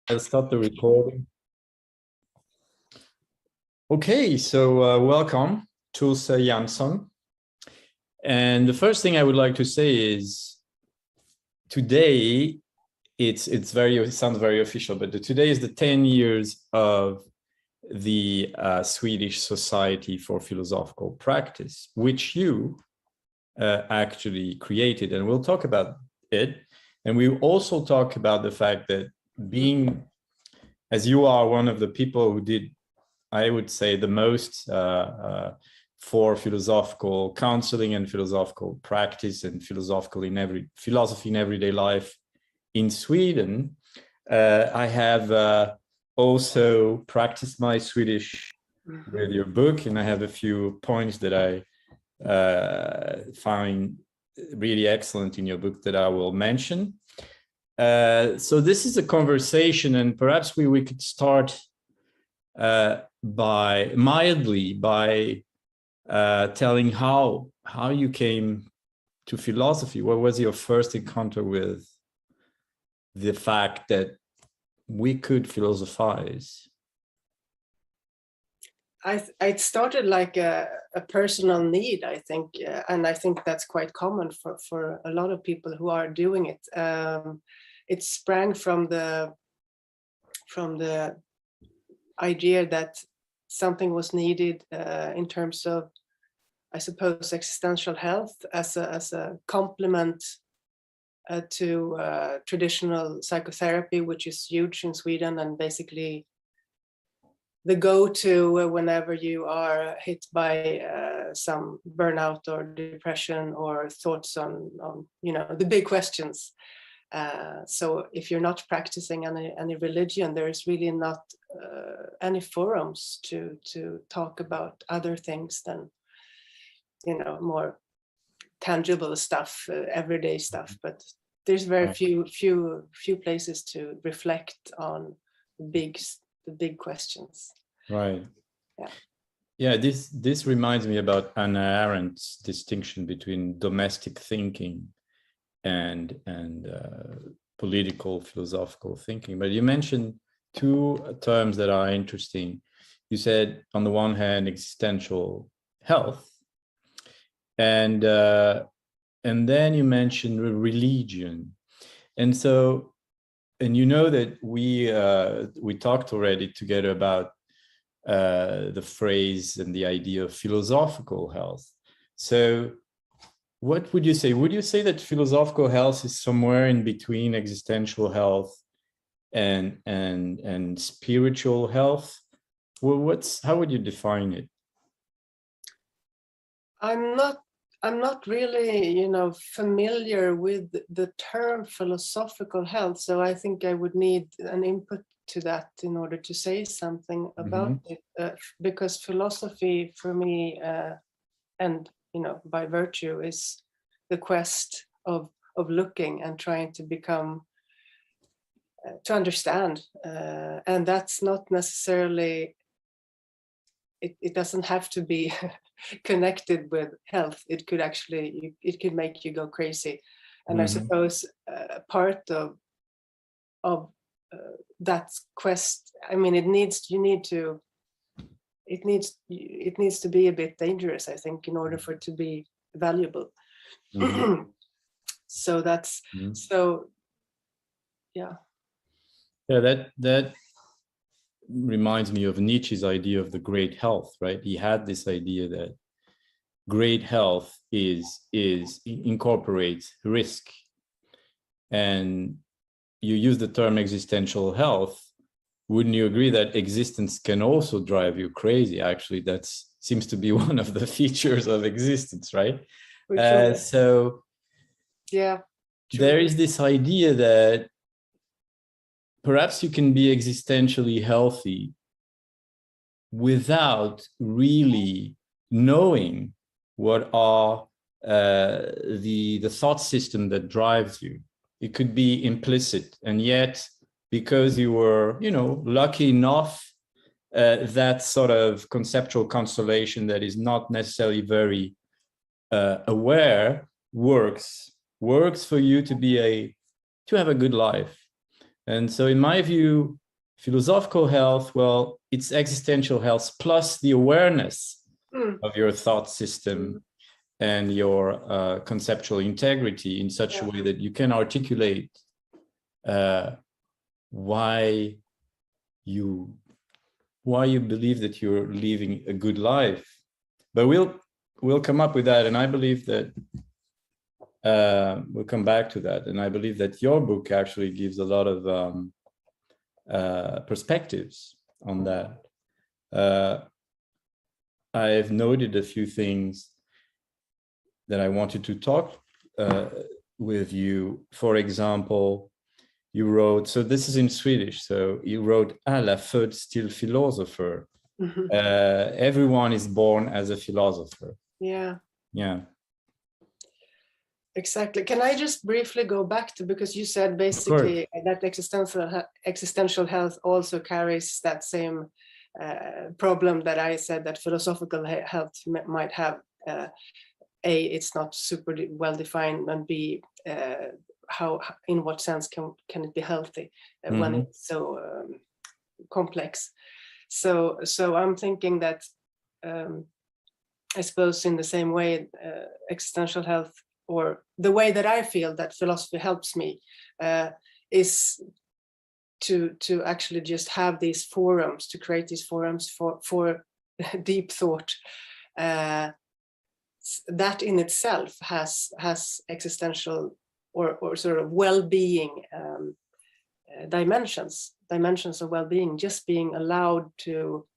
I'll start the recording. Okay, so welcome, Tulsa, Jansson. And the first thing I would like to say is today, it sounds very official, but today is the 10 years of the Swedish Society for Philosophical Practice, which you actually created, and we'll talk about it. And we also talk about the fact that being, as you are one of the people who did, I would say, the most for philosophical counseling and philosophical practice and philosophy in everyday life in Sweden, I have also practiced my Swedish with your book, and I have a few points that I find really excellent in your book that I will mention. So this is a conversation, and perhaps we could start by telling how you came to philosophy. What was your first encounter with the fact that we could philosophize? It started like a personal need, I think, and I think that's quite common for a lot of people who are doing it. It sprang from the idea that something was needed in terms of, I suppose, existential health as a complement to traditional psychotherapy, which is huge in Sweden and basically the go-to whenever you are hit by some burnout or depression or thoughts on the big questions. So if you're not practicing any religion, there is really not any forums to talk about other things than more tangible stuff, everyday stuff. But there's very few places to reflect on the big questions. Right. Yeah. This reminds me about Hannah Arendt's distinction between domestic thinking and political philosophical thinking. But you mentioned two terms that are interesting. You said, on the one hand, existential health, and then you mentioned religion. And so, and you know that we talked already together about the phrase and the idea of philosophical health. So what would you say? Would you say that philosophical health is somewhere in between existential health and spiritual health? Well, how would you define it? I'm not really, familiar with the term philosophical health, so I think I would need an input to that in order to say something about it, because philosophy for me, and by virtue, is the quest of looking and trying to become, to understand, and that's not necessarily. It doesn't have to be connected with health. It could actually, it could make you go crazy. And I suppose part of that quest, I mean, it needs to be a bit dangerous, I think, in order for it to be valuable. So that's, so, yeah. Yeah, that reminds me of Nietzsche's idea of the great health, right? He had this idea that great health incorporates risk. And you use the term existential health. Wouldn't you agree that existence can also drive you crazy? Actually, that seems to be one of the features of existence, right? So yeah, there is this idea that perhaps you can be existentially healthy without really knowing what are the thought system that drives you. It could be implicit, and yet because you were, lucky enough, that sort of conceptual constellation that is not necessarily very aware works for you to have a good life. And so in my view, philosophical health, well, it's existential health plus the awareness of your thought system and your conceptual integrity in such a way that you can articulate why you believe that you're living a good life. But we'll come up with that, and I believe that we'll come back to that. And I believe that your book actually gives a lot of perspectives on that. I've noted a few things that I wanted to talk with you. For example, you wrote, so this is in Swedish, so you wrote, alla föds till philosopher. Everyone is born as a philosopher. Yeah. Yeah. Exactly. Can I just briefly go back to, because you said basically that existential health also carries that same problem that I said that philosophical health might have. A, it's not super well defined, and B, how, in what sense can it be healthy when it's so complex? So I'm thinking that I suppose in the same way, existential health, or the way that I feel that philosophy helps me, is to actually just have these forums, to create these forums for deep thought. That in itself has existential or sort of well-being dimensions of well-being, just being allowed to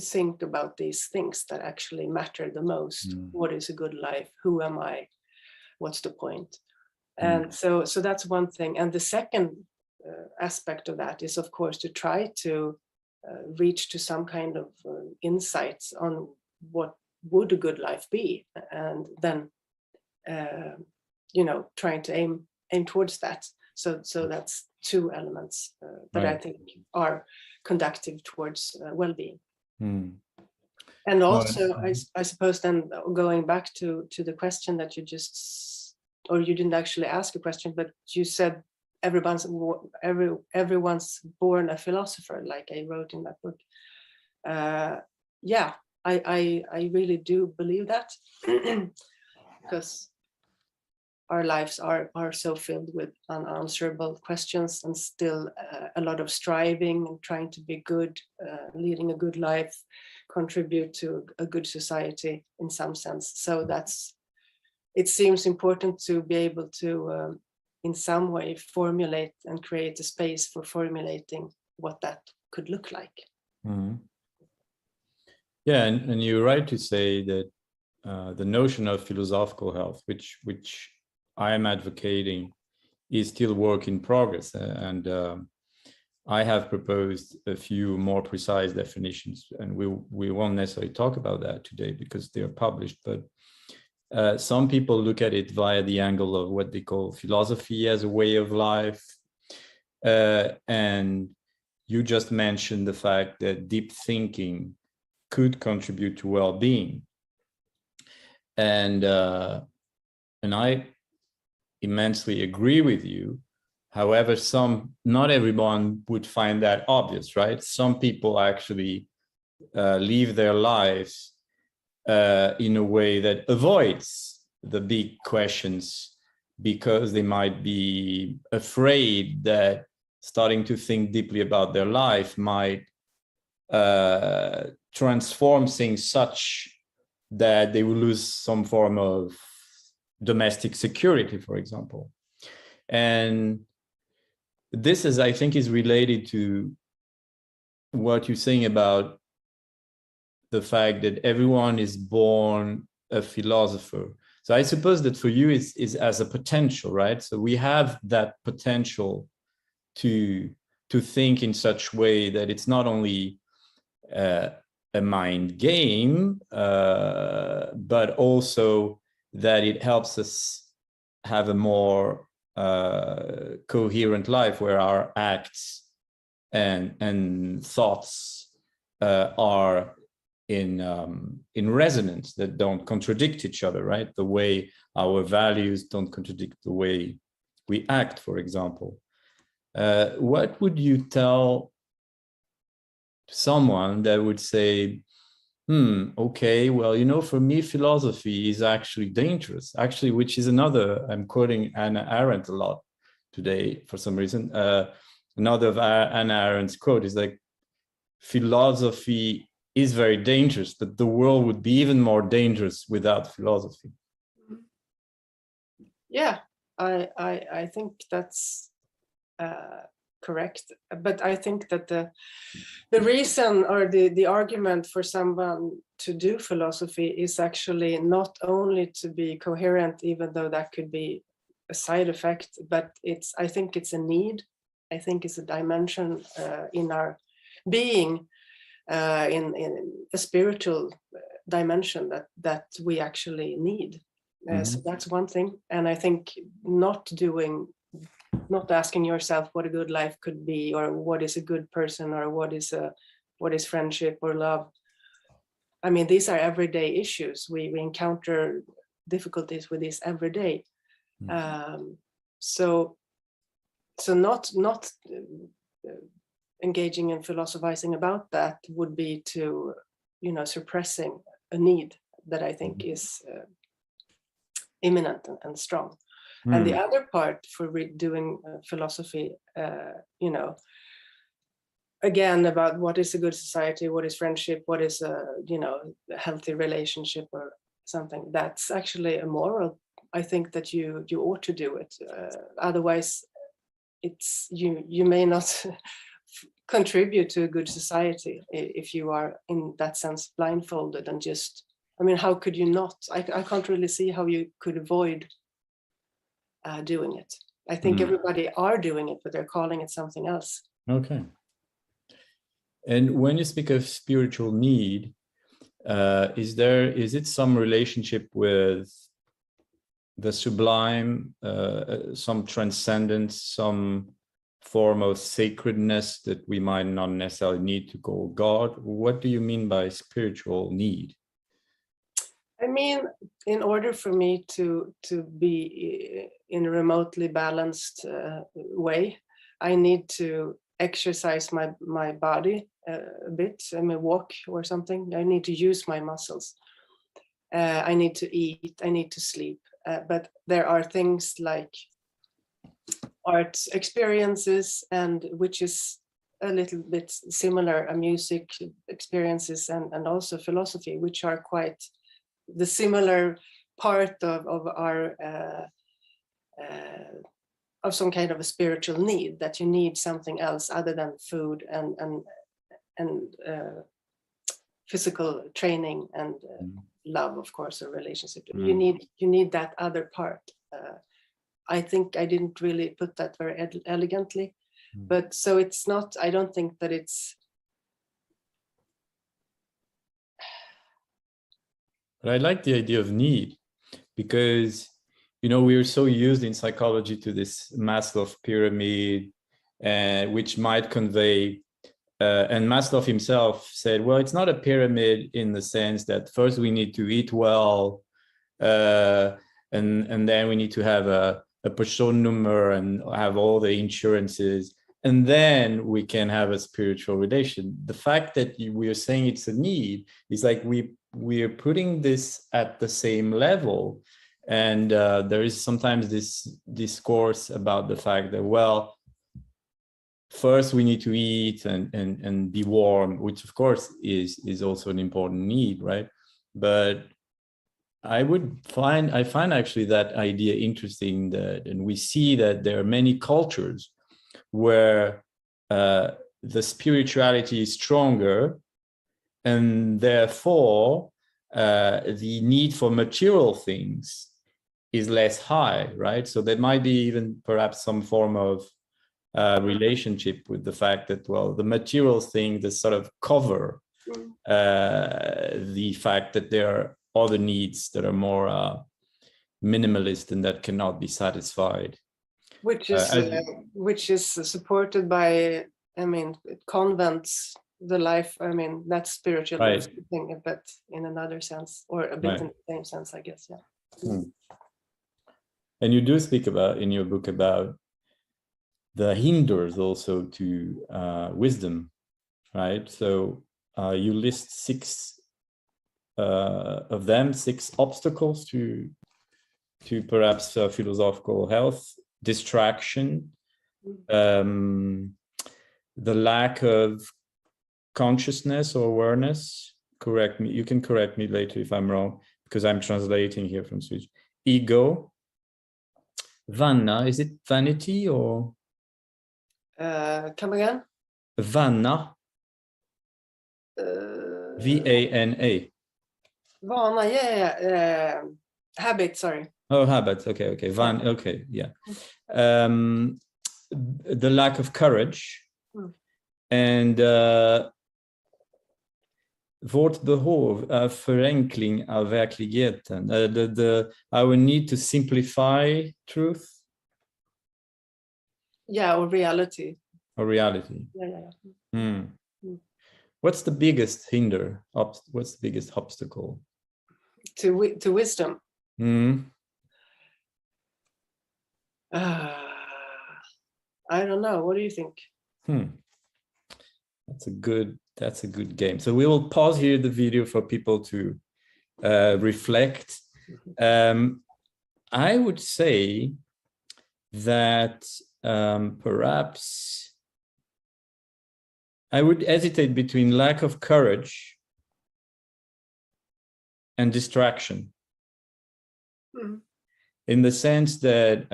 think about these things that actually matter the most. What is a good life? Who am I? What's the point? And so that's one thing. And the second aspect of that is, of course, to try to reach to some kind of insights on what would a good life be, and then trying to aim towards that. So that's two elements that I think are conducive towards well-being. And also, I suppose then going back to the question that you just, or you didn't actually ask a question, but you said everyone's born a philosopher, like I wrote in that book. Yeah, I really do believe that, because our lives are so filled with unanswerable questions, and still a lot of striving and trying to be good, leading a good life, contribute to a good society in some sense. So it seems important to be able to in some way formulate and create a space for formulating what that could look like. Yeah, and you're right to say that the notion of philosophical health, which I am advocating, is still work in progress. And I have proposed a few more precise definitions, and we won't necessarily talk about that today because they're published. But some people look at it via the angle of what they call philosophy as a way of life. And you just mentioned the fact that deep thinking could contribute to well-being. And I immensely agree with you. However, not everyone would find that obvious, right? Some people actually live their lives in a way that avoids the big questions because they might be afraid that starting to think deeply about their life might transform things such that they will lose some form of domestic security, for example. And this is, I think, is related to what you're saying about the fact that everyone is born a philosopher. So I suppose that for you is as a potential, right? So we have that potential to think in such way that it's not only a mind game, but also that it helps us have a more coherent life where our acts and thoughts are in resonance, that don't contradict each other, right? The way our values don't contradict the way we act, for example. what would you tell someone that would say, okay, well, for me, philosophy is actually dangerous, actually, which is another, I'm quoting Hannah Arendt a lot today for some reason. Another of Hannah Arendt's quote is like, philosophy is very dangerous, but the world would be even more dangerous without philosophy. Yeah, I think that's correct. But I think that the reason or the argument for someone to do philosophy is actually not only to be coherent, even though that could be a side effect, but I think it's a need. I think it's a dimension in our being, in a spiritual dimension that we actually need. So that's one thing. And I think not asking yourself what a good life could be, or what is a good person, or what is friendship or love. I mean, these are everyday issues. We encounter difficulties with these every day. So not engaging in philosophizing about that would be to, suppressing a need that I think is imminent and strong. And the other part for doing philosophy, again, about what is a good society, what is friendship, what is a healthy relationship or something, that's actually a moral. I think that you ought to do it. Otherwise, you may not contribute to a good society if you are in that sense blindfolded and just. I mean, how could you not? I can't really see how you could avoid doing it. I think everybody are doing it, but they're calling it something else. Okay. And when you speak of spiritual need, is it some relationship with the sublime, some transcendence, some form of sacredness that we might not necessarily need to call God? What do you mean by spiritual need? I mean, in order for me to be in a remotely balanced way, I need to exercise my body a bit. I mean, walk or something. I need to use my muscles. I need to eat. I need to sleep. But there are things like art experiences, and which is a little bit similar, music experiences, and also philosophy, which are quite the similar part of our of some kind of a spiritual need, that you need something else other than food and physical training and love, of course, a relationship. You need that other part. I think I didn't really put that very elegantly, but so it's not. I don't think that it's. But I like the idea of need, because, we're so used in psychology to this Maslow pyramid, which might convey, and Maslow himself said, well, it's not a pyramid in the sense that first we need to eat well, and then we need to have a Personnummer and have all the insurances, and then we can have a spiritual relation. The fact that we are saying it's a need is like we are putting this at the same level. And there is sometimes this discourse about the fact that, well, first we need to eat and be warm, which of course is also an important need, right? But I find actually that idea interesting, and we see that there are many cultures where the spirituality is stronger, and therefore the need for material things is less high, right? So there might be even perhaps some form of relationship with the fact that, well, the material thing, that sort of cover the fact that there are other needs that are more minimalist and that cannot be satisfied. Which is supported by, I mean, convents, the life, I mean, that's spiritual, right, thing, but in another sense, or a bit right, in the same sense, I guess, yeah. And you do speak about in your book about the hinders also to wisdom, right? So you list 6 of them, 6 obstacles to perhaps philosophical health: distraction, the lack of consciousness or awareness. Correct me. You can correct me later if I'm wrong, because I'm translating here from Swedish. Ego. Vanna, is it vanity or? Come again? Vanna. V-A-N-A. Vana, yeah. Habit, sorry. Oh, habits. Okay. Okay, yeah. The lack of courage and vårt behov av förenkling av verkligheten. Our need to simplify truth. Yeah, or reality. Or reality. Yeah. What's the biggest hinder? What's the biggest obstacle? To wisdom. I don't know. What do you think? That's a good game. So we will pause here the video for people to reflect. I would say that perhaps I would hesitate between lack of courage and distraction. In the sense that,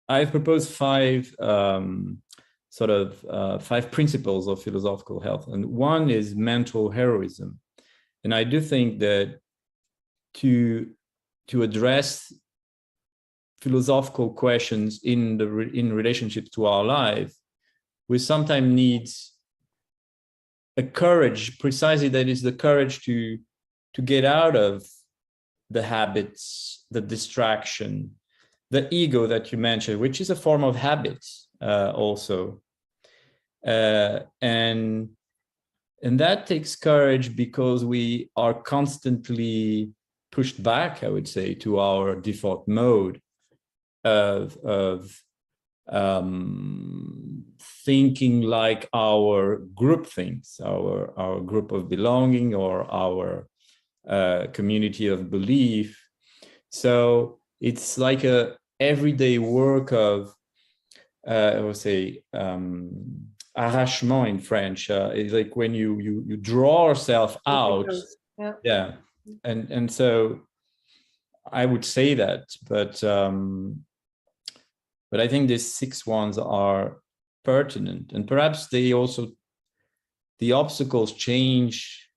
I've proposed 5 5 principles of philosophical health, and one is mental heroism. And I do think that to address philosophical questions in relationship to our life, we sometimes need a courage, precisely that is the courage to get out of the habits, the distraction, the ego that you mentioned, which is a form of habit also. And that takes courage because we are constantly pushed back, I would say, to our default mode of thinking like our group thinks, our group of belonging, or our community of belief. So it's like a everyday work of I would say arrachement in French. It's like when you draw yourself out. Yeah. And so I would say that, but I think these 6 ones are pertinent, and perhaps the obstacles change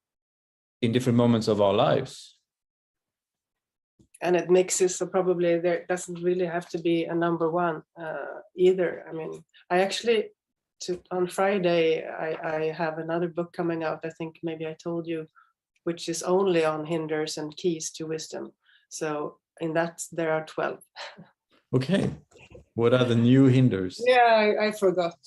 in different moments of our lives. And it mixes, so probably there doesn't really have to be a number one either. I mean, I actually, on Friday, I have another book coming out, I think maybe I told you, which is only on hinders and keys to wisdom. So in that, there are 12. Okay. What are the new hinders? Yeah, I forgot.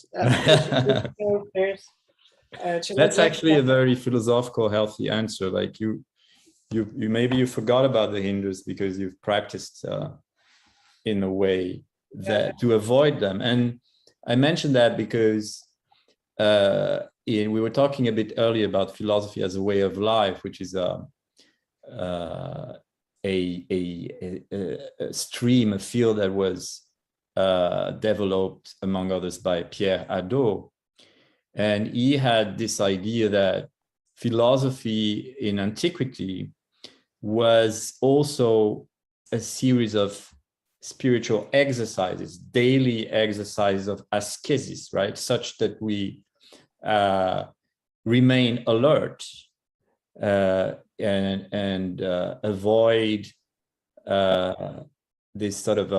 That's actually a very philosophical, healthy answer. Like you maybe you forgot about the hinders because you've practiced in a way that to avoid them. And I mentioned that because we were talking a bit earlier about philosophy as a way of life, which is a stream, a field that was developed, among others, by Pierre Hadot. And he had this idea that philosophy in antiquity was also a series of spiritual exercises, daily exercises of ascesis, right? Such that we remain alert and avoid this sort of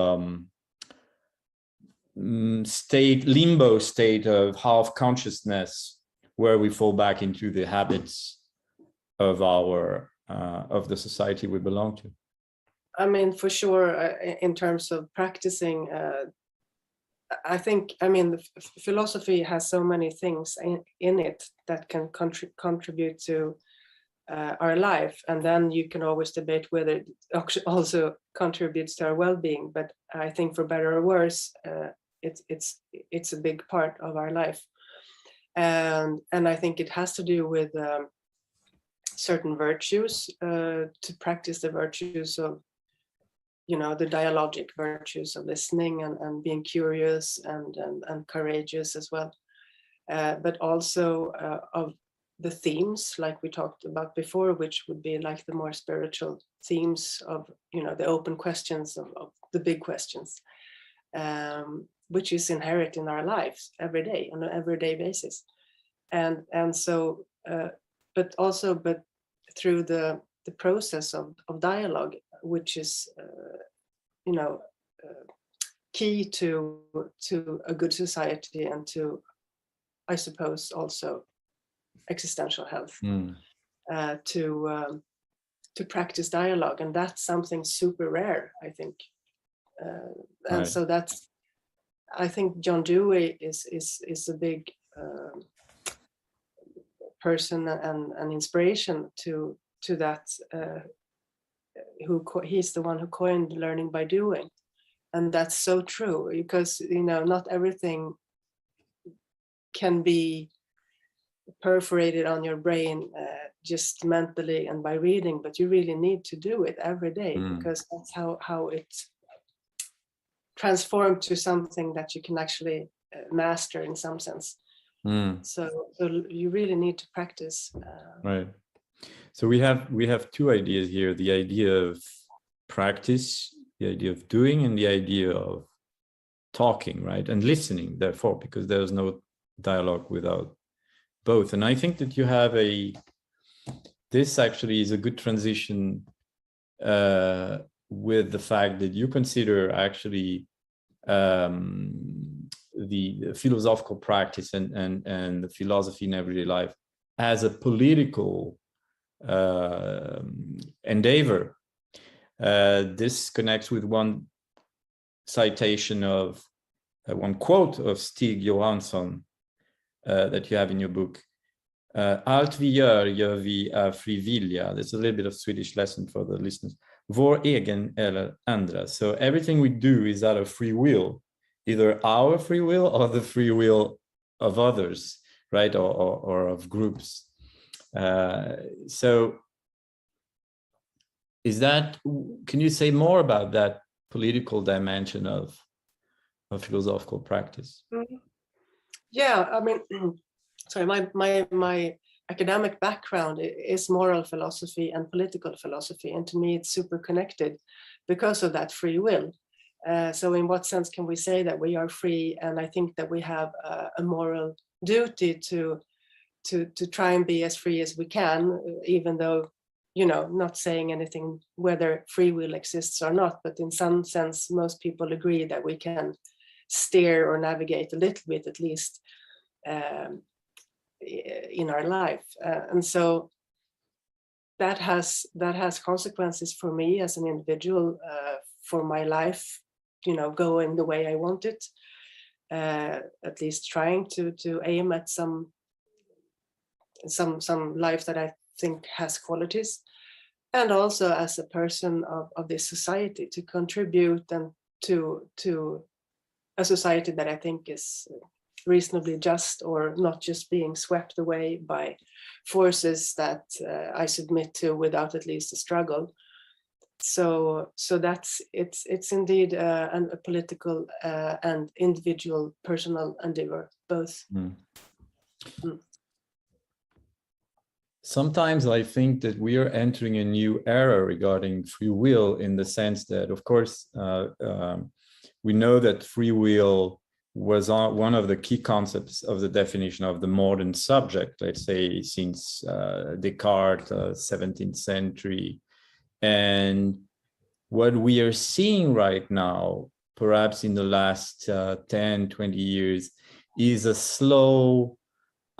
limbo state of half consciousness, where we fall back into the habits of our of the society we belong to. I mean, for sure, in terms of practicing, I think, I mean, philosophy has so many things in it that can contribute to our life, and then you can always debate whether it also contributes to our well-being. But I think, for better or worse, it's a big part of our life, and I think it has to do with certain virtues, to practice the virtues of, the dialogic virtues of listening and being curious and courageous as well, but also of the themes, like we talked about before, which would be like the more spiritual themes of, the open questions of the big questions, which is inherent in our lives every day, on an everyday basis. And so, but through the process of dialogue, which is, key to a good society, and to, I suppose, also existential health, to practice dialogue. And that's something super rare, I think. And so that's, I think John Dewey is a big person and inspiration to that. He's the one who coined learning by doing, and that's so true, because not everything can be perforated on your brain just mentally and by reading, but you really need to do it every day, because that's how it transformed to something that you can actually master in some sense. So you really need to practice. Right. So we have two ideas here: the idea of practice, the idea of doing, and the idea of talking, right, and listening. Therefore, because there's no dialogue without both. And I think that you have this actually is a good transition with the fact that you consider actually the philosophical practice and the philosophy in everyday life as a political endeavor. This connects with one citation of one quote of Stig Johansson that you have in your book. Allt vi gör vi av fri vilja. There's a little bit of Swedish lesson for the listeners. Vår egen eller andra. So everything we do is out of free will, either our free will or the free will of others, right, or of groups. So can you say more about that political dimension of philosophical practice? Yeah, I mean, sorry, my academic background is moral philosophy and political philosophy, and to me it's super connected because of that free will. So in what sense can we say that we are free? And I think that we have a moral duty to try and be as free as we can, even though, not saying anything whether free will exists or not, but in some sense most people agree that we can steer or navigate a little bit at least in our life, and so that has consequences for me as an individual, for my life, going the way I want it, at least trying to aim at some life that I think has qualities, and also as a person of this society, to contribute and to a society that I think is reasonably just, or not just being swept away by forces that I submit to without at least a struggle. So that's it's indeed a political and individual personal endeavor, both. Sometimes I think that we are entering a new era regarding free will, in the sense that, of course, we know that free will was one of the key concepts of the definition of the modern subject, let's say since Descartes, 17th century. And what we are seeing right now, perhaps in the last 10, 20 years, is a slow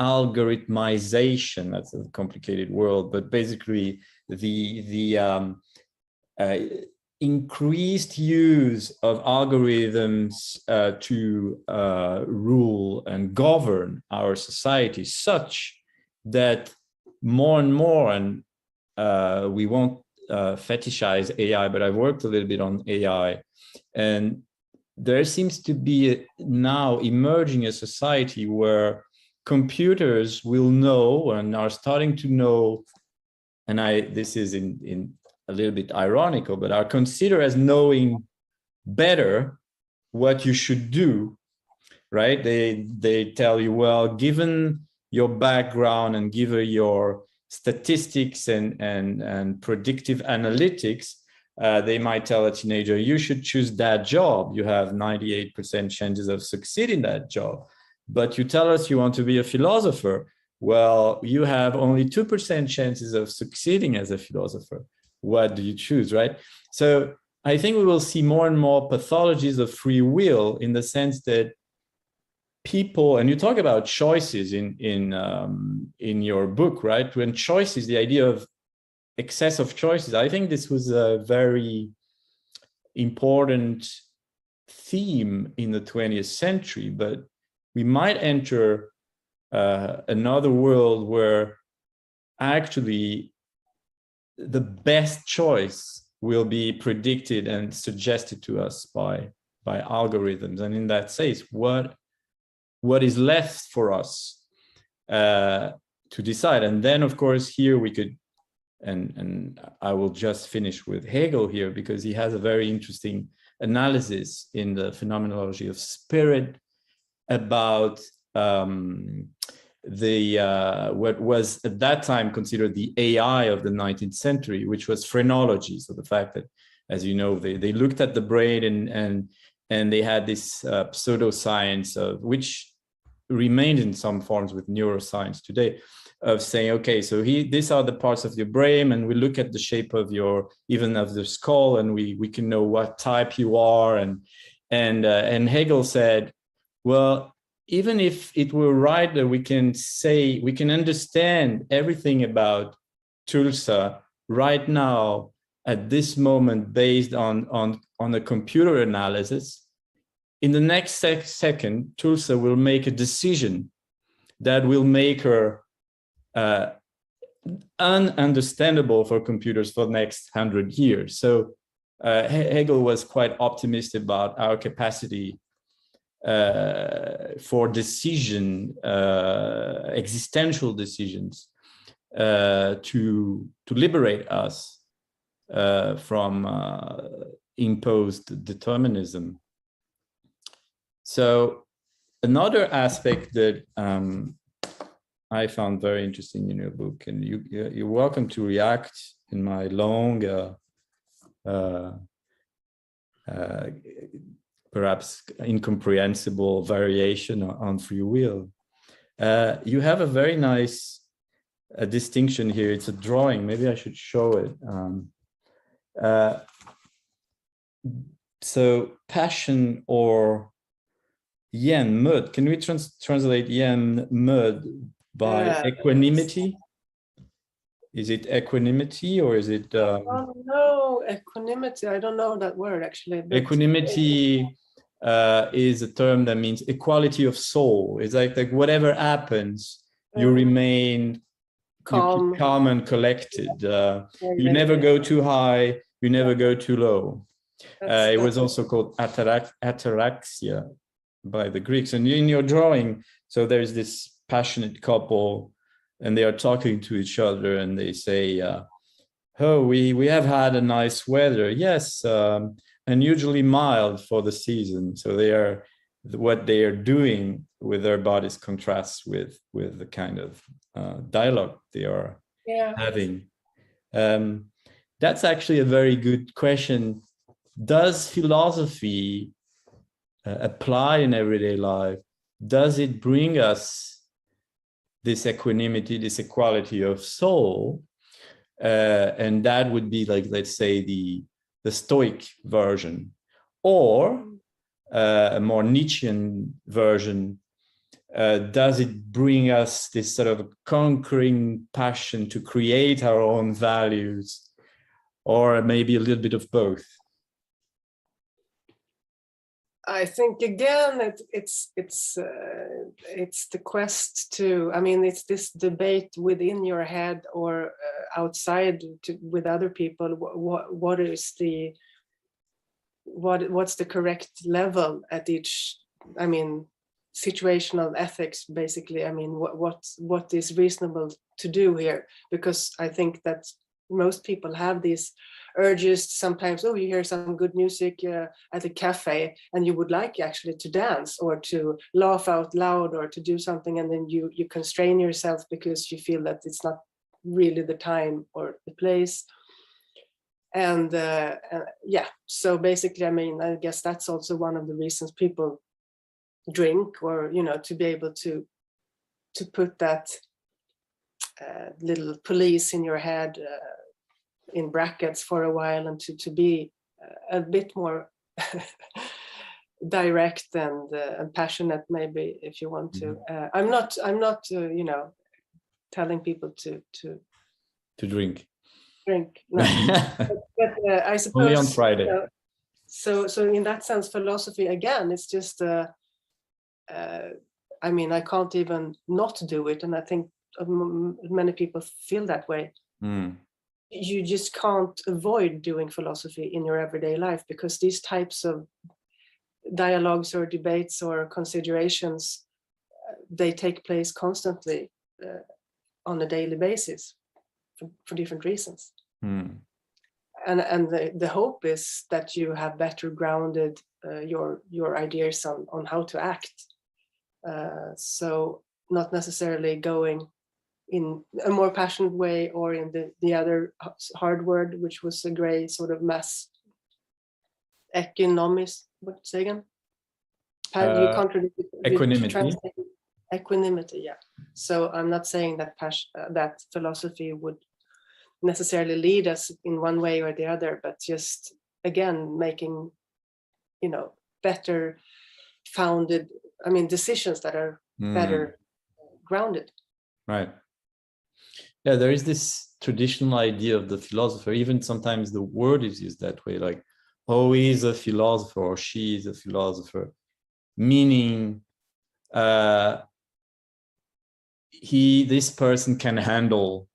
algorithmization. That's a complicated word, but basically the increased use of algorithms to rule and govern our society, such that more and more, and we won't fetishize AI, but I've worked a little bit on AI, and there seems to be now emerging a society where computers will know and are starting to know, and this is in a little bit ironical, but are considered as knowing better what you should do, right? They tell you, well, given your background and given your statistics and predictive analytics, they might tell a teenager, you should choose that job. You have 98% chances of succeeding that job. But you tell us you want to be a philosopher. Well, you have only 2% chances of succeeding as a philosopher. What do you choose, right? So I think we will see more and more pathologies of free will, in the sense that people, and you talk about choices in your book, right? When choices, the idea of excess of choices, I think this was a very important theme in the 20th century, but we might enter another world where actually the best choice will be predicted and suggested to us by algorithms. And in that sense, what is left for us to decide? And then, of course, here we could, and I will just finish with Hegel here, because he has a very interesting analysis in the phenomenology of spirit about what was at that time considered the AI of the 19th century, which was phrenology. So the fact that, as you know, they looked at the brain and they had this pseudoscience of which remained in some forms with neuroscience today, of saying, okay, so these are the parts of your brain, and we look at the shape of even of the skull, and we can know what type you are. And Hegel said, well, even if it were right that we can understand everything about Tulsa right now at this moment based on a computer analysis, in the next second, Tulsa will make a decision that will make her ununderstandable for computers for the next 100 years. So Hegel was quite optimistic about our capacity for decision, existential decisions, to liberate us from imposed determinism. So another aspect that I found very interesting in your book, and you're welcome to react in my long, perhaps incomprehensible variation on free will. You have a very nice distinction here. It's a drawing. Maybe I should show it. So passion, or yen mud. Can we translate yen mud by equanimity? Is it equanimity, or is it? Oh no, equanimity. I don't know that word actually. Equanimity is a term that means equality of soul. It's like whatever happens, you remain calm, calm and collected. You never go too high, you never go too low. It was also called ataraxia by the Greeks. And in your drawing, so there's this passionate couple, and they are talking to each other, and they say, oh, we have had a nice weather. Yes, unusually mild for the season. So what they are doing with their bodies contrasts with the kind of dialogue they are having. That's actually a very good question. Does philosophy apply in everyday life? Does it bring us this equanimity, this equality of soul? And that would be like, let's say, the Stoic version, or a more Nietzschean version. Does it bring us this sort of conquering passion to create our own values, or maybe a little bit of both? I think again, it's the quest to. I mean, it's this debate within your head or outside with other people. What is the what's the correct level at each? I mean, situational ethics, basically. I mean, what is reasonable to do here? Because I think that most people have these urges sometimes. Oh, you hear some good music at a cafe and you would like actually to dance or to laugh out loud or to do something, and then you constrain yourself because you feel that it's not really the time or the place. And yeah, so basically, I mean, I guess that's also one of the reasons people drink, or to be able to put that little police in your head in brackets for a while, and to be a bit more direct and passionate, maybe, if you want to. I'm not telling people to drink. No. but I suppose only on Friday. So in that sense, philosophy again, it's just I mean, I can't even not do it, and I think many people feel that way. You just can't avoid doing philosophy in your everyday life, because these types of dialogues or debates or considerations, they take place constantly on a daily basis for different reasons. And the hope is that you have better grounded your ideas on how to act. So not necessarily going in a more passionate way, or in the other hard word, which was a gray sort of mass economics. What, say again? You contradict equanimity. Equanimity, yeah. So I'm not saying that that philosophy would necessarily lead us in one way or the other, but just again making better founded, I mean, decisions that are better grounded. Right. Yeah, there is this traditional idea of the philosopher. Even sometimes the word is used that way, like, oh, he's a philosopher or she is a philosopher, meaning this person can handle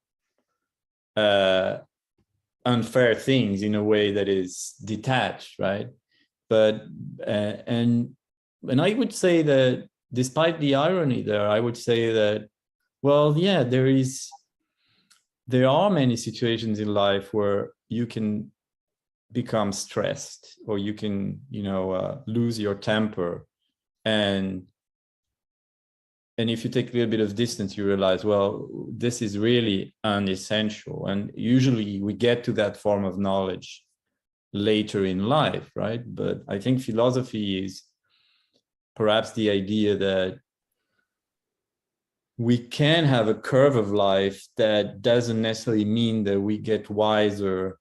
unfair things in a way that is detached, right? But and I would say that, despite the irony there, I would say that, well, yeah, there are many situations in life where you can become stressed, or you can lose your temper, and if you take a little bit of distance, you realize, well, this is really unessential. And usually we get to that form of knowledge later in life, right? But I think philosophy is perhaps the idea that we can have a curve of life that doesn't necessarily mean that we get wiser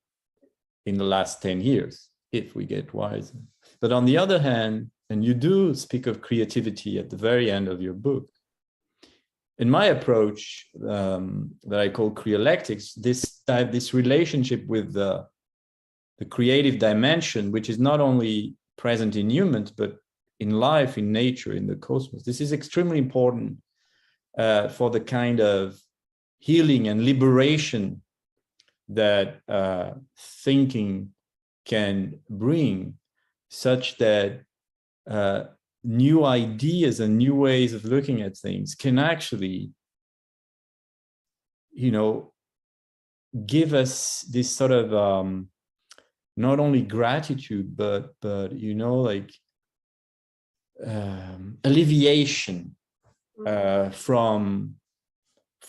in the last 10 years, if we get wiser. But on the other hand, and you do speak of creativity at the very end of your book, in my approach that I call crealectics, this relationship with the creative dimension, which is not only present in humans, but in life, in nature, in the cosmos. This is extremely important for the kind of healing and liberation that thinking can bring, such that new ideas and new ways of looking at things can actually, give us this sort of not only gratitude, but alleviation from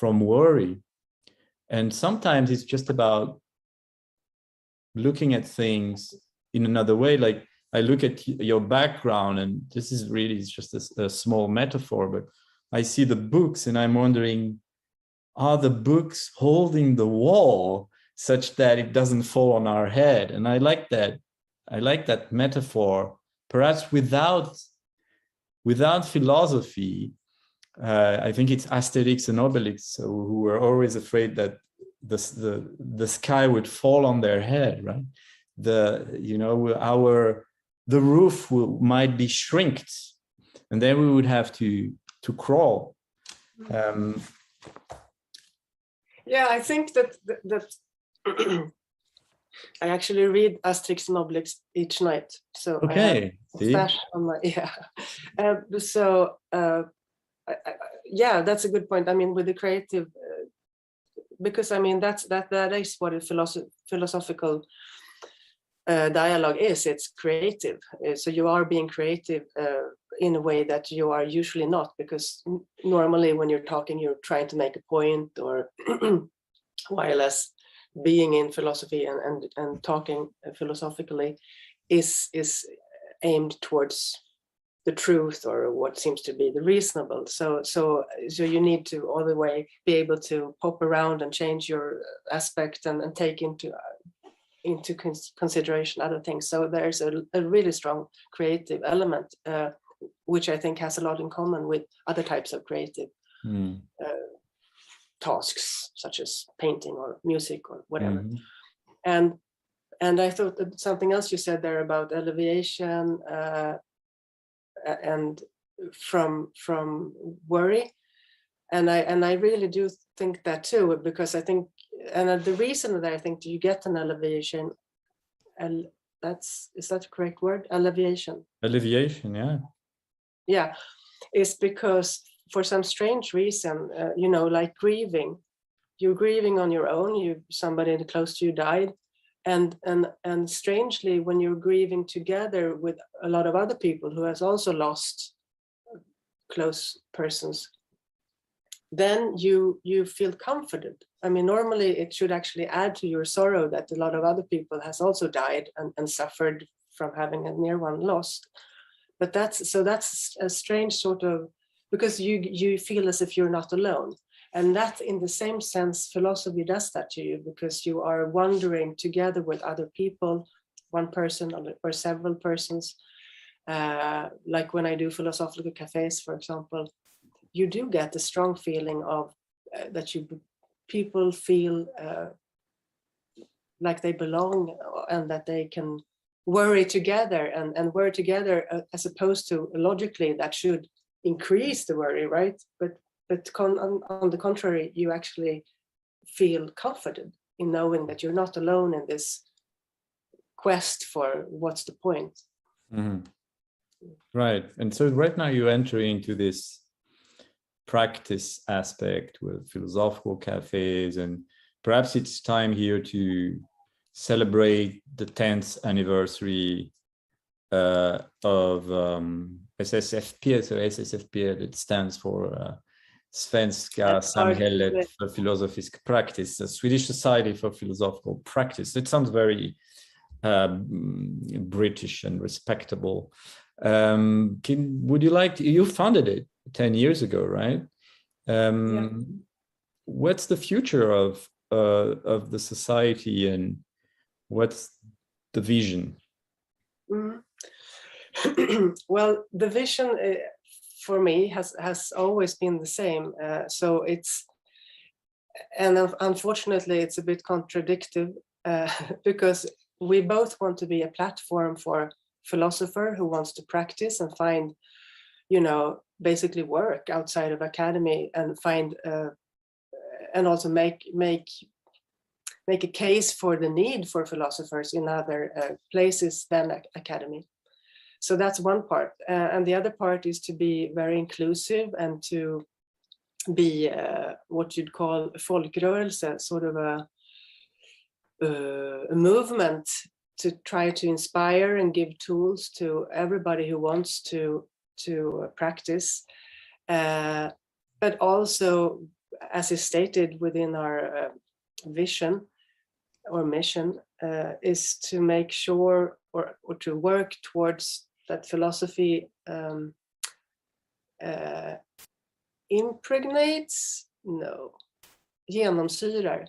worry. And sometimes it's just about looking at things in another way. Like, I look at your background, and this is really just a small metaphor, but I see the books and I'm wondering, are the books holding the wall such that it doesn't fall on our head? And I like that metaphor. Perhaps without philosophy, I think it's Asterix and Obelix who were always afraid that the sky would fall on their head, right? the roof might be shrinked, and then we would have to crawl. Yeah, I think that I actually read Asterix and Obelix each night. So okay, stash on my, yeah. Yeah, that's a good point. I mean, with the creative, because I mean that is what a philosophical dialogue is. It's creative. So you are being creative in a way that you are usually not, because normally when you're talking, you're trying to make a point, or while as being in philosophy and talking philosophically is aimed towards the truth, or what seems to be the reasonable. So you need to all the way be able to pop around and change your aspect and take into consideration other things. So there's a really strong creative element, which I think has a lot in common with other types of creative tasks, such as painting or music or whatever. And I thought that something else you said there about alleviation and from worry, and I really do think that too, because I think, and the reason that I think you get an alleviation, and is that the correct word? Alleviation, yeah, is because for some strange reason, like grieving, you're grieving on your own, somebody close to you died, and strangely, when you're grieving together with a lot of other people who has also lost close persons, then you feel comforted. I mean, normally it should actually add to your sorrow that a lot of other people has also died and suffered from having a near one lost. But that's a strange sort of, because you feel as if you're not alone. And that, in the same sense, philosophy does that to you, because you are wandering together with other people, one person or several persons. Like when I do philosophical cafes, for example, you do get a strong feeling of that people feel like they belong, and that they can worry together and worry together, as opposed to logically that should increase the worry, right? But on the contrary, you actually feel comforted in knowing that you're not alone in this quest for what's the point. Right. And so right now you enter into this practice aspect with philosophical cafes, and perhaps it's time here to celebrate the 10th anniversary of SSFP. So SSFP, it stands for Svenska Samhället för Filosofisk Praxis, the Swedish Society for Philosophical Practice. It sounds very British and respectable. Would you like to, you founded it 10 years ago, right? Yeah. What's the future of the society, and what's the vision? Well, the vision for me has always been the same. So it's, and unfortunately, it's a bit contradictory, because we both want to be a platform for philosopher who wants to practice and find, basically work outside of academy, and find and also make a case for the need for philosophers in other places than academy. So that's one part, and the other part is to be very inclusive and to be what you'd call a folkrörelse, sort of a movement to try to inspire and give tools to everybody who wants to practice, but also, as is stated within our vision or mission, is to make sure or to work towards that philosophy genomsyrar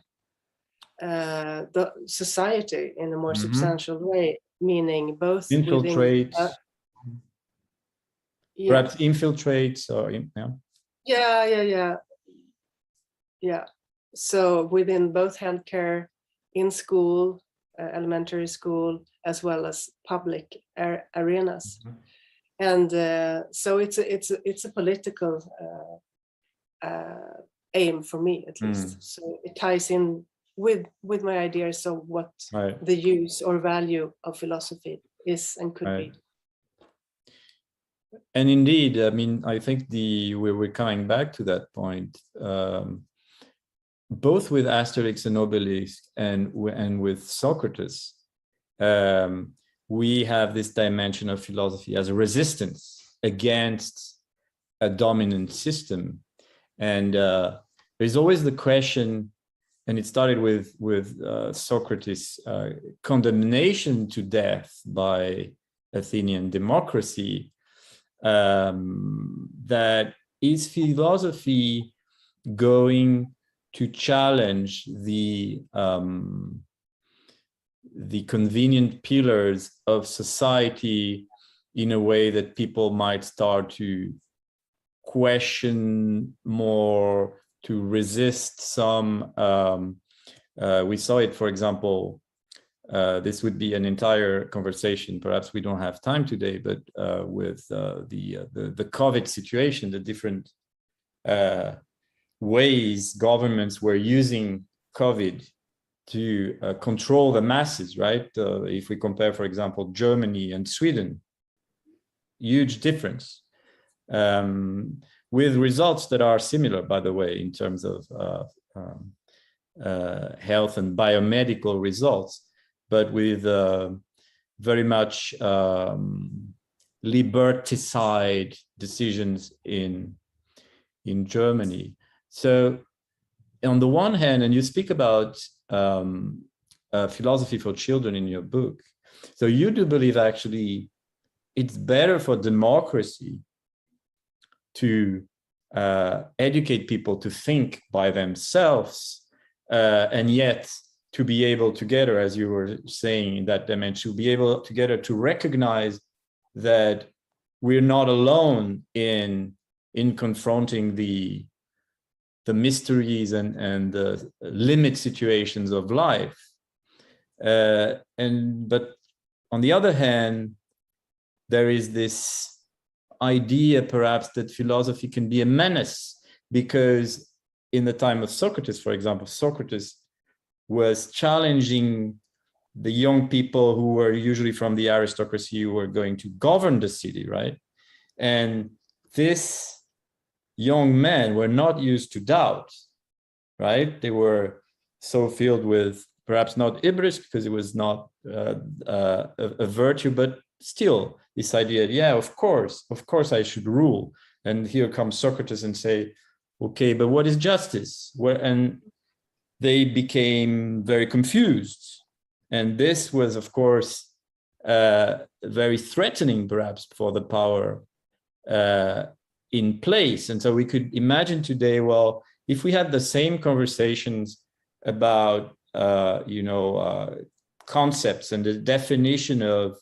the society in a more substantial way, meaning both infiltrates, perhaps infiltrates, or yeah. So within both healthcare, in school, elementary school, as well as public arenas. And so it's a political aim for me, at least. So it ties in with my ideas of what the use or value of philosophy is and could be. And indeed, I mean, I think we're coming back to that point, both with Asterix and Obelix and with Socrates. We have this dimension of philosophy as a resistance against a dominant system. And there's always the question, and it started with Socrates' condemnation to death by Athenian democracy, that is philosophy going to challenge the convenient pillars of society in a way that people might start to question more, to resist some. We saw it, for example, this would be an entire conversation. Perhaps we don't have time today, but with the COVID situation, the different ways governments were using COVID to control the masses, right? If we compare, for example, Germany and Sweden, huge difference, with results that are similar, by the way, in terms of health and biomedical results, but with very much liberticide decisions in Germany. So on the one hand, and you speak about philosophy for children in your book, so you do believe actually it's better for democracy to educate people to think by themselves, and yet to be able together, as you were saying in that dimension, to be able together to recognize that we're not alone in confronting the mysteries and the limit situations of life. But on the other hand, there is this idea perhaps that philosophy can be a menace, because in the time of Socrates, for example, Socrates was challenging the young people who were usually from the aristocracy who were going to govern the city, right? And these young men were not used to doubt, right? They were so filled with perhaps not hubris, because it was not a virtue, but still this idea, yeah, of course I should rule. And here comes Socrates and say, okay, but what is justice? And they became very confused. And this was, of course, very threatening, perhaps, for the power in place. And so we could imagine today, well, if we had the same conversations about, concepts and the definition of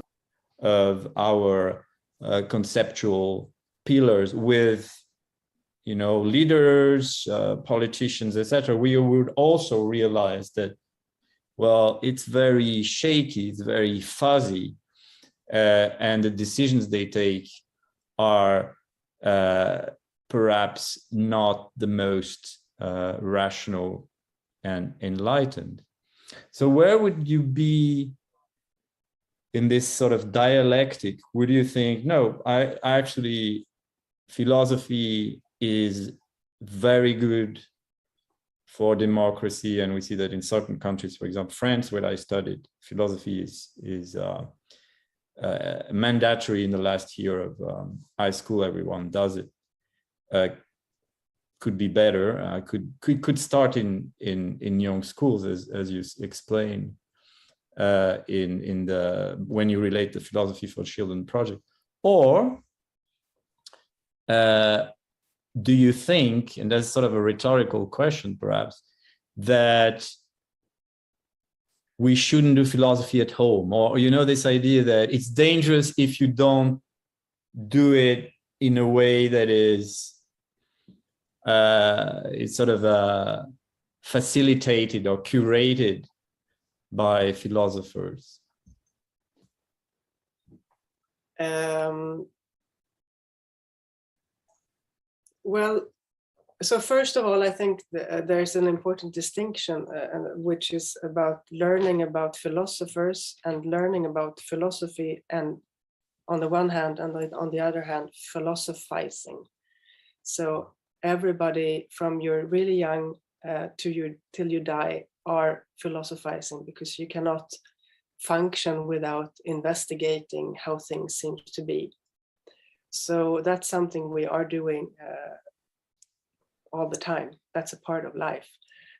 our conceptual pillars with, leaders, politicians, etc., we would also realize that, well, it's very shaky, it's very fuzzy, and the decisions they take are perhaps not the most rational and enlightened. So where would you be in this sort of dialectic? Would you think, no, I actually, philosophy is very good for democracy, and we see that in certain countries, for example, France, where I studied, philosophy is mandatory in the last year of high school. Everyone does it. Could be better. Could start in young schools, as you explain when you relate the Philosophy for Children project. Or do you think, and that's sort of a rhetorical question perhaps, that we shouldn't do philosophy at home? Or, this idea that it's dangerous if you don't do it in a way that is it's sort of facilitated or curated by philosophers? Well, so first of all, I think there's an important distinction, which is about learning about philosophers and learning about philosophy, and on the one hand, and on the other hand, philosophizing. So everybody from you're really young till you die are philosophizing, because you cannot function without investigating how things seem to be. So that's something we are doing all the time. That's a part of life.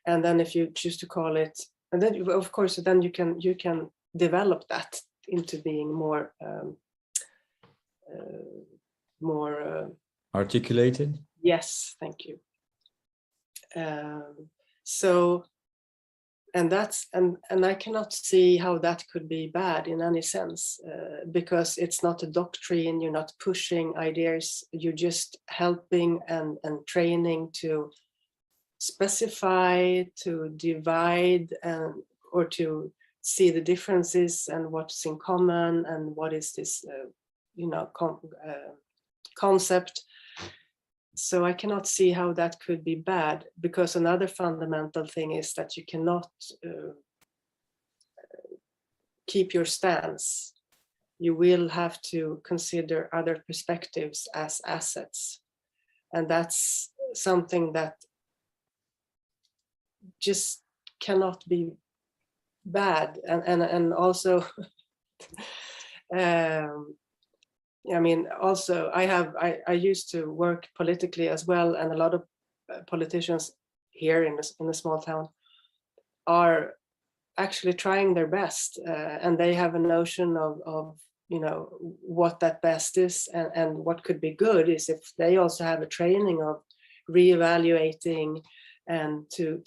And then if you choose to call it, and then of course, then you can develop that into being more articulated. Yes, thank you. So, and that's and I cannot see how that could be bad in any sense, because it's not a doctrine. You're not pushing ideas. You're just helping and training to specify, to divide, and or to see the differences and what's in common and what is this, concept. So I cannot see how that could be bad, because another fundamental thing is that you cannot keep your stance. You will have to consider other perspectives as assets. And that's something that just cannot be bad. And also, I mean, also I used to work politically as well, and a lot of politicians here in a small town are actually trying their best, and they have a notion of what that best is, and what could be good is if they also have a training of reevaluating and to.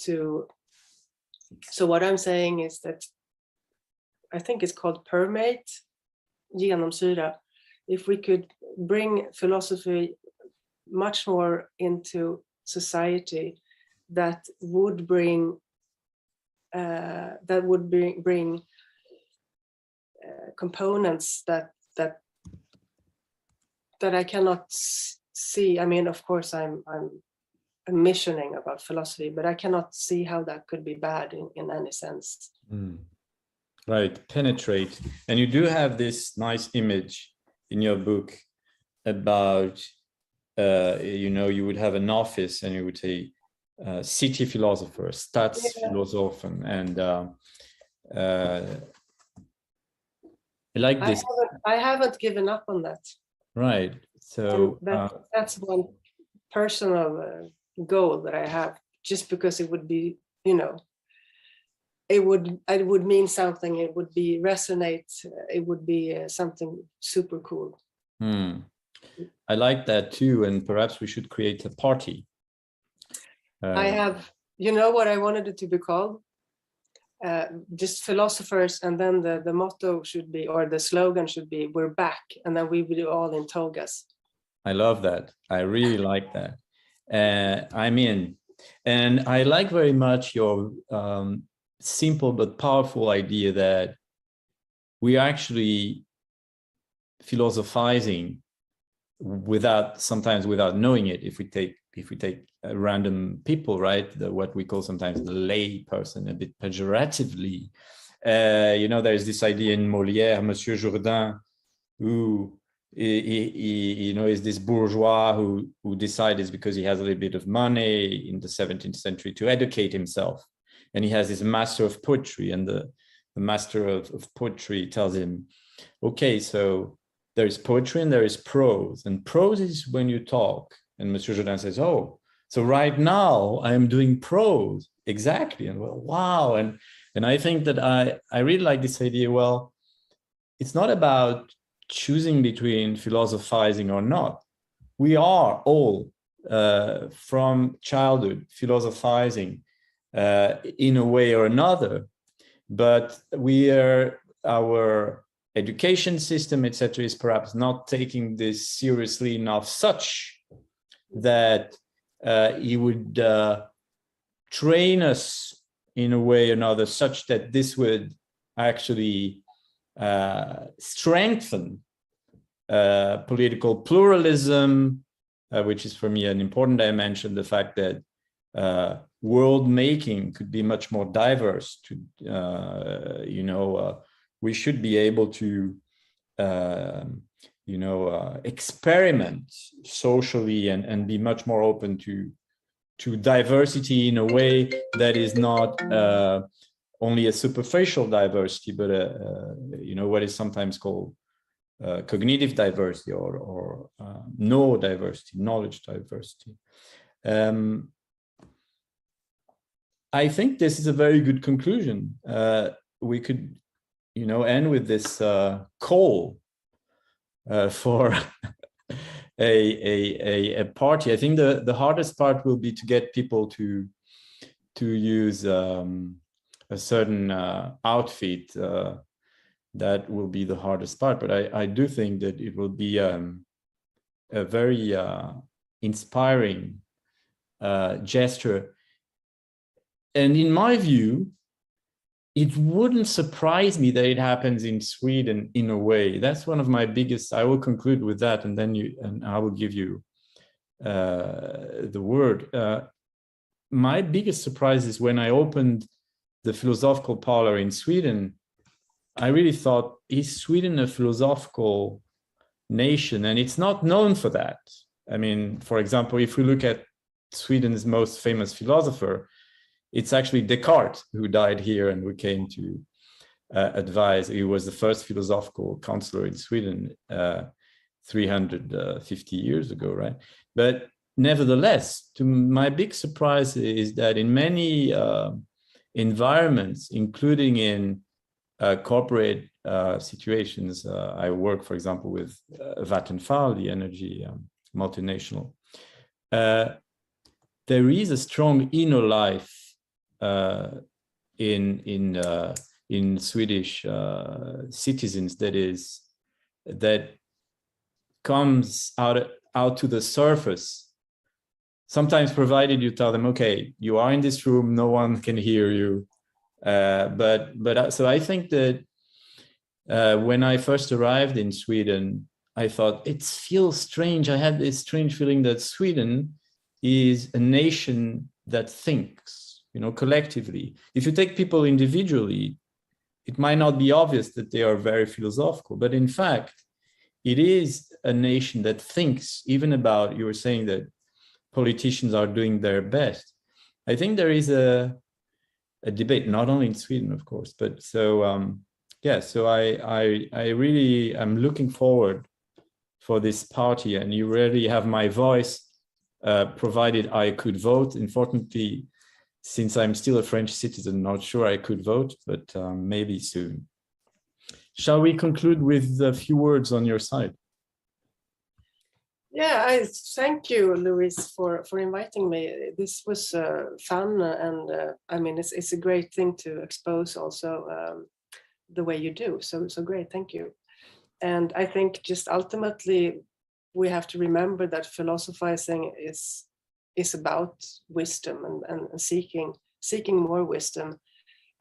So what I'm saying is that I think it's called permeate, genomsyra. If we could bring philosophy much more into society, that would bring components that I cannot see. I mean, of course, I'm missioning about philosophy, but I cannot see how that could be bad in any sense. Right, penetrate. And you do have this nice image in your book about, you would have an office and you would say city philosopher, Stadsphilosophen, and I like this. I haven't given up on that. Right. So that's one personal goal that I have, just because it would be, it would mean something. It would be resonate. It would be something super cool. I like that too, and perhaps we should create a party. I have, what I wanted it to be called? Just philosophers, and then the motto should be, or the slogan should be, "We're back," and then we will do all in togas. I love that. I really like that. I'm in, and I like very much your simple but powerful idea that we are actually philosophizing sometimes without knowing it. If we take random people, right, what we call sometimes the lay person, a bit pejoratively, there's this idea in Molière, Monsieur Jourdain, who is this bourgeois who decides, because he has a little bit of money in the 17th century, to educate himself, and he has this master of poetry, and the master of poetry tells him, okay, so there is poetry and there is prose, and prose is when you talk. And Monsieur Jourdain says, oh, so right now I am doing prose. Exactly. And well, wow. And I think that I really like this idea. Well, it's not about choosing between philosophizing or not. We are all from childhood philosophizing in a way or another, but our education system, etc., is perhaps not taking this seriously enough, such that he would train us in a way or another, such that this would actually strengthen political pluralism, which is for me an important dimension, the fact that world making could be much more diverse. We should be able to experiment socially and be much more open to diversity in a way that is not only a superficial diversity, but what is sometimes called cognitive diversity or knowledge diversity. I think this is a very good conclusion. We could, end with this call for a party. I think the hardest part will be to get people to use a certain outfit. That will be the hardest part. But I do think that it will be a very inspiring gesture. And in my view, it wouldn't surprise me that it happens in Sweden in a way. That's one of my biggest. I will conclude with that, and then I will give you the word. My biggest surprise is when I opened the philosophical parlor in Sweden. I really thought, is Sweden a philosophical nation? And it's not known for that. I mean, for example, if we look at Sweden's most famous philosopher, it's actually Descartes, who died here and who came to advise. He was the first philosophical counselor in Sweden 350 years ago, right? But nevertheless, to my big surprise is that in many environments, including in corporate situations, I work, for example, with Vattenfall, the energy multinational. There is a strong inner life in Swedish citizens that comes out to the surface. Sometimes, provided you tell them, okay, you are in this room, no one can hear you. So I think that when I first arrived in Sweden, I thought it feels strange. I had this strange feeling that Sweden is a nation that thinks, collectively. If you take people individually, it might not be obvious that they are very philosophical, but in fact, it is a nation that thinks even about, you were saying that politicians are doing their best. I think there is a debate, not only in Sweden, of course, but so I really am looking forward for this party, and you really have my voice, provided I could vote. Unfortunately, since I'm still a French citizen, not sure I could vote, but maybe soon. Shall we conclude with a few words on your side? Yeah, I thank you, Louise, for inviting me. This was fun, and I mean, it's a great thing to expose also the way you do. So great, thank you. And I think just ultimately we have to remember that philosophizing is about wisdom and seeking more wisdom,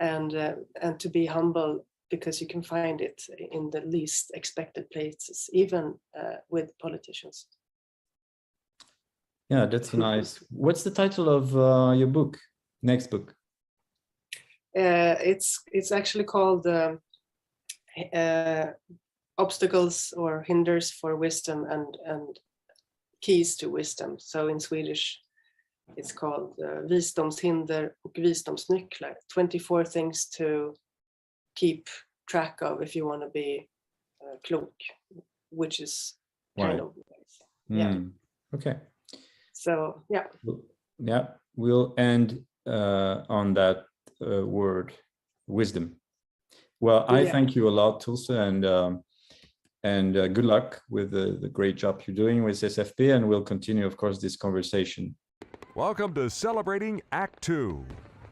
and to be humble, because you can find it in the least expected places, even with politicians. Yeah, that's nice. What's the title of your book? Next book? It's actually called Obstacles or Hinders for Wisdom and Keys to Wisdom. So in Swedish, it's called Visdomshinder och visdomsnycklar. 24 things to keep track of if you want to be klok, which is kind of yeah. Okay. So yeah. Yeah, we'll end on that word, wisdom. Well, I thank you a lot, Tulsa, and good luck with the great job you're doing with SFP, and we'll continue, of course, this conversation. Welcome to Celebrating Act 2.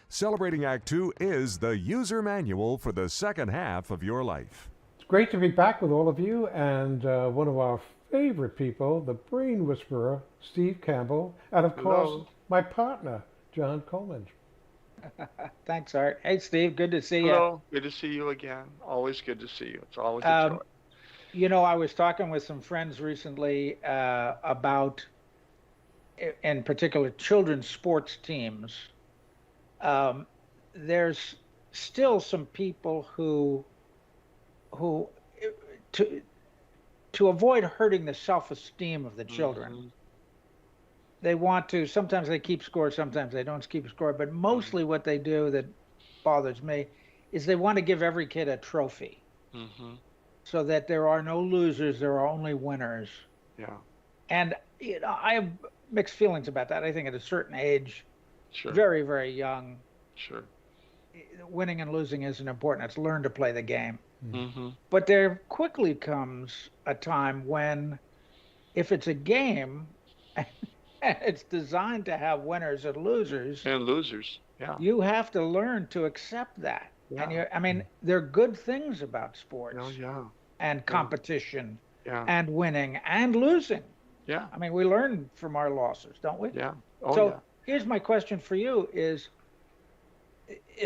Celebrating Act 2 is the user manual for the second half of your life. It's great to be back with all of you, and one of our favorite people, the brain whisperer, Steve Campbell, and of course, my partner, John Coleman. Thanks, Art. Hey, Steve, good to see you. Hello, good to see you again. Always good to see you. It's always a joy. Um, I was talking with some friends recently about, in particular, children's sports teams. Um, there's still some people who to to avoid hurting the self-esteem of the children, Hmm. they want to. Sometimes they keep score, sometimes they don't keep score. But Hmm. mostly, what they do that bothers me is they want to give every kid a trophy, Hmm. so that there are no losers, there are only winners. Yeah, And I have mixed feelings about that. I think at a certain age, sure, very, very young, sure. winning and losing isn't important. It's learn to play the game. Hmm. But there quickly comes a time when, if it's a game and it's designed to have winners and losers, And losers. Yeah, you have to learn to accept that. And yeah, I mean, there are good things about oh, sports yeah, and yeah, competition yeah, and winning and losing. yeah, I mean, we learn from our losses, don't we? yeah. Oh, So yeah. here's my question for you is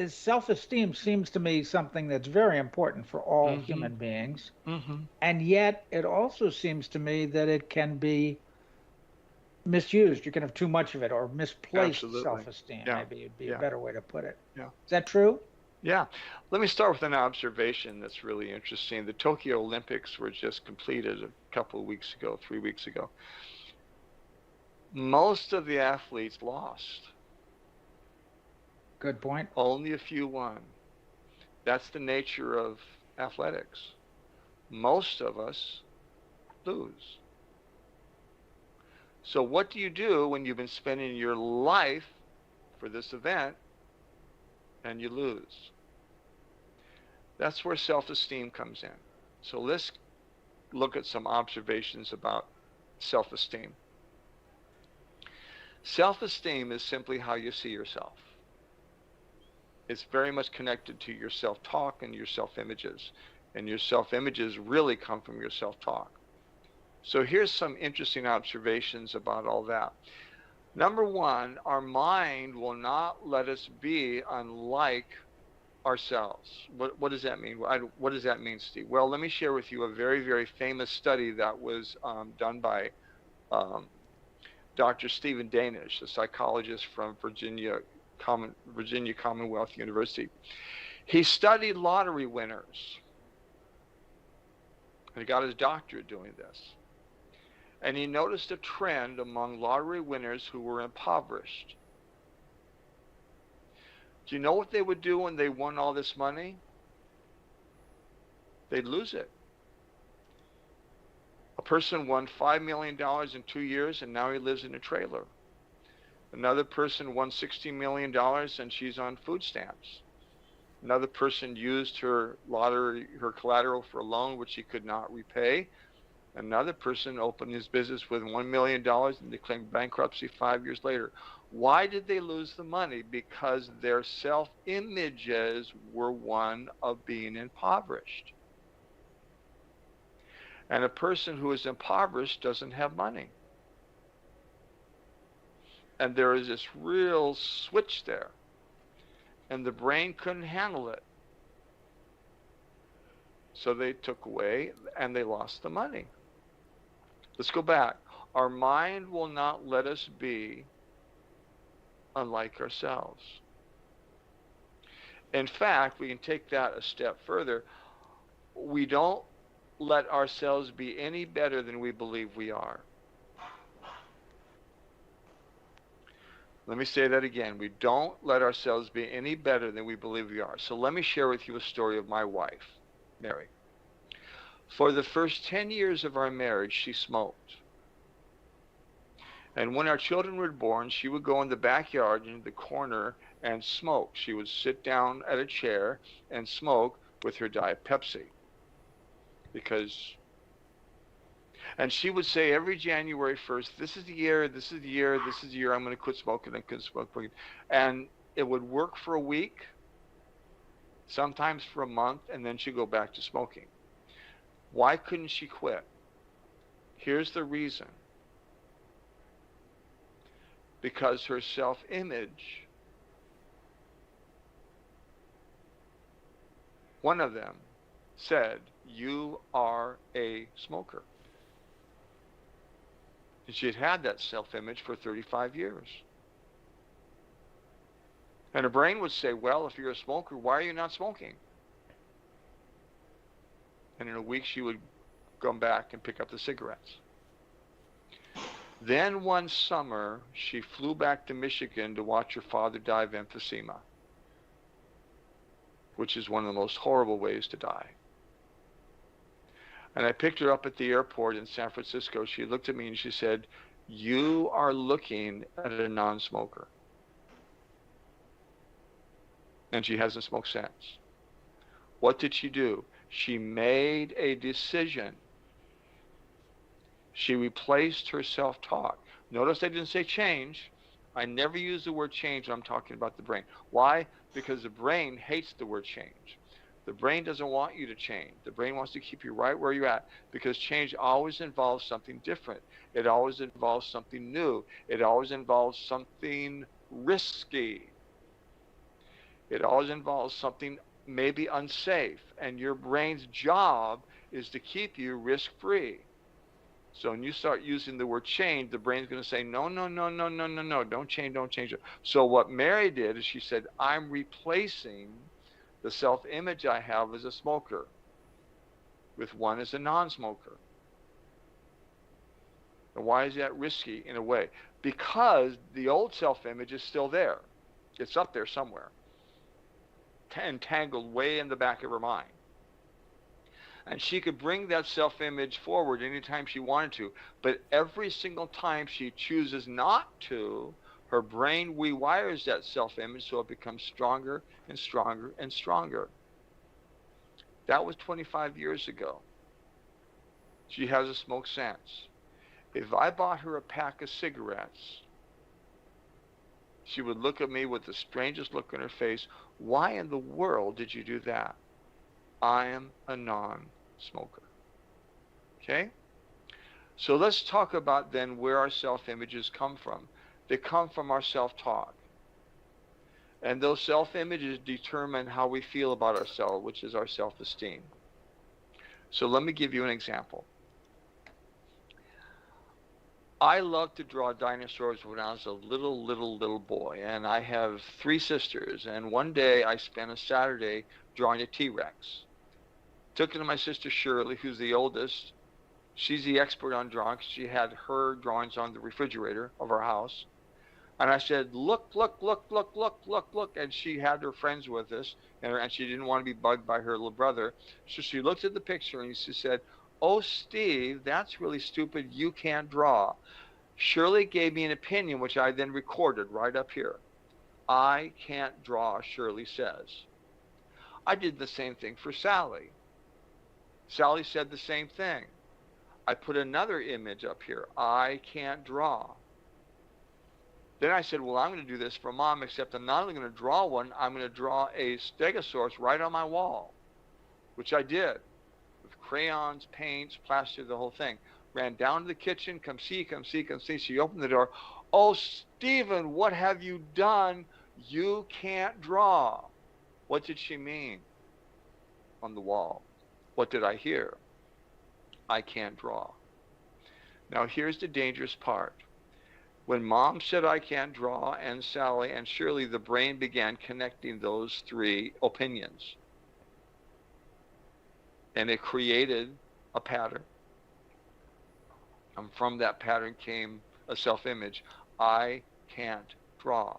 self-esteem seems to me something that's very important for all Hmm. human beings. Hmm. And yet it also seems to me that it can be misused. You can have too much of it, or misplaced Absolutely. self-esteem, Yeah, maybe would be a yeah, better way to put it. yeah, Is that true? yeah. Let me start with an observation that's really interesting. The Tokyo Olympics were just completed a couple of weeks ago, 3 weeks ago. Most of the athletes lost. Good point. Only a few won. That's the nature of athletics. Most of us lose. So, what do you do when you've been spending your life for this event and you lose? That's where self esteem comes in. So, let's look at some observations about self esteem. Self esteem is simply how you see yourself. It's very much connected to your self talk and your self images. And your self images really come from your self talk. So here's some interesting observations about all that. Number one, our mind will not let us be unlike ourselves. What does that mean? What does that mean, Steve? Well, let me share with you a very, very famous study that was done by um, Dr. Stephen Danish, a psychologist from Virginia Commonwealth University. He studied lottery winners, and he got his doctorate doing this. And he noticed a trend among lottery winners who were impoverished. Do you know what they would do when they won all this money? They'd lose it. A person won $5 million in 2 years and now he lives in a trailer. Another person won $60 million and she's on food stamps. Another person used her collateral for a loan which she could not repay. Another person opened his business with $1 million and declared bankruptcy 5 years later. Why did they lose the money? Because their self-images were one of being impoverished. And a person who is impoverished doesn't have money. And there is this real switch there. And the brain couldn't handle it. So they took away and they lost the money. Let's go back. Our mind will not let us be unlike ourselves. In fact, we can take that a step further. We don't let ourselves be any better than we believe we are. Let me say that again. We don't let ourselves be any better than we believe we are. So let me share with you a story of my wife, Mary. For the first 10 years of our marriage, she smoked. And when our children were born, she would go in the backyard in the corner and smoke. She would sit down at a chair and smoke with her Diet Pepsi. And she would say every January 1st, this is the year, this is the year, this is the year I'm going to quit smoking and quit smoking. And it would work for a week, sometimes for a month, and then she'd go back to smoking. Why couldn't she quit? Here's the reason. Because her self-image one of them said, "You are a smoker." And she had had that self-image for 35 years. And her brain would say, well, if you're a smoker, why are you not smoking? And in a week, she would come back and pick up the cigarettes. Then one summer, she flew back to Michigan to watch her father die of emphysema, which is one of the most horrible ways to die. And I picked her up at the airport in San Francisco. She looked at me and she said, "You are looking at a non-smoker." And she hasn't smoked since. What did she do? She made a decision. She replaced her self-talk. Notice I didn't say change. I never use the word change when I'm talking about the brain. Why? Because the brain hates the word change. The brain doesn't want you to change. The brain wants to keep you right where you're at, because change always involves something different. It always involves something new. It always involves something risky. It always involves something maybe unsafe. And your brain's job is to keep you risk-free. So when you start using the word change, the brain's going to say, no, no, no, no, no, no, no, don't change, don't change it. So what Mary did is she said, I'm replacing the self-image I have as a smoker with one as a non-smoker. And why is that risky in a way? Because the old self-image is still there. It's up there somewhere, entangled way in the back of her mind. And she could bring that self-image forward anytime she wanted to, but every single time she chooses not to, her brain rewires that self-image so it becomes stronger and stronger and stronger. That was 25 years ago. She hasn't smoked since. If I bought her a pack of cigarettes, she would look at me with the strangest look on her face. Why in the world did you do that? I am a non-smoker. Okay? So let's talk about then where our self-images come from. They come from our self-talk. And those self-images determine how we feel about ourselves, which is our self-esteem. So let me give you an example. I loved to draw dinosaurs when I was a little boy, and I have 3 sisters, and one day I spent a Saturday drawing a T-Rex. Took it to my sister Shirley, who's the oldest. She's the expert on drawing. She had her drawings on the refrigerator of our house. And I said, look, look, look, look, look, look, look. And she had her friends with us, and she didn't want to be bugged by her little brother. So she looked at the picture and she said, "Oh, Steve, that's really stupid. You can't draw." Shirley gave me an opinion, which I then recorded right up here. I can't draw, Shirley says. I did the same thing for Sally. Sally said the same thing. I put another image up here. I can't draw. Then I said, well, I'm going to do this for Mom, except I'm not only going to draw one, I'm going to draw a stegosaurus right on my wall, which I did with crayons, paints, plaster, the whole thing. Ran down to the kitchen, come see, come see, come see. She opened the door. "Oh, Stephen, what have you done? You can't draw." What did she mean on the wall? What did I hear? I can't draw. Now here's the dangerous part. When Mom said I can't draw, and Sally and Shirley, the brain began connecting those 3 opinions. And it created a pattern. And from that pattern came a self-image. I can't draw.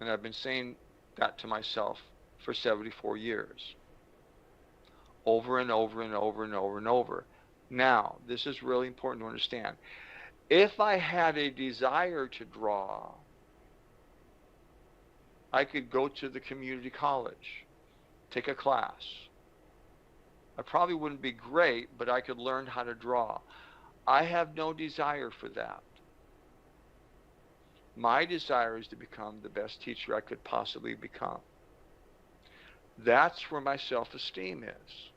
And I've been saying that to myself for 74 years. Over and over and over and over and over. Now, this is really important to understand. If I had a desire to draw, I could go to the community college, take a class. I probably wouldn't be great, but I could learn how to draw. I have no desire for that. My desire is to become the best teacher I could possibly become. That's where my self-esteem is.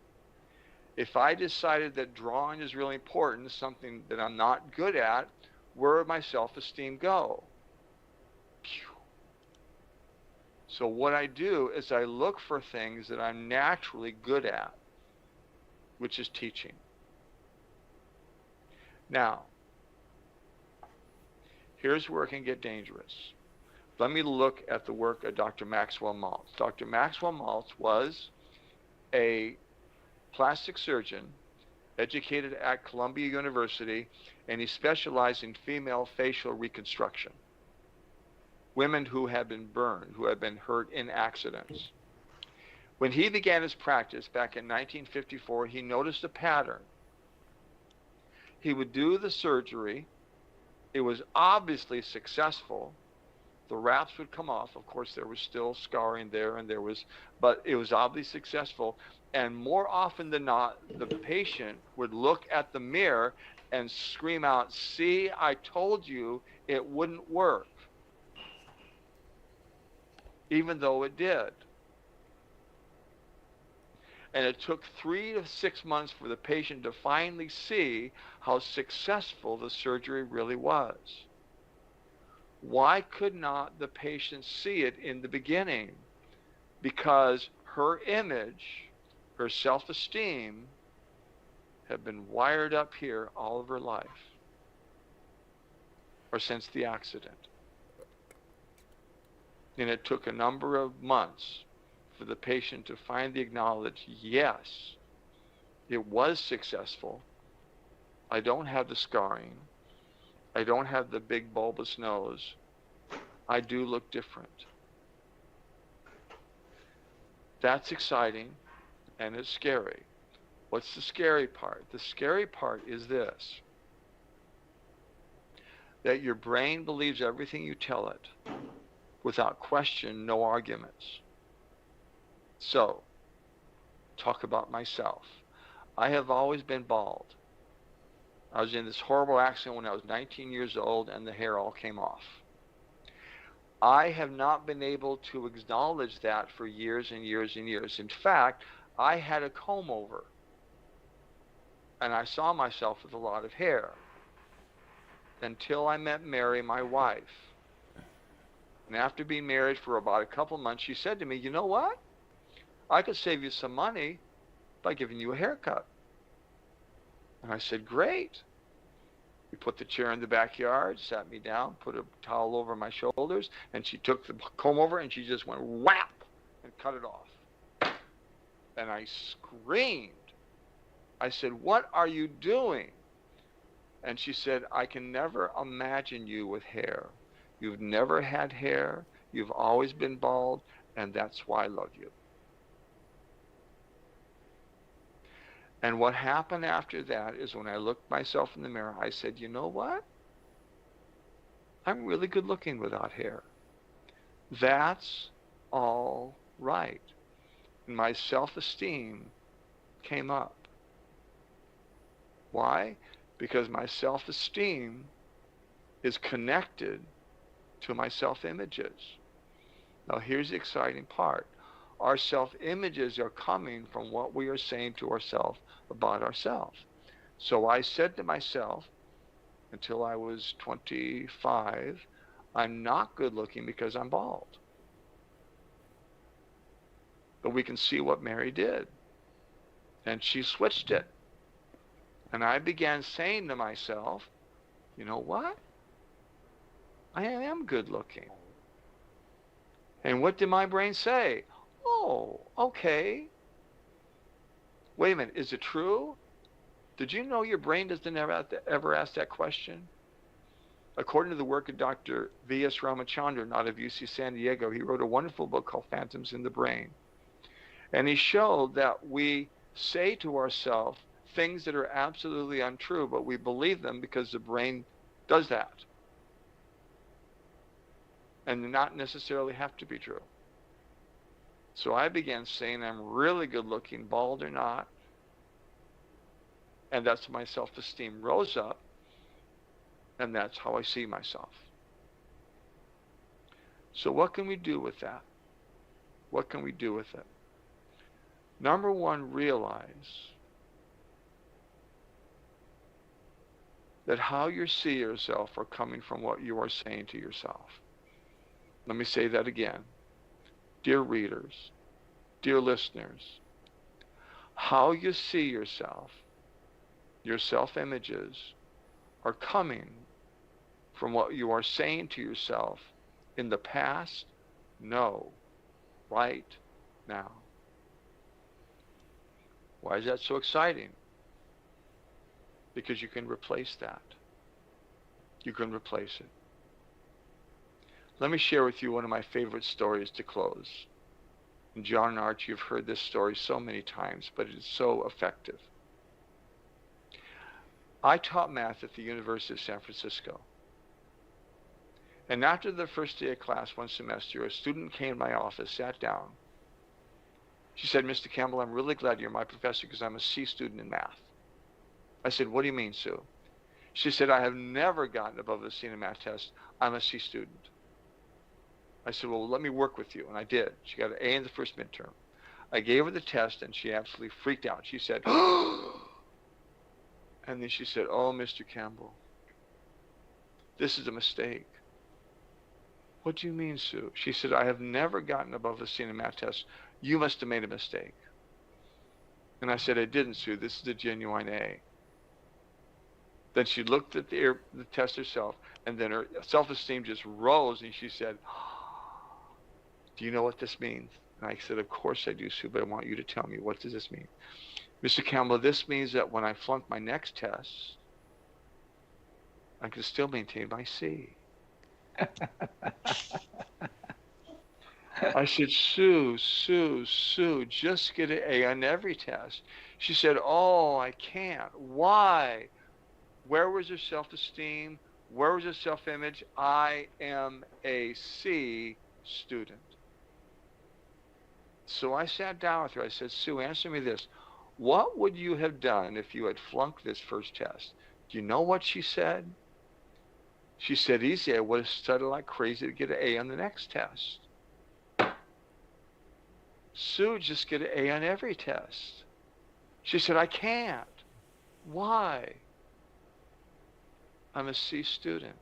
If I decided that drawing is really important, something that I'm not good at, where would my self-esteem go? So what I do is I look for things that I'm naturally good at, which is teaching. Now, here's where it can get dangerous. Let me look at the work of Dr. Maxwell Maltz. Dr. Maxwell Maltz was a plastic surgeon educated at Columbia University, and he specialized in female facial reconstruction. Women who had been burned, who had been hurt in accidents. When he began his practice back in 1954, he noticed a pattern. He would do the surgery. It was obviously successful. The wraps would come off. Of course, there was still scarring there, but it was obviously successful. And more often than not, the patient would look at the mirror and scream out, "See, I told you it wouldn't work," even though it did. And it took 3 to 6 months for the patient to finally see how successful the surgery really was. Why could not the patient see it in the beginning? Because her image, her self-esteem, had been wired up here all of her life, or since the accident. And it took a number of months for the patient to finally acknowledge, yes, it was successful. I don't have the scarring. I don't have the big bulbous nose. I do look different. That's exciting, and it's scary. What's the scary part? The scary part is this: that your brain believes everything you tell it, without question, no arguments. So, talk about myself. I have always been bald. I was in this horrible accident when I was 19 years old, and the hair all came off. I have not been able to acknowledge that for years and years and years. In fact, I had a comb over, and I saw myself with a lot of hair until I met Mary, my wife. And after being married for about a couple months, she said to me, "You know what? I could save you some money by giving you a haircut." And I said, "Great." We put the chair in the backyard, sat me down, put a towel over my shoulders, and she took the comb over and she just went whap and cut it off. And I screamed. I said, "What are you doing?" And she said, "I can never imagine you with hair. You've never had hair. You've always been bald, and that's why I love you." And what happened after that is when I looked myself in the mirror, I said, "You know what? I'm really good looking without hair. That's all right." And my self-esteem came up. Why? Because my self-esteem is connected to my self-images. Now here's the exciting part. Our self-images are coming from what we are saying to ourselves about ourselves. So I said to myself, until I was 25, I'm not good looking because I'm bald. But we can see what Mary did. And she switched it. And I began saying to myself, you know what? I am good looking. And what did my brain say? Oh, okay. Wait a minute, is it true? Did you know your brain doesn't ever ask that question? According to the work of Dr. V.S. Ramachandran out of UC San Diego, he wrote a wonderful book called Phantoms in the Brain. And he showed that we say to ourselves things that are absolutely untrue, but we believe them because the brain does that. And not necessarily have to be true. So I began saying I'm really good looking, bald or not. And that's my self-esteem rose up. And that's how I see myself. So what can we do with that? What can we do with it? Number one, realize that how you see yourself are coming from what you are saying to yourself. Let me say that again. dear readers, dear listeners, how you see yourself, your self-images, are coming from what you are saying to yourself in the past? No, right now. Why is that so exciting? Because you can replace that. You can replace it. Let me share with you one of my favorite stories to close. And John and Archie, you've heard this story so many times, but it is so effective. I taught math at the University of San Francisco. And after the first day of class one semester, a student came to my office, sat down. She said, Mr. Campbell, I'm really glad you're my professor because I'm a C student in math. I said, what do you mean, Sue? She said, I have never gotten above a C in a math test. I'm a C student. I said, well, let me work with you. And I did. She got an A in the first midterm. I gave her the test, and she absolutely freaked out. She said, and then she said, oh, Mr. Campbell, this is a mistake. What do you mean, Sue? She said, I have never gotten above a C in a math test. You must have made a mistake. And I said, I didn't, Sue. This is a genuine A. Then she looked at the test herself, and then her self-esteem just rose, and she said, do you know what this means? And I said, of course I do, Sue, but I want you to tell me, what does this mean? Mr. Campbell, this means that when I flunk my next test, I can still maintain my C. I said, Sue, just get an A on every test. She said, oh, I can't. Why? Where was her self-esteem? Where was her self-image? I am a C student. So I sat down with her. I said, Sue, answer me this. What would you have done if you had flunked this first test? Do you know what she said? She said, easy, I would have studied like crazy to get an A on the next test. Sue, just get an A on every test. She said, I can't. Why? I'm a C student.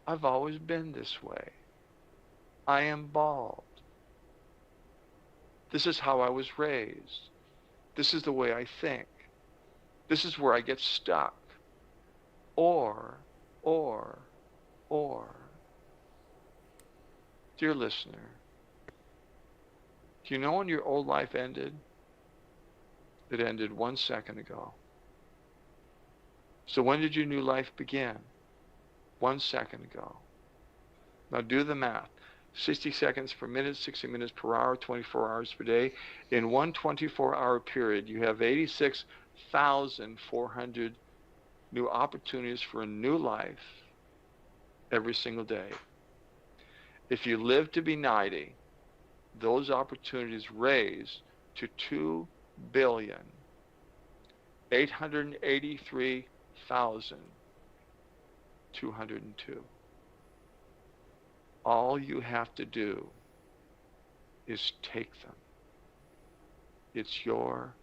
I've always been this way. I am bald. This is how I was raised. This is the way I think. This is where I get stuck. Or, dear listener, do you know when your old life ended? It ended 1 second ago. So when did your new life begin? 1 second ago. Now do the math. 60 seconds per minute, 60 minutes per hour, 24 hours per day. In one 24-hour period, you have 86,400 new opportunities for a new life every single day. If you live to be 90, those opportunities raise to 2,883,202. All you have to do is take them. It's your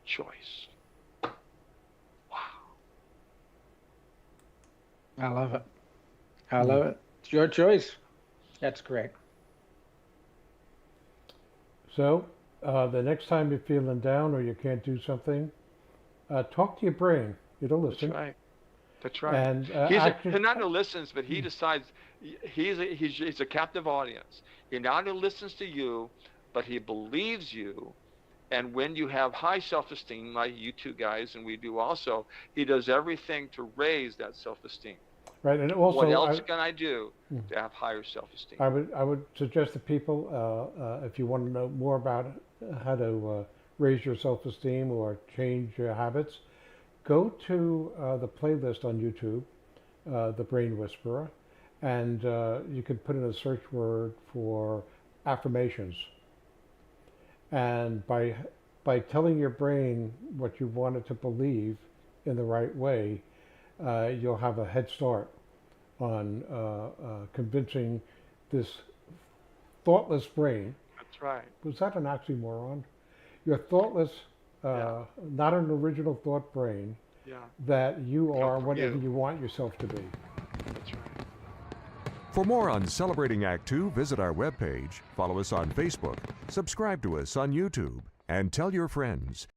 choice. Wow. I love it. I love it. It's your choice. That's great. So, the next time you're feeling down or you can't do something, talk to your brain. It'll listen. That's right. That's right. And he not only listens, but he decides. He's a captive audience. He not only listens to you, but he believes you. And when you have high self-esteem, like you two guys, and we do also, he does everything to raise that self-esteem. Right, and also, what else can I do to have higher self-esteem? I would suggest to people, if you want to know more about how to raise your self-esteem or change your habits, go to the playlist on YouTube, The Brain Whisperer, and you can put in a search word for affirmations. And by telling your brain what you want it to believe in the right way, you'll have a head start on convincing this thoughtless brain. That's right. Was that an oxymoron? Your thoughtless, not an original thought brain, that you are whatever you want yourself to be. That's right. For more on Celebrating Act Two, visit our webpage, follow us on Facebook, subscribe to us on YouTube, and tell your friends.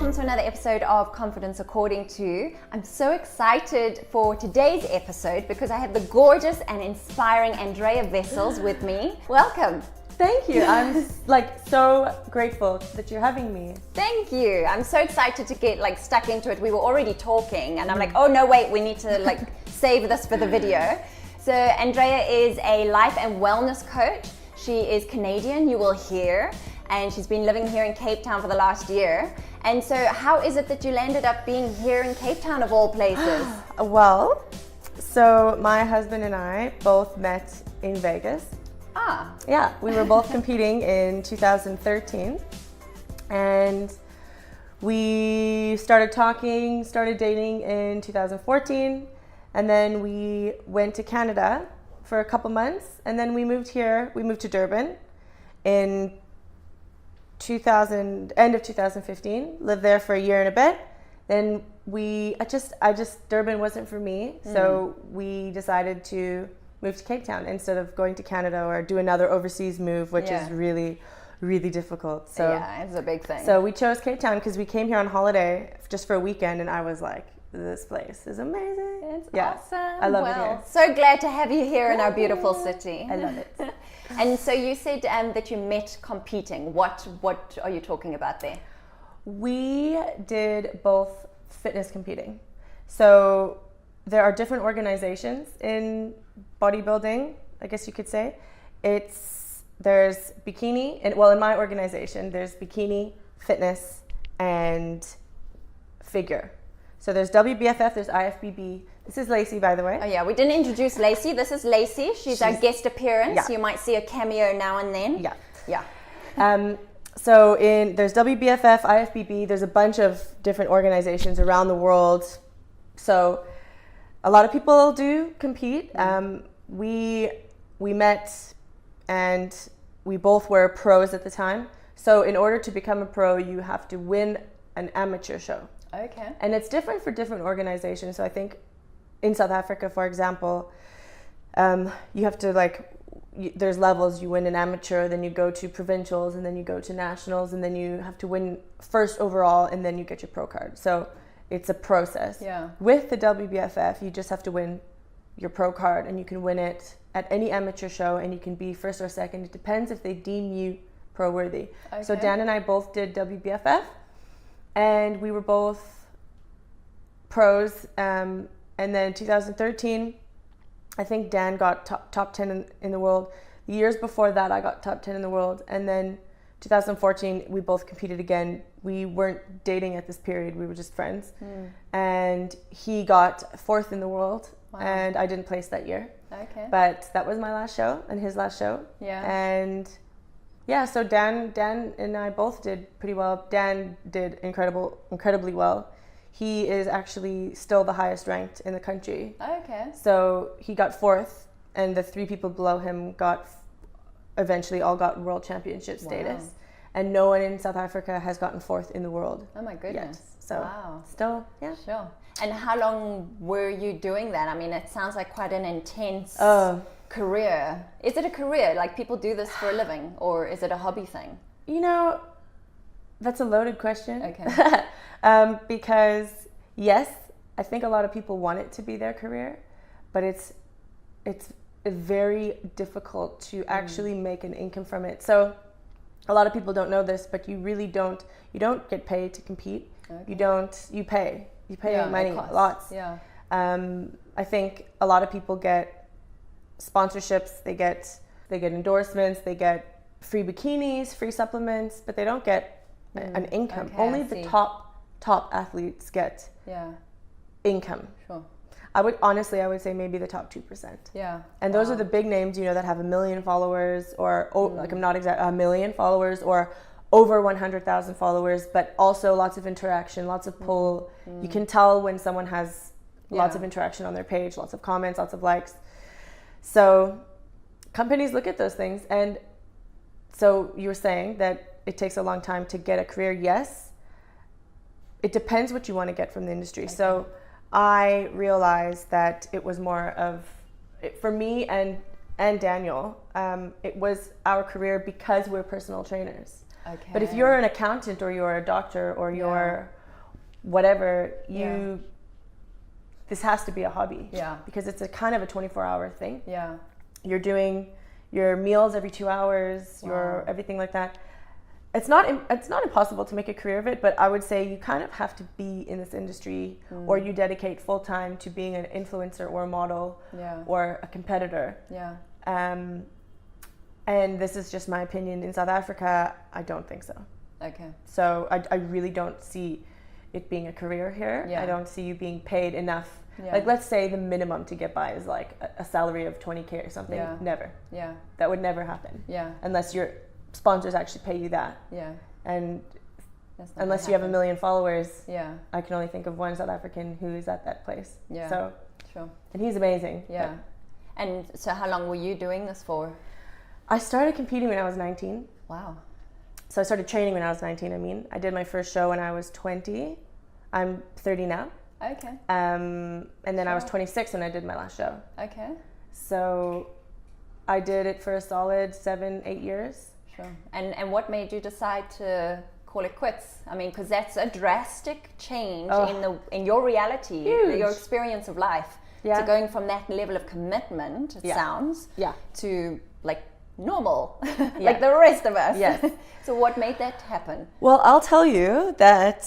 welcome to another episode of Confidence According to. I'm so excited for today's episode because I have the gorgeous and inspiring Andrea Wessels with me. Welcome. Thank you. I'm so grateful that you're having me. Thank you. I'm so excited to get stuck into it. We were already talking and I'm like, oh no, wait, we need to save this for the video. So Andrea is a life and wellness coach. She is Canadian, you will hear, and she's been living here in Cape Town for the last year. And so how is it that you landed up being here in Cape Town of all places? Well, so my husband and I both met in Vegas. Ah. Yeah, we were both competing in 2013. And we started talking, started dating in 2014. And then we went to Canada for a couple months. And then we moved here, we moved to Durban in end of 2015, lived there for a year and a bit. Then Durban wasn't for me. So we decided to move to Cape Town instead of going to Canada or do another overseas move, which is really, really difficult. So yeah, it's a big thing. So we chose Cape Town because we came here on holiday just for a weekend and I was like, this place is amazing. It's awesome. I love it here. So glad to have you here in our beautiful city. I love it. And so you said that you met competing. What are you talking about there? We did both fitness competing. So there are different organizations in bodybuilding, I guess you could say. There's bikini, and in my organization, there's bikini, fitness, and figure. So there's WBFF, there's IFBB. This is Lacey, by the way. Oh yeah, we didn't introduce Lacey. This is Lacey. She's our guest appearance. Yeah. You might see a cameo now and then. Yeah. Yeah. So there's WBFF, IFBB. There's a bunch of different organizations around the world. So a lot of people do compete. We met and we both were pros at the time. So in order to become a pro, you have to win an amateur show. Okay. And it's different for different organizations. So I think in South Africa, for example, you have to there's levels. You win an amateur, then you go to provincials, and then you go to nationals, and then you have to win first overall, and then you get your pro card. So it's a process. Yeah. With the WBFF, you just have to win your pro card, and you can win it at any amateur show, and you can be first or second. It depends if they deem you pro worthy. Okay. So Dan and I both did WBFF, and we were both pros. And then 2013, I think Dan got top 10 in the world. The years before that, I got top 10 in the world. And then 2014, we both competed again. We weren't dating at this period. We were just friends. And he got 4th in the world. Wow. And I didn't place that year. Okay. But that was my last show and his last show. Yeah. And yeah, so Dan and I both did pretty well. Dan did incredibly well. He is actually still the highest ranked in the country. Okay. So he got 4th, and the 3 people below him eventually all got world championship status. Wow. And no one in South Africa has gotten 4th in the world. Oh my goodness. Yet. So wow. still, yeah. Sure. And how long were you doing that? I mean, it sounds like quite an intense career. Is it a career? Like people do this for a living, or is it a hobby thing? You know, that's a loaded question. Okay. Because yes, I think a lot of people want it to be their career, but it's very difficult to actually make an income from it. So a lot of people don't know this, but you don't get paid to compete. Okay. You pay money, lots. Yeah. I think a lot of people get sponsorships, they get endorsements, they get free bikinis, free supplements, but they don't get an income. Okay, Only the top athletes get income. Sure. I would say maybe the top 2%. Yeah. And those are the big names, that have 1 million followers or I'm not exact, 1 million followers or over 100,000 followers, but also lots of interaction, lots of pull. You can tell when someone has lots of interaction on their page, lots of comments, lots of likes. So companies look at those things. And so you were saying that it takes a long time to get a career. Yes. It depends what you want to get from the industry. Okay. So I realized that it was more of, for me and Daniel, it was our career because we're personal trainers. Okay. But if you're an accountant or you're a doctor or you're whatever, Yeah. this has to be a hobby. Yeah. Because it's a kind of a 24-hour thing. Yeah. You're doing your meals every 2 hours, your everything like that. It's not impossible to make a career of it, but I would say you kind of have to be in this industry or you dedicate full time to being an influencer or a model or a competitor. Yeah. And this is just my opinion. In South Africa, I don't think so. Okay. So I really don't see it being a career here. Yeah. I don't see you being paid enough. Yeah. Like, let's say the minimum to get by is like a salary of 20K or something. Yeah. Never. Yeah. That would never happen. Yeah. Unless your sponsors actually pay you that. Yeah. And That's not unless gonna you have 1 happen. million followers, Yeah. I can only think of one South African who is at that place. Yeah. So, Sure. and he's amazing. Yeah. And so how long were you doing this for? I started competing when I was 19. Wow. So I started training when I was 19, I did my first show when I was 20. I'm 30 now. Okay. And then I was Sure. 26 when I did my last show. Okay. So I did it for a solid 7-8 years. Sure. And what made you decide to call it quits? I mean, because that's a drastic change in your reality, Huge. your experience of life. Yeah. So going from that level of commitment, it sounds, to like normal, like the rest of us. Yes. So what made that happen? Well, I'll tell you that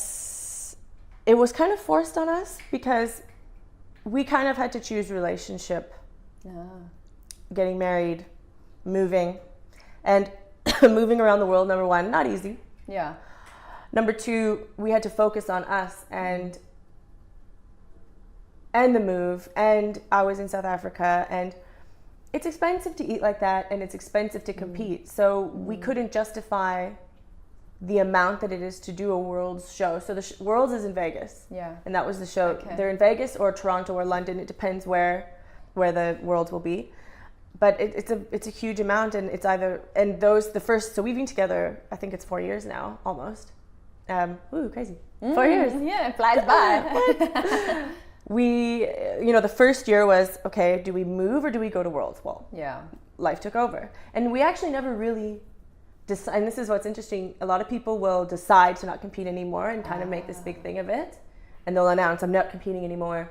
it was kind of forced on us because we kind of had to choose relationship, getting married, moving, and moving around the world, number one, not easy. Yeah. Number two, we had to focus on us and the move, and I was in South Africa, and it's expensive to eat like that, and it's expensive to compete. So we couldn't justify the amount that it is to do a Worlds show. So the Worlds is in Vegas. Yeah. And that was the show. Okay. They're in Vegas or Toronto or London. It depends where the Worlds will be. But it's a huge amount, and it's either, and those, the first, so we've been together, I think it's 4 years now, almost. Crazy. 4 years. Yeah, it flies by. We, the first year was, okay, do we move or do we go to Worlds? Well, Yeah. life took over. And we actually never really decide, and this is what's interesting, a lot of people will decide to not compete anymore and kind of make this big thing of it. And they'll announce, I'm not competing anymore.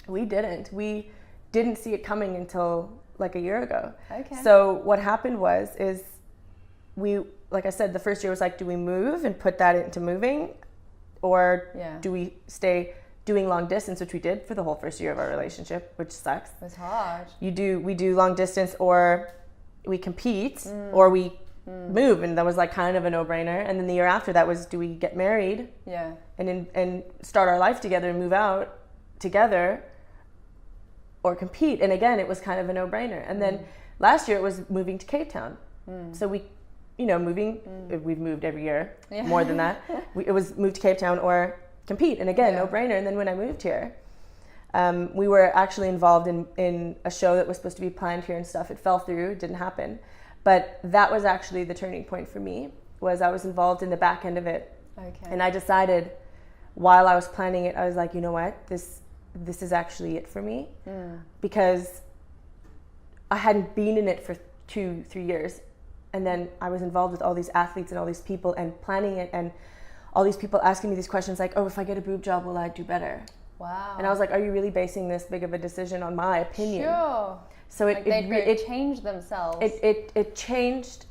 We didn't. We didn't see it coming until like a year ago. Okay. So what happened is we, like I said, the first year was like, do we move and put that into moving? Or do we stay doing long distance, which we did for the whole first year of our relationship, which sucks. It was hard. We do long distance, or we compete, or we move, and that was like kind of a no-brainer. And then the year after that was, do we get married? Yeah. And start our life together and move out together, or compete? And again, it was kind of a no-brainer. And then last year it was moving to Cape Town. So we, moving, we've moved every year, more than that. It was move to Cape Town or compete, and again, no brainer. And then when I moved here, we were actually involved in a show that was supposed to be planned here and stuff. It fell through, it didn't happen. But that was actually the turning point for me, was I was involved in the back end of it. Okay. And I decided while I was planning it, I was like, you know what, this is actually it for me, because I hadn't been in it for 2-3 years. And then I was involved with all these athletes and all these people and planning it, and all these people asking me these questions like, oh, if I get a boob job, will I do better? Wow. And I was like, are you really basing this big of a decision on my opinion? Sure. So it changed themselves. It changed.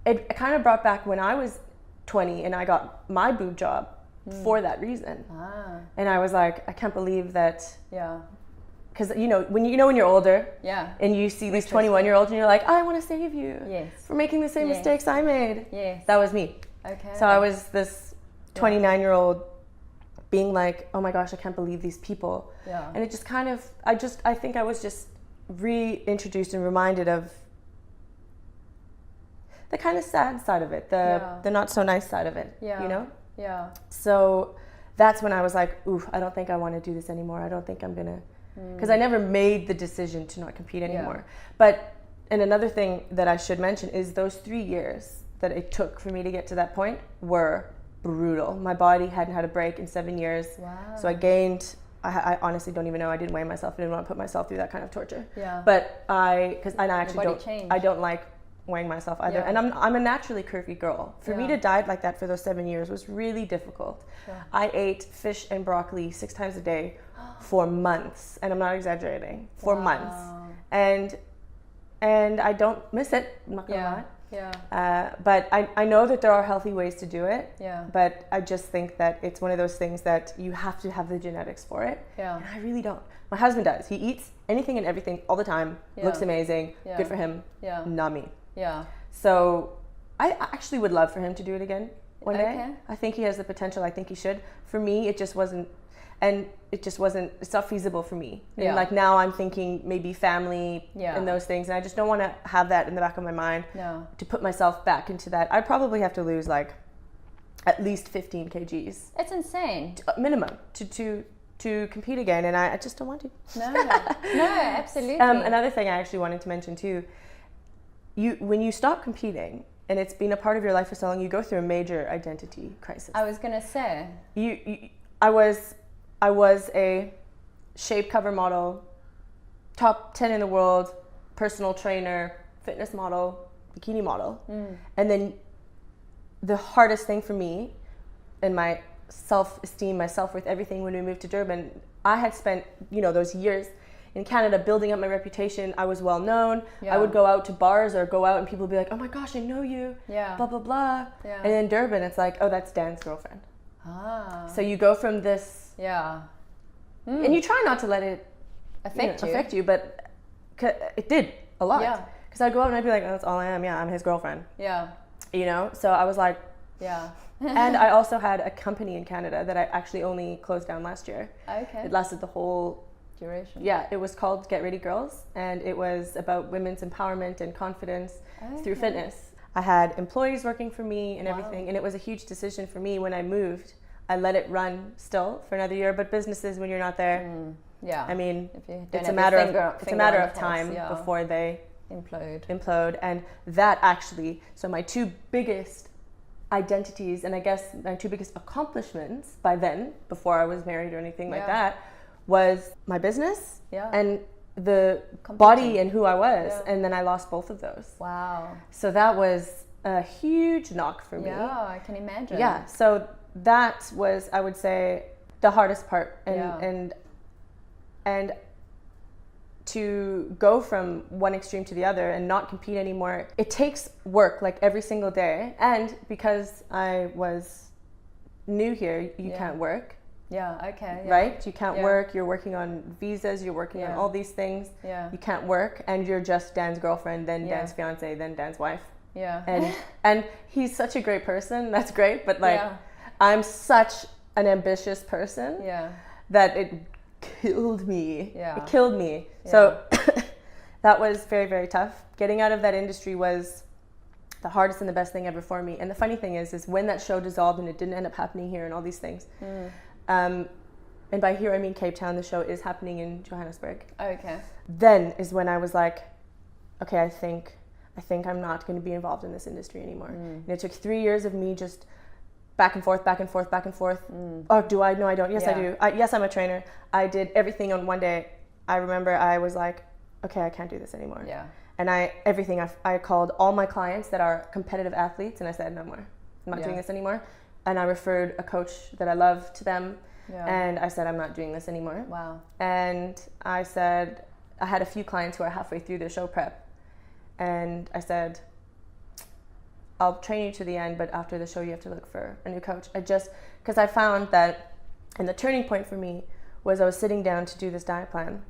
It kind of brought back when I was 20 and I got my boob job for that reason. And I was like, I can't believe that. Yeah. Because when you're older, and you see these 21-year-olds, and you're like, I want to save you for making the same mistakes I made. Yes. That was me. Okay. So I was this 29-year-old being like, oh my gosh, I can't believe these people. Yeah. And it just kind of, I think I was just reintroduced and reminded of the kind of sad side of it, the not so nice side of it. Yeah. Yeah. So that's when I was like, ooh, I don't think I want to do this anymore. I don't think I'm gonna, because I never made the decision to not compete anymore. And another thing that I should mention is those 3 years that it took for me to get to that point were brutal. My body hadn't had a break in 7 years. Wow. So I gained, I honestly don't even know, I didn't weigh myself. I didn't want to put myself through that kind of torture. Yeah. But I actually body changed. I don't like weighing myself either. Yeah. And I'm a naturally curvy girl. For me Yeah. to diet like that for those 7 years was really difficult. Sure. I ate fish and broccoli 6 times a day for months, and I'm not exaggerating, for months. And I don't miss it, I'm not gonna lie. Yeah. But I know that there are healthy ways to do it. Yeah. But I just think that it's one of those things that you have to have the genetics for it. Yeah. And I really don't. My husband does. He eats anything and everything all the time. Yeah. Looks amazing. Yeah. Good for him. Yeah. Not me. Yeah. So I actually would love for him to do it again one day. Okay. I think he has the potential. I think he should. For me, it just wasn't. And it's not feasible for me. Yeah. And like now I'm thinking maybe family Yeah. and those things. And I just don't want to have that in the back of my mind No. to put myself back into that. I'd probably have to lose like at least 15 kgs It's insane. minimum to compete again. And I just don't want to. No, absolutely. Another thing I actually wanted to mention too, when you stop competing and it's been a part of your life for so long, you go through a major identity crisis. I was gonna say. I was a shape cover model, top 10 in the world, personal trainer, fitness model, bikini model. And then the hardest thing for me and my self-esteem, my self-worth, everything when we moved to Durban, I had spent, those years in Canada building up my reputation. I was well known. Yeah. I would go out to bars or go out and people would be like, oh my gosh, I know you, Yeah. blah, blah, blah. Yeah. And in Durban, it's like, oh, that's Dan's girlfriend. Ah. So you go from this, Yeah. and you try not to let it Affect you. but it did a lot. Yeah. Because I'd go out and I'd be like, oh, that's all I am. Yeah, I'm his girlfriend. Yeah. So I was like, Yeah. and I also had a company in Canada that I actually only closed down last year. Okay. It lasted the whole, Duration. it was called Get Ready Girls, and it was about women's empowerment and confidence through fitness. I had employees working for me and everything, and it was a huge decision for me when I moved. I let it run still for another year, but businesses, when you're not there, Yeah. I mean, If you don't it's a have matter your of finger on the pulse, time yeah. before they implode. And that actually, so my two biggest identities, and I guess my two biggest accomplishments by then, before I was married or anything like that, was my business and the body and who I was. And then I lost both of those. Wow. So that was a huge knock for me. Yeah, I can imagine. Yeah, so that was, I would say, the hardest part. And to go from one extreme to the other and not compete anymore, it takes work like every single day. And because I was new here, you can't work. Yeah, okay. Yeah. Right? You can't work. You're working on visas. You're working on all these things. Yeah. You can't work, and you're just Dan's girlfriend, then Dan's fiance, then Dan's wife. Yeah. And he's such a great person. That's great. But like, I'm such an ambitious person that it killed me. Yeah. It killed me. Yeah. So that was very, very tough. Getting out of that industry was the hardest and the best thing ever for me. And the funny thing is when that show dissolved and it didn't end up happening here and all these things. And by here I mean Cape Town. The show is happening in Johannesburg. Okay. Then is when I was like, okay, I think I'm not going to be involved in this industry anymore. And it took 3 years of me just back and forth. Oh, do I? No, I don't. Yes, I do. Yes, I'm a trainer. I did everything on one day. I remember I was like, okay, I can't do this anymore. Yeah. And I called all my clients that are competitive athletes and I said, no more. I'm not doing this anymore. And I referred a coach that I love to them. Yeah. And I said, I'm not doing this anymore. Wow. And I said, I had a few clients who are halfway through their show prep. And I said, I'll train you to the end, but after the show you have to look for a new coach. Because I found that, and the turning point for me was I was sitting down to do this diet plan.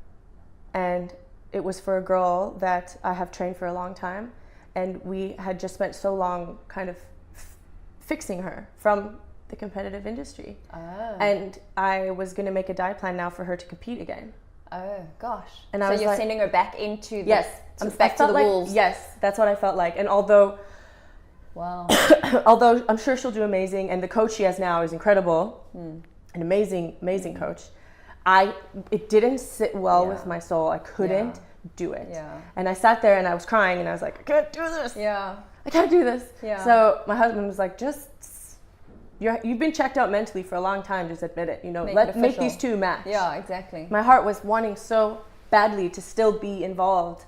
And it was for a girl that I have trained for a long time. And we had just spent so long kind of fixing her from the competitive industry. And I was going to make a diet plan now for her to compete again. Oh gosh. And so I was you're like, sending her back into the, yes, back to the wolves. Yes, that's what I felt like. And although I'm sure she'll do amazing, and the coach she has now is incredible, an amazing coach, it didn't sit well with my soul. I couldn't do it. Yeah. And I sat there and I was crying and I was like, I can't do this. Yeah. I can't do this. Yeah. So my husband was like, you've been checked out mentally for a long time, just admit it. Make these two match. Yeah, exactly. My heart was wanting so badly to still be involved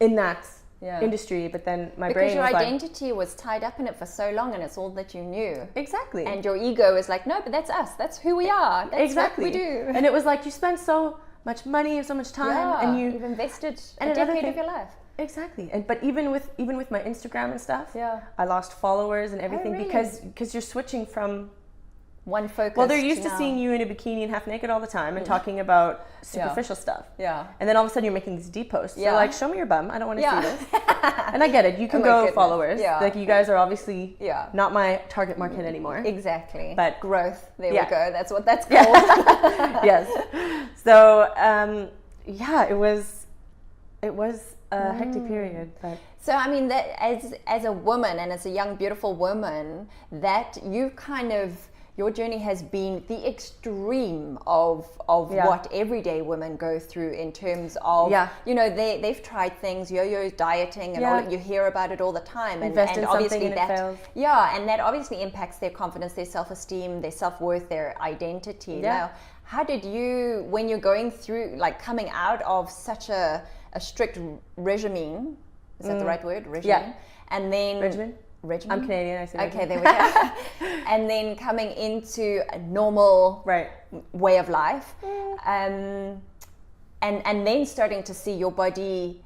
in that industry, but then my because brain your was identity was tied up in it for so long, and it's all that you knew. Exactly. And your ego is like, no, but that's us. That's who we are. That's exactly what we do. And it was like you spent so much money and so much time, and you've invested and a decade thing, of your life. Exactly. And but even with my Instagram and stuff, I lost followers and everything really? because you're switching from one focus. Well, they're used to seeing you in a bikini and half naked all the time and talking about superficial stuff. Yeah. And then all of a sudden you're making these deep posts. They're like, show me your bum. I don't want to see this. And I get it. You can go followers. Yeah. Like you guys are obviously not my target market anymore. Exactly. But growth. There we go. That's what that's called. Yes. So it was a hectic period. But so I mean, that as a woman and as a young beautiful woman, that you kind of, your journey has been the extreme of what everyday women go through in terms of, you know, they've tried things, yo-yo dieting and all, you hear about it all the time. And obviously that, and that obviously impacts their confidence, their self-esteem, their self-worth, their identity. Now, how did you, when you're going through, like coming out of such a strict regime, is that the right word? Regime? Yeah. And then... Regimen? I'm Canadian, I say okay, there we go. And then coming into a normal way of life, and then starting to see your body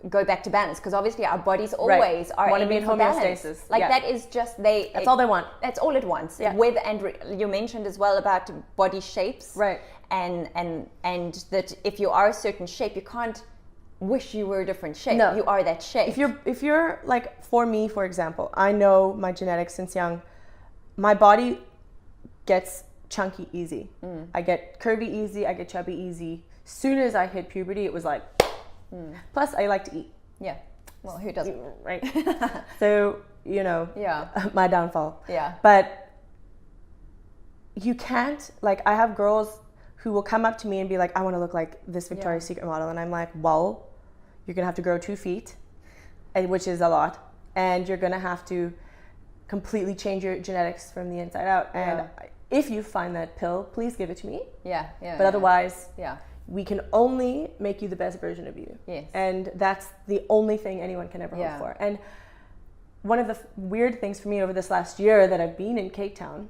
go back to balance, because obviously our bodies always are want to be in homeostasis. Like that is just that's all they want. That's all it wants. With you mentioned as well about body shapes, and that if you are a certain shape, you can't wish you were a different shape. No. You are that shape. If you're like, for me, for example, I know my genetics since young. My body gets chunky easy. I get curvy easy. I get chubby easy. Soon as I hit puberty, it was like. Plus, I like to eat. Yeah. Well, who doesn't? Right. So, you know. Yeah. My downfall. Yeah. But you can't, like, I have girls who will come up to me and be like, I want to look like this Victoria's Secret model. And I'm like, well, you're going to have to grow 2 feet, which is a lot. And you're going to have to completely change your genetics from the inside out. And if you find that pill, please give it to me. Yeah. But otherwise, we can only make you the best version of you. Yes. And that's the only thing anyone can ever hope for. And one of the weird things for me over this last year that I've been in Cape Town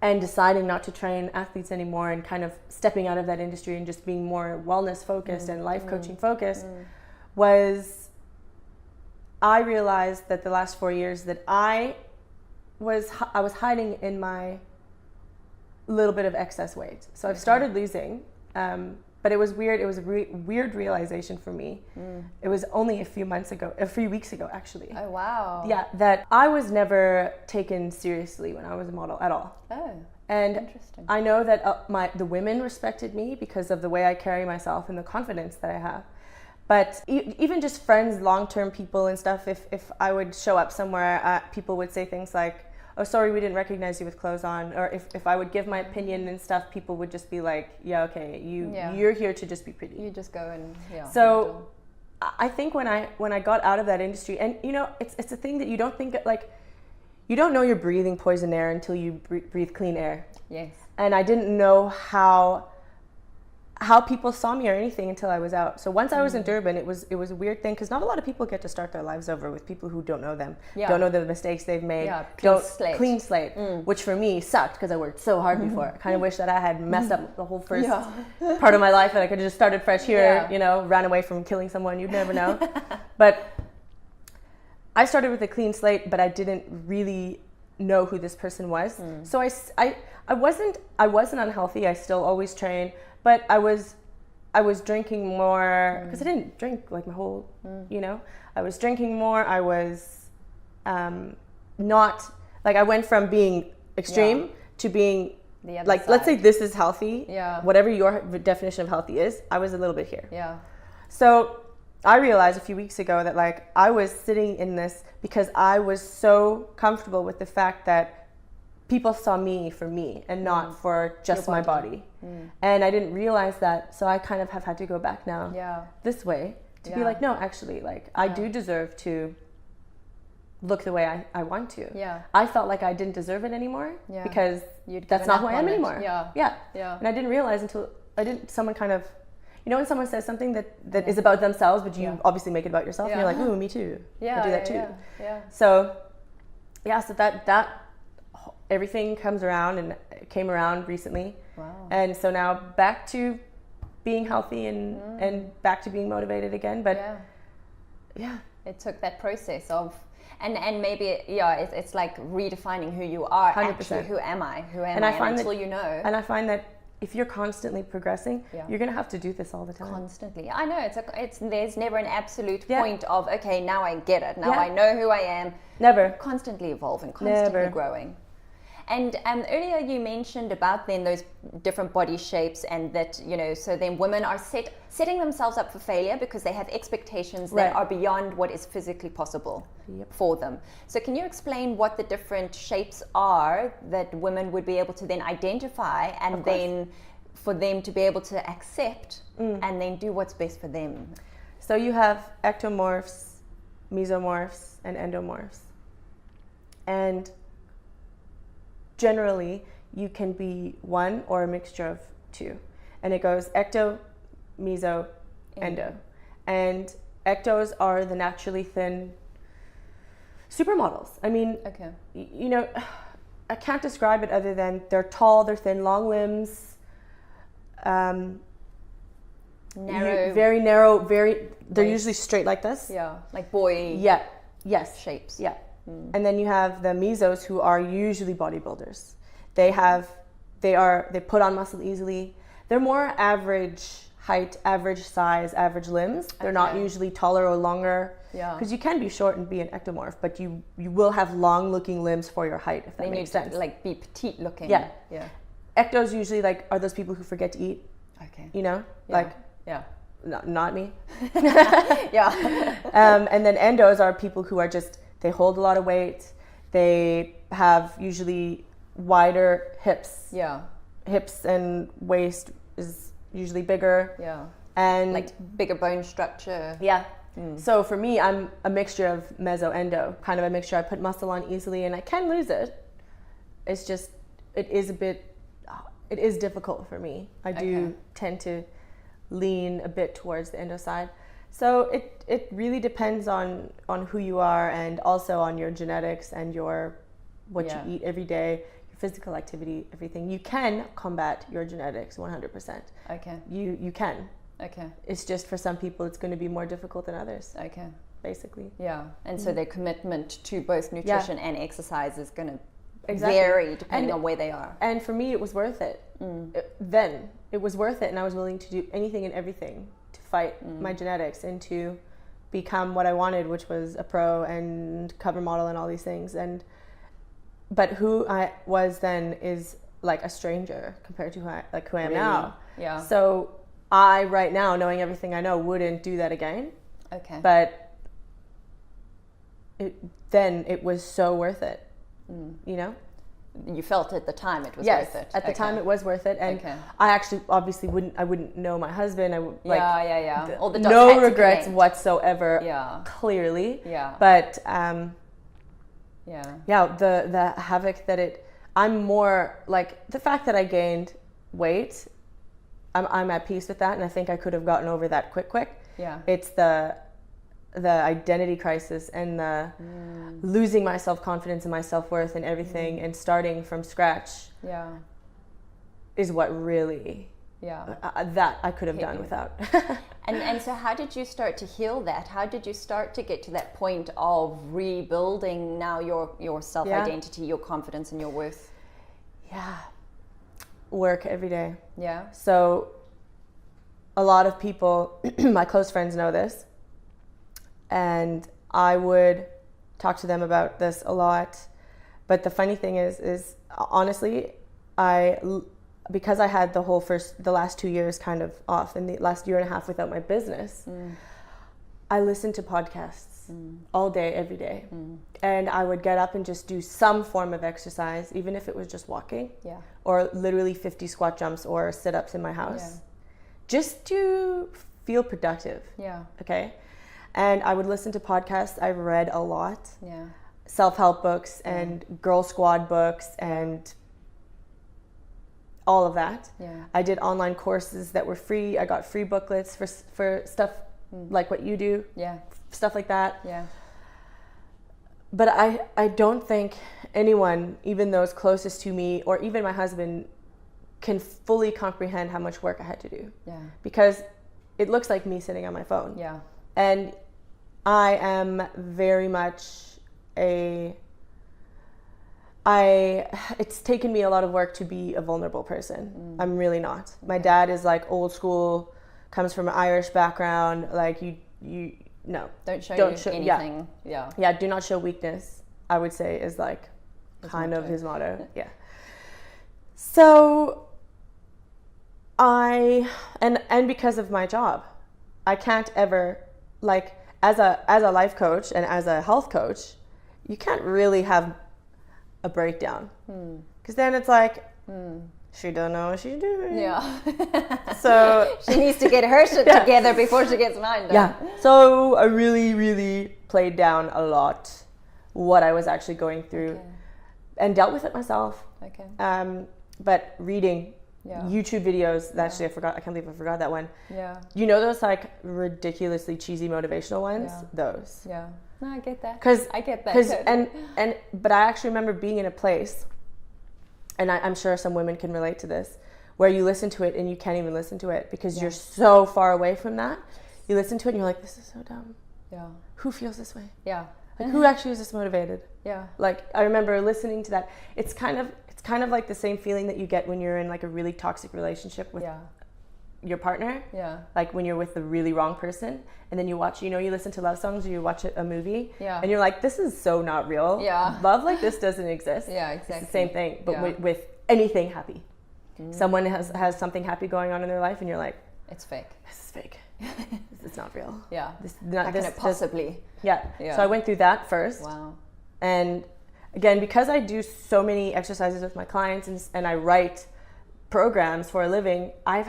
and deciding not to train athletes anymore and kind of stepping out of that industry and just being more wellness focused and life coaching focused was, I realized that the last 4 years that I was hiding in my little bit of excess weight. So I've started losing, but it was weird. It was a weird realization for me. It was only a few weeks ago actually. Oh wow. Yeah, that I was never taken seriously when I was a model at all. Oh. And interesting. I know that the women respected me because of the way I carry myself and the confidence that I have. But even just friends, long-term people and stuff, if I would show up somewhere, people would say things like, oh, sorry, we didn't recognize you with clothes on. Or if I would give my opinion and stuff, people would just be like, yeah, okay, you're here to just be pretty. You just go and, So I think when I got out of that industry, and you know, it's a thing that you don't think, like, you don't know you're breathing poison air until you breathe clean air. Yes. And I didn't know how people saw me or anything until I was out. So once I was in Durban, it was a weird thing because not a lot of people get to start their lives over with people who don't know them, don't know the mistakes they've made. Clean slate. Which for me sucked because I worked so hard before. I kind of wish that I had messed up the whole first part of my life and I could have just started fresh here, you know, ran away from killing someone, you'd never know. But I started with a clean slate, but I didn't really know who this person was. So I wasn't unhealthy. I still always train. But I was drinking more because I didn't drink like my whole, you know. I was drinking more. I was not like I went from being extreme to being like side. Let's say this is healthy. Yeah. Whatever your definition of healthy is, I was a little bit here. Yeah. So I realized a few weeks ago that like I was sitting in this because I was so comfortable with the fact that people saw me for me and not for just my body. And I didn't realize that. So I kind of have had to go back now this way to be like, no, actually, like I do deserve to look the way I want to. Yeah. I felt like I didn't deserve it anymore because that's not who I am anymore. Yeah. Yeah. And I didn't realize until someone kind of, you know, when someone says something that is about themselves, but you obviously make it about yourself, and you're like, ooh, me too. Yeah, I do that too. Yeah. So, so that everything comes around and came around recently. Wow. And so now back to being healthy and back to being motivated again. But it took that process of, and maybe it's like redefining who you are. 100%. Actually, who am I? And I find until you know. And I find that if you're constantly progressing, you're gonna have to do this all the time. Constantly. I know there's never an absolute point of, okay, now I get it. Now I know who I am. Never. Constantly evolving, constantly growing. And earlier you mentioned about then those different body shapes, and that, you know, so then women are setting themselves up for failure because they have expectations that are beyond what is physically possible for them. So can you explain what the different shapes are that women would be able to then identify, and then for them to be able to accept and then do what's best for them? So you have ectomorphs, mesomorphs, and endomorphs. And generally, you can be one or a mixture of two. And it goes ecto, meso, endo. And ectos are the naturally thin supermodels. I mean, you know, I can't describe it other than they're tall, they're thin, long limbs, narrow, very narrow, they're usually straight like this. Yeah, like boy. Yeah. Yes. Shapes. Yeah. And then you have the mesos, who are usually bodybuilders. They put on muscle easily. They're more average height, average size, average limbs. They're not usually taller or longer. Yeah. Because you can be short and be an ectomorph, but you will have long looking limbs for your height, if that makes sense. Like be petite looking. Yeah. Yeah. Ectos usually are those people who forget to eat. Okay. You know? Not me. And then endos are people who are just, they hold a lot of weight. They have usually wider hips. Yeah. Hips and waist is usually bigger. Yeah. And like bigger bone structure. Yeah. So for me, I'm a mixture of meso endo, kind of a mixture. I put muscle on easily and I can lose it. It's just, it is difficult for me. I do tend to lean a bit towards the endo side. So it really depends on who you are, and also on your genetics and what you eat every day, your physical activity, everything. You can combat your genetics 100%. Okay. You can. Okay. It's just for some people it's going to be more difficult than others. Okay. Basically. Yeah. And so their commitment to both nutrition and exercise is going to vary depending on where they are. And for me, it was worth it. Then it was worth it, and I was willing to do anything and everything to fight my genetics and to become what I wanted, which was a pro and cover model and all these things. But who I was then is like a stranger compared to who I am now. Yeah. So I, right now, knowing everything I know, wouldn't do that again. Okay. But it was so worth it. You know? You felt at the time it was worth it. At the time it was worth it, and I actually obviously wouldn't know my husband. I would All the dots no regrets whatsoever. Yeah, clearly. Yeah, but the havoc that I'm more like the fact that I gained weight. I'm at peace with that, and I think I could have gotten over that quick. Yeah, it's the identity crisis and the losing my self-confidence and my self-worth and everything and starting from scratch is what really that I could have done without. and so how did you start to heal that? How did you start to get to that point of rebuilding now your self-identity, your confidence and your worth? Work every day. So a lot of people, my close friends know this, and I would talk to them about this a lot. But the funny thing is honestly, because I had the last 2 years kind of off, and the last year and a half without my business, I listened to podcasts all day, every day. And I would get up and just do some form of exercise, even if it was just walking, or literally 50 squat jumps or sit-ups in my house, just to feel productive. Okay. And I would listen to podcasts. I read a lot. Self-help books and girl squad books and all of that. Yeah. I did online courses that were free. I got free booklets for stuff like what you do. Yeah. Stuff like that. Yeah. But I don't think anyone, even those closest to me or even my husband, can fully comprehend how much work I had to do. Yeah. Because it looks like me sitting on my phone. Yeah. And I am very much it's taken me a lot of work to be a vulnerable person. I'm really not. My dad is like old school, comes from an Irish background. Like no. Don't show anything. Yeah. Yeah, do not show weakness, I would say, is like kind of his motto. Yeah. So and because of my job, I can't ever, like, as a life coach and as a health coach, you can't really have a breakdown, because then it's like she don't know what she's doing. Yeah. So she needs to get her shit together before she gets mine done. Yeah. So I really, really played down a lot what I was actually going through, and dealt with it myself. Okay. But reading Yeah. YouTube videos, actually I forgot, I can't believe I forgot that one. Yeah. You know those like ridiculously cheesy motivational ones? Yeah. Those. Yeah. No, I get that. I get that. But I actually remember being in a place, and I'm sure some women can relate to this, where you listen to it and you can't even listen to it because you're so far away from that. You listen to it and you're like, this is so dumb. Yeah. Who feels this way? Yeah. Like, who actually is this motivated? Yeah. Like, I remember listening to that. It's kind of like the same feeling that you get when you're in like a really toxic relationship with your partner. Yeah. Like when you're with the really wrong person, and then you watch, you listen to love songs or you watch a movie, Yeah. and you're like, this is so not real. Yeah. Love like this doesn't exist. Yeah, exactly. It's the same thing, but Yeah. with anything happy. Someone has something happy going on in their life, and you're like, It's fake. this is fake. This is not real. Yeah. How can it possibly? Yeah. So I went through that first. Wow. And again, because I do so many exercises with my clients and I write programs for a living, I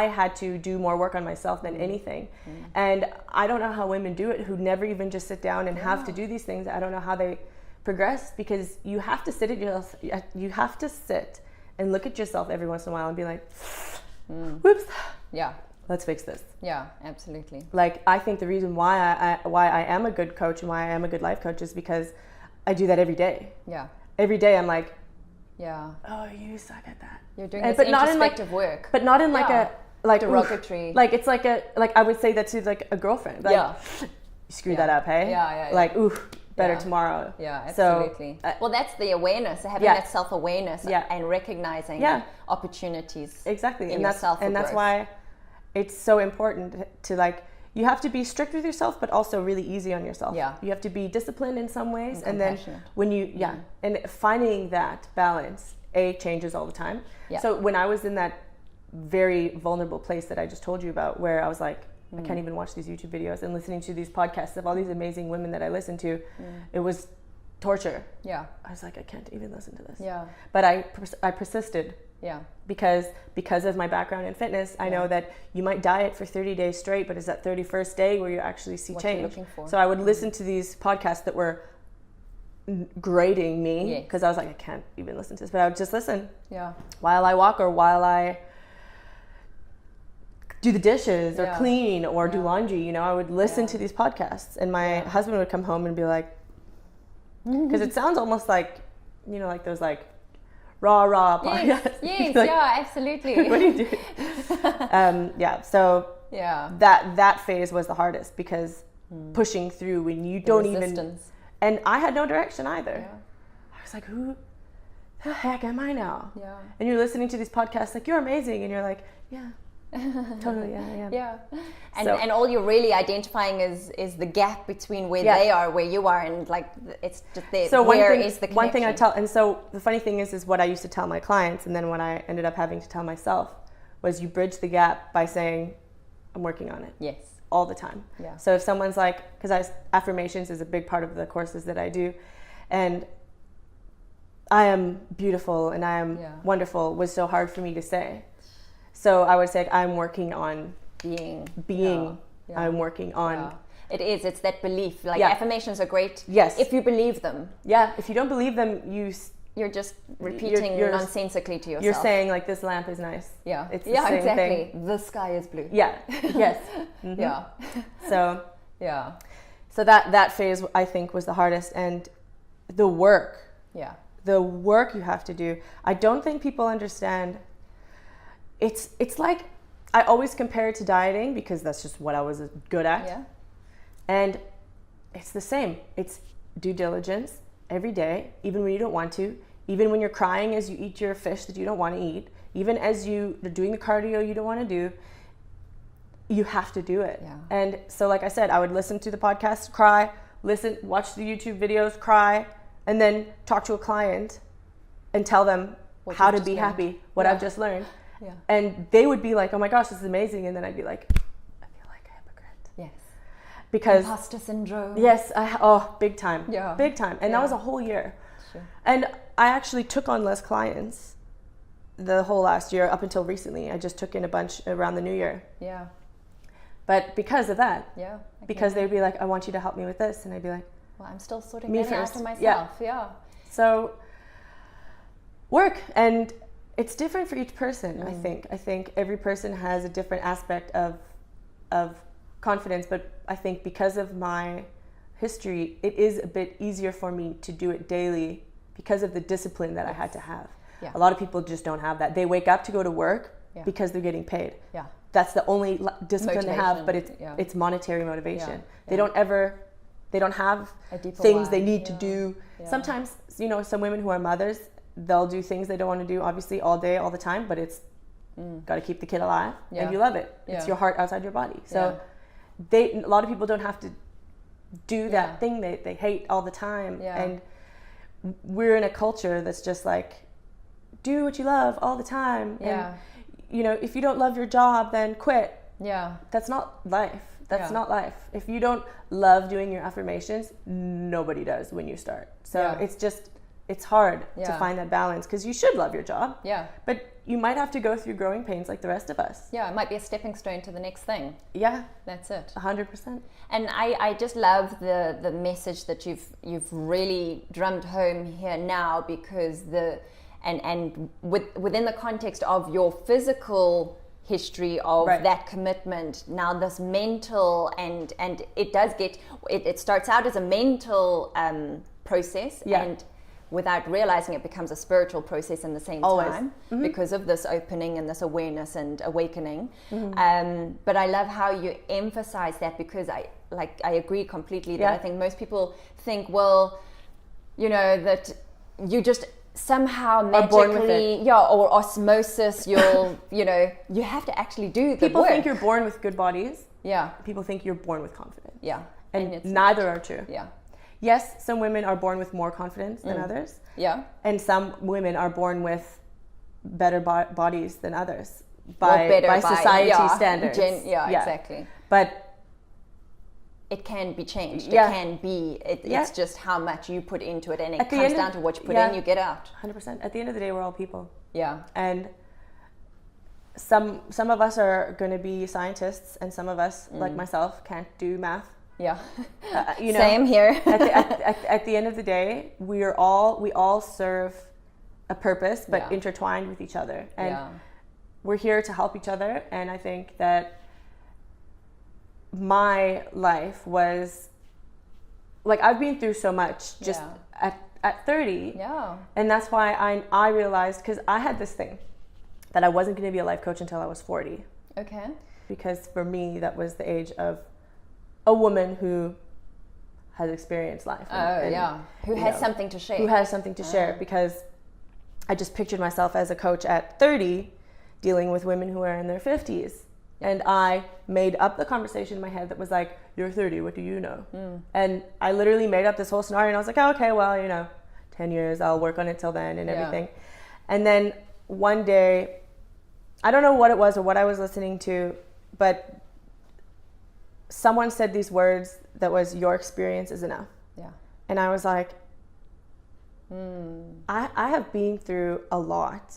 had to do more work on myself than anything. And I don't know how women do it who never even just sit down and have to do these things. I don't know how they progress, because you have to sit and look at yourself every once in a while and be like, whoops. Yeah. Let's fix this. Yeah, absolutely. Like, I think the reason why I am a good coach and why I am a good life coach is because I do that every day. Yeah. Every day I'm like, yeah, oh, you suck at that. You're doing this introspective work. But not in like a derogatory. Oof. Like, it's like I would say that to like a girlfriend. Like, you screwed that up, hey? Yeah. Like, ooh, better tomorrow. Yeah, absolutely. So, well, that's the awareness, having that self-awareness and recognizing opportunities. Exactly. In yourself. And that's why it's so important to, like, you have to be strict with yourself, but also really easy on yourself. Yeah. You have to be disciplined in some ways. And then when and finding that balance, changes all the time. Yeah. So when I was in that very vulnerable place that I just told you about, where I was like, I can't even watch these YouTube videos, and listening to these podcasts of all these amazing women that I listen to, it was torture. Yeah. I was like, I can't even listen to this. Yeah. But I persisted. Yeah. Because of my background in fitness, I know that you might diet for 30 days straight, but it's that 31st day where you actually see change. You're looking for. So I would listen to these podcasts that were grading me, because I was like, I can't even listen to this, but I would just listen. Yeah. While I walk, or while I do the dishes or clean or do laundry, I would listen to these podcasts, and my husband would come home and be like, because it sounds almost like, like those like raw podcasts. Yes, like, absolutely. What do you do? So that phase was the hardest, because pushing through when you don't even, and I had no direction either. Yeah. I was like, who the heck am I now? Yeah. And you're listening to these podcasts like, you're amazing, and you're like, yeah. Totally, yeah. Yeah. And all you're really identifying is the gap between where they are, where you are, and like it's just there. So where is the connection? One thing I tell, and so the funny thing is what I used to tell my clients, and then what I ended up having to tell myself, was you bridge the gap by saying, I'm working on it. Yes. All the time. Yeah. So if someone's like, because affirmations is a big part of the courses that I do, and I am beautiful and I am wonderful was so hard for me to say. So I would say, I'm working on being. I'm working on. Yeah. It is. It's that belief. Like affirmations are great. Yes. If you believe them. Yeah. If you don't believe them, you're just repeating you're nonsensically to yourself. You're saying like, this lamp is nice. Yeah. It's the yeah, same exactly. thing. The sky is blue. Yeah. Yes. Mm-hmm. Yeah. So Yeah. so that phase I think was the hardest, and the work you have to do. I don't think people understand. It's like, I always compare it to dieting because that's just what I was good at. Yeah. And it's the same. It's due diligence every day, even when you don't want to, even when you're crying as you eat your fish that you don't want to eat, even as you're doing the cardio you don't want to do. You have to do it. Yeah. And so, like I said, I would listen to the podcast, cry, watch the YouTube videos, cry, and then talk to a client and tell them What how you've to just be learned. happy, what I've just learned. Yeah. And they would be like, oh my gosh, this is amazing. And then I'd be like, I feel like a hypocrite. Yes. Because, Imposter syndrome. yes, big time. Yeah. Big time. And that was a whole year. Sure. And I actually took on less clients the whole last year up until recently. I just took in a bunch around the new year. Yeah. But because of that, Yeah. because they'd be like, I want you to help me with this. And I'd be like, Well, I'm still sorting Me that out first. for myself. Yeah. Yeah. so work. And it's different for each person, I think. I think every person has a different aspect of confidence, but I think because of my history, it is a bit easier for me to do it daily because of the discipline that I had to have. Yeah. A lot of people just don't have that. They wake up to go to work Yeah. because they're getting paid. Yeah. That's the only discipline they have, Motivation, but it's yeah. it's monetary motivation. Yeah, They don't have A deeper things why. they need to Yeah. do. Yeah. Sometimes, some women who are mothers, they'll do things they don't want to do, obviously, all day, all the time, but it's got to keep the kid alive, Yeah. and you love it. It's Yeah. your heart outside your body. So Yeah. a lot of people don't have to do that Yeah. thing they hate all the time. Yeah. And we're in a culture that's just like, do what you love all the time. Yeah. And, if you don't love your job, then quit. Yeah. That's not life. That's Yeah. not life. If you don't love doing your affirmations, nobody does when you start. So Yeah. it's hard to Yeah. find that balance, because you should love your job. Yeah. But you might have to go through growing pains like the rest of us. Yeah. It might be a stepping stone to the next thing. Yeah, That's it. 100%. And I just love the message that you've really drummed home here now, because within the context of your physical history of Right. that commitment, now this mental and it starts out as a mental process, Yeah. and without realizing it becomes a spiritual process in the same Always. time, because of this opening and this awareness and awakening. Mm-hmm. But I love how you emphasize that, because I agree completely that Yeah. I think most people think, well, that you just somehow born with magically, or osmosis, you have to actually do the People work. think you're born with good bodies. Yeah, People think you're born with confidence. yeah. And it's neither are true. Yeah, Yes, some women are born with more confidence than others. yeah. And some women are born with better bodies than others Or by better society yeah, standards. exactly. But It can be changed. Yeah. It can be. Yeah. It's just how much you put into it, and it At the comes end of- down to what you put yeah. in, you get out. 100%. At the end of the day, we're all people. Yeah, And some of us are going to be scientists, and some of us, like myself, can't do math. yeah. Same here. At the end of the day, we all serve a purpose, but Yeah. intertwined with each other. And Yeah. we're here to help each other. And I think that my life was like, I've been through so much just at 30. Yeah. And that's why I realized, because I had this thing that I wasn't going to be a life coach until I was 40. Okay. Because for me, that was the age of a woman who has experienced life. Who you has know, something to share. Who has something to share, because I just pictured myself as a coach at 30 dealing with women who are in their 50s. And I made up the conversation in my head that was like, you're 30, what do you know? And I literally made up this whole scenario, and I was like, oh, okay, well, 10 years, I'll work on it till then and everything. And then one day, I don't know what it was or what I was listening to, but someone said these words that was, your experience is enough. Yeah. And I was like, I have been through a lot.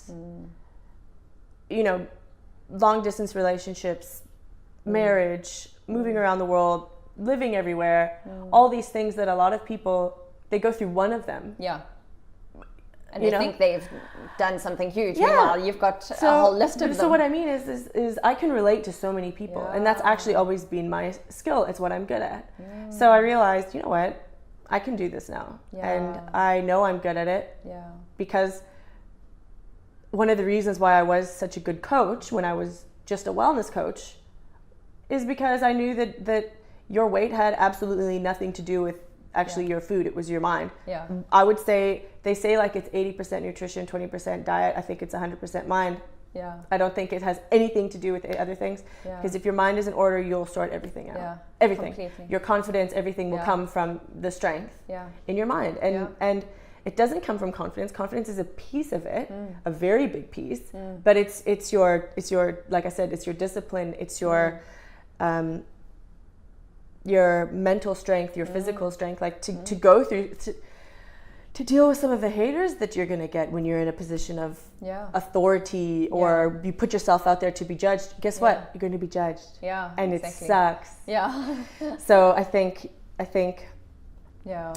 Long distance relationships, marriage, moving around the world, living everywhere, all these things that a lot of people, they go through one of them. Yeah. And you they know? think they've done something huge. Yeah. Meanwhile, you've got a whole list of them. So what I mean is I can relate to so many people, and that's actually always been my skill. It's what I'm good at. So I realized, you know what, I can do this now, and I know I'm good at it. Yeah. Because one of the reasons why I was such a good coach when I was just a wellness coach is because I knew that your weight had absolutely nothing to do with actually your food. It was your mind. Yeah. I would say, they say like it's 80% nutrition, 20% diet. I think it's 100% mind. Yeah. I don't think it has anything to do with the other things. Yeah. Because if your mind is in order, you'll sort everything out. Yeah. Everything. Completely. Your confidence, everything will come from the strength in your mind. And it doesn't come from confidence. Confidence is a piece of it, a very big piece. But it's your like I said, it's your discipline. It's your mental strength, your physical strength, like to go through to deal with some of the haters that you're going to get when you're in a position of authority, or you put yourself out there to be judged. Guess what? You're going to be judged. Yeah. And exactly. it sucks. Yeah. So I think Yeah.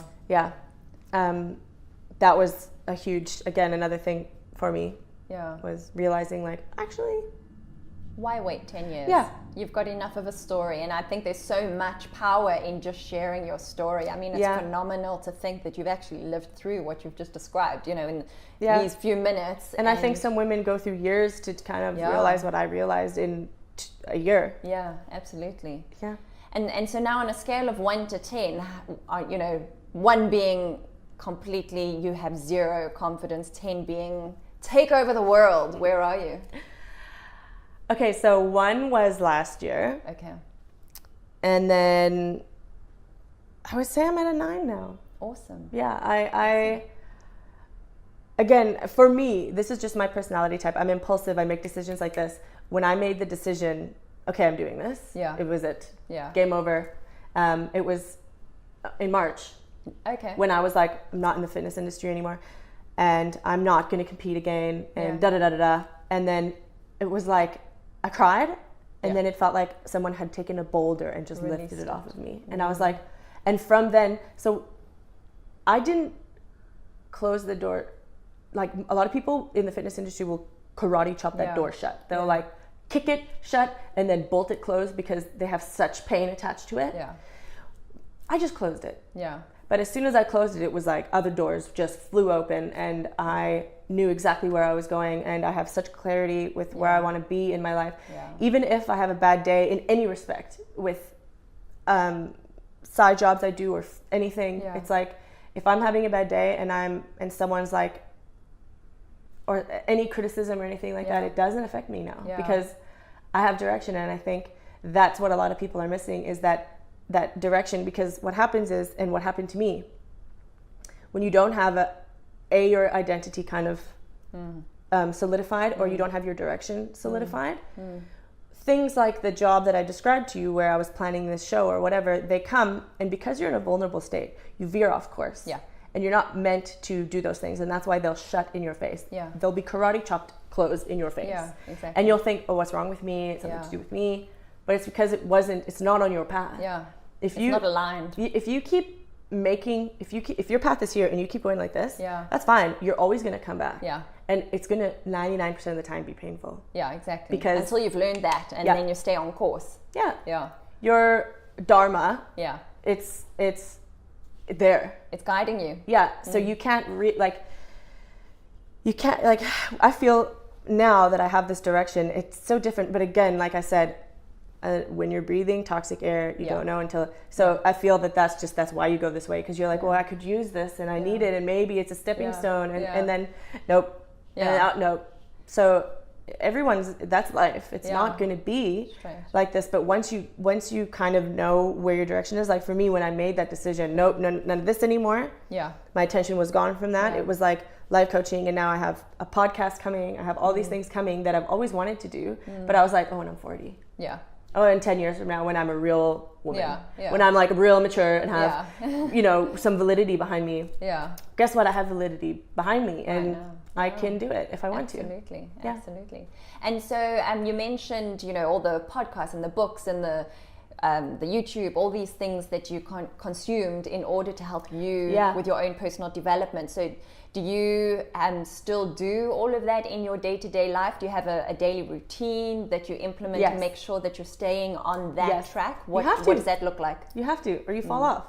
that was a huge, again, another thing for me Yeah. was realizing, like, actually, Why wait 10 years? Yeah. You've got enough of a story, and I think there's so much power in just sharing your story. I mean, it's phenomenal to think that you've actually lived through what you've just described, you know, in these few minutes. And I think some women go through years to kind of realize what I realized in a year. Yeah, absolutely. Yeah. And so now on a scale of 1 to 10, you know, 1 being completely, you have zero confidence, 10 being take over the world, where are you? Okay, so 1 was last year. Okay. And then I would say I'm at a 9 now. Awesome. Yeah, I again, for me, this is just my personality type. I'm impulsive. I make decisions like this. When I made the decision, okay, I'm doing this. Yeah. It was it. Yeah. Game over. It was in March. Okay. When I was like, I'm not in the fitness industry anymore, and I'm not going to compete again, and da da da da da. And then it was like, I cried, and then it felt like someone had taken a boulder and just lifted it off of me. And I was like, and from then, so I didn't close the door. Like a lot of people in the fitness industry will karate chop that door shut. They'll like kick it shut and then bolt it closed because they have such pain attached to it. Yeah. I just closed it. Yeah. But as soon as I closed it, it was like other doors just flew open, and I knew exactly where I was going, and I have such clarity with where I want to be in my life. Yeah. Even if I have a bad day in any respect with side jobs I do or anything, it's like if I'm having a bad day and someone's like, or any criticism or anything like that, it doesn't affect me now because I have direction. And I think that's what a lot of people are missing, is that direction. Because what happens is, and what happened to me, when you don't have your identity kind of solidified, or you don't have your direction solidified, things like the job that I described to you where I was planning this show or whatever, they come, and because you're in a vulnerable state, you veer off course. Yeah. And you're not meant to do those things, and that's why they'll shut in your face. Yeah. They'll be karate chopped closed in your face. Yeah, exactly. And you'll think, oh, what's wrong with me? It's something to do with me. But it's because it's not on your path. Yeah. It's not aligned. If you keep making, if your path is here and you keep going like this, that's fine. You're always going to come back. Yeah. And it's going to 99% of the time be painful. Yeah, exactly. Because until you've learned that, and then you stay on course. Yeah. Yeah. Your dharma. Yeah. It's there. It's guiding you. Yeah. So you can't I feel now that I have this direction, it's so different. But again, like I said, when you're breathing toxic air, you don't know until. So I feel that's why you go this way, because you're like, well, I could use this and I need it, and maybe it's a stepping stone, and then nope, and out nope. So that's life. It's not going to be like this. But once you kind of know where your direction is, like for me, when I made that decision, nope, none of this anymore. Yeah, my attention was gone from that. It was like life coaching, and now I have a podcast coming. I have all these things coming that I've always wanted to do. But I was like, oh, when I'm 40. Yeah. Oh, and 10 years from now, when I'm a real woman, when I'm like real mature and have, some validity behind me. Yeah. Guess what? I have validity behind me, and I can do it if I want to. Absolutely. Yeah. Absolutely. And so you mentioned, all the podcasts and the books and the the YouTube, all these things that you consumed in order to help you with your own personal development. So do you still do all of that in your day-to-day life? Do you have a daily routine that you implement to make sure that you're staying on that track? What does that look like? You have to, or you fall off.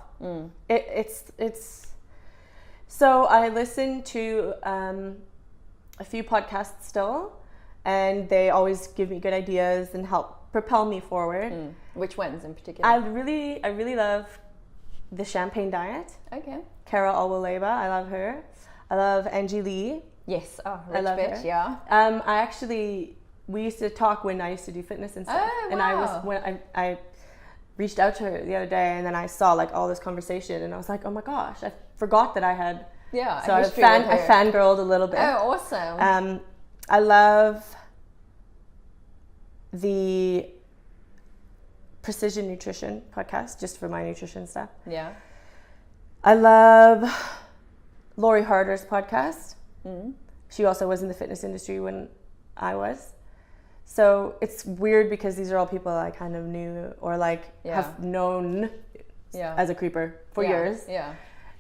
It's so I listen to a few podcasts still, and they always give me good ideas and help propel me forward. Which ones in particular? I really love the Champagne Diet. Okay. Cara Alwaleba, I love her. I love Angie Lee. Yes, I rich love bitch, her. Yeah. We used to talk when I used to do fitness and stuff. Oh, and I reached out to her the other day, and then I saw like all this conversation, and I was like, oh my gosh, I forgot that I had. Yeah. So I fangirled a little bit. Oh, awesome. I love the Precision Nutrition podcast, just for my nutrition stuff. Yeah. I love Lori Harder's podcast. She also was in the fitness industry when I was. So it's weird because these are all people I kind of knew or like have known as a creeper for years. Yeah.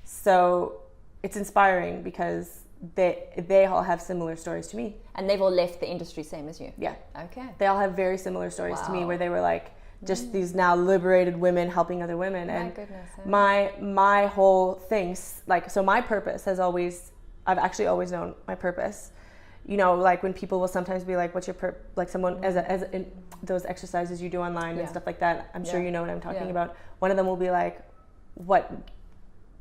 So it's inspiring because they all have similar stories to me. And they've all left the industry same as you? Yeah. Okay. They all have very similar stories to me where they were like just these now liberated women helping other women. My and goodness. my whole thing, like, so my purpose has always, I've actually always known my purpose. You know, like when people will sometimes be like, what's your like someone in those exercises you do online and stuff like that. I'm sure you know what I'm talking about. One of them will be like, what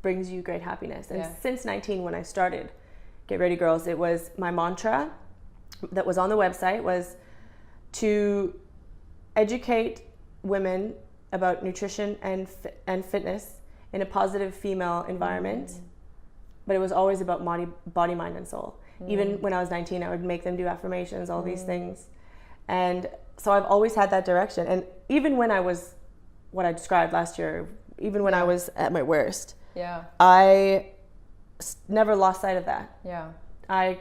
brings you great happiness? And since 19, when I started Get Ready Girls, it was my mantra that was on the website was to educate women about nutrition and fitness in a positive female environment. But it was always about body, mind, and soul. Even when I was 19, I would make them do affirmations, all these things. And so I've always had that direction. And even when I was what I described last year, even when I was at my worst, I never lost sight of that. Yeah. I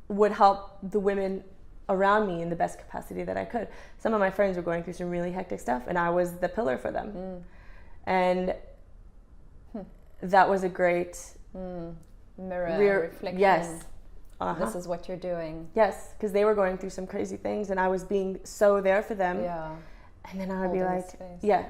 would help the women around me in the best capacity that I could. Some of my friends were going through some really hectic stuff, and I was the pillar for them. And that was a great mirror reflection. Yes. This is what you're doing. Yes, because they were going through some crazy things, and I was being so there for them. Yeah. And then I would be Holding like, space.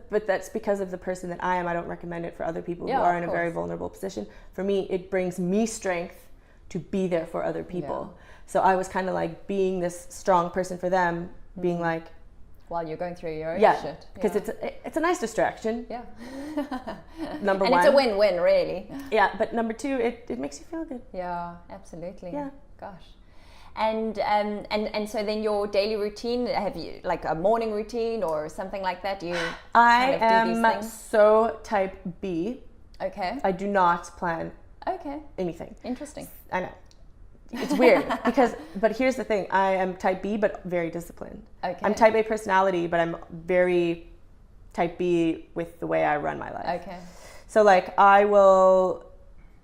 but that's because of the person that I am. I don't recommend it for other people who are in a very vulnerable position. For me, it brings me strength to be there for other people. So I was kind of like being this strong person for them, being like, while you're going through your own shit. Because it's a nice distraction. Yeah. Number one. And it's a win-win, really. Yeah, but number two, it makes you feel good. Yeah, absolutely. Yeah. Gosh. And so then your daily routine, have you like a morning routine or something like that? Do you I kind of do these things? So type B. Okay. I do not plan anything. Interesting. I know. It's weird but here's the thing. I am type B, but very disciplined. Okay. I'm type A personality, but I'm very type B with the way I run my life. Okay. So like I will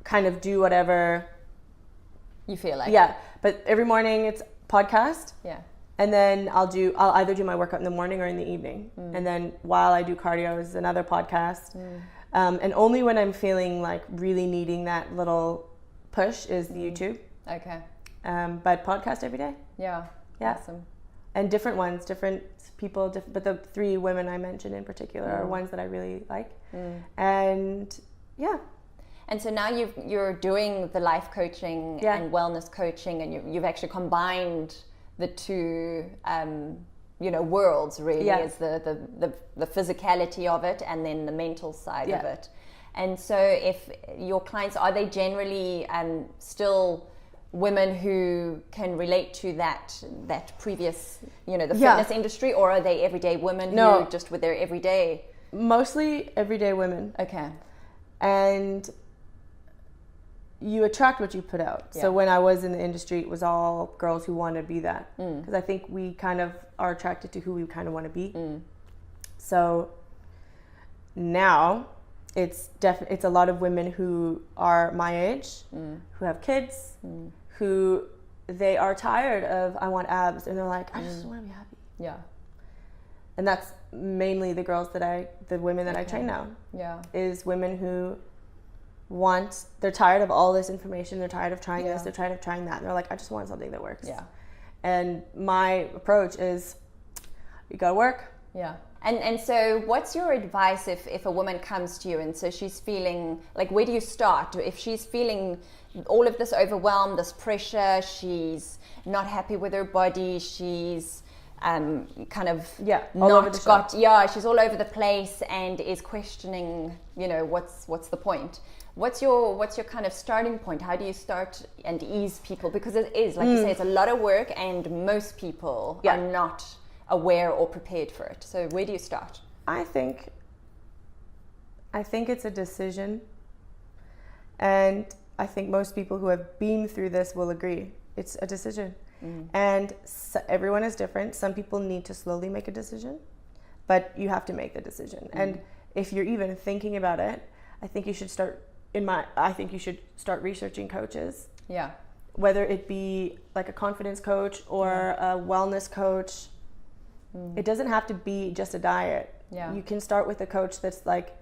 kind of do whatever you feel like. Yeah. But every morning it's podcast. Yeah. And then I'll either do my workout in the morning or in the evening. And then while I do cardio is another podcast. And only when I'm feeling like really needing that little push is the YouTube. Okay. But podcast every day. Yeah. Awesome. And different ones, different people, but the three women I mentioned in particular are ones that I really like. And yeah. And so now you're doing the life coaching and wellness coaching, and you've actually combined the two, worlds really, is the physicality of it and then the mental side of it. And so if your clients, are they generally still women who can relate to that previous, the fitness industry, or are they everyday women who just with their everyday? Mostly everyday women. Okay. And you attract what you put out. Yeah. So when I was in the industry, it was all girls who want to be that. Because I think we kind of are attracted to who we kind of want to be. So now it's a lot of women who are my age, who have kids, who they are tired of, I want abs, and they're like, I just want to be happy. Yeah. and that's mainly the women that I train now. Yeah. Is women who they're tired of all this information, they're tired of trying this, they're tired of trying that, and they're like, I just want something that works. Yeah. And my approach is, you gotta work. Yeah. And so what's your advice if a woman comes to you and so she's feeling like, where do you start? If she's feeling all of this overwhelm, this pressure, she's not happy with her body, she's kind of she's all over the place and is questioning, what's the point? What's your kind of starting point? How do you start and ease people? Because it is, like you say, it's a lot of work and most people are not aware or prepared for it. So where do you start? I think it's a decision, and I think most people who have been through this will agree. It's a decision. And everyone is different. Some people need to slowly make a decision, but you have to make the decision. And if you're even thinking about it, I think you should start researching coaches. Yeah. Whether it be like a confidence coach or a wellness coach. It doesn't have to be just a diet. Yeah. You can start with a coach that's like,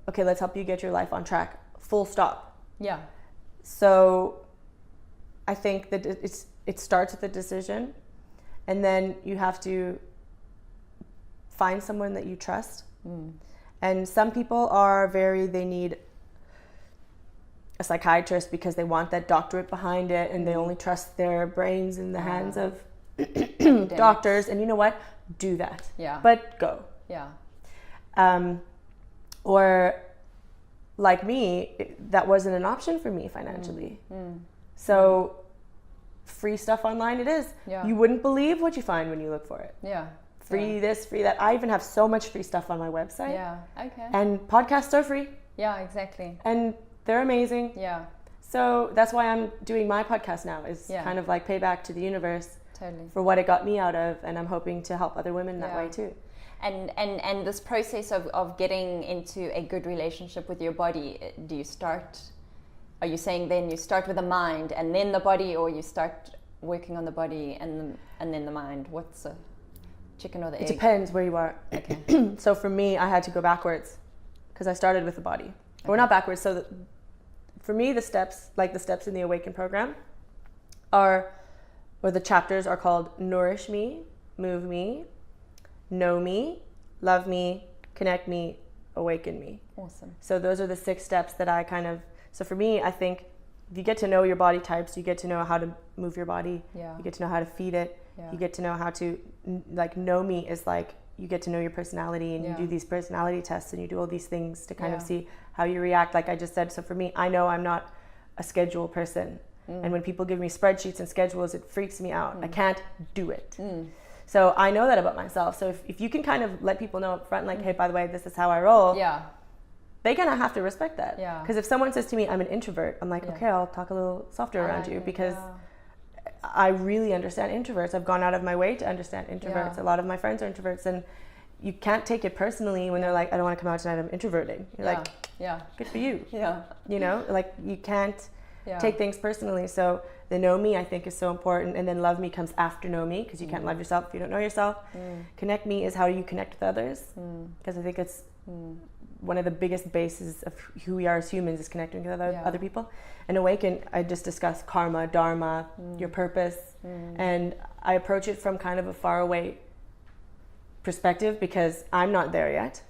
okay, let's help you get your life on track. Full stop. Yeah. So I think that it starts with a decision, and then you have to find someone that you trust. And some people they need a psychiatrist because they want that doctorate behind it, and they only trust their brains in the hands of doctors. And you know what? Do that. Yeah. But go. Yeah. Or like me, that wasn't an option for me financially. So free stuff online it is. Yeah. You wouldn't believe what you find when you look for it. Yeah. Free this, free that. I even have so much free stuff on my website. Yeah. Okay. And podcasts are free. Yeah, exactly. And they're amazing. Yeah. So that's why I'm doing my podcast now, is kind of like payback to the universe. Totally. For what it got me out of, and I'm hoping to help other women that way too. And this process of getting into a good relationship with your body, are you saying then you start with the mind and then the body, or you start working on the body and then the mind? What's the chicken or the egg? It depends where you are. Okay. So for me, I had to go backwards because I started with the body. Or not backwards. So for me, the steps in the Awaken program the chapters are called Nourish Me, Move Me, Know Me, Love Me, Connect Me, Awaken Me. Awesome. So those are the 6 steps that so for me, I think if you get to know your body types, you get to know how to move your body, you get to know how to feed it, you get to know how to, know me is like, you get to know your personality, and you do these personality tests, and you do all these things to kind of see how you react. Like I just said, so for me, I know I'm not a schedule person. And when people give me spreadsheets and schedules, it freaks me out. I can't do it. So I know that about myself. So if you can kind of let people know up front, like, hey, by the way, this is how I roll. Yeah. They kind of have to respect that. Yeah. Because if someone says to me, I'm an introvert, I'm like, okay, I'll talk a little softer around you, because I really understand introverts. I've gone out of my way to understand introverts. A lot of my friends are introverts, and you can't take it personally when they're like, I don't want to come out tonight, I'm introverting. You're like, good for you. Yeah. Like you can't take things personally. So the know me, I think, is so important, and then love me comes after know me, because you can't love yourself if you don't know yourself. Connect me is how you connect with others, because I think it's one of the biggest bases of who we are as humans is connecting with other people. And awaken, I just discussed karma, dharma, your purpose, and I approach it from kind of a far away perspective, because I'm not there yet,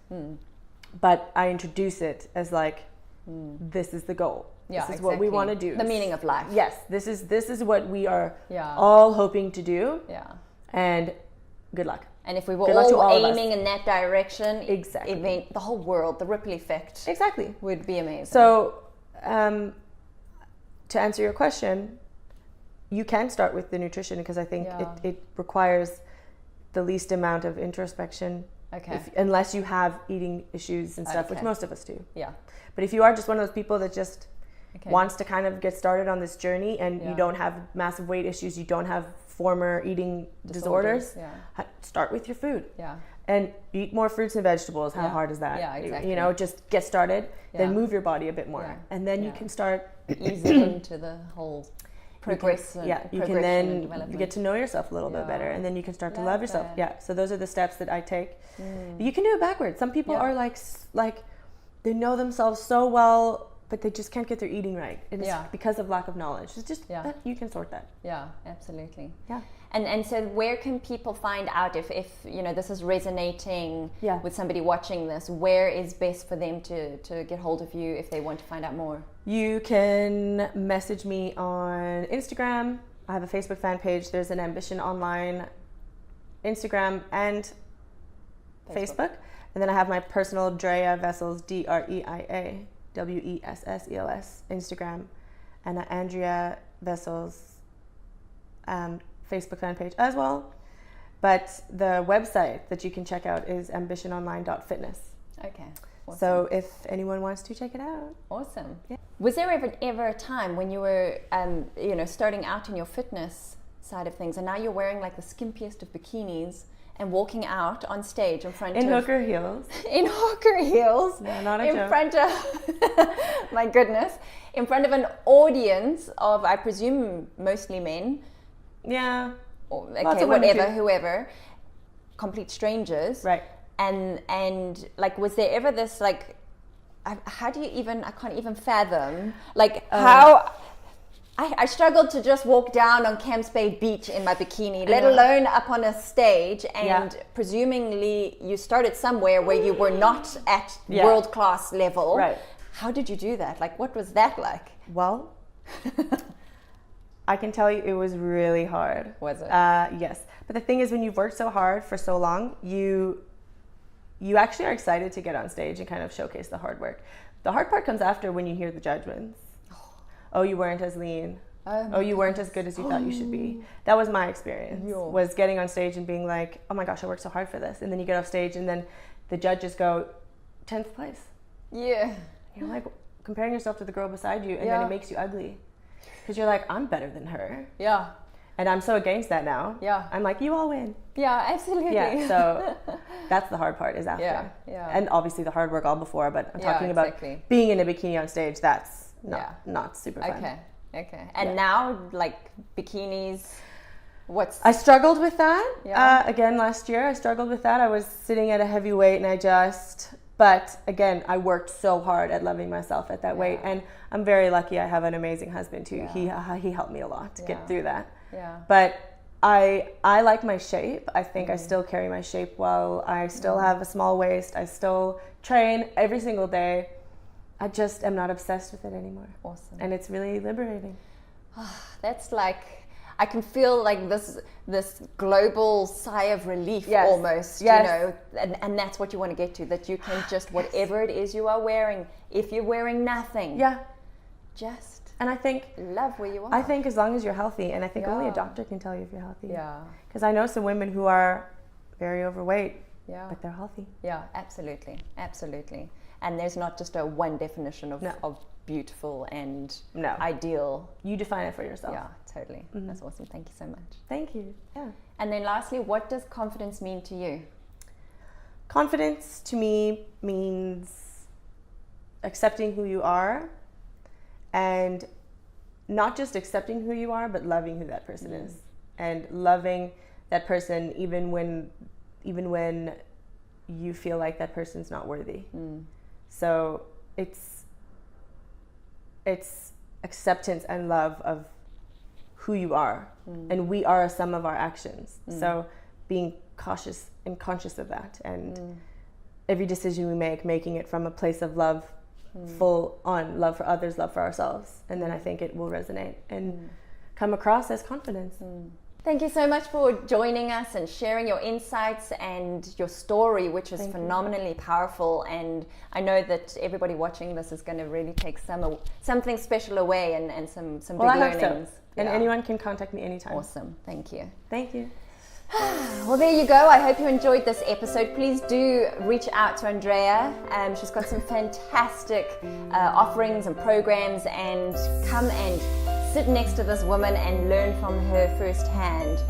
but I introduce it as like, this is the goal. This is what we want to do. The meaning of life. Yes, this is what we are all hoping to do. Yeah. And good luck. And if we were all aiming in that direction, exactly, the whole world, the ripple effect, exactly, would be amazing. So, to answer your question, you can start with the nutrition, because I think it requires the least amount of introspection. Okay. Unless you have eating issues and stuff, which most of us do. Yeah. But if you are just one of those people that just wants to kind of get started on this journey, and you don't have massive weight issues, you don't have former eating disorders, start with your food. Yeah. And eat more fruits and vegetables. How hard is that? Yeah, exactly. Just get started, then move your body a bit more. And then you can start easing into the whole progress. You can then get to know yourself a little bit better, and then you can start to love yourself. So those are the steps that I take. You can do it backwards. Some people are like they know themselves so well, but they just can't get their eating right. It is because of lack of knowledge. It's just that you can sort that. Yeah, absolutely. Yeah. And so where can people find out if this is resonating with somebody watching this? Where is best for them to get hold of you if they want to find out more? You can message me on Instagram. I have a Facebook fan page. There's an Ambition Online Instagram and Facebook. And then I have my personal Drea Vessels, DREIA WESSELS Instagram, and Andrea Vessels Facebook fan page as well. But the website that you can check out is ambitiononline.fitness. Okay. Awesome. So if anyone wants to check it out. Awesome. Yeah. Was there ever a time when you were starting out in your fitness side of things, and now you're wearing like the skimpiest of bikinis and walking out on stage in front of hooker heels. In hooker heels. No, not a joke. In front of my goodness. In front of an audience of, I presume, mostly men. Yeah. Or, okay, whatever, whoever. Complete strangers. Right. And like, was there ever this like, how do you even, I can't even fathom, like how, I struggled to just walk down on Camps Bay Beach in my bikini, let alone up on a stage, and presumably you started somewhere where you were not at world-class level. Right. How did you do that? Like, what was that like? Well, I can tell you it was really hard. Was it? Yes. But the thing is, when you've worked so hard for so long, you actually are excited to get on stage and kind of showcase the hard work. The hard part comes after, when you hear the judgments. Oh, you weren't as lean. Oh, you weren't as good as you thought you should be. That was my experience, was getting on stage and being like, oh my gosh, I worked so hard for this. And then you get off stage and then the judges go, 10th place. Yeah. You're like comparing yourself to the girl beside you, and then it makes you ugly. Because you're like, I'm better than her. Yeah. And I'm so against that now. Yeah. I'm like, you all win. Yeah, absolutely. Yeah, so that's the hard part, is after. Yeah. And obviously the hard work all before, but I'm talking about being in a bikini on stage, that's not super fun. Okay. And now, like, bikinis, I struggled with that. Again, last year, I struggled with that. I was sitting at a heavy weight, and but again, I worked so hard at loving myself at that weight. And I'm very lucky I have an amazing husband too. He helped me a lot to get through that. Yeah. But I like my shape. I think I still carry my shape well. I still have a small waist. I still train every single day. I just am not obsessed with it anymore. Awesome. And it's really liberating. That's like, I can feel like this global sigh of relief almost, you know, and that's what you want to get to, that you can just, whatever it is you are wearing, if you're wearing nothing, just and I think love where you are. I think as long as you're healthy, and I think only a doctor can tell you if you're healthy. Because I know some women who are very overweight, but they're healthy. Yeah, absolutely. And there's not just a one definition of beautiful and ideal. You define it for yourself. Yeah, totally. That's awesome. Thank you so much. Thank you. Yeah. And then lastly, what does confidence mean to you? Confidence to me means accepting who you are, and not just accepting who you are, but loving who that person is, and loving that person even when you feel like that person's not worthy. So it's acceptance and love of who you are, and we are a sum of our actions. So being cautious and conscious of that, and every decision we make, making it from a place of love, full on love for others, love for ourselves, and then I think it will resonate and come across as confidence. Thank you so much for joining us and sharing your insights and your story, which is phenomenally powerful. And I know that everybody watching this is going to really take something special away and some big learnings. I hope so. And anyone can contact me anytime. Awesome. Thank you. Thank you. Well, there you go. I hope you enjoyed this episode. Please do reach out to Andrea. She's got some fantastic offerings and programs, and come and sit next to this woman and learn from her firsthand.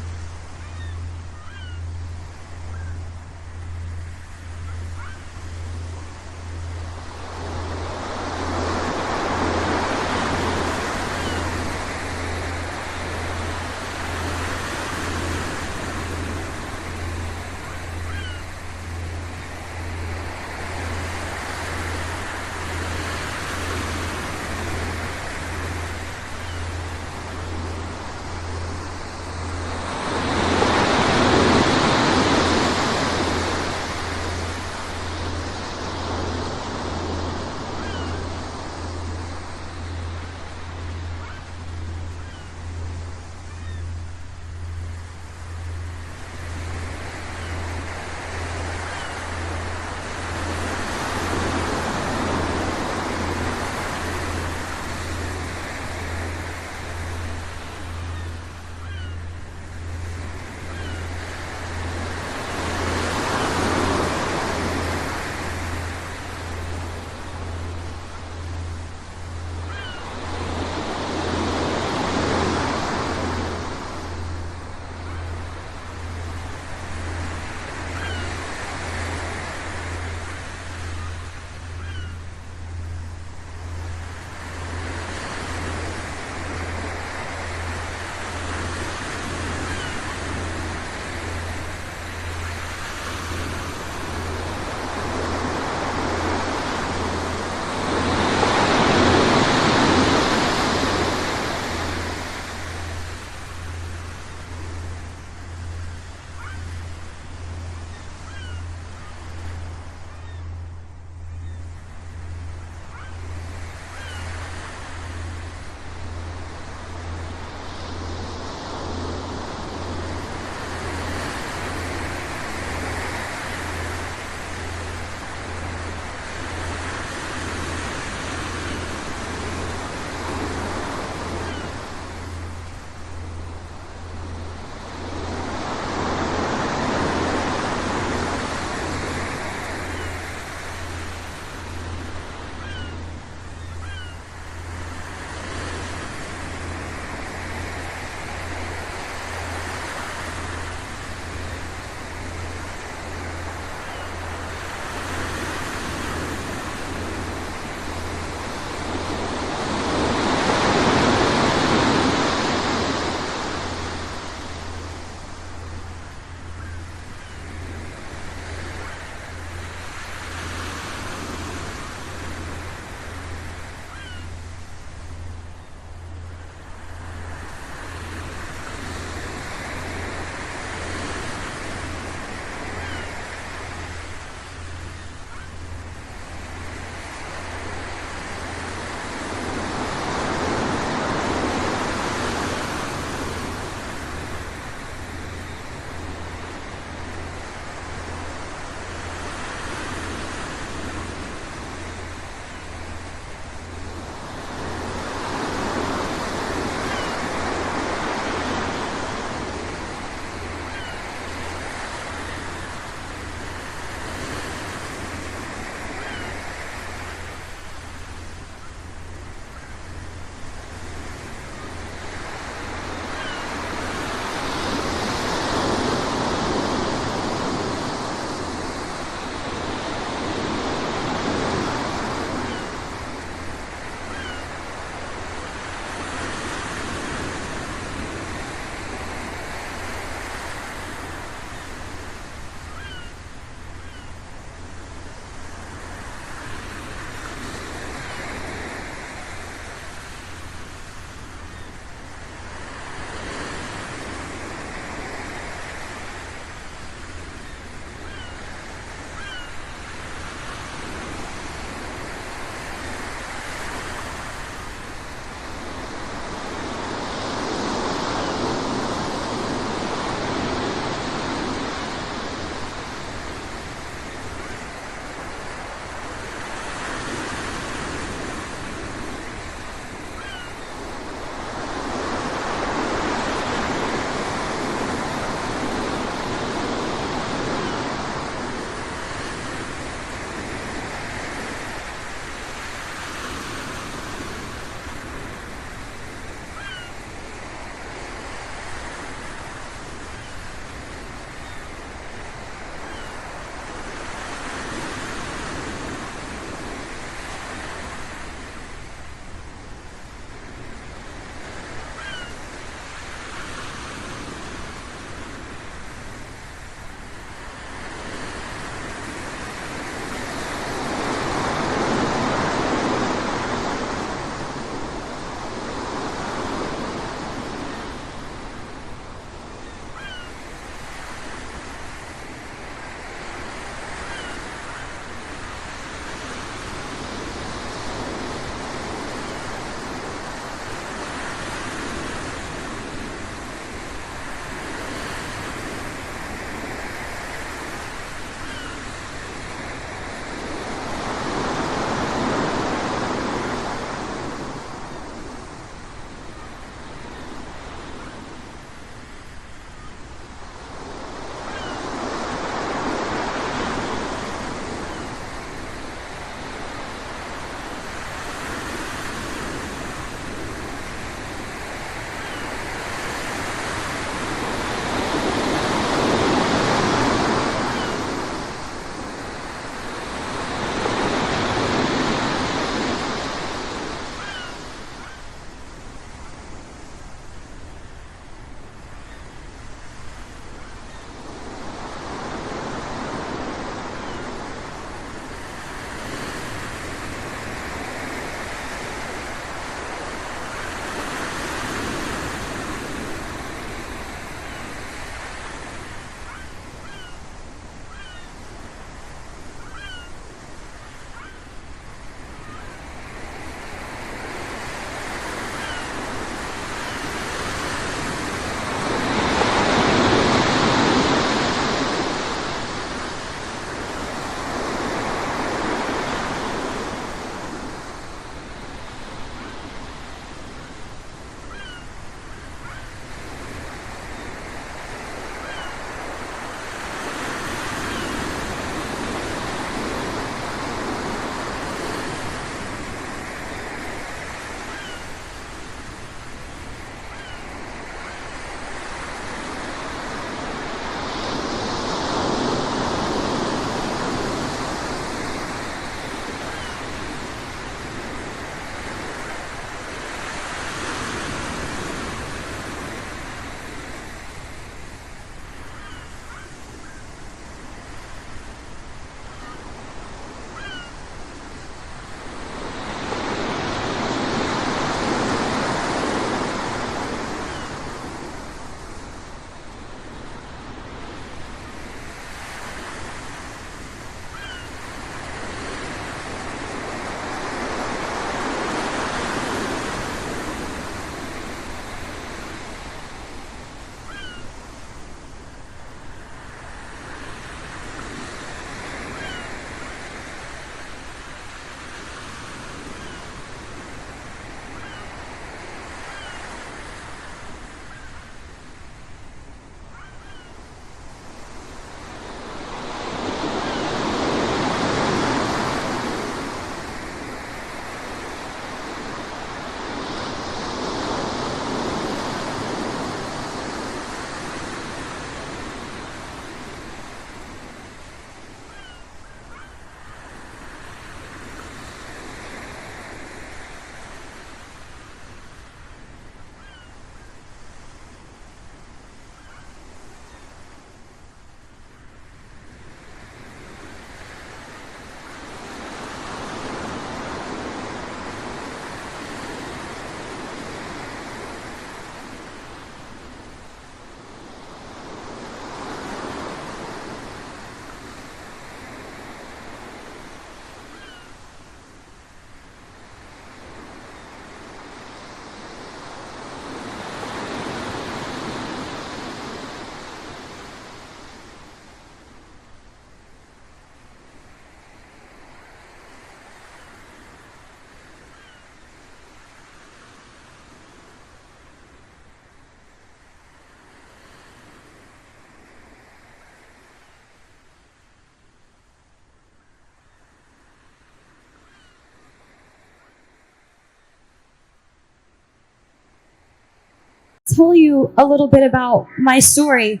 tell you a little bit about my story.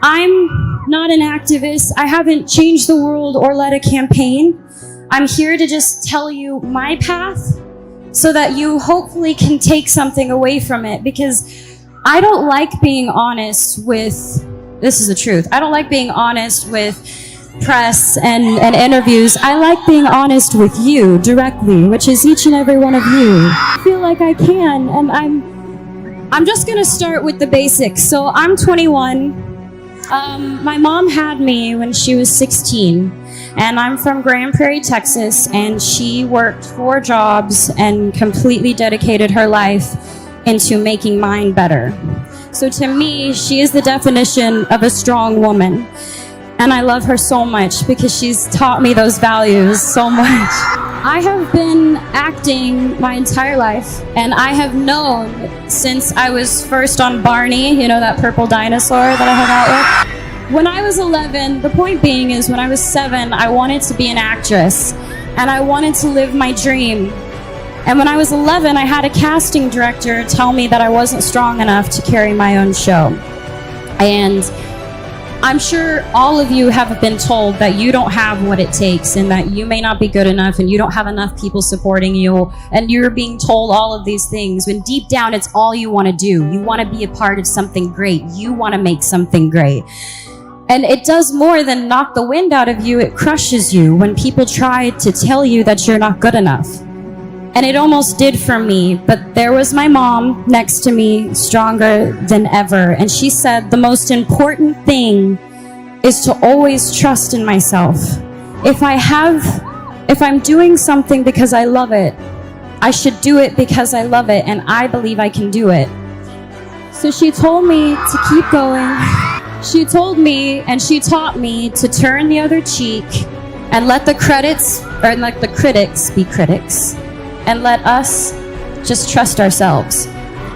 I'm not an activist. I haven't changed the world or led a campaign. I'm here to just tell you my path so that you hopefully can take something away from it, because I don't like being honest with, this is the truth, I don't like being honest with press and interviews. I like being honest with you directly, which is each and every one of you. I feel like I can, and I'm just gonna start with the basics. So I'm 21. My mom had me when she was 16, and I'm from Grand Prairie, Texas, and she worked 4 jobs and completely dedicated her life into making mine better. So to me, she is the definition of a strong woman. And I love her so much because she's taught me those values so much. I have been acting my entire life, and I have known since I was first on Barney, you know, that purple dinosaur that I hung out with. When I was 11, the point being is when I was 7, I wanted to be an actress, and I wanted to live my dream. And when I was 11, I had a casting director tell me that I wasn't strong enough to carry my own show. And I'm sure all of you have been told that you don't have what it takes and that you may not be good enough and you don't have enough people supporting you, and you're being told all of these things when deep down it's all you want to do. You want to be a part of something great. You want to make something great. And it does more than knock the wind out of you. It crushes you when people try to tell you that you're not good enough. And it almost did for me, but there was my mom next to me, stronger than ever. And she said, the most important thing is to always trust in myself. If I'm doing something because I love it, I should do it because I love it, and I believe I can do it. So she told me to keep going. She told me and she taught me to turn the other cheek and let the critics be critics, and let us just trust ourselves.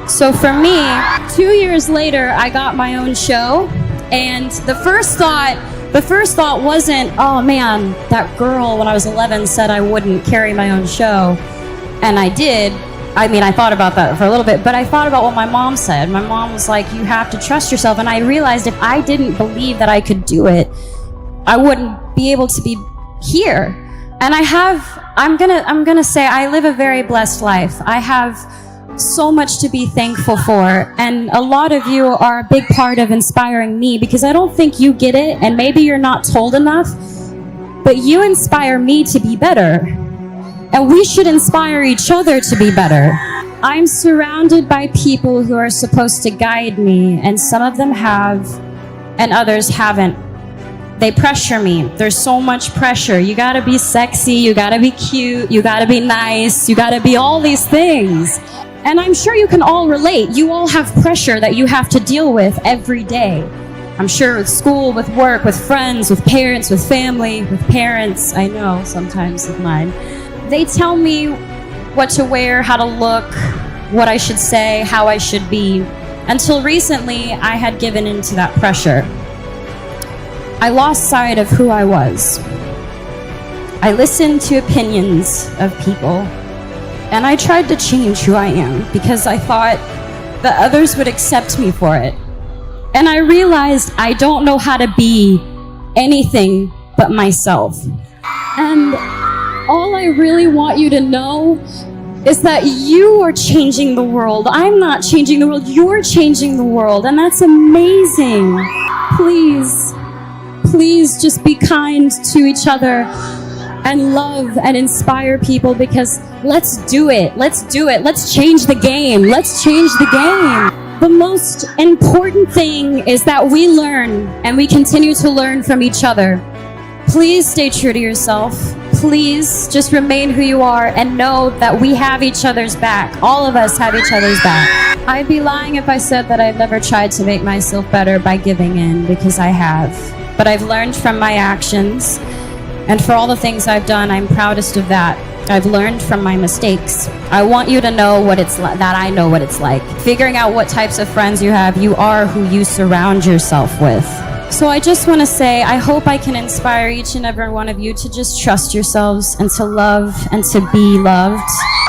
So for me, 2 years later, I got my own show, and the first thought wasn't, oh man, that girl when I was 11 said I wouldn't carry my own show, and I did. I mean, I thought about that for a little bit, but I thought about what my mom said. My mom was like, you have to trust yourself, and I realized if I didn't believe that I could do it, I wouldn't be able to be here. And I'm gonna say I live a very blessed life. I have so much to be thankful for, and a lot of you are a big part of inspiring me, because I don't think you get it, and maybe you're not told enough, but you inspire me to be better, and we should inspire each other to be better. I'm surrounded by people who are supposed to guide me, and some of them have, and others haven't. They pressure me. There's so much pressure. You gotta be sexy, you gotta be cute, you gotta be nice, you gotta be all these things. And I'm sure you can all relate. You all have pressure that you have to deal with every day. I'm sure with school, with work, with friends, with parents, with family, with parents, I know sometimes with mine. They tell me what to wear, how to look, what I should say, how I should be. Until recently, I had given into that pressure. I lost sight of who I was. I listened to opinions of people, and I tried to change who I am because I thought that others would accept me for it. And I realized I don't know how to be anything but myself. And all I really want you to know is that you are changing the world. I'm not changing the world, you're changing the world, and that's amazing. Please just be kind to each other and love and inspire people, because let's do it. Let's change the game. Let's change the game. The most important thing is that we learn, and we continue to learn from each other. Please stay true to yourself. Please just remain who you are, and know that we have each other's back. All of us have each other's back. I'd be lying if I said that I've never tried to make myself better by giving in, because I have. But I've learned from my actions, and for all the things I've done, I'm proudest of that. I've learned from my mistakes. I want you to know what it's like, that I know what it's like. Figuring out what types of friends you have, you are who you surround yourself with. So I just want to say, I hope I can inspire each and every one of you to just trust yourselves and to love and to be loved.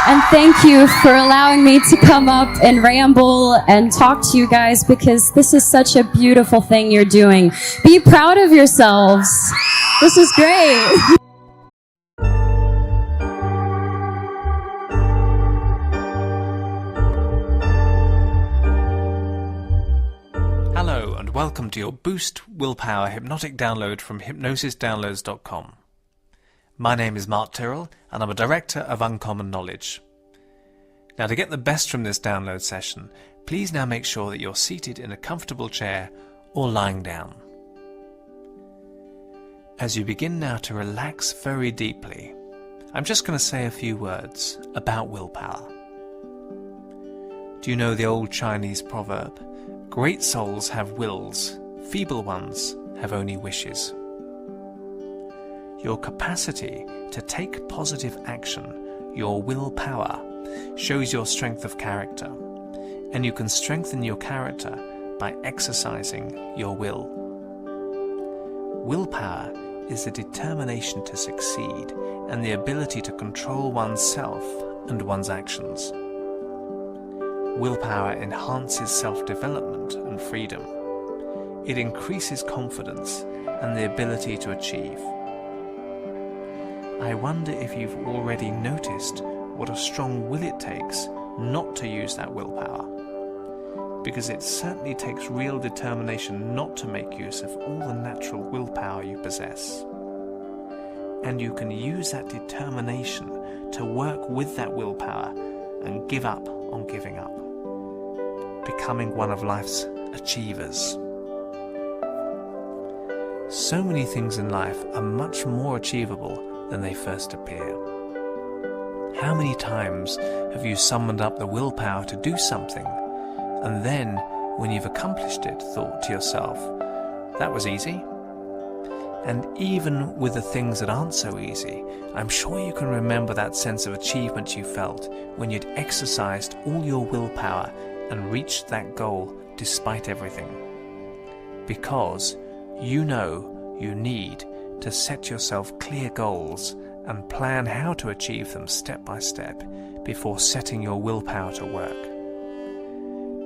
And thank you for allowing me to come up and ramble and talk to you guys, because this is such a beautiful thing you're doing. Be proud of yourselves. This is great. Hello and welcome to your Boost Willpower hypnotic download from hypnosisdownloads.com. My name is Mark Tyrrell and I'm a Director of Uncommon Knowledge. Now, to get the best from this download session, please now make sure that you're seated in a comfortable chair or lying down. As you begin now to relax very deeply, I'm just going to say a few words about willpower. Do you know the old Chinese proverb, "Great souls have wills, feeble ones have only wishes"? Your capacity to take positive action, your willpower, shows your strength of character, and you can strengthen your character by exercising your will. Willpower is the determination to succeed and the ability to control oneself and one's actions. Willpower enhances self-development and freedom. It increases confidence and the ability to achieve. I wonder if you've already noticed what a strong will it takes not to use that willpower, because it certainly takes real determination not to make use of all the natural willpower you possess. And you can use that determination to work with that willpower and give up on giving up, becoming one of life's achievers. So many things in life are much more achievable than they first appear. How many times have you summoned up the willpower to do something, and then, when you've accomplished it, thought to yourself, that was easy? And even with the things that aren't so easy, I'm sure you can remember that sense of achievement you felt when you'd exercised all your willpower and reached that goal despite everything. Because you know you need to set yourself clear goals and plan how to achieve them step by step before setting your willpower to work.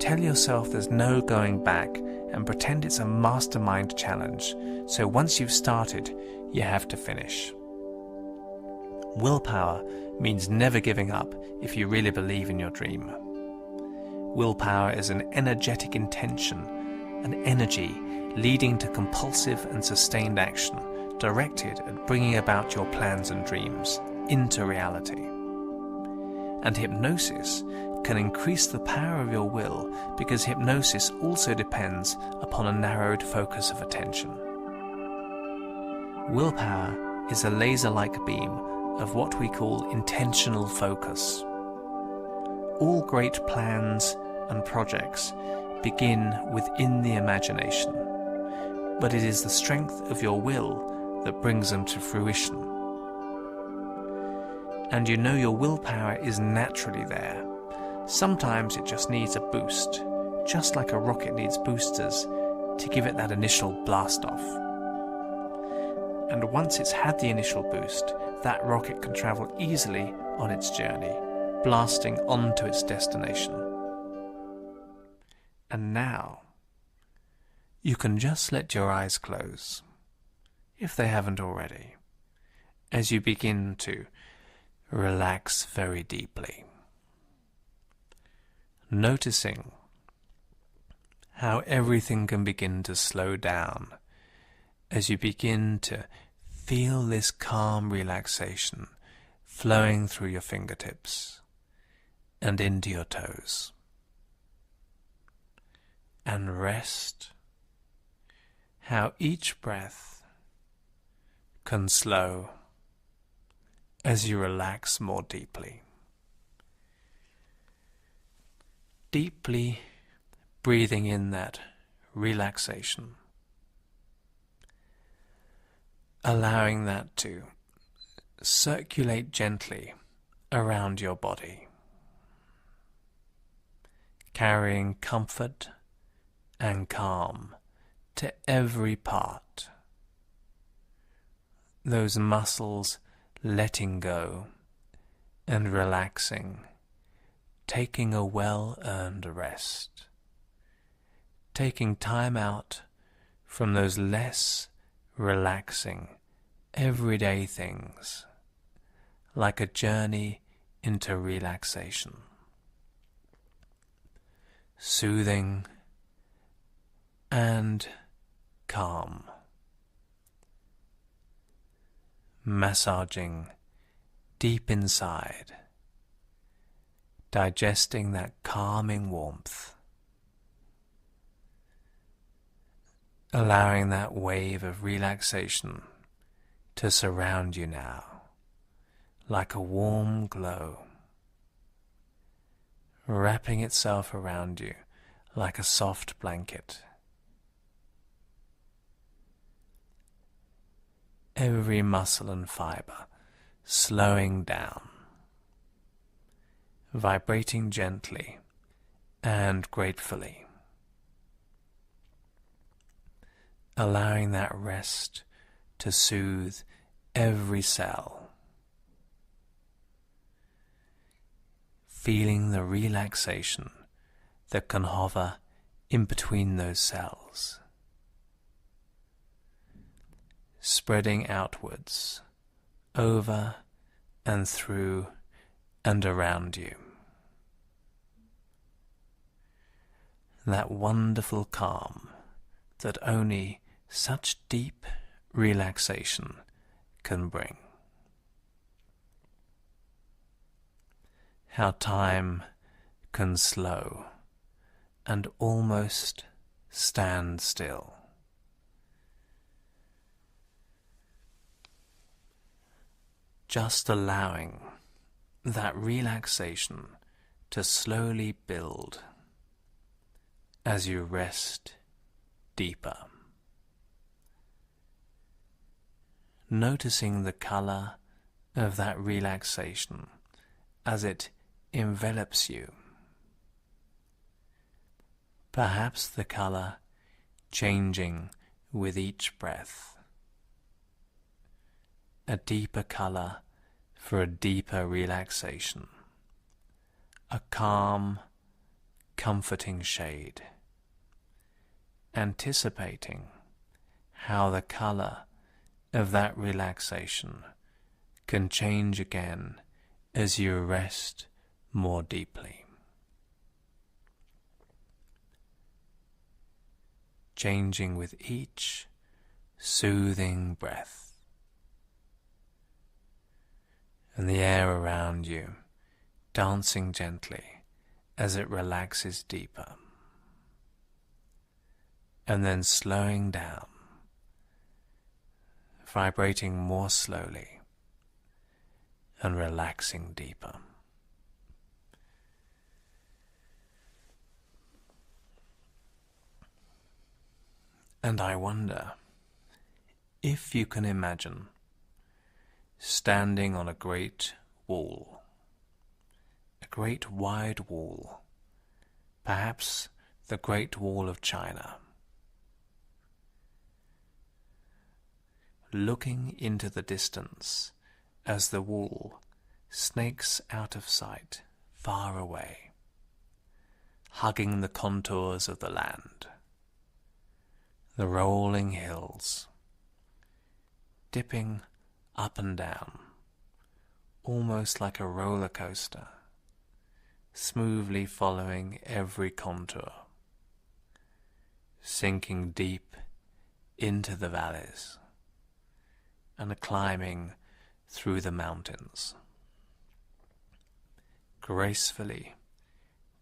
Tell yourself there's no going back and pretend it's a mastermind challenge, so once you've started, you have to finish. Willpower means never giving up if you really believe in your dream. Willpower is an energetic intention, an energy leading to compulsive and sustained action directed at bringing about your plans and dreams into reality. And hypnosis can increase the power of your will, because hypnosis also depends upon a narrowed focus of attention. Willpower is a laser-like beam of what we call intentional focus. All great plans and projects begin within the imagination, but it is the strength of your will that brings them to fruition. And you know your willpower is naturally there. Sometimes it just needs a boost, just like a rocket needs boosters to give it that initial blast off. And once it's had the initial boost, that rocket can travel easily on its journey, blasting on to its destination. And now, you can just let your eyes close, if they haven't already, as you begin to relax very deeply. Noticing how everything can begin to slow down as you begin to feel this calm relaxation flowing through your fingertips and into your toes. And rest how each breath can slow as you relax more deeply. Deeply breathing in that relaxation, allowing that to circulate gently around your body, carrying comfort and calm to every part. Those muscles letting go and relaxing, taking a well-earned rest, taking time out from those less relaxing, everyday things, like a journey into relaxation. Soothing and calm. Massaging deep inside, digesting that calming warmth, allowing that wave of relaxation to surround you now, like a warm glow, wrapping itself around you like a soft blanket. Every muscle and fiber slowing down, vibrating gently and gratefully, allowing that rest to soothe every cell, feeling the relaxation that can hover in between those cells, spreading outwards, over and through and around you. That wonderful calm that only such deep relaxation can bring. How time can slow and almost stand still. Just allowing that relaxation to slowly build as you rest deeper. Noticing the color of that relaxation as it envelops you. Perhaps the color changing with each breath. A deeper color for a deeper relaxation. A calm, comforting shade. Anticipating how the color of that relaxation can change again as you rest more deeply. Changing with each soothing breath. And the air around you dancing gently as it relaxes deeper. And then slowing down, vibrating more slowly and relaxing deeper. And I wonder if you can imagine standing on a great wall, a great wide wall, perhaps the Great Wall of China, looking into the distance as the wall snakes out of sight far away, hugging the contours of the land, the rolling hills, dipping up and down, almost like a roller coaster, smoothly following every contour, sinking deep into the valleys and climbing through the mountains, gracefully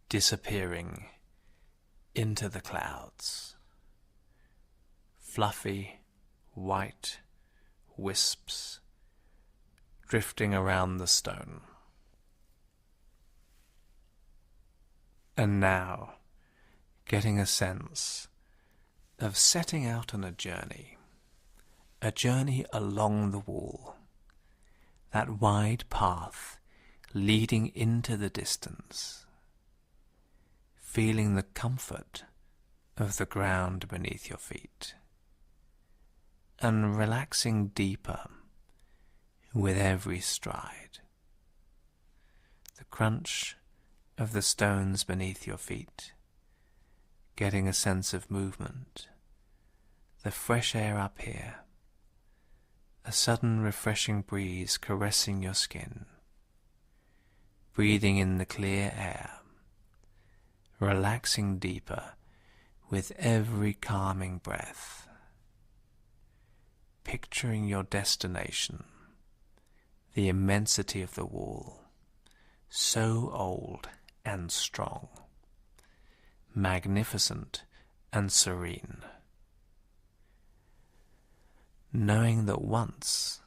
disappearing into the clouds, fluffy white wisps drifting around the stone. And now, getting a sense of setting out on a journey along the wall, that wide path leading into the distance, feeling the comfort of the ground beneath your feet, and relaxing deeper with every stride. The crunch of the stones beneath your feet, getting a sense of movement, the fresh air up here, a sudden refreshing breeze caressing your skin, breathing in the clear air, relaxing deeper with every calming breath, picturing your destination, the immensity of the wall, so old and strong, magnificent and serene, knowing that once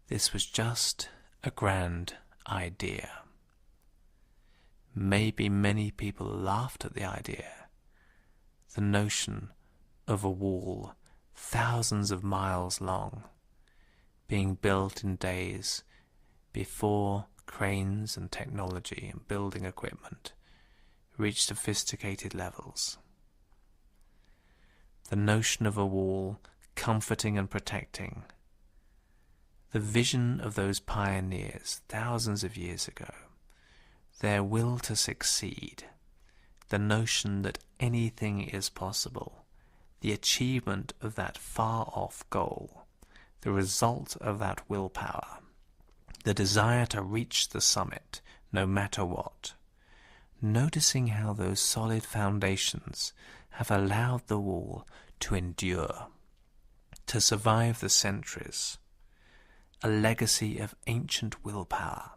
this was just a grand idea. Maybe many people laughed at the idea, the notion of a wall thousands of miles long being built in days before cranes and technology and building equipment reached sophisticated levels. The notion of a wall comforting and protecting, the vision of those pioneers thousands of years ago, their will to succeed, the notion that anything is possible, the achievement of that far-off goal, the result of that willpower, the desire to reach the summit no matter what, noticing how those solid foundations have allowed the wall to endure, to survive the centuries, a legacy of ancient willpower,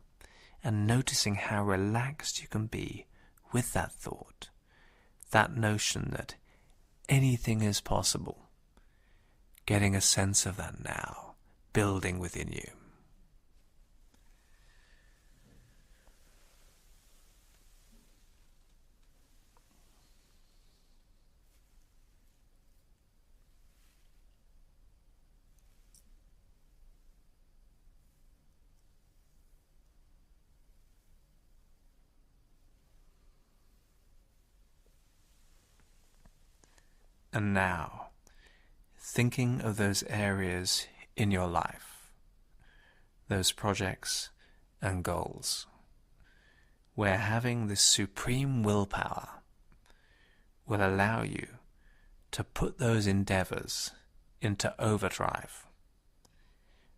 and noticing how relaxed you can be with that thought, that notion that anything is possible, getting a sense of that now, building within you. And now, thinking of those areas in your life, those projects and goals, where having this supreme willpower will allow you to put those endeavors into overdrive.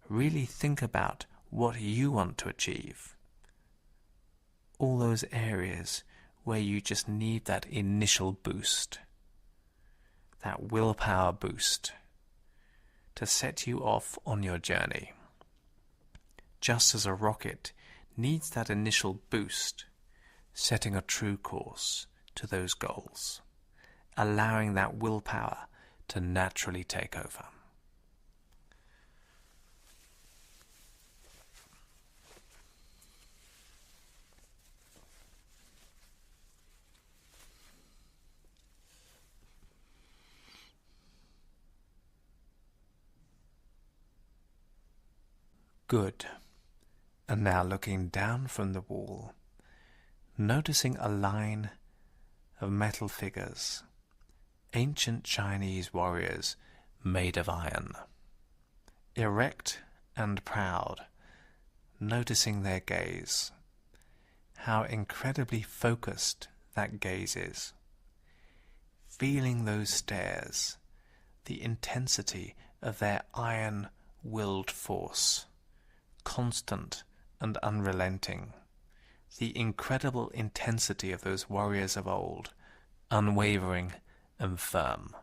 Really think about what you want to achieve. All those areas where you just need that initial boost, that willpower boost to set you off on your journey. Just as a rocket needs that initial boost, setting a true course to those goals, allowing that willpower to naturally take over. Good. And now looking down from the wall, noticing a line of metal figures, ancient Chinese warriors made of iron, erect and proud, noticing their gaze, how incredibly focused that gaze is, feeling those stares, the intensity of their iron-willed force, constant and unrelenting, the incredible intensity of those warriors of old, unwavering and firm.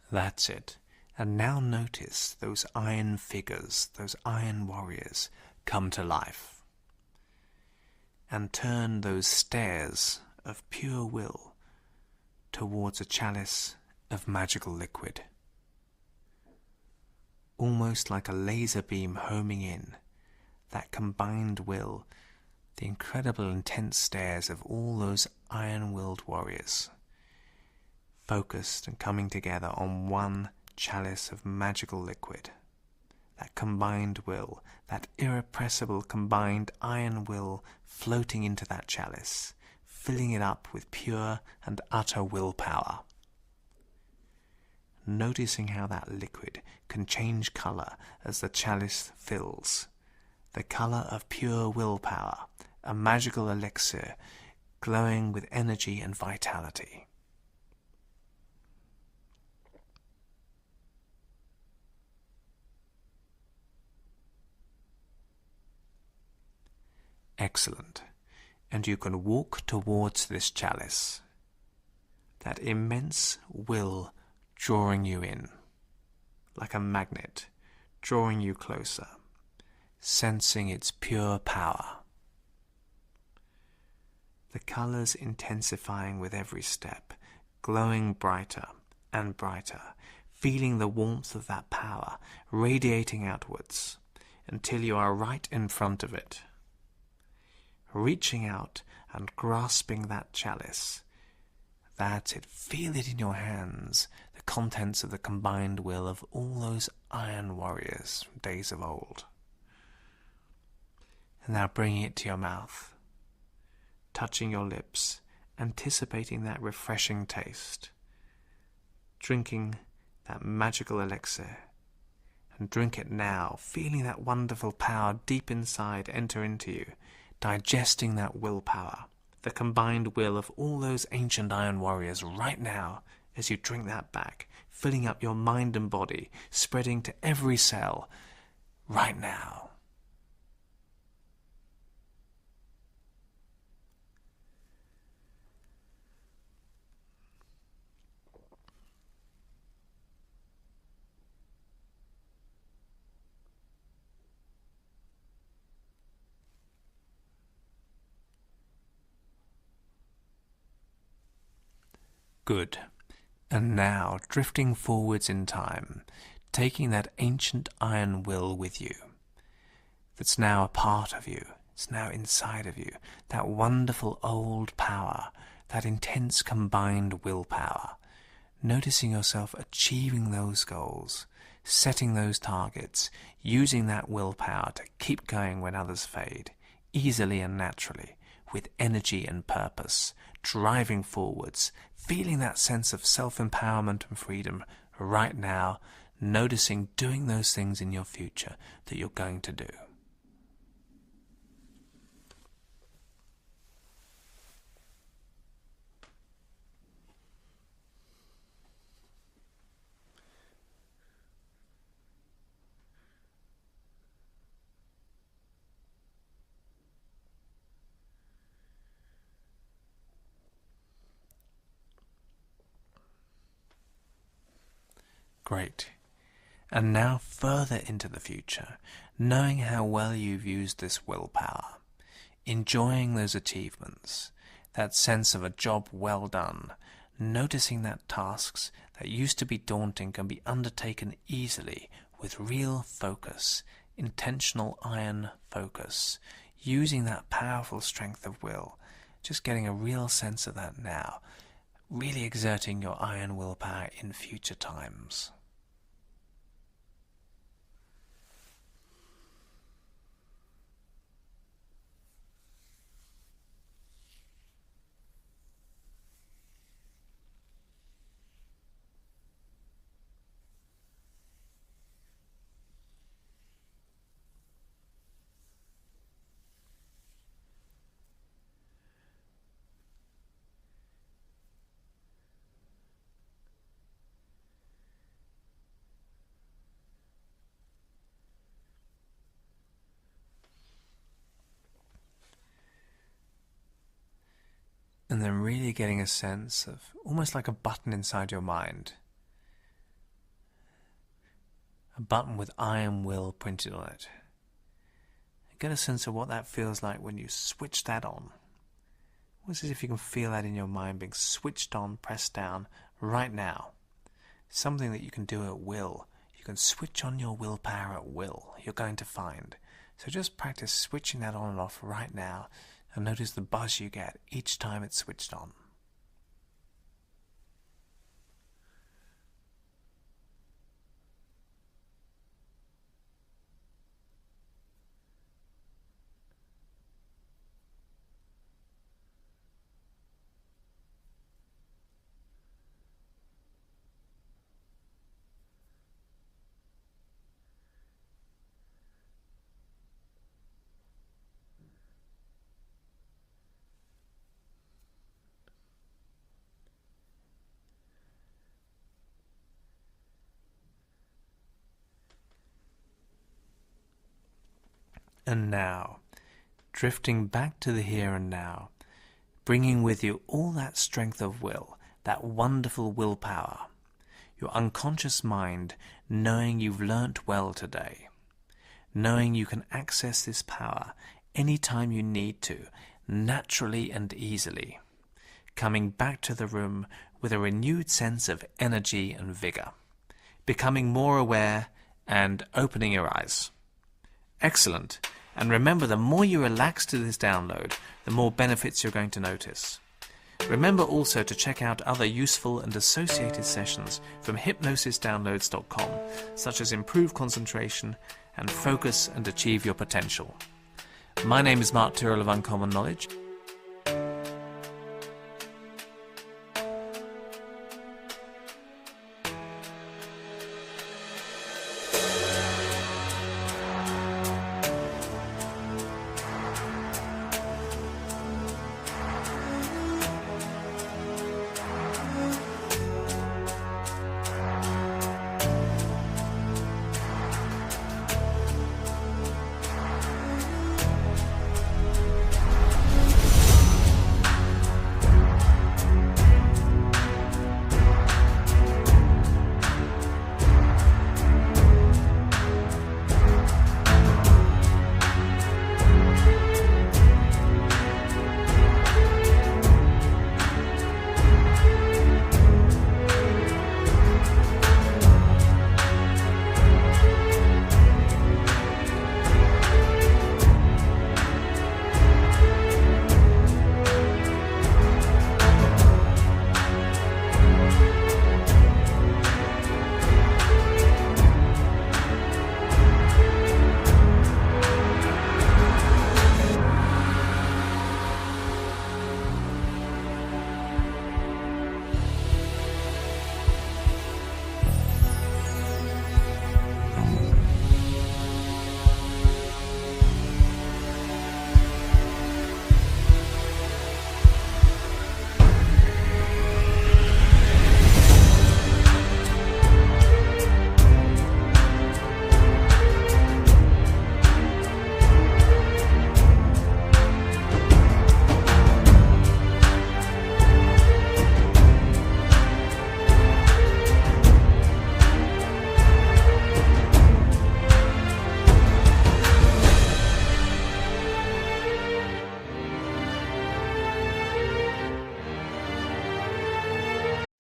That's it. And now notice those iron figures, those iron warriors, come to life. And turn those stares of pure will towards a chalice of magical liquid. Almost like a laser beam homing in, that combined will the incredible intense stares of all those iron-willed warriors, focused and coming together on one chalice of magical liquid. That combined will, that irrepressible combined iron will floating into that chalice, filling it up with pure and utter willpower. Noticing how that liquid can change colour as the chalice fills. The colour of pure willpower, a magical elixir glowing with energy and vitality. Excellent. And you can walk towards this chalice. That immense will drawing you in, like a magnet, drawing you closer, sensing its pure power. The colours intensifying with every step, glowing brighter and brighter, feeling the warmth of that power radiating outwards until you are right in front of it. Reaching out and grasping that chalice. That's it. Feel it in your hands, the contents of the combined will of all those iron warriors from days of old. And now bringing it to your mouth, touching your lips, anticipating that refreshing taste, drinking that magical elixir, and drink it now, feeling that wonderful power deep inside enter into you, digesting that willpower, the combined will of all those ancient iron warriors right now as you drink that back, filling up your mind and body, spreading to every cell right now. Good. And now, drifting forwards in time, taking that ancient iron will with you, that's now a part of you, it's now inside of you, that wonderful old power, that intense combined willpower, noticing yourself achieving those goals, setting those targets, using that willpower to keep going when others fade, easily and naturally, with energy and purpose, driving forwards, feeling that sense of self-empowerment and freedom right now, noticing doing those things in your future that you're going to do. Great. And now further into the future, knowing how well you've used this willpower, enjoying those achievements, that sense of a job well done, noticing that tasks that used to be daunting can be undertaken easily with real focus, intentional iron focus, using that powerful strength of will, just getting a real sense of that now, really exerting your iron willpower in future times. And then really getting a sense of almost like a button inside your mind. A button with iron will printed on it. Get a sense of what that feels like when you switch that on. Almost as if you can feel that in your mind being switched on, pressed down right now. Something that you can do at will. You can switch on your willpower at will. You're going to find So just practice switching that on and off right now, and notice the buzz you get each time it's switched on. And now, drifting back to the here and now, bringing with you all that strength of will, that wonderful willpower, your unconscious mind knowing you've learnt well today, knowing you can access this power anytime you need to, naturally and easily, coming back to the room with a renewed sense of energy and vigour, becoming more aware and opening your eyes. Excellent. And remember, the more you relax to this download, the more benefits you're going to notice. Remember also to check out other useful and associated sessions from hypnosisdownloads.com, such as improve concentration and focus and achieve your potential. My name is Mark Tyrrell of Uncommon Knowledge.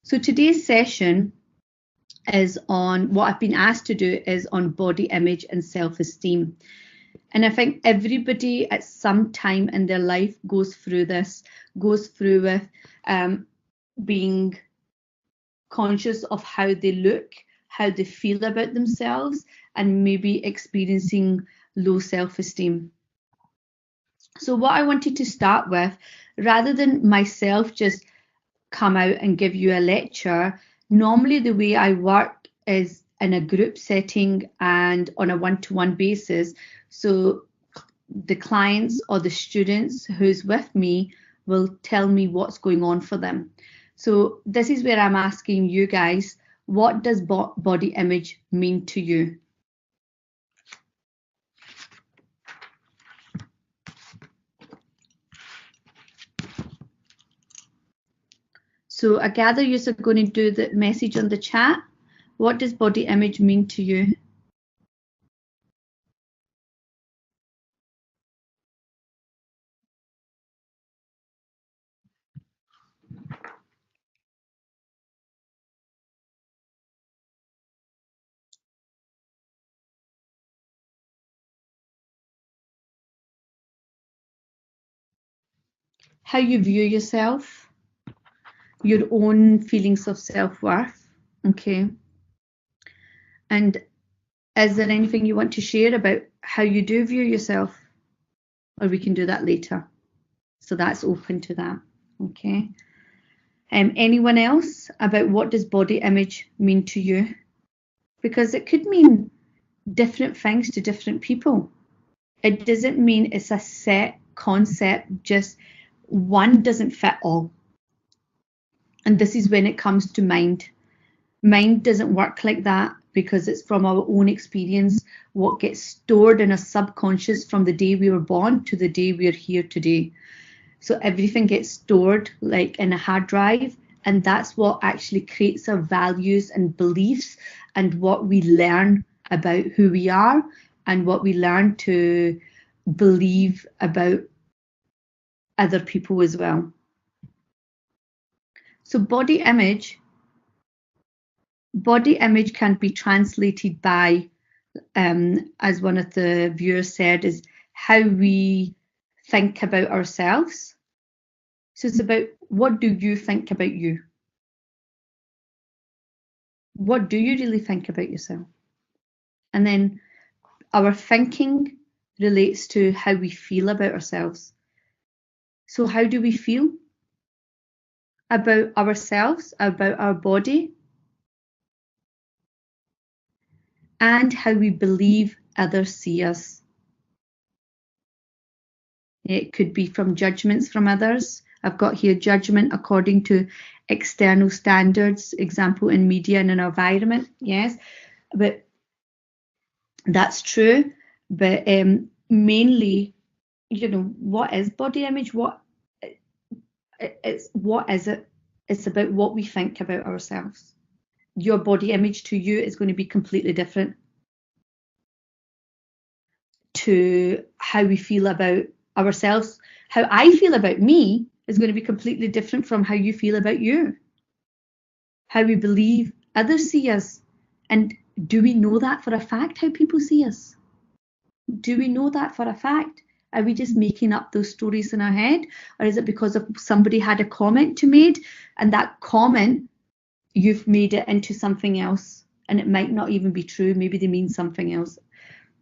So today's session is on what I've been asked to do is on body image and self-esteem. And I think everybody at some time in their life goes through with being conscious of how they look, how they feel about themselves, and maybe experiencing low self-esteem. So what I wanted to start with, rather than myself just come out and give you a lecture, normally the way I work is in a group setting and on a one-to-one basis. So the clients or the students who's with me will tell me what's going on for them. So this is where I'm asking you guys, what does body image mean to you? So I gather you're going to do the message on the chat. What does body image mean to you? how you view yourself, your own feelings of self-worth, okay? And is there anything you want to share about how you do view yourself? Or we can do that later. So that's open to that, okay? Anyone else about what does body image mean to you? Because it could mean different things to different people. It doesn't mean it's a set concept, just one doesn't fit all. And this is when it comes to mind. Mind doesn't work like that because it's from our own experience, what gets stored in a subconscious from the day we were born to the day we're here today. So everything gets stored like in a hard drive, and that's what actually creates our values and beliefs and what we learn about who we are and what we learn to believe about other people as well. So body image can be translated by, as one of the viewers said, is how we think about ourselves. So it's about, what do you think about you? What do you really think about yourself? And then our thinking relates to how we feel about ourselves. So how do we feel about ourselves, about our body, and how we believe others see us? It could be from judgments from others. I've got here judgment according to external standards, example in media and in our environment, yes, but that's true. But mainly, you know, what is body image? What is it? It's about what we think about ourselves. Your body image to you is going to be completely different to how we feel about ourselves. How I feel about me is going to be completely different from how you feel about you. How we believe others see us. And do we know that for a fact, how people see us? Do we know that for a fact? Are we just making up those stories in our head? Or is it because of somebody had a comment you made, and that comment, you've made it into something else, and it might not even be true. Maybe they mean something else.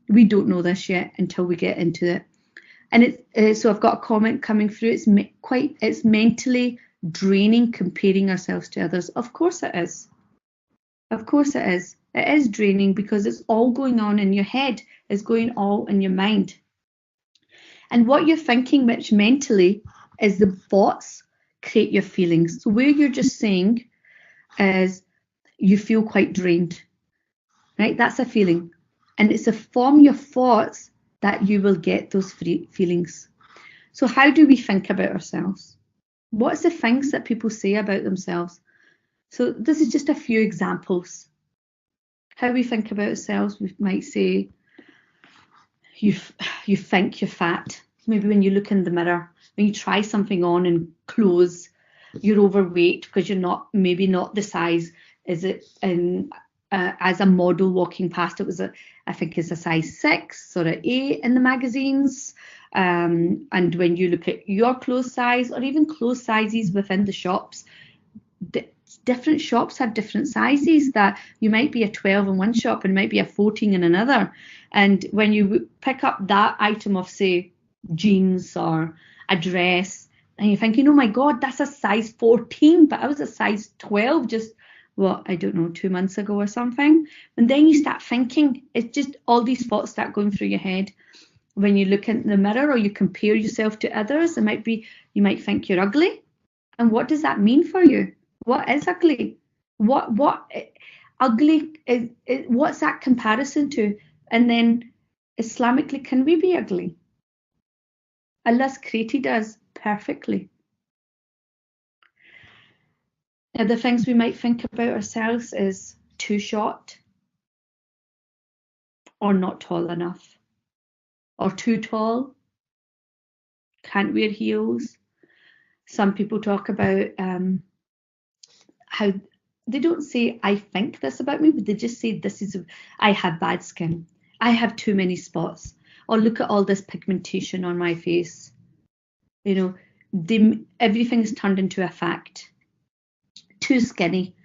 We don't know this yet until we get into it. And so I've got a comment coming through. It's mentally draining comparing ourselves to others. Of course it is. Of course it is. It is draining because it's all going on in your head. It's going all in your mind. And what you're thinking, which mentally is the thoughts create your feelings. So where you're just saying is you feel quite drained, right? That's a feeling. And it's from your thoughts that you will get those feelings. So how do we think about ourselves? What's the things that people say about themselves? So this is just a few examples. How we think about ourselves, we might say, you think you're fat. Maybe when you look in the mirror, when you try something on in clothes, you're overweight because you're maybe not the size. Is it as a model walking past, it was I think it's a size 6 or an 8 in the magazines. And when you look at your clothes size, or even clothes sizes within the shops, different shops have different sizes, that you might be a 12 in one shop and might be a 14 in another. And when you pick up that item of, say, jeans or a dress, and you're thinking, oh my God, that's a size 14, but I was a size 12 just, I don't know, 2 months ago or something. And then you start thinking, it's just all these thoughts start going through your head. When you look in the mirror or you compare yourself to others, you might think you're ugly. And what does that mean for you? What is ugly? What ugly is, what's that comparison to? And then Islamically, can we be ugly? Allah's created us perfectly. Now, the things we might think about ourselves is too short, or not tall enough, or too tall, can't wear heels. Some people talk about how they don't say, I think this about me, but they just say, I have bad skin. I have too many spots. Or look at all this pigmentation on my face. You know, everything is turned into a fact. Too skinny.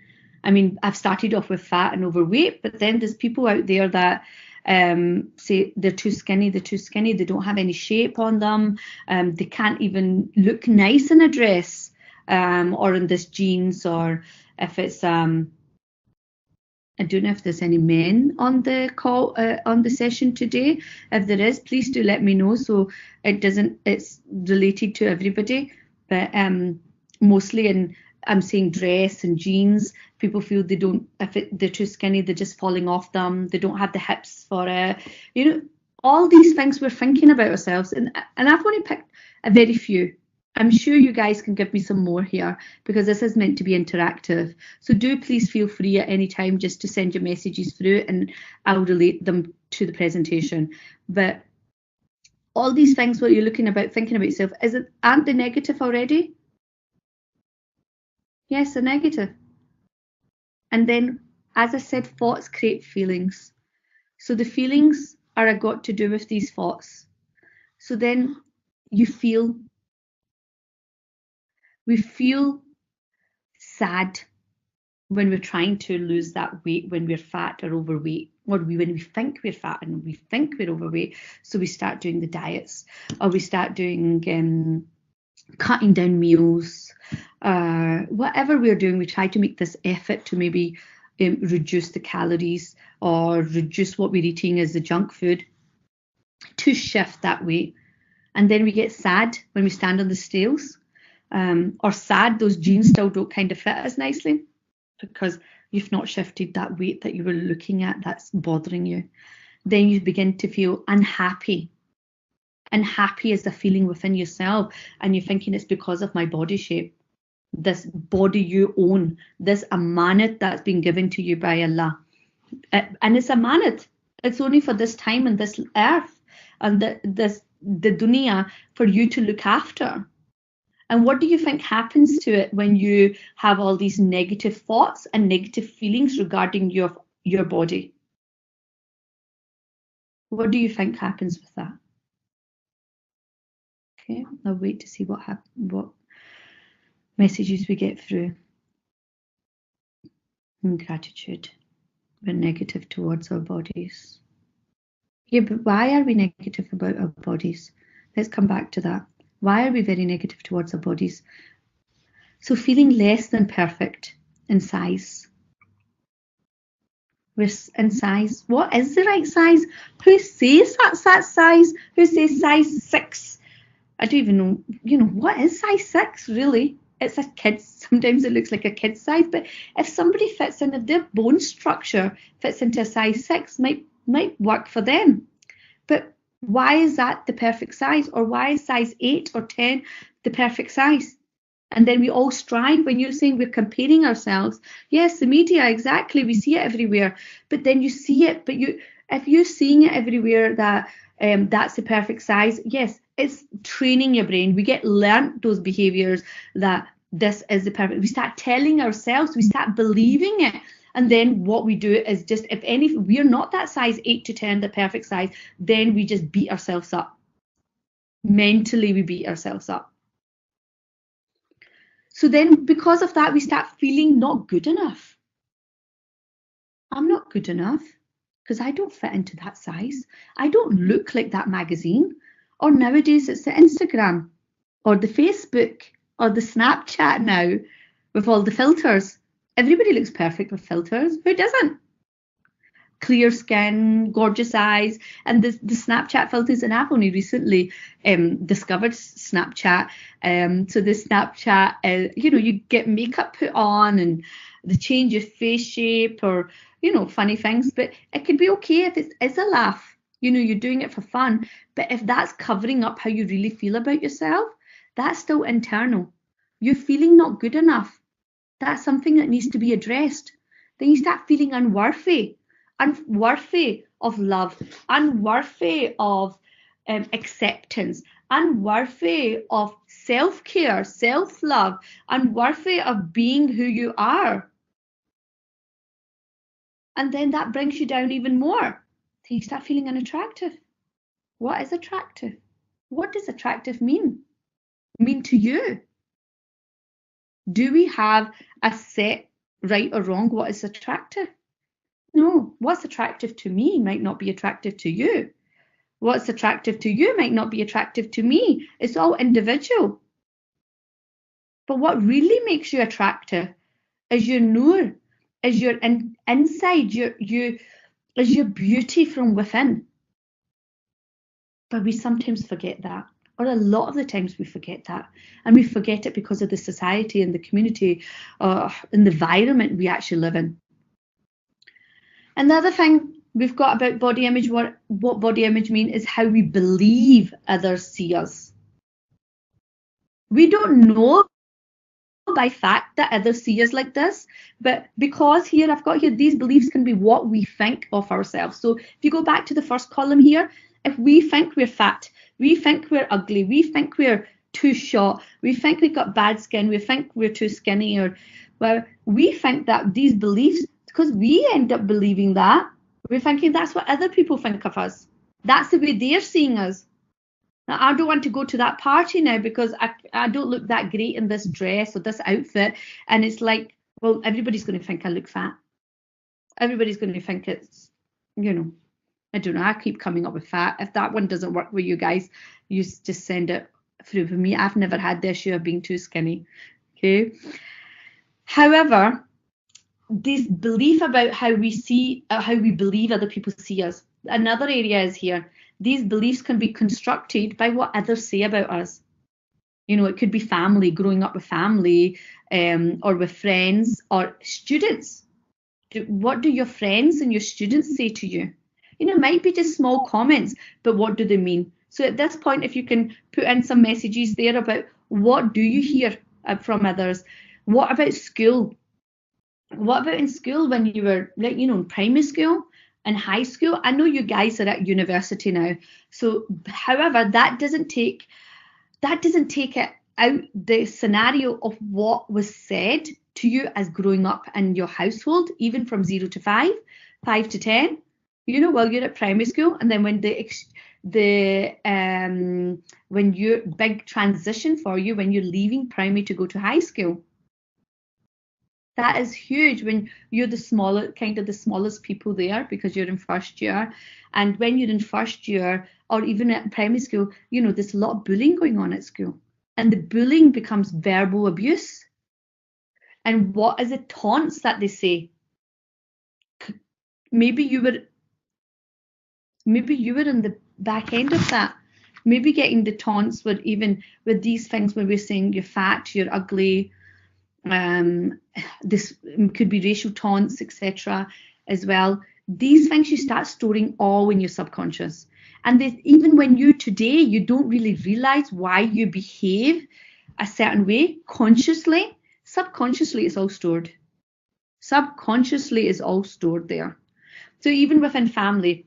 I mean, I've started off with fat and overweight, but then there's people out there that say they're too skinny, they don't have any shape on them, they can't even look nice in a dress, or in this jeans, or if it's I don't know if there's any men on the call, on the session today. If there is, please do let me know, so it's related to everybody, but mostly I'm saying dress and jeans, people feel they don't, they're too skinny, they're just falling off them, they don't have the hips for it. All these things we're thinking about ourselves, and I've only picked a very few. I'm sure you guys can give me some more here, because this is meant to be interactive. So do please feel free at any time just to send your messages through, and I'll relate them to the presentation. But all these things, what you're thinking about yourself, aren't they negative already? Yes, they're negative. And then, as I said, thoughts create feelings. So the feelings are got to do with these thoughts. So then we feel sad when we're trying to lose that weight, when we're fat or overweight, or when we think we're fat and we think we're overweight. So we start doing the diets, or we start doing cutting down meals, whatever we're doing, we try to make this effort to maybe reduce the calories or reduce what we're eating as the junk food to shift that weight. And then we get sad when we stand on the scales, or sad those jeans still don't kind of fit as nicely because you've not shifted that weight that you were looking at that's bothering you. Then you begin to feel unhappy. Unhappy is a feeling within yourself, and you're thinking it's because of my body shape, this body you own, this amanat that's been given to you by Allah. And it's amanat. It's only for this time and this earth and the dunya for you to look after. And what do you think happens to it when you have all these negative thoughts and negative feelings regarding your body? What do you think happens with that? Okay, I'll wait to see what messages we get through. And gratitude. We're negative towards our bodies. Yeah, but why are we negative about our bodies? Let's come back to that. Why are we very negative towards our bodies? So feeling less than perfect in size. We're in size. What is the right size? Who says that's that size? Who says size 6? I don't even know, what is size 6 really? It's a kid's, sometimes it looks like a kid's size, but if somebody fits in, if their bone structure fits into a size 6, might work for them. But why is that the perfect size? Or why is size 8 or 10 the perfect size? And then we all strive. When you're saying we're comparing ourselves, yes, the media, exactly, we see it everywhere. But then you see it, but if you're seeing it everywhere that that's the perfect size, yes, it's training your brain. We get learnt those behaviors that this is the perfect. We start telling ourselves, we start believing it. And then what we do is just, if we're not that size 8 to 10, the perfect size, then we just beat ourselves up. Mentally, we beat ourselves up. So then because of that, we start feeling not good enough. I'm not good enough because I don't fit into that size. I don't look like that magazine. Or nowadays it's the Instagram or the Facebook or the Snapchat now with all the filters. Everybody looks perfect with filters. Who doesn't? Clear skin, gorgeous eyes, and the Snapchat filters. And I've only recently discovered Snapchat. So the Snapchat, you get makeup put on and they change your face shape or, funny things. But it could be okay if it is a laugh. You're doing it for fun. But if that's covering up how you really feel about yourself, that's still internal. You're feeling not good enough. That's something that needs to be addressed. Then you start feeling unworthy of love, unworthy of acceptance, unworthy of self-care, self-love, unworthy of being who you are. And then that brings you down even more. Then you start feeling unattractive. What is attractive? What does attractive mean? mean to you? Do we have a set right or wrong what is attractive? No, what's attractive to me might not be attractive to you. What's attractive to you might not be attractive to me. It's all individual. But what really makes you attractive is your nur, is your inside, is your beauty from within. But we sometimes forget that, or a lot of the times we forget that. And we forget it because of the society and the community and the environment we actually live in. Another thing we've got about body image, what body image mean is how we believe others see us. We don't know by fact that others see us like this, but because here I've got here, these beliefs can be what we think of ourselves. So if you go back to the first column here, if we think we're fat, we think we're ugly, we think we're too short, we think we've got bad skin, we think we're too skinny, or well, we think that these beliefs, because we end up believing that, we're thinking that's what other people think of us. That's the way they're seeing us. Now, I don't want to go to that party now because I don't look that great in this dress or this outfit. And it's like, well, everybody's going to think I look fat. Everybody's going to think it's, you know, I don't know. I keep coming up with fat. If that one doesn't work with you guys, you just send it through for me. I've never had the issue of being too skinny. Okay. However, this belief about how we believe other people see us. Another area is here. These beliefs can be constructed by what others say about us. You know, it could be family, growing up with family, or with friends or students. What do your friends and your students say to you? You know, it might be just small comments, but what do they mean? So at this point, if you can put in some messages there about what do you hear from others? What about school? What about in school when you were, like, you know, in primary school and high school? I know you guys are at university now. So, however, that doesn't take it out the scenario of what was said to you as growing up in your household, even from 0 to 5, 5 to 10. You know, while you're at primary school, and then when when your big transition for you when you're leaving primary to go to high school. That is huge when you're the smallest people there because you're in first year. And when you're in first year or even at primary school, you know, there's a lot of bullying going on at school. And the bullying becomes verbal abuse. And what is the taunts that they say? Maybe you were in the back end of that. Maybe getting the taunts with these things where we're saying you're fat, you're ugly. This could be racial taunts, etc. as well. These things you start storing all in your subconscious, and even when you don't really realize why you behave a certain way consciously. Subconsciously it's all stored. Subconsciously is all stored there. So even within family,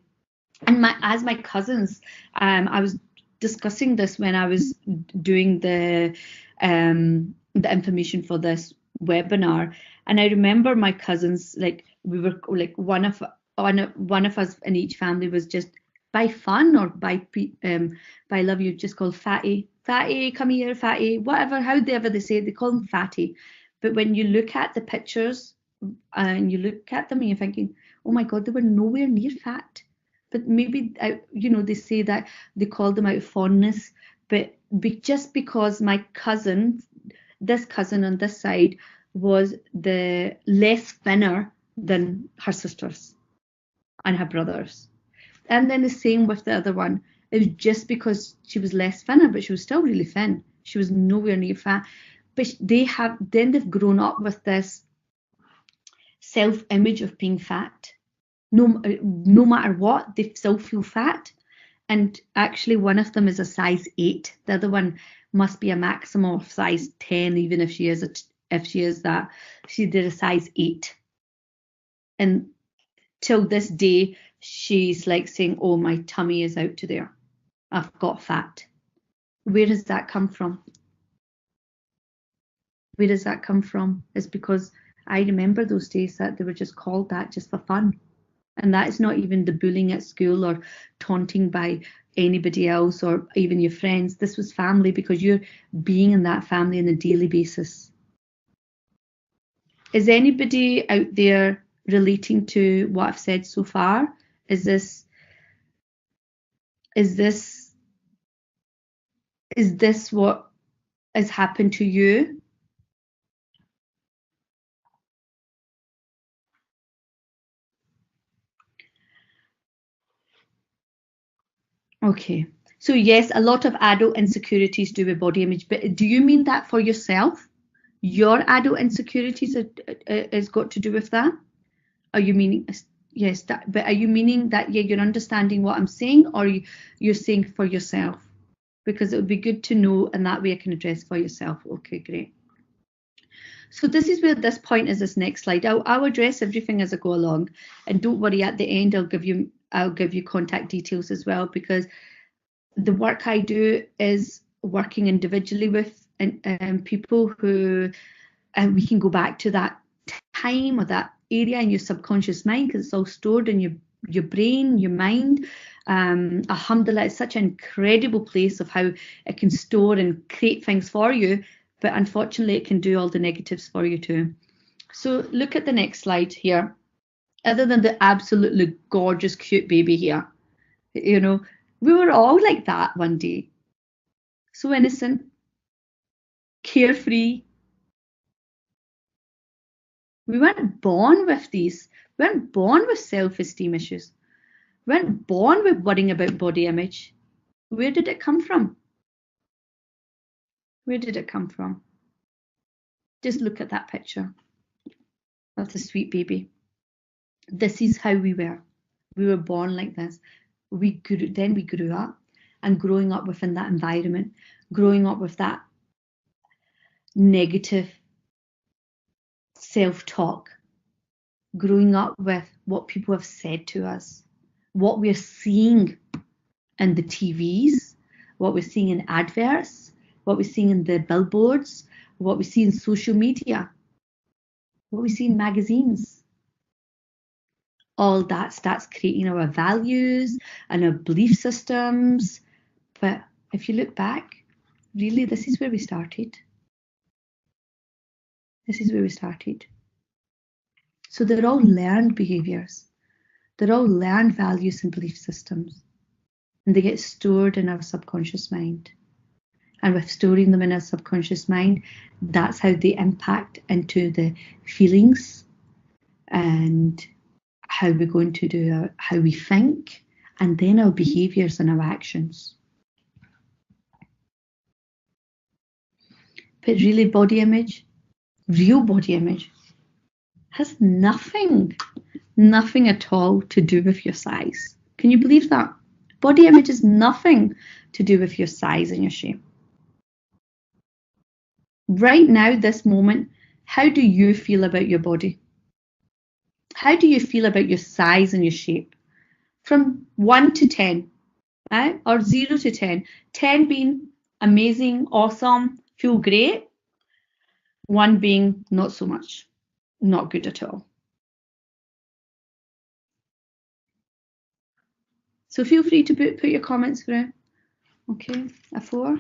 and as my cousins, I was discussing this when I was doing the information for this webinar, and I remember my cousins, like, we were like one of us in each family was just by fun or by love, you just call Fatty, come here, Fatty, whatever, however they say it, they call him Fatty. But when you look at the pictures and you look at them and you're thinking, oh my God, they were nowhere near fat. But maybe, you know, they say that they called them out of fondness, but just because my cousin, this cousin on this side, was the less thinner than her sisters and her brothers. And then the same with the other one. It was just because she was less thinner, but she was still really thin. She was nowhere near fat. But they've grown up with this self-image of being fat. No matter what, they still feel fat. And actually one of them is a size 8. The other one must be a maximum of size 10, even if she is that. She did a size 8. And till this day, she's like saying, oh, my tummy is out to there. I've got fat. Where does that come from? Where does that come from? It's because I remember those days that they were just called that just for fun. And that is not even the bullying at school or taunting by anybody else or even your friends. This was family, because you're being in that family on a daily basis. Is anybody out there relating to what I've said so far? Is this what has happened to you? Okay, so yes, a lot of adult insecurities do with body image, but do you mean that for yourself? Your adult insecurities has got to do with that? Are you meaning, yes, but are you meaning that, yeah, you're understanding what I'm saying, or you're saying for yourself? Because it would be good to know, and that way I can address for yourself. Okay, great. So this is where this point is, this next slide. I'll address everything as I go along, and don't worry, at the end I'll give you contact details as well, because the work I do is working individually with people who, and we can go back to that time or that area in your subconscious mind, because it's all stored in your brain, your mind. Alhamdulillah, it's such an incredible place of how it can store and create things for you, but unfortunately it can do all the negatives for you too. So look at the next slide here. Other than the absolutely gorgeous, cute baby here, you know, we were all like that one day. So innocent, carefree. We weren't born with these. We weren't born with self-esteem issues. We weren't born with worrying about body image. Where did it come from? Where did it come from? Just look at that picture of the sweet baby. This is how we were. We were born like this. Then we grew up, and growing up within that environment, growing up with that negative self-talk, growing up with what people have said to us, what we're seeing in the TVs, what we're seeing in adverts, what we're seeing in the billboards, what we see in social media, what we see in magazines. All that starts creating our values and our belief systems. But if you look back, really, this is where we started. This is where we started. So they're all learned behaviors. They're all learned values and belief systems. And they get stored in our subconscious mind. And with storing them in our subconscious mind, that's how they impact into the feelings and how we're going to do how we think, and then our behaviors and our actions. But really, body image, real body image, has nothing at all to do with your size. Can you believe that? Body image has nothing to do with your size and your shape. Right now, this moment, how do you feel about your body? How do you feel about your size and your shape? From 1 to 10, or 0 to 10. 10 being amazing, awesome, feel great. 1 being not so much, not good at all. So feel free to put your comments through. Okay, a 4.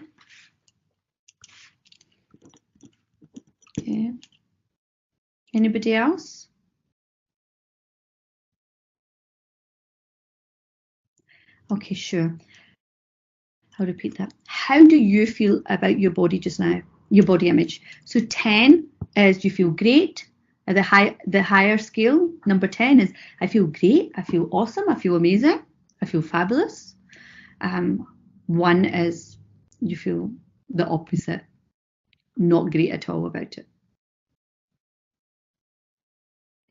Okay. Anybody else? Okay, sure. I'll repeat that. How do you feel about your body just now? Your body image. So 10 is you feel great. At the higher scale, number 10 is I feel great, I feel awesome, I feel amazing, I feel fabulous. 1 is you feel the opposite, not great at all about it.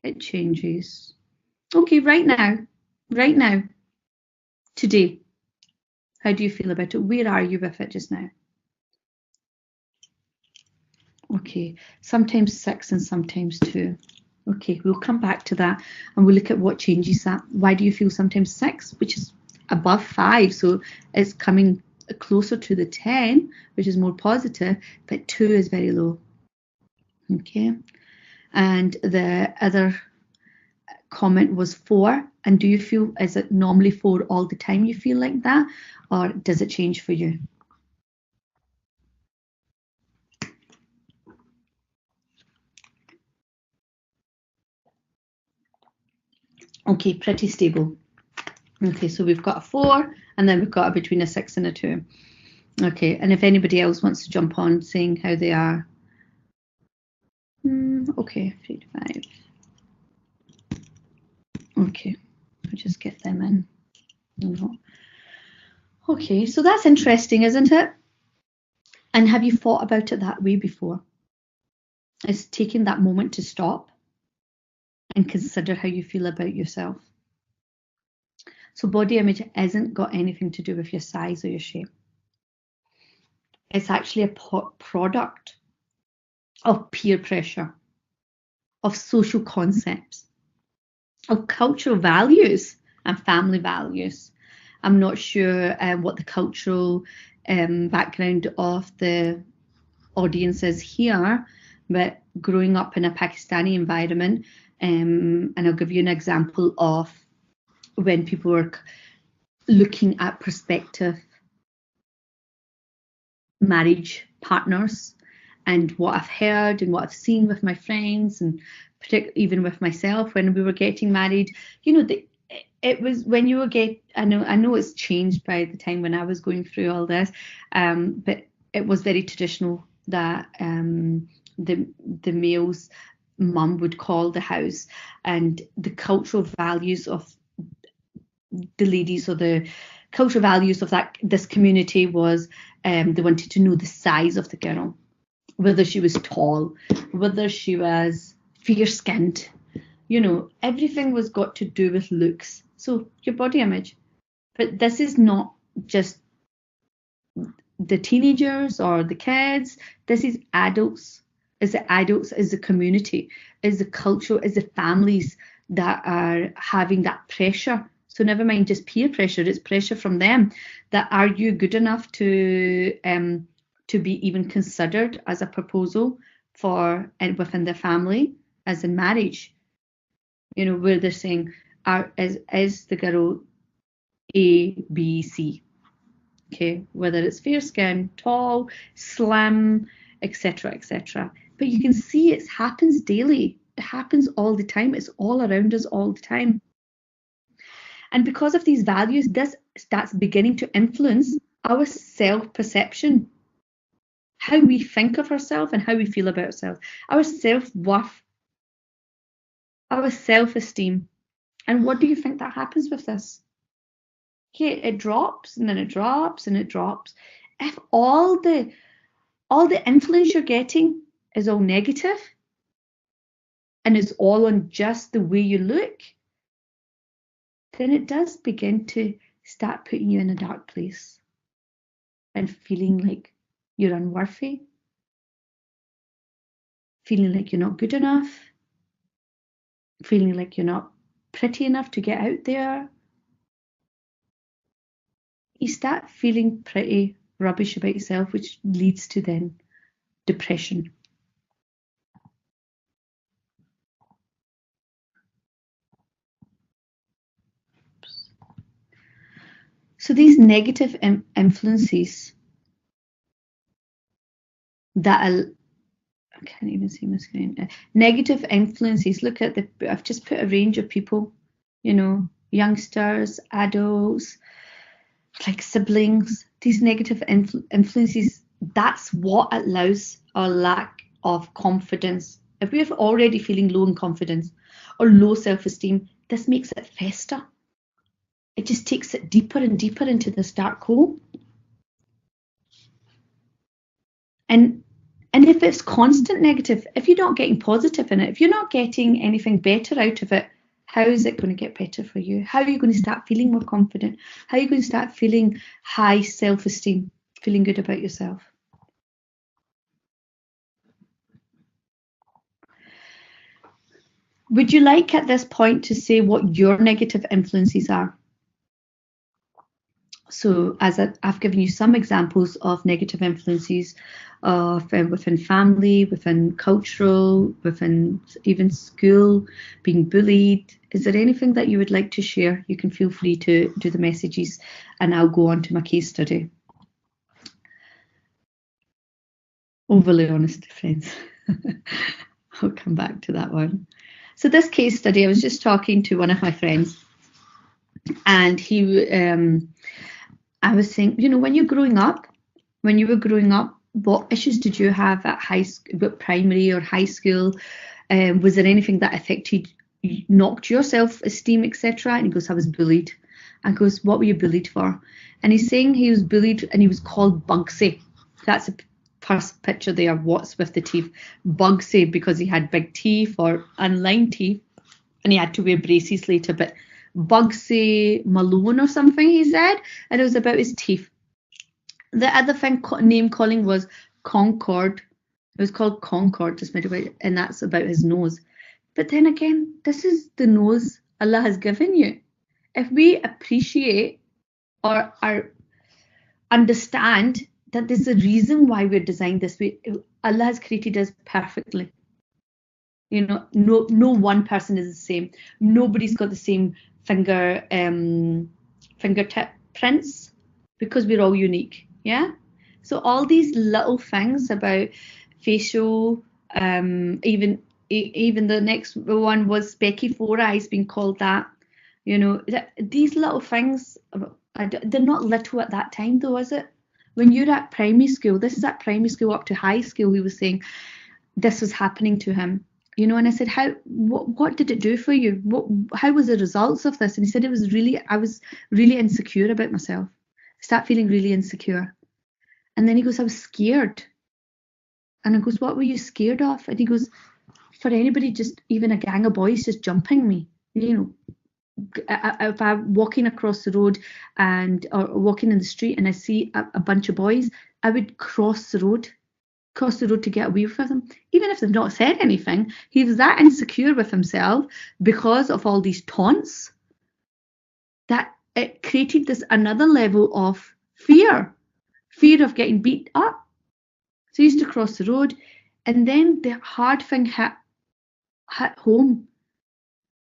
It changes. Okay, right now, today, how do you feel about it? Where are you with it just now? Okay, sometimes 6 and sometimes 2. Okay, we'll come back to that and we'll look at what changes that. Why do you feel sometimes 6, which is above 5, so it's coming closer to the 10, which is more positive, but 2 is very low. Okay, and the other comment was 4. And do you feel, is it normally 4 all the time you feel like that? Or does it change for you? Okay, pretty stable. Okay, so we've got a 4, and then we've got a between a 6 and a 2. Okay, and if anybody else wants to jump on saying how they are. Okay, 3 to 5. Okay, I'll just get them in. Okay, so that's interesting, isn't it? And have you thought about it that way before? It's taking that moment to stop and consider how you feel about yourself. So body image hasn't got anything to do with your size or your shape. It's actually a product of peer pressure, of social concepts, of cultural values and family values. I'm not sure what the cultural background of the audience is here, but growing up in a Pakistani environment, and I'll give you an example of when people were looking at prospective marriage partners, and what I've heard and what I've seen with my friends, and even with myself when we were getting married, you know, it was when you were I know it's changed by the time when I was going through all this, but it was very traditional that the male's mum would call the house, and the cultural values of the ladies, or the cultural values of this community was they wanted to know the size of the girl, whether she was tall, whether she was fair-skinned, you know, everything was got to do with looks. So your body image. But this is not just the teenagers or the kids. This is adults. Is the adults, is the community, is the culture, is the families that are having that pressure. So never mind just peer pressure, it's pressure from them. That are you good enough to be even considered as a proposal for within the family, as in marriage? You know, where they're saying, is the girl A, B, C? Okay, whether it's fair skin, tall, slim, etc., etc. But you can see it happens daily. It happens all the time. It's all around us all the time. And because of these values, this starts beginning to influence our self-perception, how we think of ourselves and how we feel about ourselves, our self-worth, our self-esteem. And what do you think that happens with this? Okay, it drops, and then it drops, and it drops. If all the influence you're getting is all negative, and it's all on just the way you look, then it does begin to start putting you in a dark place and feeling like you're unworthy, feeling like you're not good enough, feeling like you're not pretty enough to get out there. You start feeling pretty rubbish about yourself, which leads to then depression. So these negative influences that I can't even see my screen. Negative influences. Look at I've just put a range of people, you know, youngsters, adults, like siblings. These negative influences, that's what allows our lack of confidence. If we're already feeling low in confidence or low self-esteem, this makes it fester. It just takes it deeper and deeper into this dark hole. And if it's constant negative, if you're not getting positive in it, if you're not getting anything better out of it, how is it going to get better for you? How are you going to start feeling more confident? How are you going to start feeling high self-esteem, feeling good about yourself? Would you like at this point to say what your negative influences are? So as I've given you some examples of negative influences within family, within cultural, within even school, being bullied. Is there anything that you would like to share? You can feel free to do the messages and I'll go on to my case study. Overly honest, friends. I'll come back to that one. So this case study, I was just talking to one of my friends and I was saying, you know, when you were growing up, what issues did you have at high school, primary or high school? Was there anything that affected, knocked your self-esteem, etc.? And he goes, I was bullied. I goes, what were you bullied for? And he's saying he was bullied and he was called Bugsy. That's a first picture there, what's with the teeth. Bugsy because he had big teeth or unlined teeth and he had to wear braces later, but Bugsy Malone or something, he said, and it was about his teeth. The other thing, name calling, was Concord. It was called Concord, and that's about his nose. But then again, this is the nose Allah has given you. If we appreciate or understand that there's a reason why we're designed this way, Allah has created us perfectly. You know, no one person is the same. Nobody's got the same fingertip prints because we're all unique. Yeah. So all these little things about facial, even the next one was Becky Four Eyes being called that. You know, these little things, they're not little at that time though, is it? When you're at primary school, this is at primary school up to high school, he was saying this was happening to him. You know, and I said, what did it do for you? How was the results of this? And he said, I was really insecure about myself. I started feeling really insecure. And then he goes, I was scared. And I goes, what were you scared of? And he goes, for anybody, just even a gang of boys just jumping me. You know, if I'm walking across the road or walking in the street and I see a bunch of boys, I would cross the road to get away from them, even if they've not said anything. He was that insecure with himself because of all these taunts that it created this another level of fear of getting beat up. So he used to cross the road, and then the hard thing hit home.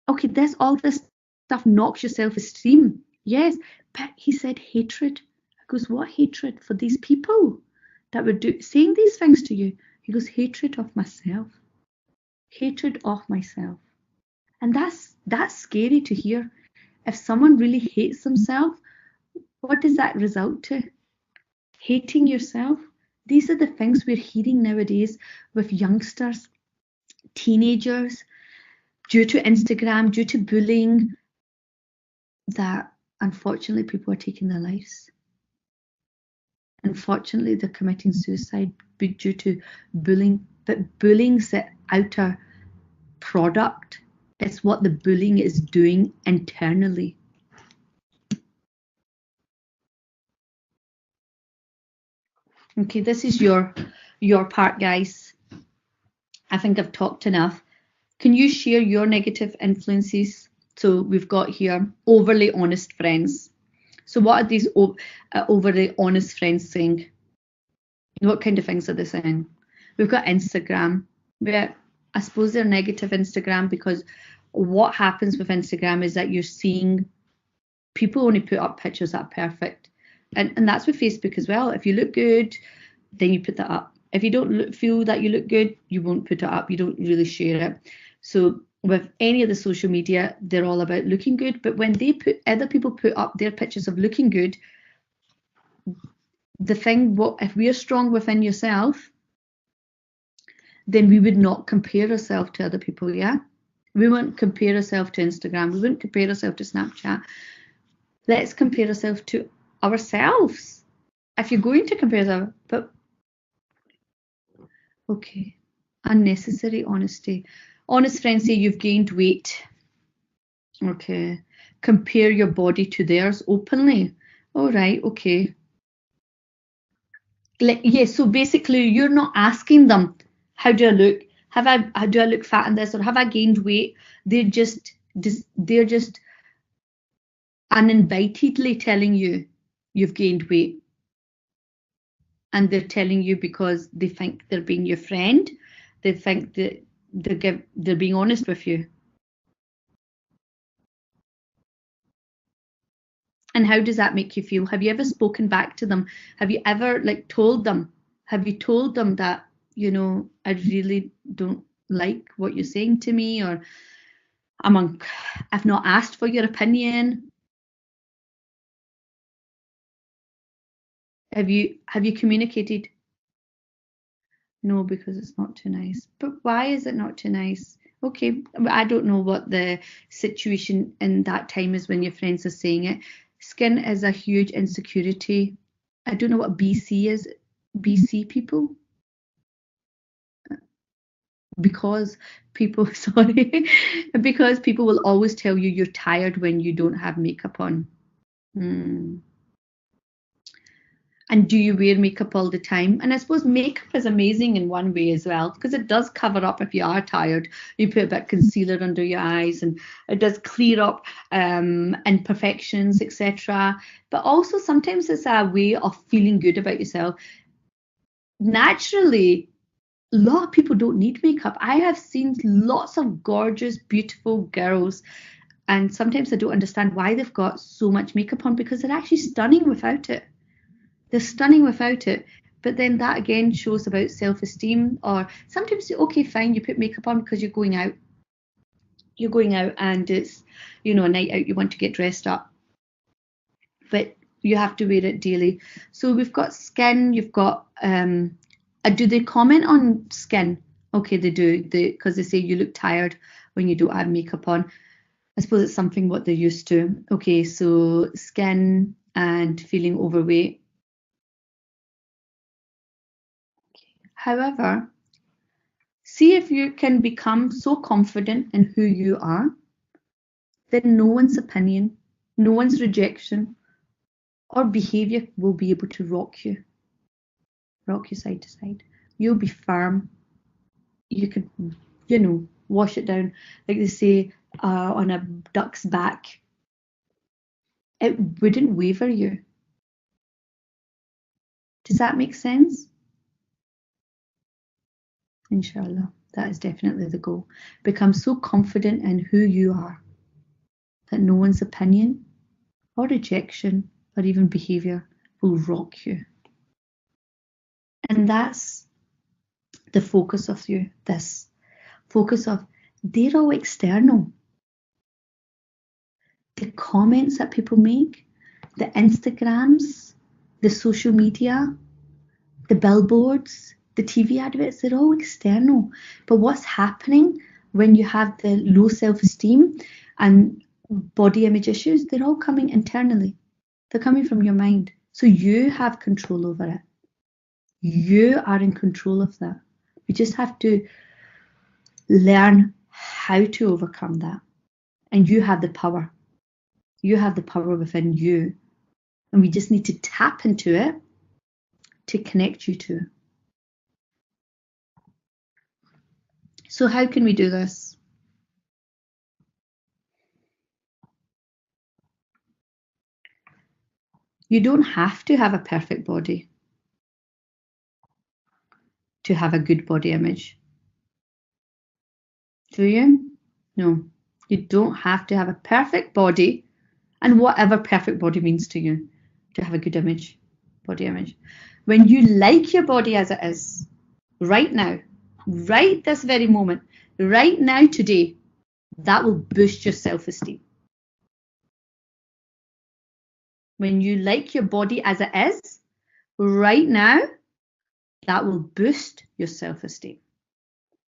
Okay, all this stuff knocks your self-esteem. Yes, but he said hatred. I goes, what hatred? For these people that were saying these things to you? He goes, hatred of myself. Hatred of myself. And that's scary to hear. If someone really hates themselves, what does that result to? Hating yourself. These are the things we're hearing nowadays with youngsters, teenagers, due to Instagram, due to bullying, that unfortunately people are taking their lives. Unfortunately, they're committing suicide due to bullying. But bullying's the outer product. It's what the bullying is doing internally. Okay, this is your part, guys. I think I've talked enough. Can you share your negative influences? So we've got here overly honest friends. So what are these overly honest friends saying? What kind of things are they saying? We've got Instagram, where I suppose they're negative Instagram, because what happens with Instagram is that you're seeing people only put up pictures that are perfect. And that's with Facebook as well. If you look good, then you put that up. If you don't feel that you look good, you won't put it up. You don't really share it. So with any of the social media, they're all about looking good. But when other people put up their pictures of looking good, if we are strong within yourself, then we would not compare ourselves to other people, yeah? We wouldn't compare ourselves to Instagram. We wouldn't compare ourselves to Snapchat. Let's compare ourselves to ourselves. If you're going to compare yourself, but okay, unnecessary honesty. Honest friends say you've gained weight. Okay, compare your body to theirs openly. All right, okay. So basically you're not asking them, how do I look? Do I look fat in this, or have I gained weight? They're just uninvitedly telling you you've gained weight. And they're telling you because they think they're being your friend. They think that they're being honest with you. And how does that make you feel? Have you ever spoken back to them? Have you ever told them? Have you told them that, I really don't like what you're saying to me, or I've not asked for your opinion? Have you communicated? No, because it's not too nice. But why is it not too nice? Okay, I don't know what the situation in that time is when your friends are saying it. Skin is a huge insecurity. I don't know what BC is. BC people? Because people, sorry, because people will always tell you you're tired when you don't have makeup on. And do you wear makeup all the time? And I suppose makeup is amazing in one way as well, because it does cover up if you are tired. You put a bit of concealer under your eyes and it does clear up imperfections, etc. But also sometimes it's a way of feeling good about yourself. Naturally, a lot of people don't need makeup. I have seen lots of gorgeous, beautiful girls, and sometimes I don't understand why they've got so much makeup on, because they're actually stunning without it. They're stunning without it. But then that again shows about self-esteem. Or sometimes, okay, fine, you put makeup on because you're going out. You're going out and it's, a night out, you want to get dressed up. But you have to wear it daily. So we've got skin, you've got, do they comment on skin? Okay, they do, because they say you look tired when you don't have makeup on. I suppose it's something what they're used to. Okay, so skin and feeling overweight. However, see if you can become so confident in who you are that no one's opinion, no one's rejection or behavior will be able to rock you side to side. You'll be firm. You could, wash it down, like they say, on a duck's back. It wouldn't waver you. Does that make sense? Inshallah, that is definitely the goal. Become so confident in who you are that no one's opinion or rejection or even behavior will rock you. And that's the focus of you, this focus of, they're all external. The comments that people make, the Instagrams, the social media, the billboards, the TV adverts, they're all external. But what's happening when you have the low self-esteem and body image issues, they're all coming internally. They're coming from your mind. So you have control over it. You are in control of that. You just have to learn how to overcome that. And you have the power. You have the power within you. And we just need to tap into it to connect you to it. So how can we do this? You don't have to have a perfect body to have a good body image. Do you? No. You don't have to have a perfect body, and whatever perfect body means to you, to have a good image, body image. When you like your body as it is, right now, right this very moment, right now, today, that will boost your self-esteem. When you like your body as it is, right now, that will boost your self-esteem.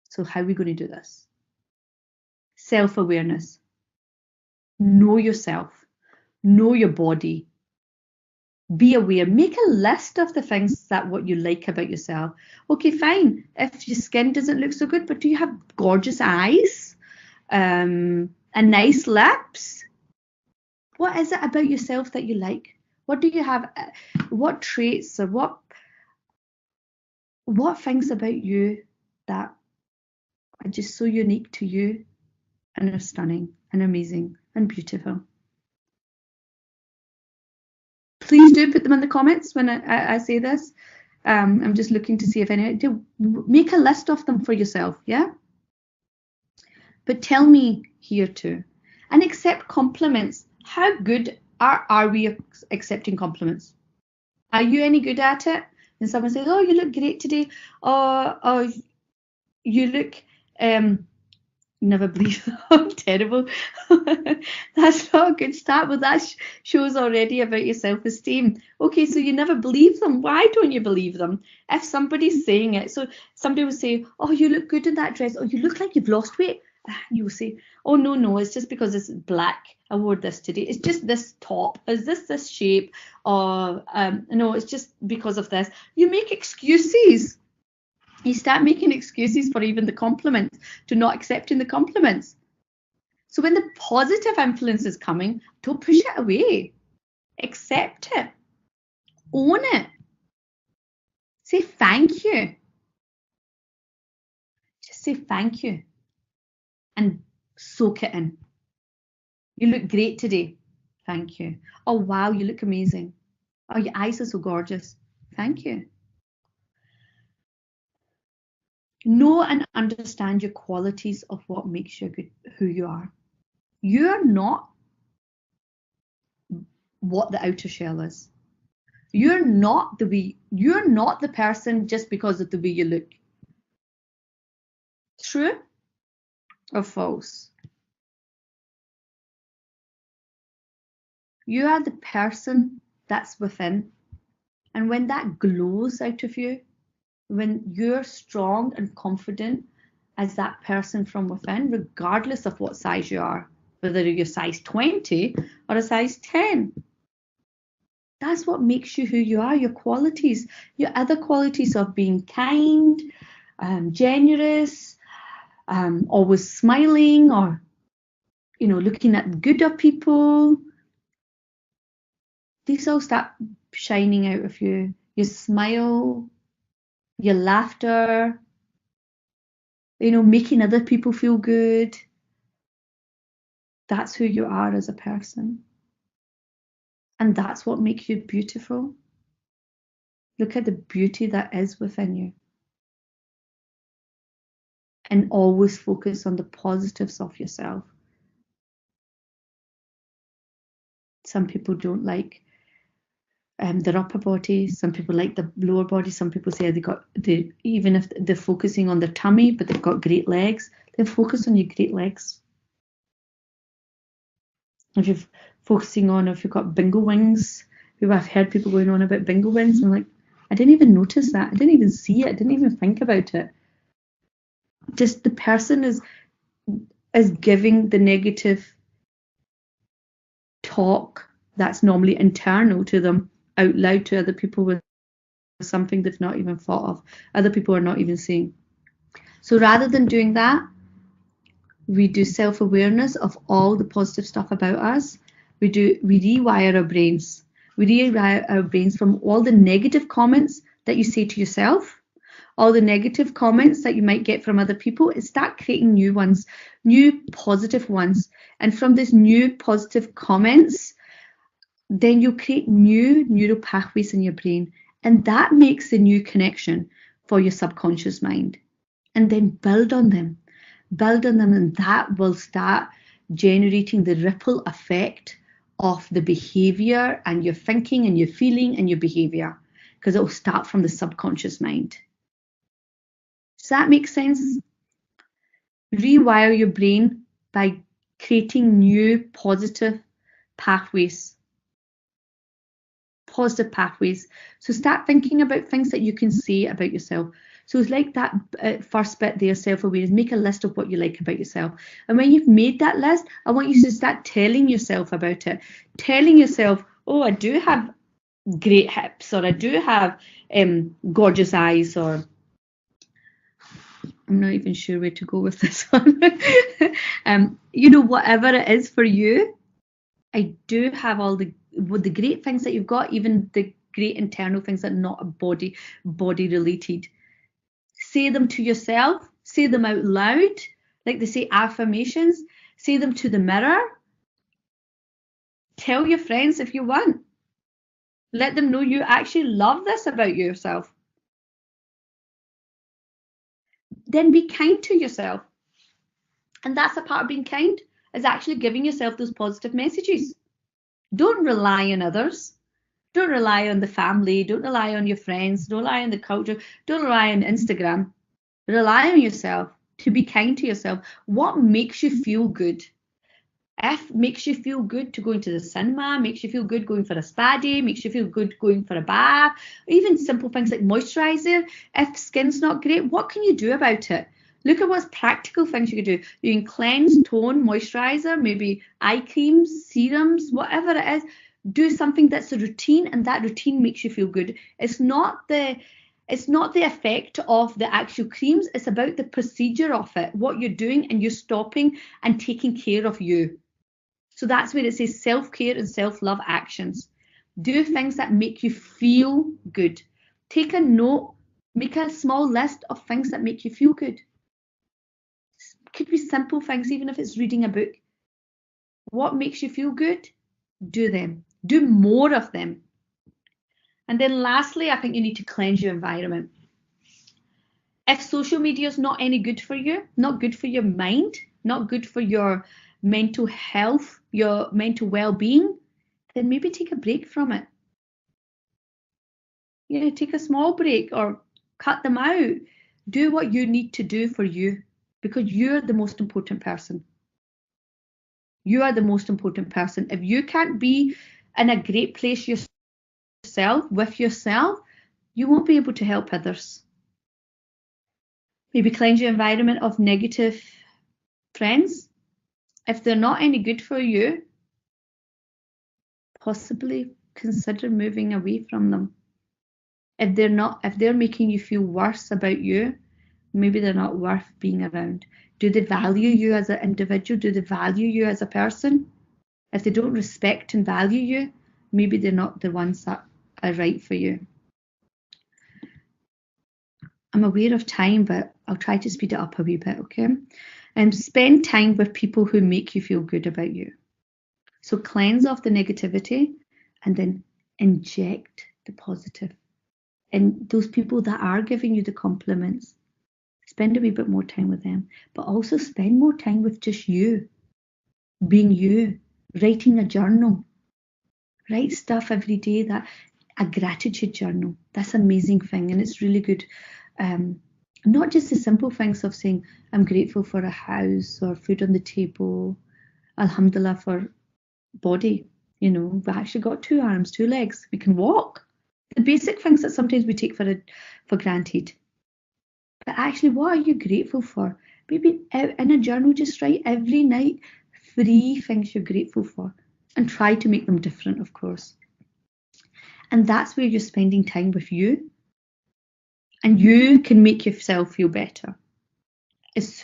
So how are we going to do this? Self-awareness. Know yourself. Know your body. Be aware. Make a list of the things that what you like about yourself. Okay, fine. If your skin doesn't look so good, but do you have gorgeous eyes? And nice lips? What is it about yourself that you like? What do you have? What traits or what things about you that are just so unique to you and are stunning and amazing and beautiful? please do put them in the comments when I say this. I'm just looking to see if any do. Make a list of them for yourself, yeah? But tell me here too. And accept compliments. How good are we accepting compliments? Are you any good at it? And someone says, oh, you look great today. Oh, you look, never believe I'm terrible. That's not a good start, but that shows already about your self-esteem. Okay, so you never believe them. Why don't you believe them? If somebody's saying it, so somebody will say, oh, you look good in that dress. Oh, you look like you've lost weight. You will say, oh, no, it's just because it's black. I wore this today. It's just this top. Is this shape? Or no, it's just because of this. You make excuses. You start making excuses for even the compliments, to not accepting the compliments. So when the positive influence is coming, don't push it away. Accept it. Own it. Say thank you. Just say thank you. And soak it in. You look great today. Thank you. Oh, wow, you look amazing. Oh, your eyes are so gorgeous. Thank you. Know and understand your qualities of what makes you good, who you are. You're not what the outer shell is. You're not the person just because of the way you look. True or false? You are the person that's within. And when that glows out of you, when you're strong and confident as that person from within, regardless of what size you are, whether you're size 20 or a size 10, that's what makes you who you are, your qualities, your other qualities of being kind, generous, always smiling, or, looking at the good of people. These all start shining out of you. Your smile, your laughter, making other people feel good. That's who you are as a person. And that's what makes you beautiful. Look at the beauty that is within you. And always focus on the positives of yourself. Some people don't like their upper body. Some people like the lower body. Some people say even if they're focusing on their tummy, but they've got great legs, then focus on your great legs. If you're focusing on if you've got bingo wings, I've heard people going on about bingo wings, and I'm like, I didn't even notice that. I didn't even see it. I didn't even think about it. Just the person is giving the negative talk that's normally internal to them out loud to other people with something they've not even thought of. Other people are not even seeing. So rather than doing that, we do self-awareness of all the positive stuff about us. We rewire our brains. We rewire our brains from all the negative comments that you say to yourself, all the negative comments that you might get from other people, and start creating new ones, new positive ones. And from these new positive comments, then you create new neural pathways in your brain. And that makes the new connection for your subconscious mind. And then build on them, and that will start generating the ripple effect of the behavior and your thinking and your feeling and your behavior, because it will start from the subconscious mind. Does that make sense? Rewire your brain by creating new positive pathways. So start thinking about things that you can say about yourself. So it's like that first bit there, self-awareness. Make a list of what you like about yourself. And when you've made that list, I want you to start telling yourself about it. Telling yourself, oh, I do have great hips, or I do have gorgeous eyes, or I'm not even sure where to go with this one. Whatever it is for you, I do have all the great things that you've got, even the great internal things that are not body related. Say them to yourself, say them out loud, like they say affirmations, say them to the mirror. Tell your friends if you want. Let them know you actually love this about yourself. Then be kind to yourself. And that's a part of being kind, is actually giving yourself those positive messages. Don't rely on others. Don't rely on the family. Don't rely on your friends. Don't rely on the culture. Don't rely on Instagram. Rely on yourself to be kind to yourself. What makes you feel good? If makes you feel good to going to the cinema, makes you feel good going for a spa day, makes you feel good going for a bath, even simple things like moisturizer. If skin's not great, what can you do about it? Look at what's practical things you can do. You can cleanse, tone, moisturizer, maybe eye creams, serums, whatever it is. Do something that's a routine, and that routine makes you feel good. It's not the effect of the actual creams. It's about the procedure of it, what you're doing, and you're stopping and taking care of you. So that's where it says self-care and self-love actions. Do things that make you feel good. Take a note, make a small list of things that make you feel good. Could be simple things, even if it's reading a book. What makes you feel good? Do them. Do more of them. And then lastly, I think you need to cleanse your environment. If social media is not any good for you, not good for your mind, not good for your mental health, your mental well-being, then maybe take a break from it. Yeah, take a small break or cut them out. Do what you need to do for you, because you're the most important person. You are the most important person. If you can't be in a great place yourself, with yourself, you won't be able to help others. Maybe cleanse your environment of negative friends. If they're not any good for you, possibly consider moving away from them. If they're making you feel worse about you, maybe they're not worth being around. Do they value you as an individual? Do they value you as a person? If they don't respect and value you, maybe they're not the ones that are right for you. I'm aware of time, but I'll try to speed it up a wee bit, okay? And spend time with people who make you feel good about you. So cleanse off the negativity and then inject the positive. And those people that are giving you the compliments, spend a wee bit more time with them, but also spend more time with just you, being you, writing a journal. Write stuff every day, that a gratitude journal. That's an amazing thing, and it's really good. Not just the simple things of saying, I'm grateful for a house or food on the table, alhamdulillah for body. You know, we actually got 2 arms, 2 legs. We can walk. The basic things that sometimes we take for granted. But actually, what are you grateful for? Maybe in a journal, just write every night 3 things you're grateful for, and try to make them different, of course. And that's where you're spending time with you, and you can make yourself feel better. As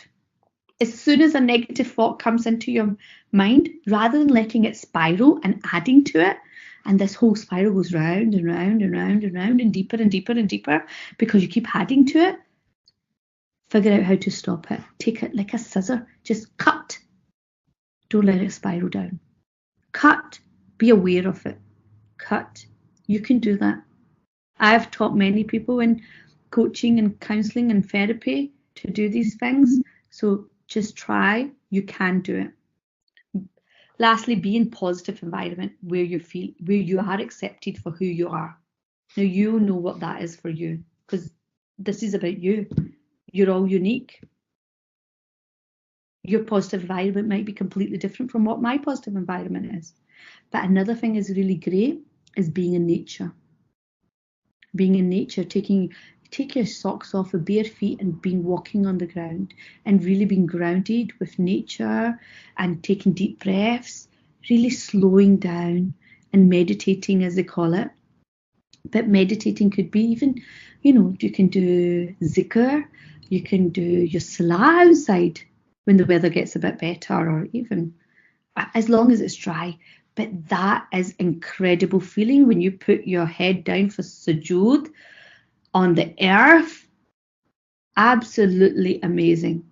soon as a negative thought comes into your mind, rather than letting it spiral and adding to it, and this whole spiral goes round and round and round and round and deeper and deeper and deeper because you keep adding to it, figure out how to stop it. Take it like a scissor, just cut. Don't let it spiral down. Cut. Be aware of it. Cut. You can do that. I've taught many people in coaching and counselling and therapy to do these things. So just try. You can do it. Lastly, be in positive environment where you are accepted for who you are. Now you know what that is for you, because this is about you. You're all unique. Your positive environment might be completely different from what my positive environment is. But another thing is really great is being in nature. Being in nature, take your socks off with bare feet and walking on the ground, and really being grounded with nature and taking deep breaths, really slowing down and meditating, as they call it. But meditating could be even, you can do zikr, you can do your salah outside when the weather gets a bit better, or even as long as it's dry. But that is incredible feeling when you put your head down for sujood on the earth. Absolutely amazing.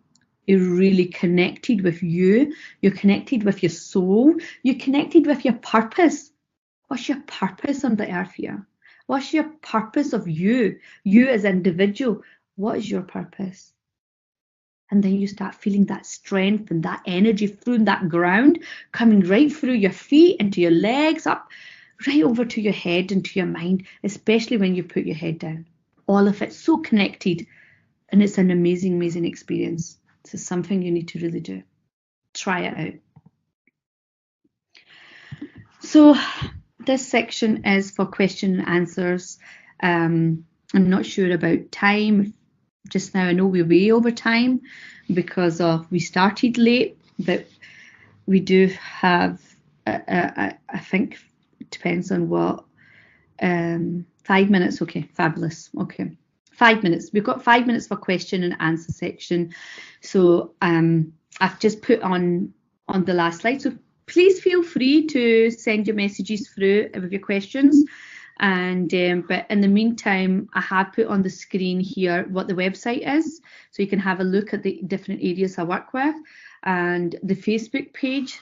You're really connected with you. You're connected with your soul. You're connected with your purpose. What's your purpose on the earth here? What's your purpose of you? You as an individual, what is your purpose? And then you start feeling that strength and that energy through that ground, coming right through your feet, into your legs, up, right over to your head and to your mind, especially when you put your head down. All of it's so connected, and it's an amazing, amazing experience. This is something you need to really do. Try it out. So this section is for question and answers. I'm not sure about time. Just now I know we're way over time because we started late, but we do have, I think it depends on what, 5 minutes. Okay, fabulous. Okay, 5 minutes. We've got 5 minutes for question and answer section. So I've just put on the last slide. So please feel free to send your messages through with your questions. And but in the meantime, I have put on the screen here what the website is, so you can have a look at the different areas I work with. And the Facebook page,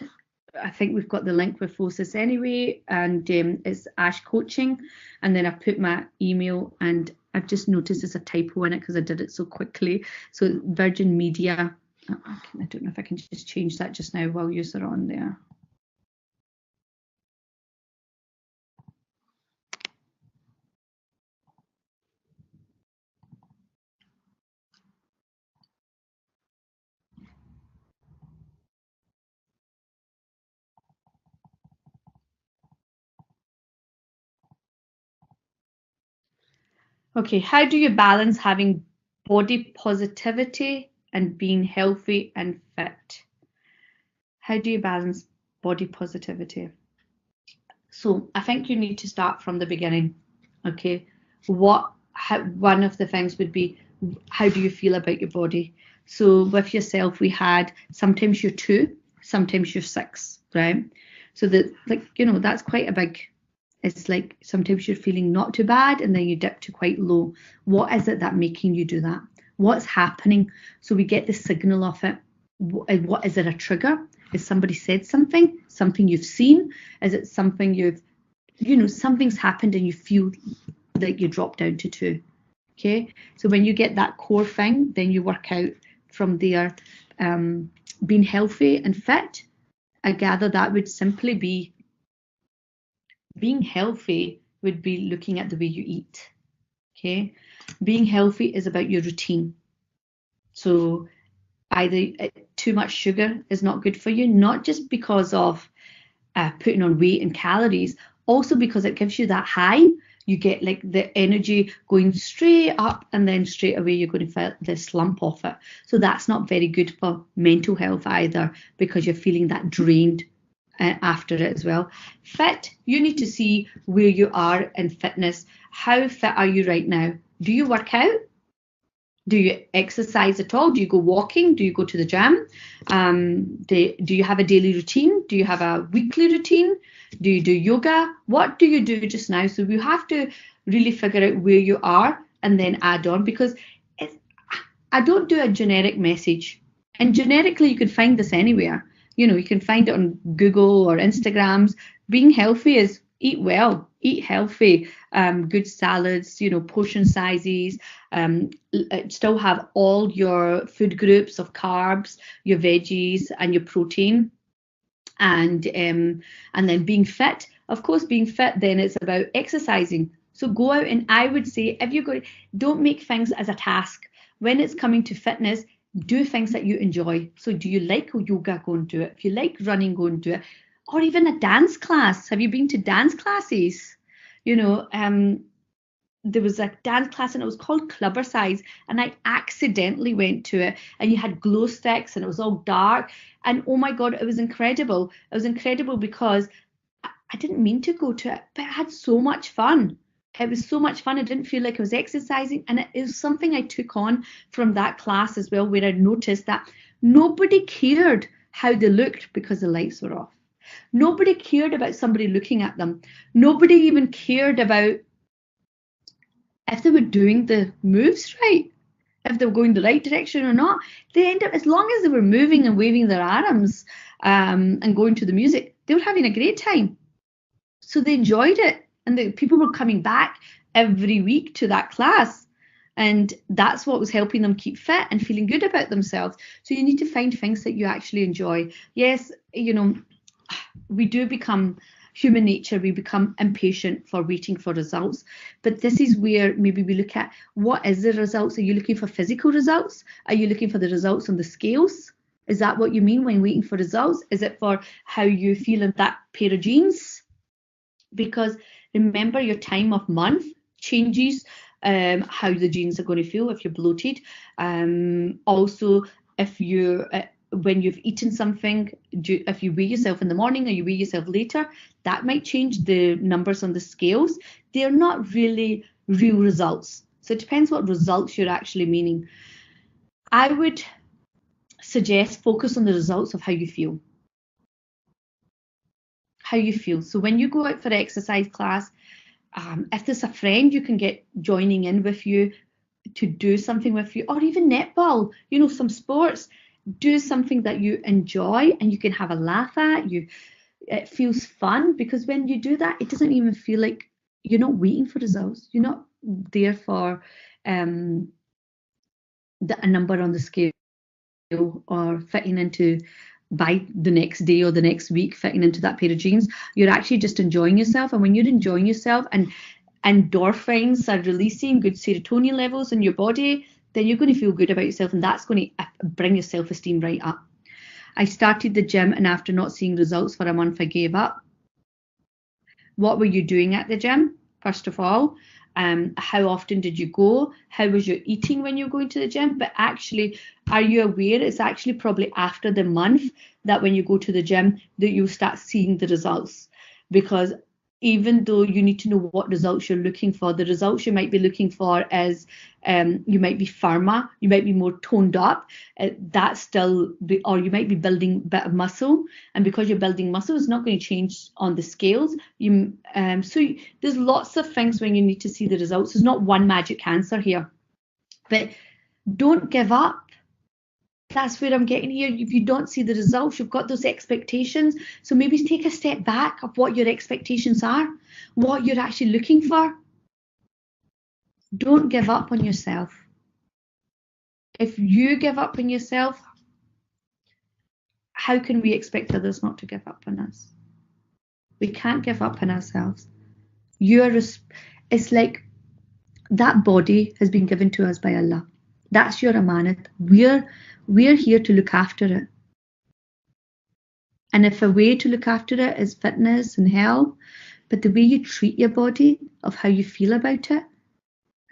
I think we've got the link with Fosis anyway, and it's Ash Coaching. And then I've put my email, and I've just noticed there's a typo in it because I did it so quickly. So Virgin Media, I don't know if I can just change that just now while you're on there. Okay, how do you balance having body positivity and being healthy and fit? How do you balance body positivity? So I think you need to start from the beginning. Okay, one of the things would be, how do you feel about your body? So with yourself, we had sometimes you're 2, sometimes you're 6, right? So that, like, you know, that's quite a big. It's like sometimes you're feeling not too bad and then you dip to quite low. What is it that making you do that? What's happening? So we get the signal of it. What is it, a trigger? Has somebody said something? Something you've seen? Is it something something's happened and you feel like you drop down to 2? Okay. So when you get that core thing, then you work out from there. Being healthy and fit, I gather that would simply be, being healthy would be looking at the way you eat. Okay, being healthy is about your routine. So either too much sugar is not good for you, not just because of putting on weight and calories, also because it gives you that high. You get like the energy going straight up, and then straight away you're going to feel the slump of it. So that's not very good for mental health either, because you're feeling that drained after it as well. Fit, you need to see where you are in fitness. How fit are you right now? Do you work out? Do you exercise at all? Do you go walking? Do you go to the gym? Do you have a daily routine? Do you have a weekly routine? Do you do yoga? What do you do just now? So we have to really figure out where you are and then add on, because I don't do a generic message. And generically, you can find this anywhere. You know, you can find it on Google or Instagrams. Being healthy is eat well, eat healthy, good salads, portion sizes, still have all your food groups of carbs, your veggies and your protein. And then being fit, of course, being fit, then it's about exercising. So go out, and I would say, if you're going, don't make things as a task. When it's coming to fitness, do things that you enjoy. So do you like yoga? Go and do it. If you like running, go and do it. Or even a dance class. Have you been to dance classes? There was a dance class and it was called Clubbercise, and I accidentally went to it, and you had glow sticks and it was all dark, and oh my God, it was incredible. It was incredible because I didn't mean to go to it, but I had so much fun. It was so much fun. I didn't feel like I was exercising, and it is something I took on from that class as well, where I noticed that nobody cared how they looked because the lights were off. Nobody cared about somebody looking at them. Nobody even cared about if they were doing the moves right, if they were going the right direction or not. They end up, as long as they were moving and waving their arms and going to the music, they were having a great time. So they enjoyed it, and the people were coming back every week to that class. And that's what was helping them keep fit and feeling good about themselves. So you need to find things that you actually enjoy. Yes, you know, we do become human nature, we become impatient for waiting for results. But this is where maybe we look at, what is the results? Are you looking for physical results? Are you looking for the results on the scales? Is that what you mean when waiting for results? Is it for how you feel in that pair of jeans? Because remember, your time of month changes how the jeans are going to feel if you're bloated. Also, if you when you've eaten something, if you weigh yourself in the morning or you weigh yourself later, that might change the numbers on the scales. They're not really real results. So it depends what results you're actually meaning. I would suggest focus on the results of how you feel. How you feel. So when you go out for exercise class, if there's a friend you can get joining in with you to do something with you, or even netball, you know, some sports, do something that you enjoy and you can have a laugh at. It feels fun, because when you do that, it doesn't even feel like you're not waiting for results. You're not there for a number on the scale, or fitting into by the next day or the next week, fitting into that pair of jeans. You're actually just enjoying yourself. And when you're enjoying yourself and endorphins are releasing, good serotonin levels in your body, then you're going to feel good about yourself, and that's going to bring your self-esteem right up. I started the gym, and after not seeing results for a month, I gave up. What were you doing at the gym? First of all, how often did you go? How was your eating when you were going to the gym? But actually, are you aware it's actually probably after the month that when you go to the gym that you start seeing the results? Because even though you need to know what results you're looking for, the results you might be looking for is you might be firmer, you might be more toned up, or you might be building a bit of muscle, and because you're building muscle, it's not going to change on the scales. There's lots of things when you need to see the results. There's not one magic answer here, but don't give up. That's where I'm getting here. If you don't see the results, you've got those expectations. So maybe take a step back of what your expectations are, what you're actually looking for. Don't give up on yourself. If you give up on yourself, how can we expect others not to give up on us? We can't give up on ourselves. It's like that body has been given to us by Allah. That's your amanat. We're here to look after it. And if a way to look after it is fitness and health, but the way you treat your body, of how you feel about it,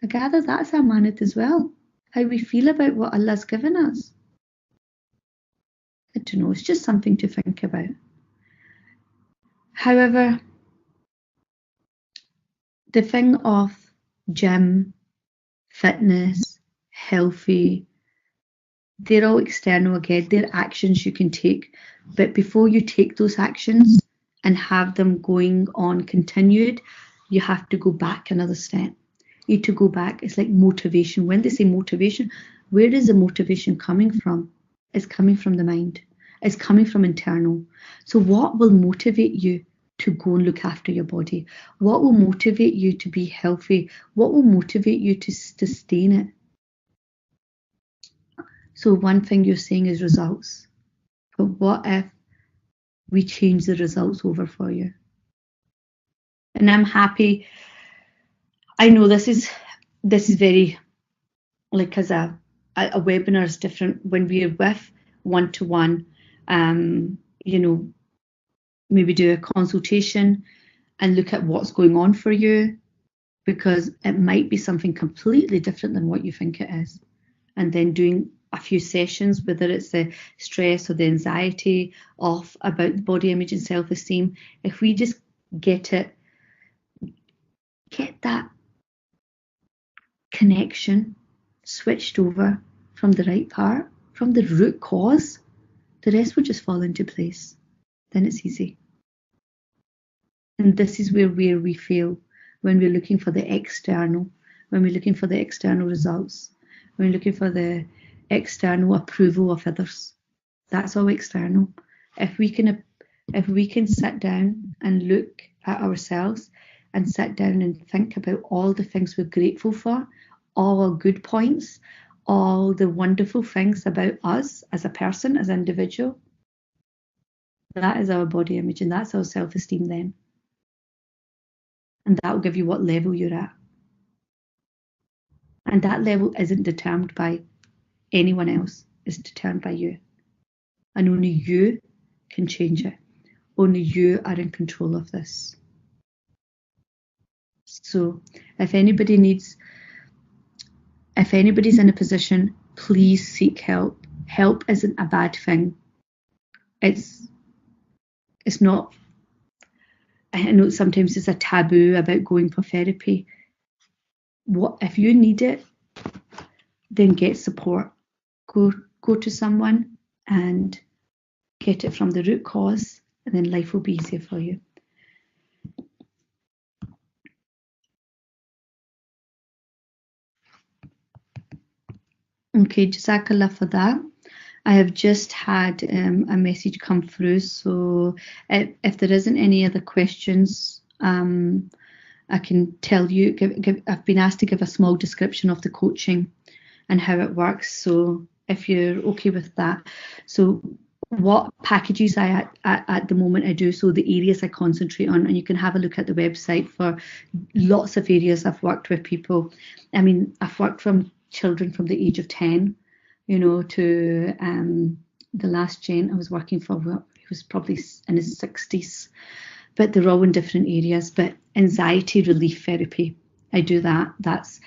I gather that's amanat as well. How we feel about what Allah's given us. I don't know, it's just something to think about. However, the thing of gym, fitness, healthy, they're all external again. They're actions you can take. But before you take those actions and have them going on continued, you have to go back another step. You need to go back. It's like motivation. When they say motivation, where is the motivation coming from? It's coming from the mind. It's coming from internal. So what will motivate you to go and look after your body? What will motivate you to be healthy? What will motivate you to sustain it? So one thing you're saying is results. But what if we change the results over for you? And I'm happy. I know this is very, like, as a webinar is different when we're with one-to-one, maybe do a consultation and look at what's going on for you, because it might be something completely different than what you think it is. And then doing a few sessions, whether it's the stress or the anxiety about the body image and self-esteem, if we just get that connection switched over from the right part, from the root cause, the rest will just fall into place. Then it's easy. And this is where we fail when we're looking for the external, when we're looking for the external results, when we're looking for the external approval of others. That's all external. If we can sit down and look at ourselves and sit down and think about all the things we're grateful for, all our good points, all the wonderful things about us as a person, as an individual. That is our body image, and that's our self-esteem then. And that will give you what level you're at. And that level isn't determined by anyone else, it's determined by you. And only you can change it. Only you are in control of this. So if anybody's in a position, please seek help. Help isn't a bad thing. It's not, I know sometimes it's a taboo about going for therapy. What if you need it, then get support. Go to someone and get it from the root cause, and then life will be easier for you. Okay, Jazakallah for that. I have just had a message come through, so if there isn't any other questions, I can tell you, I've been asked to give a small description of the coaching and how it works, so if you're okay with that. So what packages at the moment I do, so the areas I concentrate on, and you can have a look at the website for lots of areas I've worked with people. I mean, I've worked from children from the age of 10, to the last gent I was working for, he was probably in his 60s, but they're all in different areas. But anxiety relief therapy, I do that. That's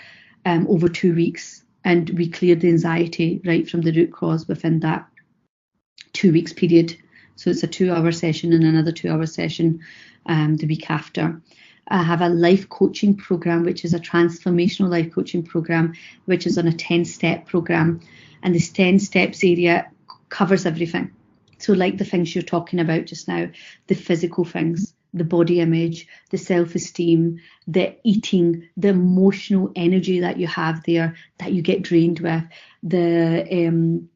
over 2 weeks, and we clear the anxiety right from the root cause within that 2 weeks period. So it's a 2-hour session and another 2-hour session the week after. I have a life coaching program, which is a transformational life coaching program, which is on a 10-step program. And this 10 steps area covers everything. So like the things you're talking about just now, the physical things, the body image, the self-esteem, the eating, the emotional energy that you have there that you get drained with, the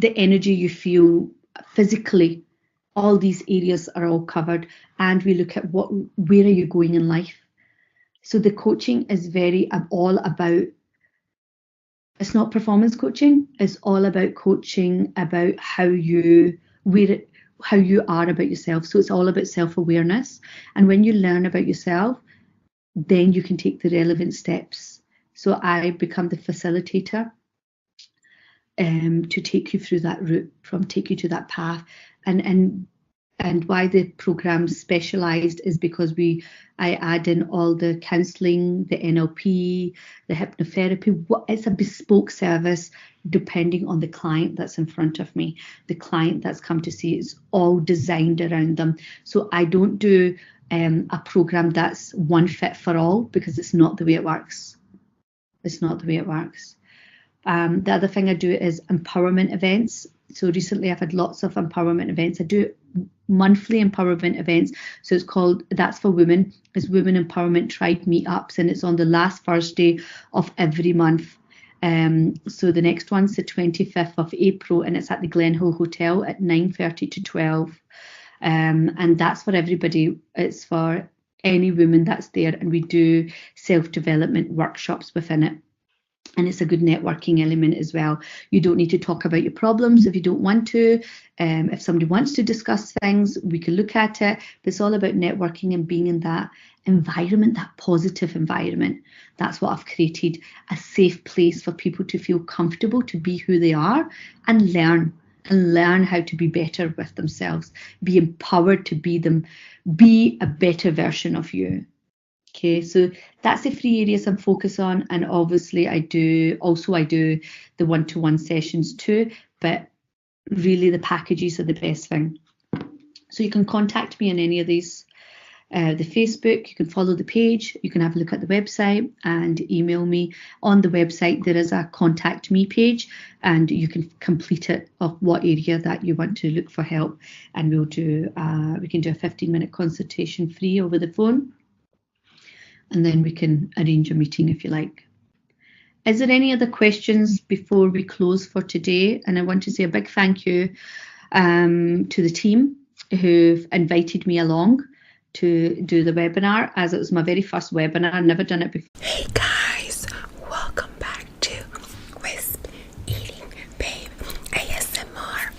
energy you feel physically. All these areas are all covered, and we look at where are you going in life. So the coaching is all about, it's not performance coaching, it's all about coaching about how you are about yourself. So it's all about self-awareness, and when you learn about yourself, then you can take the relevant steps. So I become the facilitator to take you through that route, take you to that path. And why the program's specialised is because I add in all the counselling, the NLP, the hypnotherapy. It's a bespoke service depending on the client that's in front of me. The client that's come to see, it's all designed around them. So I don't do a program that's one fit for all, because it's not the way it works. It's not the way it works. The other thing I do is empowerment events. So recently I've had lots of empowerment events. I do monthly empowerment events. So it's called, that's for women, it's Women Empowerment Tribe Meetups, and it's on the last Thursday of every month. So the next one's the 25th of April, and it's at the Glenhill Hotel at 9:30 to 12. And that's for everybody. It's for any woman that's there, and we do self-development workshops within it. And it's a good networking element as well. You don't need to talk about your problems if you don't want to. If somebody wants to discuss things, we can look at it. But it's all about networking and being in that environment, that positive environment. That's what I've created, a safe place for people to feel comfortable to be who they are and learn how to be better with themselves, be empowered to be a better version of you. Okay, so that's the 3 areas I'm focused on, and obviously I do the one-to-one sessions too, but really the packages are the best thing. So you can contact me on any of these, the Facebook, you can follow the page, you can have a look at the website and email me. On the website there is a contact me page, and you can complete it of what area that you want to look for help, and we can do a 15-minute consultation free over the phone. And then we can arrange a meeting if you like. Is there any other questions before we close for today? And I want to say a big thank you to the team who've invited me along. to do the webinar, as it was my very first webinar. I'd never done it before. Hey guys, welcome back to Wisp Eating Babe ASMR.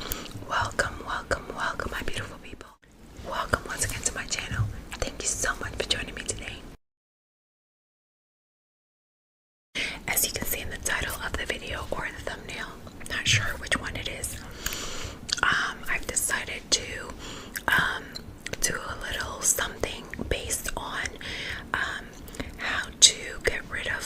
Welcome, welcome, welcome, my beautiful people. Welcome once again to my channel. Thank you so much for joining me today. As you can see in the title of the video or the thumbnail, not sure which one it is, I've decided to do a little something based on how to get rid of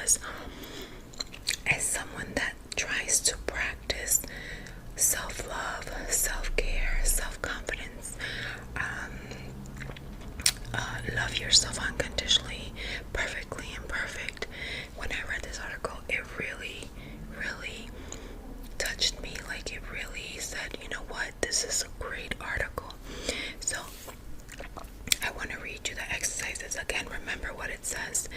because as someone that tries to practice self-love, self-care, self-confidence, love yourself unconditionally, perfectly imperfect, when I read this article, it really, really touched me. Like, it really said, you know what, this is a great article. So I want to read you the exercises again. Remember what it says.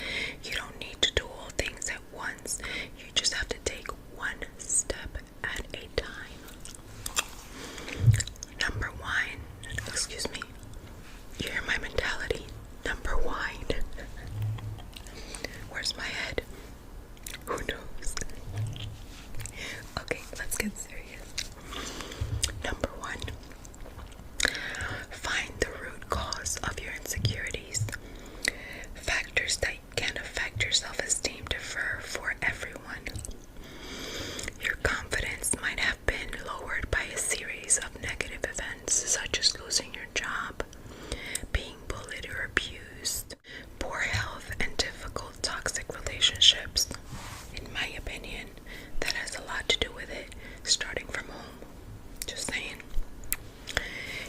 You don't need to do all things at once. You just have to take one step at a time. Number one, excuse me, you hear my mentality. Number one. Where's my head? Who knows? Okay, let's get serious. Number one, find the root cause of your insecurities. Factors that can affect your self-esteem differ for everyone. Your confidence might have been lowered by a series of negative events, such as losing your job, being bullied or abused, poor health, and difficult toxic relationships. In my opinion, that has a lot to do with it, starting from home. Just saying.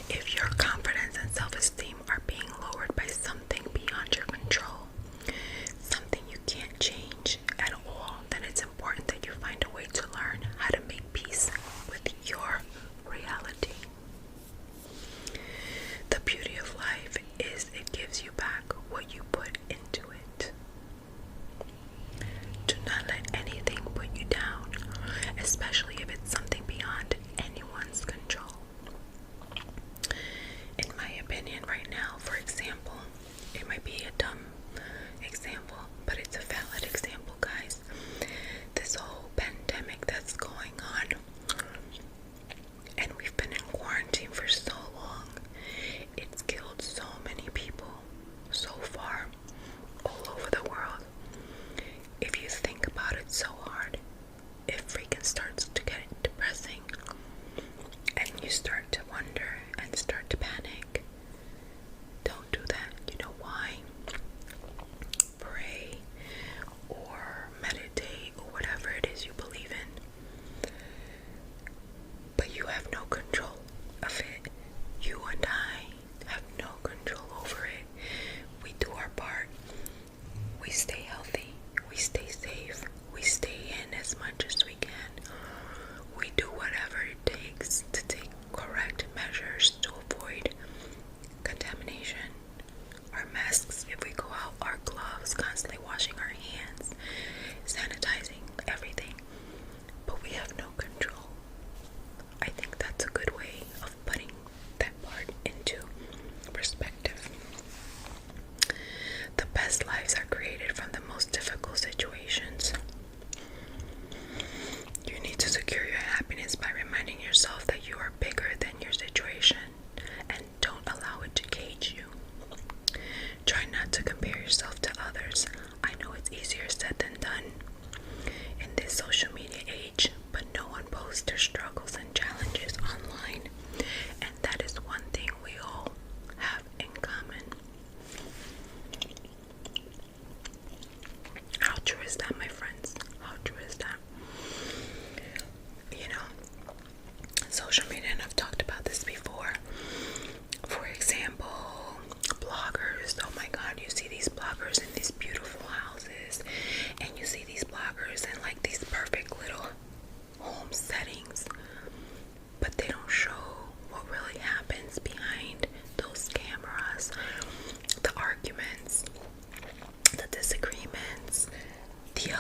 If your confidence and self-esteem are being lowered by something beyond your control, something you can't change at all, then it's important that you find a way to learn how to make peace with your reality. The beauty of life is it gives you back what you put into it. Do not let anything put you down, especially if it's something beyond anyone's control. In my opinion, right now, for example, it might be a dumb example, but it's a valid example, guys. This whole pandemic that's going on, and we've been in quarantine for so long, it's killed so many people so far, all over the world. If you think about it so hard, it freaking starts to get depressing, and you start to wonder and start to panic. Don't do that. You know why? Pray or meditate or whatever it is you believe in. But you have no control of it. You and I have no control over it. We do our part. We stay healthy. We stay safe. We stay in as much as we can. We do whatever it takes to take correct measures to avoid contamination. Our masks if we go out, our gloves, constantly washing our hands, sanitizing, everything. But we have no control. I think that's a good way of putting that part into perspective. The best lives are created from the most difficult situations. You need to secure your happiness by reminding yourself that you are bigger than your situation, and don't allow it to cage you. Try not to compare yourself to others. I know it's easier said than done in this social media age, but no one posts their struggles and challenges online, and that is one thing we all have in common. How true is that, my friends? How true is that? You know, social media, and I've talked about this before. For example, bloggers. Oh my God, you see these bloggers in these beautiful houses, and you see these bloggers in like these perfect little home settings, but they don't show what really happens behind those cameras. The arguments, the disagreements, the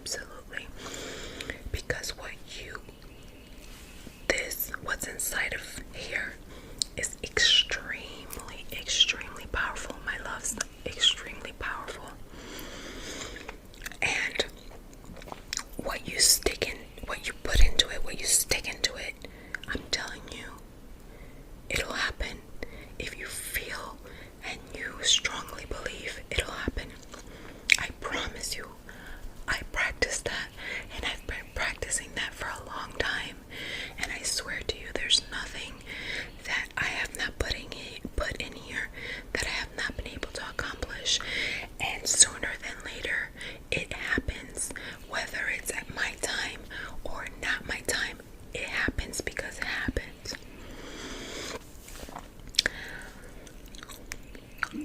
Absolutely. Because what's inside of here is extremely, extremely powerful, my loves. Extremely powerful. And what you put into it, what you stick into it, I'm telling you, it'll happen. If you feel and you strongly believe, it'll happen. I promise you. I practice that, and I've been practicing that for a long time, and I swear to you, there's nothing that I have not put in here that I have not been able to accomplish. And sooner than later, it happens. Whether it's at my time or not my time, it happens because it happens.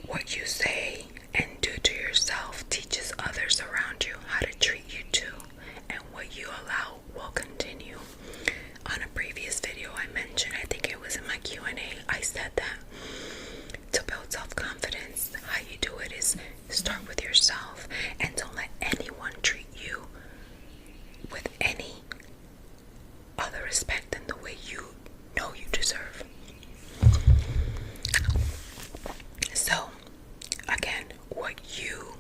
What you say and do to yourself teaches others around you how to treat you too, and what you allow will continue. On a previous video I mentioned, I think it was in my Q&A, I said that to build self-confidence, how you do it is start with yourself, and don't let anyone treat you with any other respect than the way you know you deserve. So, again, what you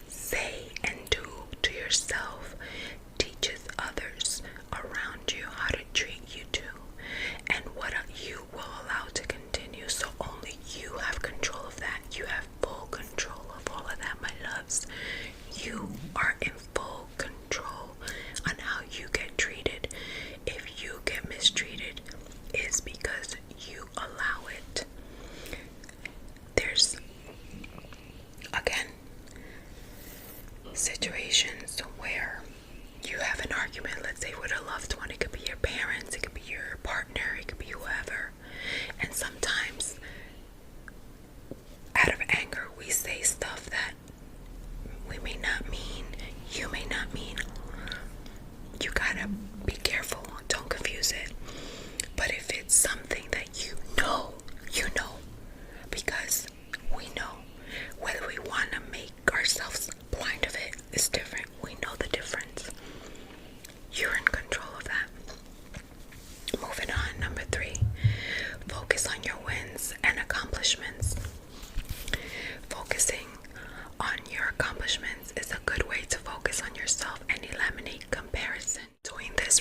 say and do to yourself teaches others around you how to treat you too, and what you will allow to continue. So only you have control of that. You have full control of all of that, my loves. You are in full control on how you get treated. If you get mistreated, it's because you allow it. There's, again, situations where you have an argument, let's say with a loved one. It could be your parents, it could be your partner, it could be whoever. And sometimes, out of anger, we say stuff that we may not mean, you may not mean. You gotta be careful, don't confuse it. But if it's something that you know, because we know, whether we want to make ourselves blind of it is different. We know the difference. You're in control of that. Moving on, number 3, focus on your wins and accomplishments. Focusing on your accomplishments is a good way to focus on yourself and eliminate comparison. Doing this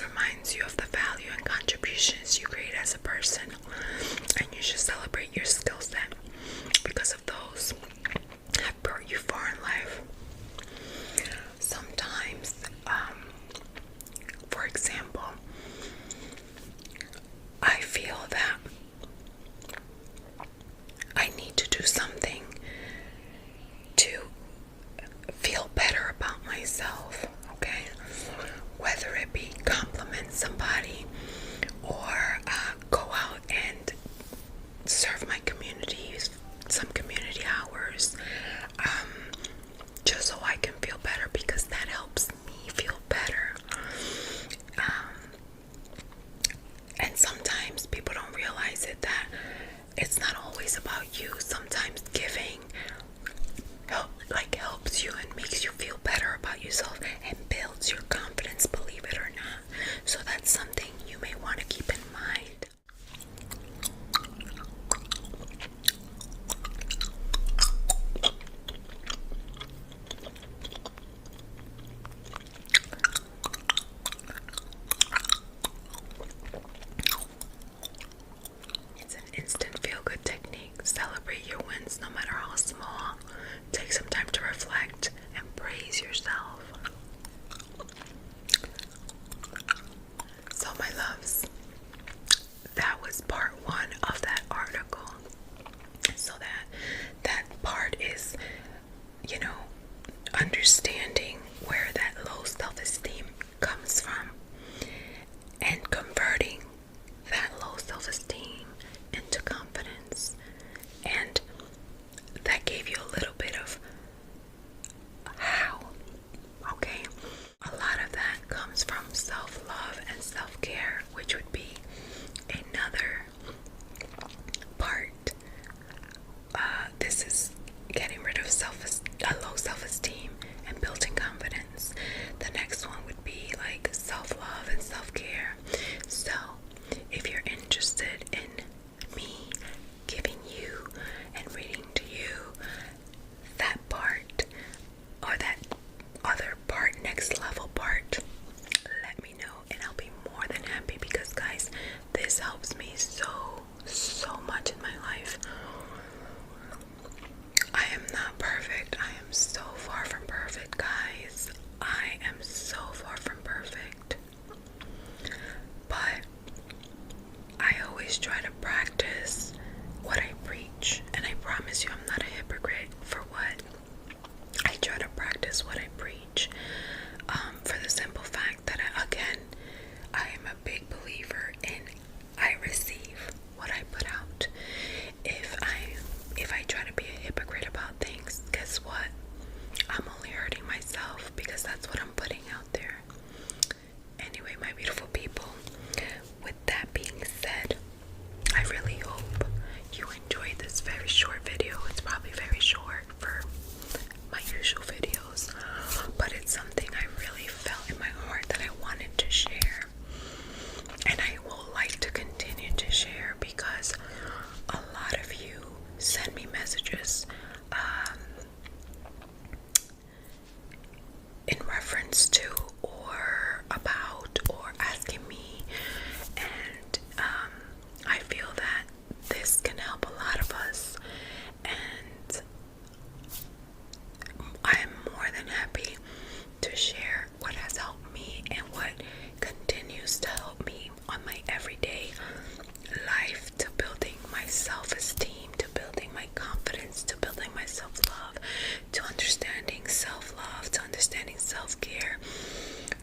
dear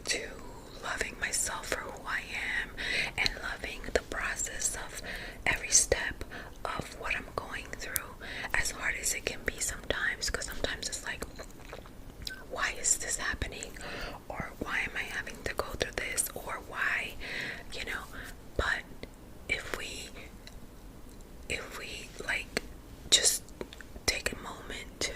to loving myself for who I am and loving the process of every step of what I'm going through, as hard as it can be sometimes, because sometimes it's like, why is this happening, or why am I having to go through this, or why, but if we like just take a moment to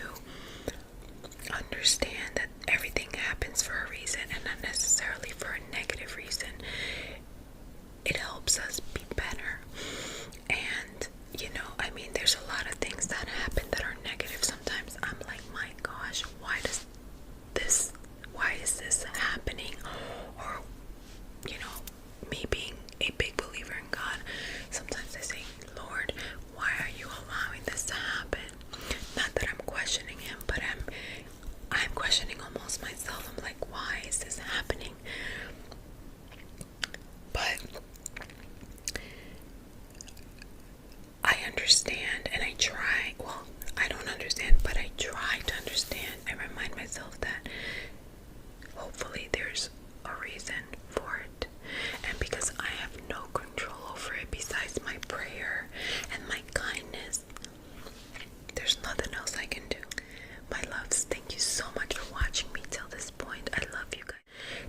understand that everything happens for a reason and not necessarily for a negative reason, it helps us be better. And there's a lot of things that happen that are negative. Sometimes I'm like, my gosh, why is this happening? Or me being a big believer in God, sometimes I say, Lord, why are you allowing this to happen? Not that I'm questioning him, but I'm questioning almost myself. I'm like, why is this happening? But I understand, and I try. Well, I don't understand, but I try to understand and remind myself that hopefully there's a reason for it. And because I have no control over it besides my prayer and my kindness, there's nothing else I can do. My loves, thank you so much for watching me till this point. I love you guys.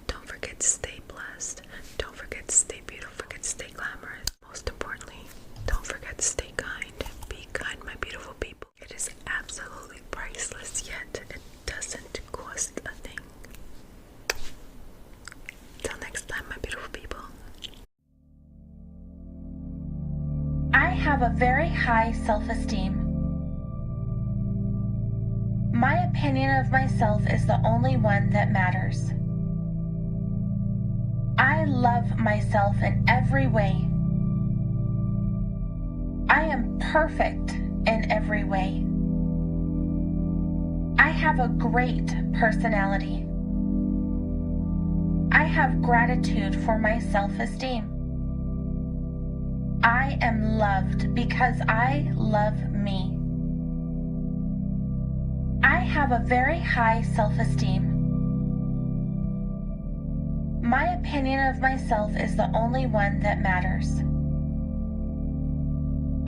Don't forget to stay blessed. Don't forget to stay beautiful. Forget to stay glamorous. Most importantly, don't forget to stay kind. Be kind, my beautiful people. It is absolutely priceless, yet it doesn't cost a thing. Till next time, my beautiful people. I have a very high self-esteem. My opinion of myself is the only one that matters. I love myself in every way. I am perfect in every way. I have a great personality. I have gratitude for my self-esteem. I am loved because I love me. I have a very high self-esteem. My opinion of myself is the only one that matters.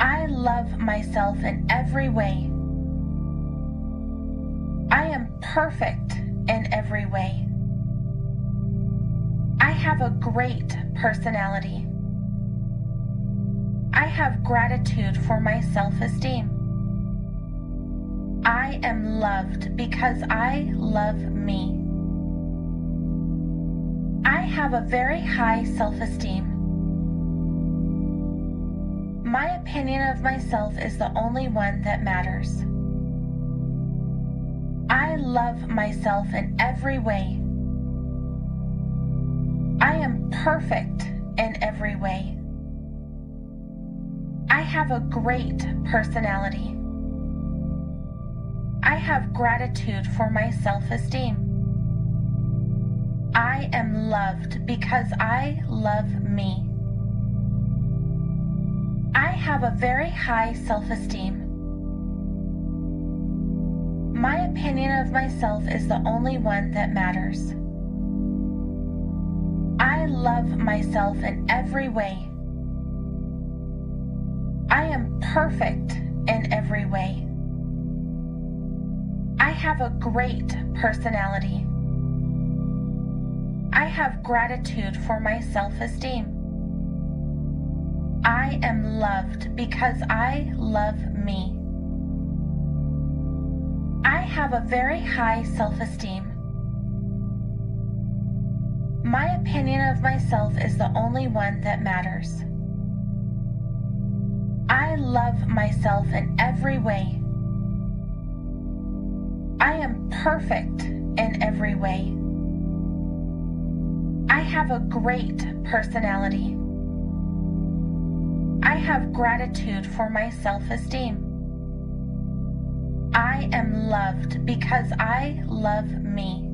I love myself in every way. I am perfect in every way. I have a great personality. I have gratitude for my self-esteem. I am loved because I love me. I have a very high self-esteem. My opinion of myself is the only one that matters. I love myself in every way. I am perfect in every way. I have a great personality. I have gratitude for my self-esteem. I am loved because I love me. I have a very high self-esteem. My opinion of myself is the only one that matters. I love myself in every way. I am perfect in every way. I have a great personality. I have gratitude for my self-esteem. I am loved because I love me. I have a very high self-esteem. My opinion of myself is the only one that matters. I love myself in every way. I am perfect in every way. I have a great personality. I have gratitude for my self-esteem. I am loved because I love me.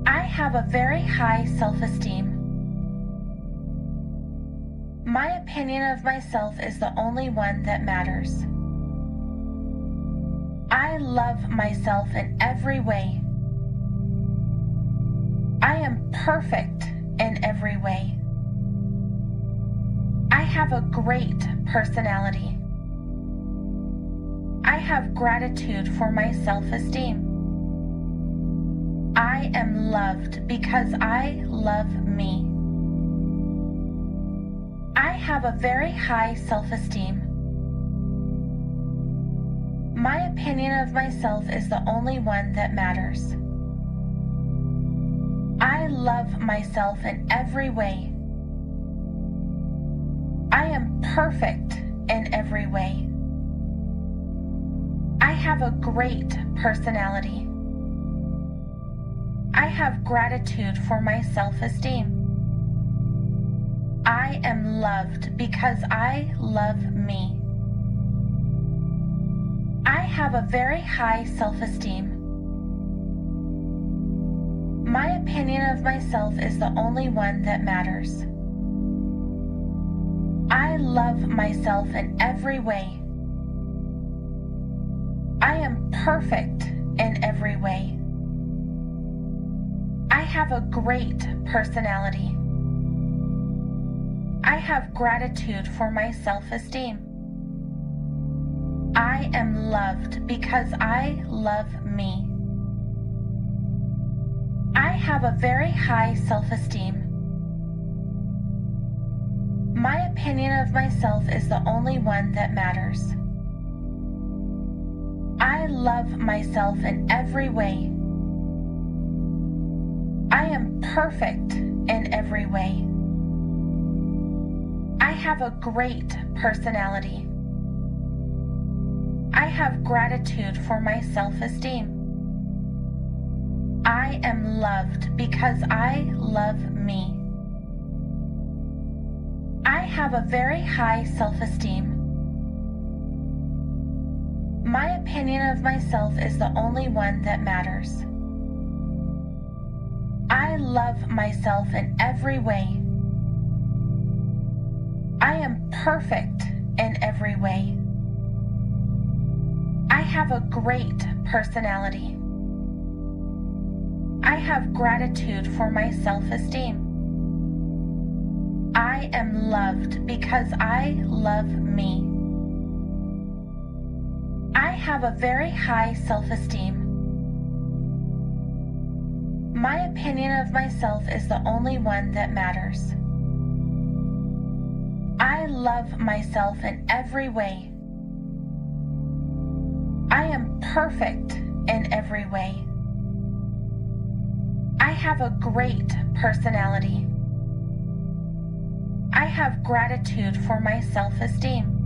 I have a very high self-esteem. My opinion of myself is the only one that matters. I love myself in every way. perfect in every way. I have a great personality. I have gratitude for my self-esteem. I am loved because I love me. I have a very high self-esteem. My opinion of myself is the only one that matters. I love myself in every way. I am perfect in every way. I have a great personality. I have gratitude for my self-esteem. I am loved because I love me. I have a very high self-esteem. My opinion of myself is the only one that matters. I love myself in every way. I am perfect in every way. I have a great personality. I have gratitude for my self-esteem. I am loved because I love me. I have a very high self-esteem. My opinion of myself is the only one that matters. I love myself in every way. I am perfect in every way. I have a great personality. I have gratitude for my self-esteem. I am loved because I love me. I have a very high self-esteem. My opinion of myself is the only one that matters. I love myself in every way. I am perfect in every way. I have a great personality. I have gratitude for my self-esteem. I am loved because I love me. I have a very high self-esteem. My opinion of myself is the only one that matters. I love myself in every way. I am perfect in every way. I have a great personality. I have gratitude for my self-esteem.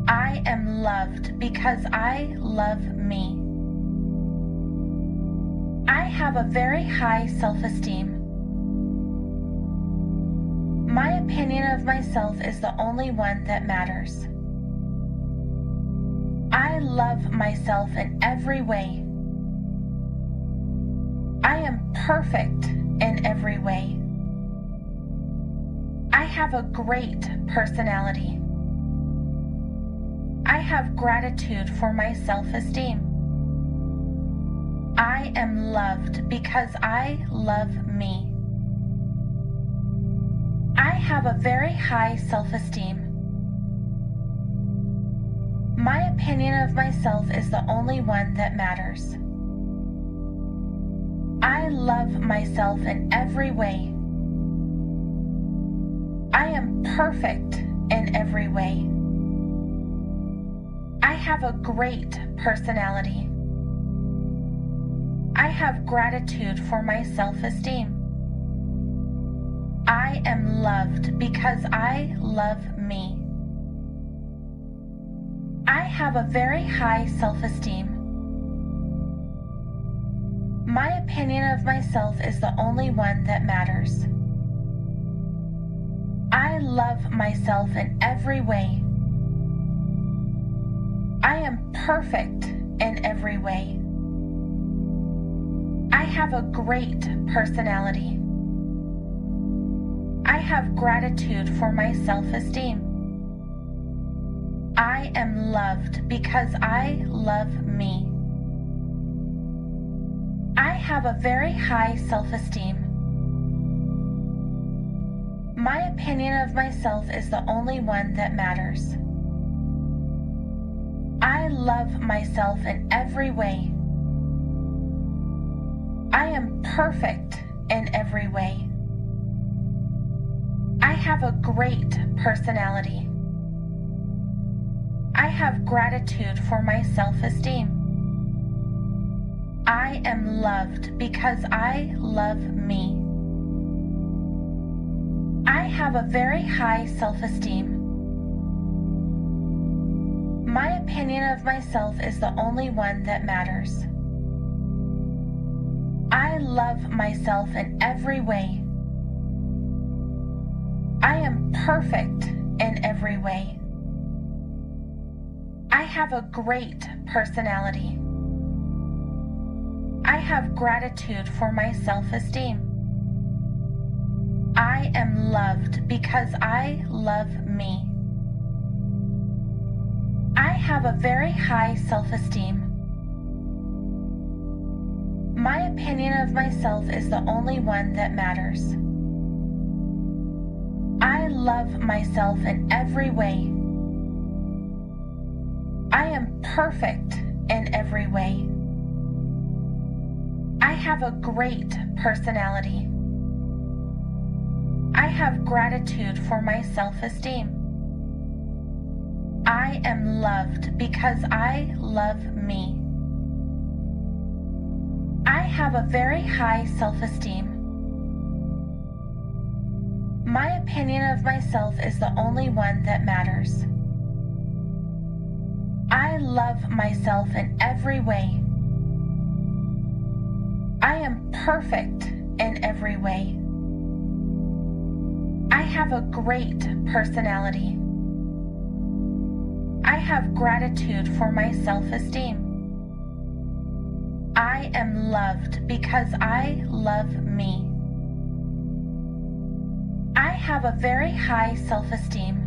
I am loved because I love me. I have a very high self-esteem. My opinion of myself is the only one that matters. I love myself in every way. I am perfect in every way. I have a great personality. I have gratitude for my self-esteem. I am loved because I love me. I have a very high self-esteem. My opinion of myself is the only one that matters. I love myself in every way. I am perfect in every way. I have a great personality. I have gratitude for my self-esteem. I am loved because I love me. I have a very high self-esteem. My opinion of myself is the only one that matters. I love myself in every way. I am perfect in every way. I have a great personality. I have gratitude for my self-esteem. I am loved because I love me. I have a very high self-esteem. My opinion of myself is the only one that matters. I love myself in every way. I am perfect in every way. I have a great personality. I have gratitude for my self-esteem. I am loved because I love me. I have a very high self-esteem. My opinion of myself is the only one that matters. I love myself in every way. I am perfect in every way. I have a great personality. I have gratitude for my self-esteem. I am loved because I love me. I have a very high self-esteem. My opinion of myself is the only one that matters. I love myself in every way. I am perfect in every way. I have a great personality. I have gratitude for my self-esteem. I am loved because I love me. I have a very high self-esteem. My opinion of myself is the only one that matters. I love myself in every way. I am perfect in every way. I have a great personality. I have gratitude for my self-esteem. I am loved because I love me. I have a very high self-esteem.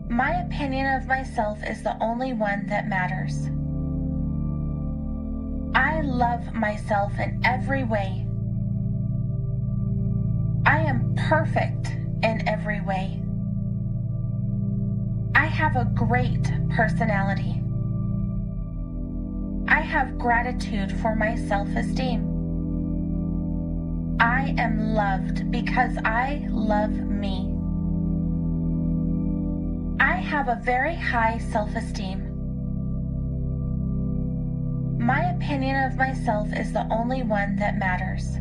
My opinion of myself is the only one that matters. I love myself in every way. I am perfect in every way. I have a great personality. I have gratitude for my self-esteem. I am loved because I love me. I have a very high self-esteem. My opinion of myself is the only one that matters.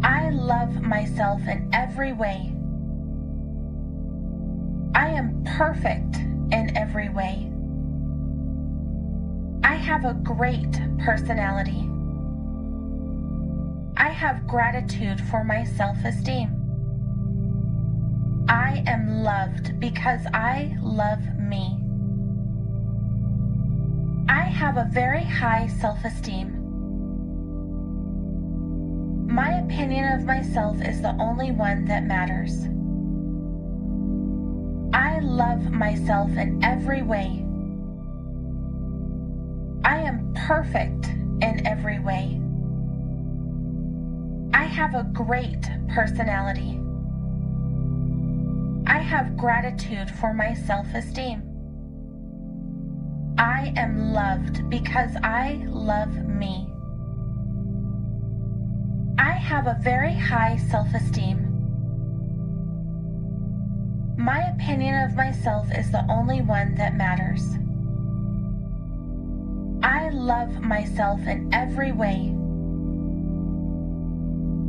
I love myself in every way. I am perfect in every way. I have a great personality. I have gratitude for my self-esteem. I am loved because I love me. I have a very high self-esteem. My opinion of myself is the only one that matters. I love myself in every way. I am perfect in every way. I have a great personality. I have gratitude for my self-esteem. I am loved because I love me. I have a very high self-esteem. My opinion of myself is the only one that matters. I love myself in every way.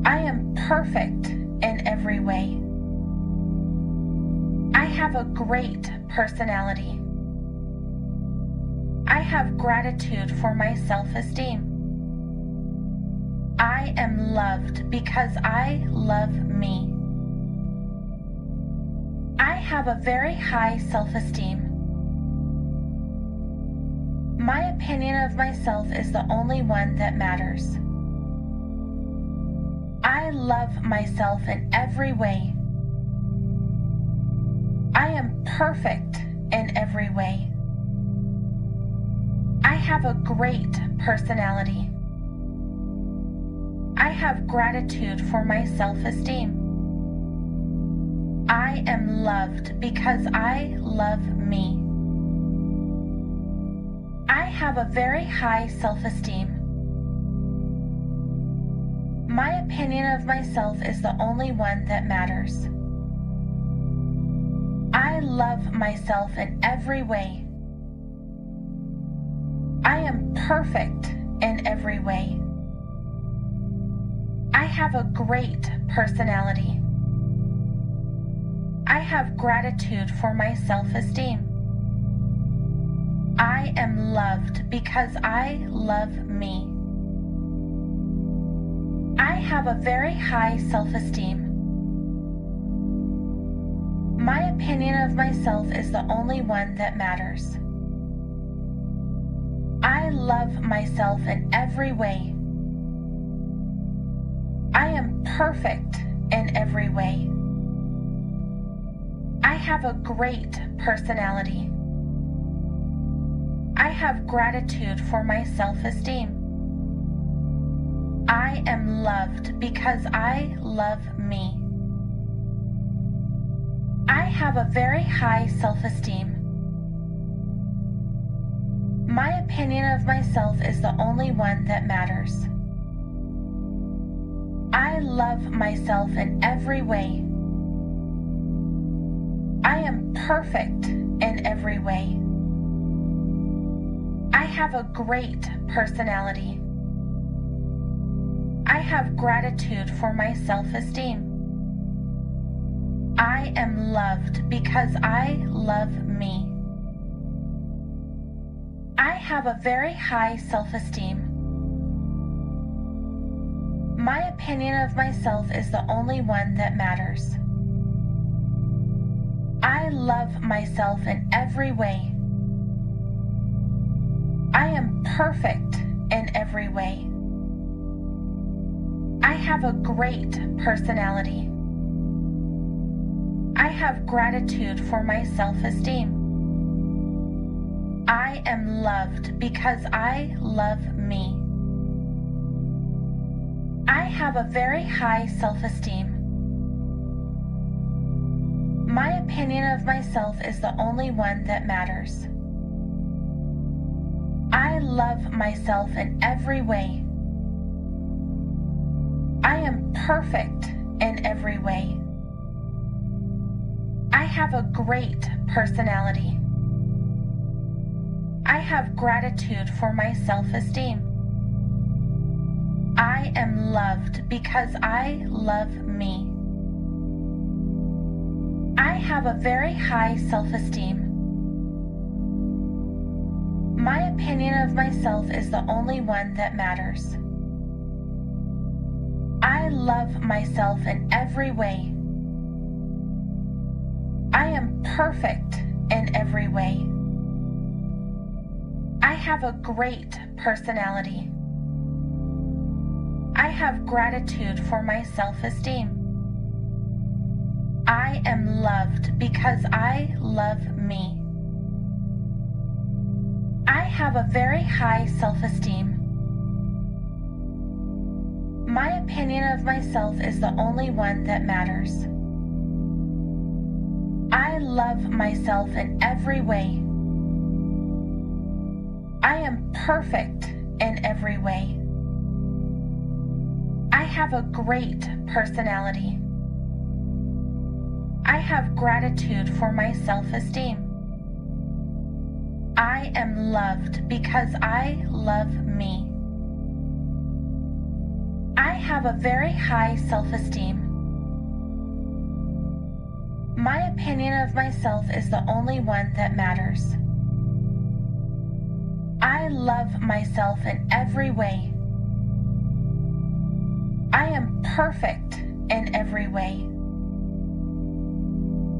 I am perfect in every way. I have a great personality. I have gratitude for my self-esteem. I am loved because I love me. I have a very high self-esteem. My opinion of myself is the only one that matters. I love myself in every way. I am perfect in every way. I have a great personality. I have gratitude for my self-esteem. I am loved because I love me. I have a very high self-esteem. My opinion of myself is the only one that matters. I love myself in every way. I am perfect in every way. I have a great personality. I have gratitude for my self-esteem. I am loved because I love me. I have a very high self-esteem. My opinion of myself is the only one that matters. I love myself in every way. I am perfect in every way. I have a great personality. I have gratitude for my self-esteem. I am loved because I love me. I have a very high self-esteem. My opinion of myself is the only one that matters. I love myself in every way. I am perfect in every way. I have a great personality. I have gratitude for my self-esteem. I am loved because I love me. I have a very high self-esteem. My opinion of myself is the only one that matters. I love myself in every way. I am perfect in every way. I have a great personality. I have gratitude for my self-esteem. I am loved because I love me. I have a very high self-esteem. My opinion of myself is the only one that matters. I love myself in every way. I am perfect in every way. I have a great personality. I have gratitude for my self-esteem. I am loved because I love me. I have a very high self-esteem. My opinion of myself is the only one that matters. I love myself in every way. I am perfect in every way. I have a great personality. I have gratitude for my self-esteem. I am loved because I love me. I have a very high self-esteem. My opinion of myself is the only one that matters. I love myself in every way. I am perfect in every way. I have a great personality. I have gratitude for my self-esteem. I am loved because I love me. I have a very high self-esteem. My opinion of myself is the only one that matters. I love myself in every way. I am perfect in every way.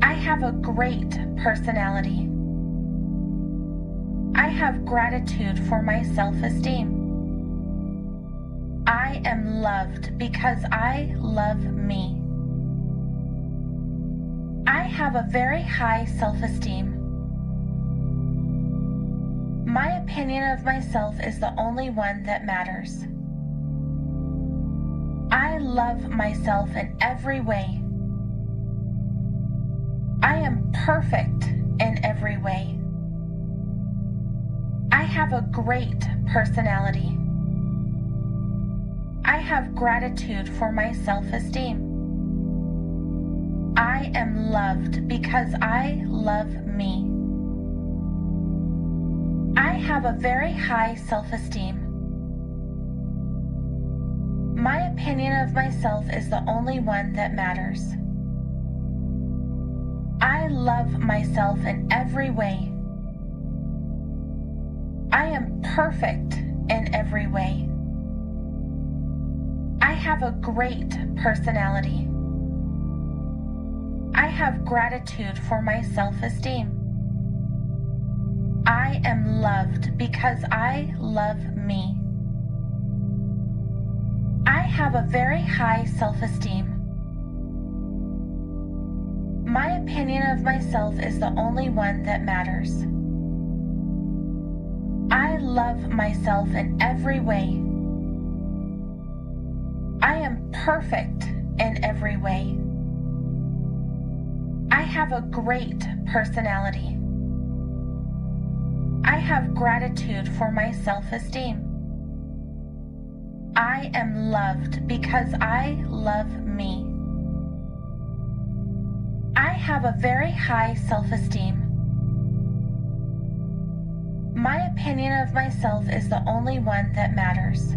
I have a great personality. I have gratitude for my self-esteem. I am loved because I love me. I have a very high self-esteem. My opinion of myself is the only one that matters. I love myself in every way. I am perfect in every way. I have a great personality. I have gratitude for my self-esteem. I am loved because I love me. I have a very high self-esteem. My opinion of myself is the only one that matters. I love myself in every way. I am perfect in every way. I have a great personality. I have gratitude for my self-esteem. I am loved because I love me. I have a very high self-esteem. My opinion of myself is the only one that matters. I love myself in every way. I am perfect in every way. I have a great personality. I have gratitude for my self-esteem. I am loved because I love me. I have a very high self-esteem. My opinion of myself is the only one that matters.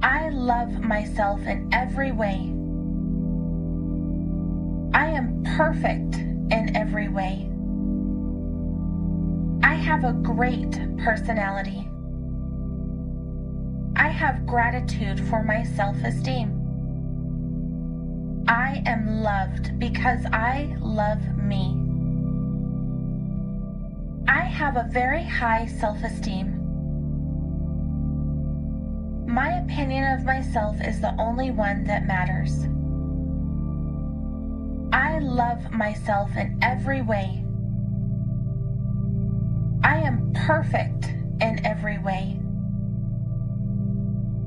I love myself in every way. I am perfect in every way. I have a great personality. I have gratitude for my self-esteem. I am loved because I love me. I have a very high self-esteem. My opinion of myself is the only one that matters. I love myself in every way. I am perfect in every way.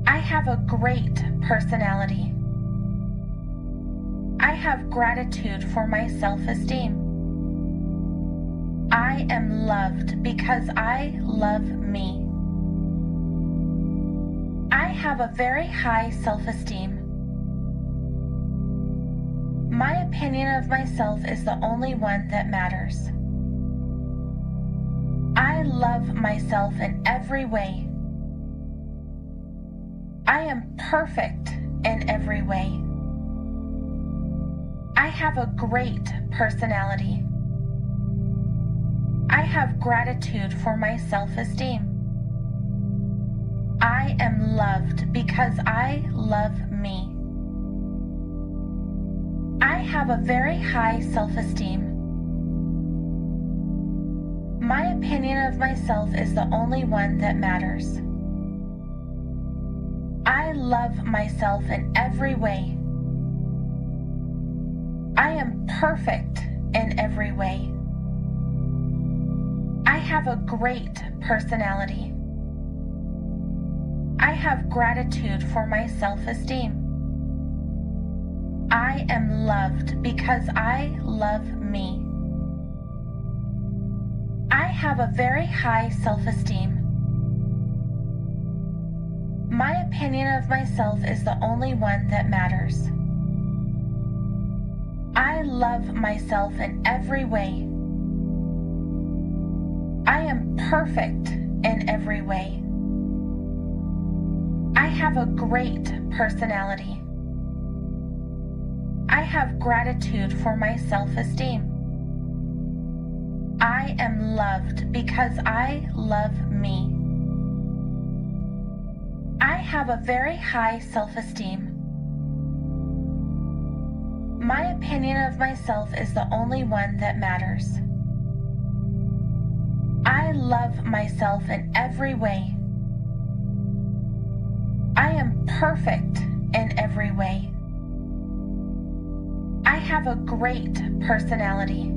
I have a great personality. I have gratitude for my self-esteem. I am loved because I love me. I have a very high self-esteem. My opinion of myself is the only one that matters. I love myself in every way. I am perfect in every way. I have a great personality. I have gratitude for my self-esteem. I am loved because I love me. I have a very high self-esteem. My opinion of myself is the only one that matters. I love myself in every way. I am perfect in every way. I have a great personality. I have gratitude for my self-esteem. I am loved because I love me. I have a very high self-esteem. My opinion of myself is the only one that matters. I love myself in every way. I am perfect in every way. I have a great personality. I have gratitude for my self-esteem. I am loved because I love me. I have a very high self-esteem. My opinion of myself is the only one that matters. I love myself in every way. I am perfect in every way. I have a great personality.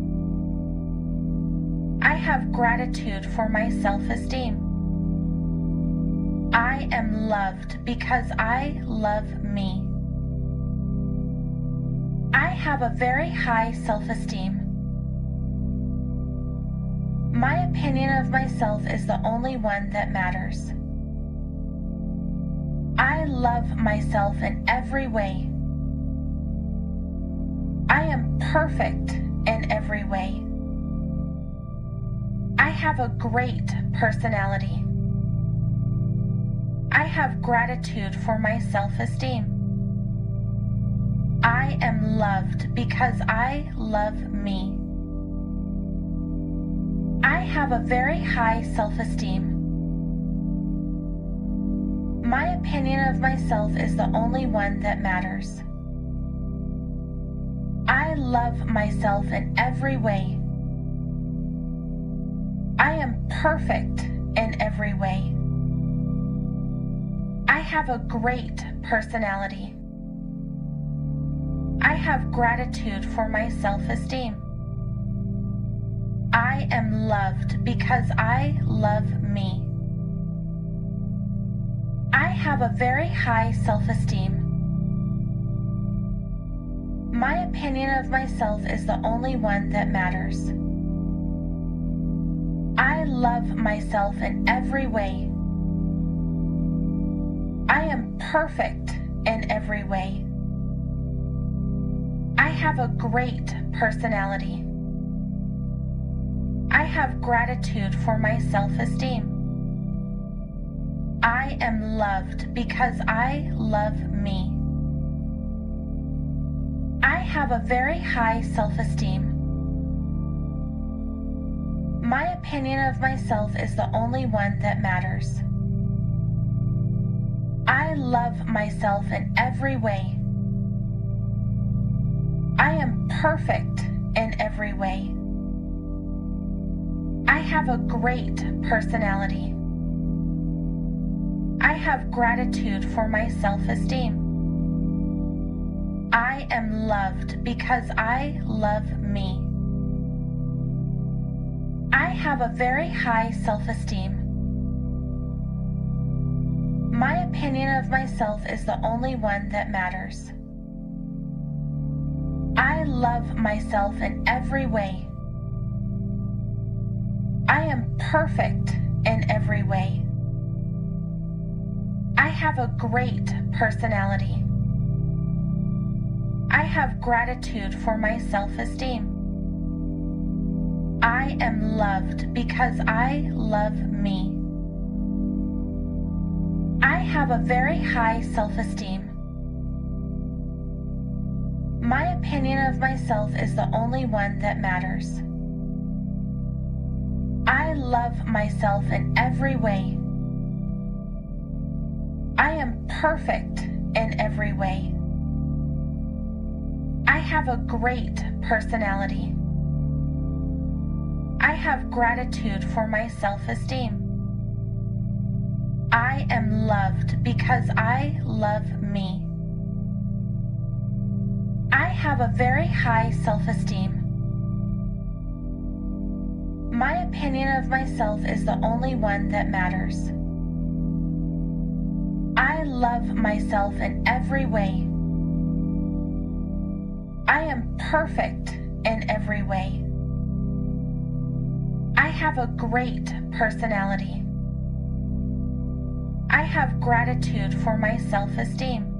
I have gratitude for my self-esteem. I am loved because I love me. I have a very high self-esteem. My opinion of myself is the only one that matters. I love myself in every way. I am perfect in every way. I have a great personality. I have gratitude for my self-esteem. I am loved because I love me. I have a very high self-esteem. My opinion of myself is the only one that matters. I love myself in every way. I am perfect in every way. I have a great personality. I have gratitude for my self-esteem. I am loved because I love me. I have a very high self-esteem. My opinion of myself is the only one that matters. I love myself in every way. I am perfect in every way. I have a great personality. I have gratitude for my self-esteem. I am loved because I love me. I have a very high self-esteem. My opinion of myself is the only one that matters. I love myself in every way. I am perfect in every way. I have a great personality. I have gratitude for my self-esteem. I am loved because I love me. I have a very high self-esteem. My opinion of myself is the only one that matters. I love myself in every way. I am perfect in every way. I have a great personality. I have gratitude for my self-esteem. I am loved because I love me. I have a very high self-esteem. My opinion of myself is the only one that matters. I love myself in every way. I am perfect in every way. I have a great personality. I have gratitude for my self-esteem. I am loved because I love me. I have a very high self-esteem. My opinion of myself is the only one that matters. I love myself in every way. I am perfect in every way. I have a great personality. I have gratitude for my self-esteem.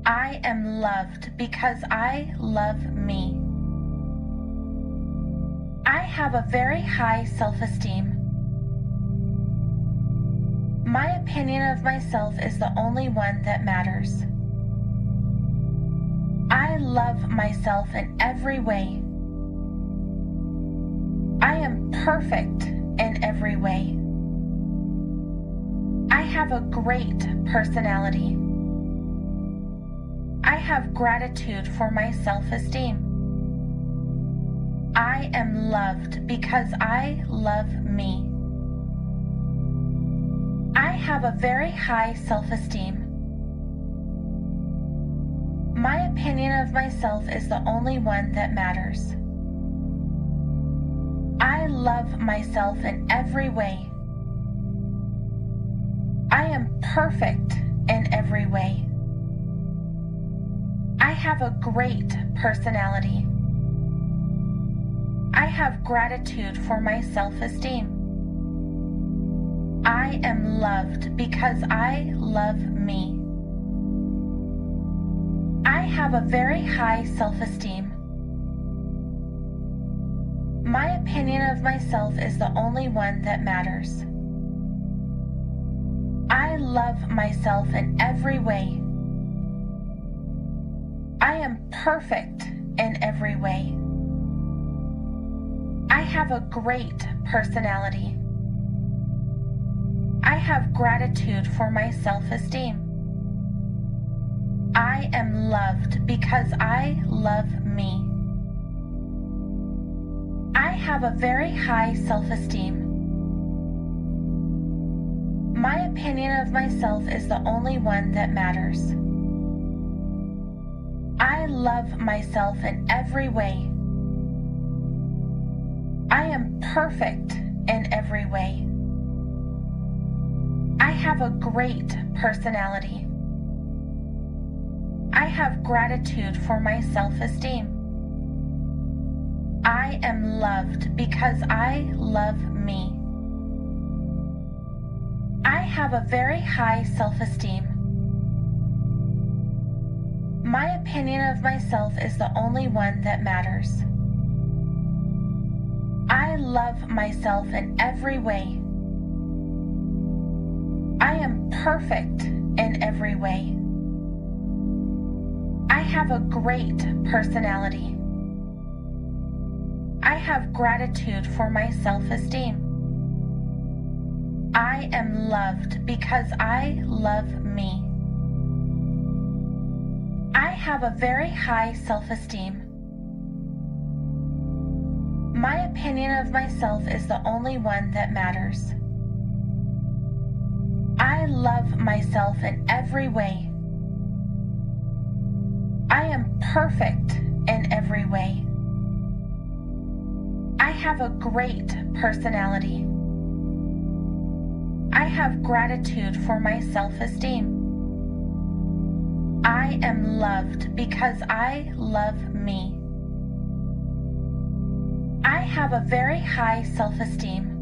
I am loved because I love me. I have a very high self-esteem. My opinion of myself is the only one that matters. I love myself in every way. I am perfect in every way. I have a great personality. I have gratitude for my self-esteem. I am loved because I love me. I have a very high self-esteem. My opinion of myself is the only one that matters. love myself in every way. I am perfect in every way. I have a great personality. I have gratitude for my self-esteem. I am loved because I love me. I have a very high self-esteem. My opinion of myself is the only one that matters. I love myself in every way. I am perfect in every way. I have a great personality. I have gratitude for my self-esteem. I am loved because I love me. I have a very high self-esteem. My opinion of myself is the only one that matters. I love myself in every way. I am perfect in every way. I have a great personality. I have gratitude for my self-esteem. I am loved because I love me. I have a very high self-esteem. My opinion of myself is the only one that matters. I love myself in every way. I am perfect in every way. I have a great personality. I have gratitude for my self-esteem. I am loved because I love me. I have a very high self-esteem. My opinion of myself is the only one that matters. I love myself in every way. I am perfect in every way. I have a great personality. I have gratitude for my self-esteem. I am loved because I love me. I have a very high self-esteem.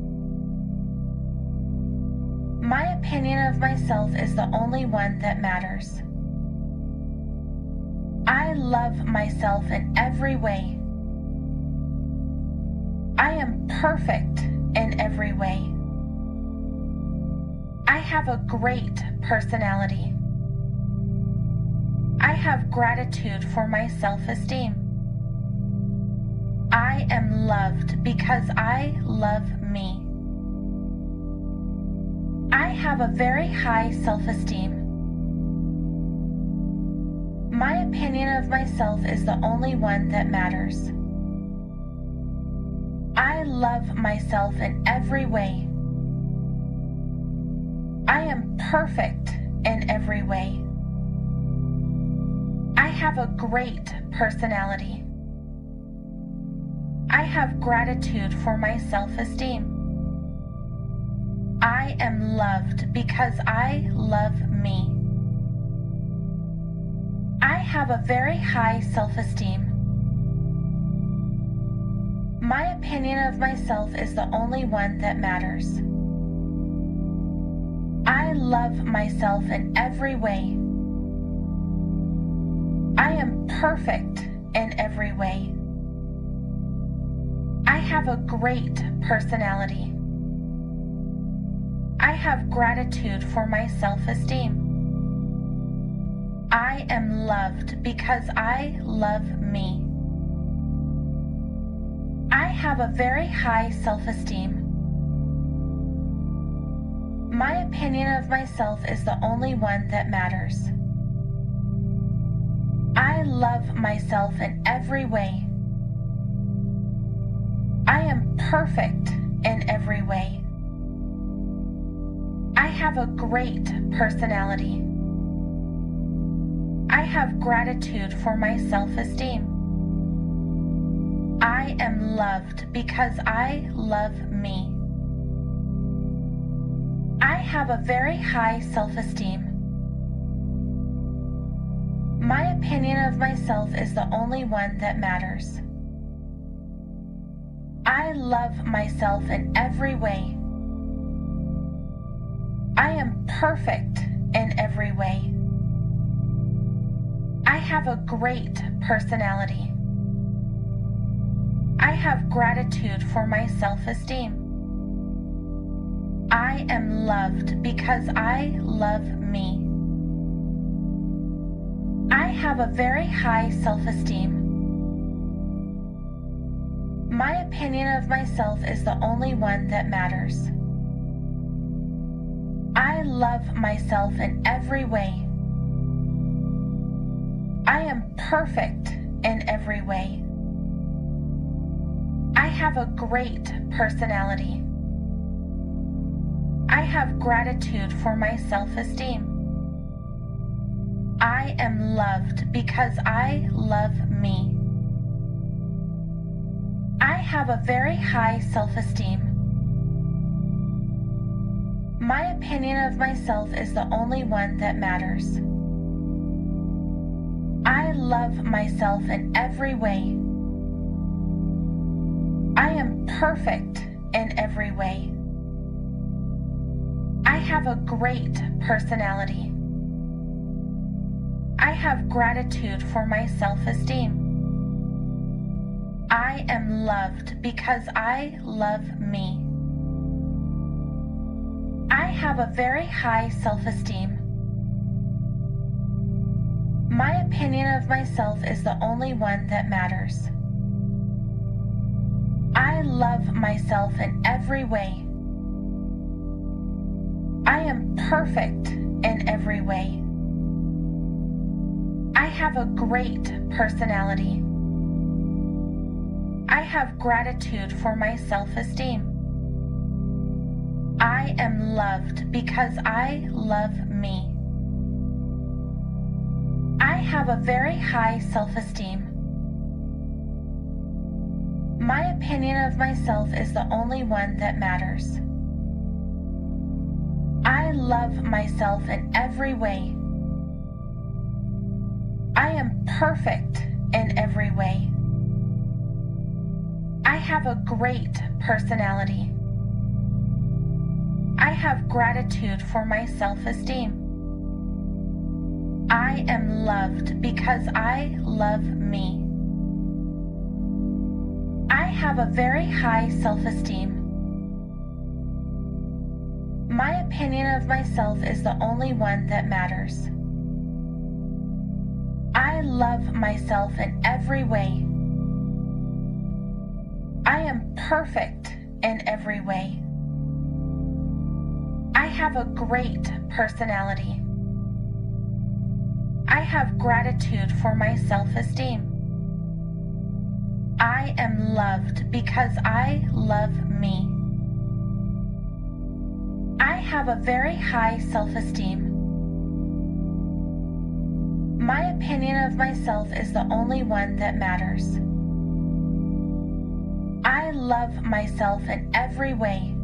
My opinion of myself is the only one that matters. I love myself in every way. I am perfect in every way. I have a great personality. I have gratitude for my self-esteem. I am loved because I love me. I have a very high self-esteem. My opinion of myself is the only one that matters. I love myself in every way. I am perfect in every way. I have a great personality. I have gratitude for my self-esteem. I am loved because I love me. I have a very high self-esteem. My opinion of myself is the only one that matters. I love myself in every way. I am perfect in every way. I have a great personality. I have gratitude for my self-esteem. I am loved because I love me. I have a very high self-esteem. My opinion of myself is the only one that matters. I love myself in every way. I am perfect in every way. I have a great personality. I have gratitude for my self-esteem. I am loved because I love me. I have a very high self-esteem. My opinion of myself is the only one that matters. I love myself in every way. I am perfect in every way. I have a great personality. I have gratitude for my self-esteem. I am loved because I love me. I have a very high self-esteem. My opinion of myself is the only one that matters. I love myself in every way. I am perfect in every way. I have a great personality. I have gratitude for my self-esteem. I am loved because I love me. I have a very high self-esteem. My opinion of myself is the only one that matters. I love myself in every way. I am perfect in every way. I have a great personality. I have gratitude for my self-esteem. I am loved because I love me. I have a very high self-esteem. My opinion of myself is the only one that matters. I love myself in every way. I am perfect in every way. I have a great personality. I have gratitude for my self-esteem. I am loved because I love me. I have a very high self-esteem. My opinion of myself is the only one that matters. I love myself in every way. I am perfect in every way. I have a great personality. I have gratitude for my self-esteem. I am loved because I love me. I have a very high self-esteem. My opinion of myself is the only one that matters. I love myself in every way. I am perfect in every way. I have a great personality. I have gratitude for my self-esteem. I am loved because I love me. I have a very high self-esteem. My opinion of myself is the only one that matters. I love myself in every way.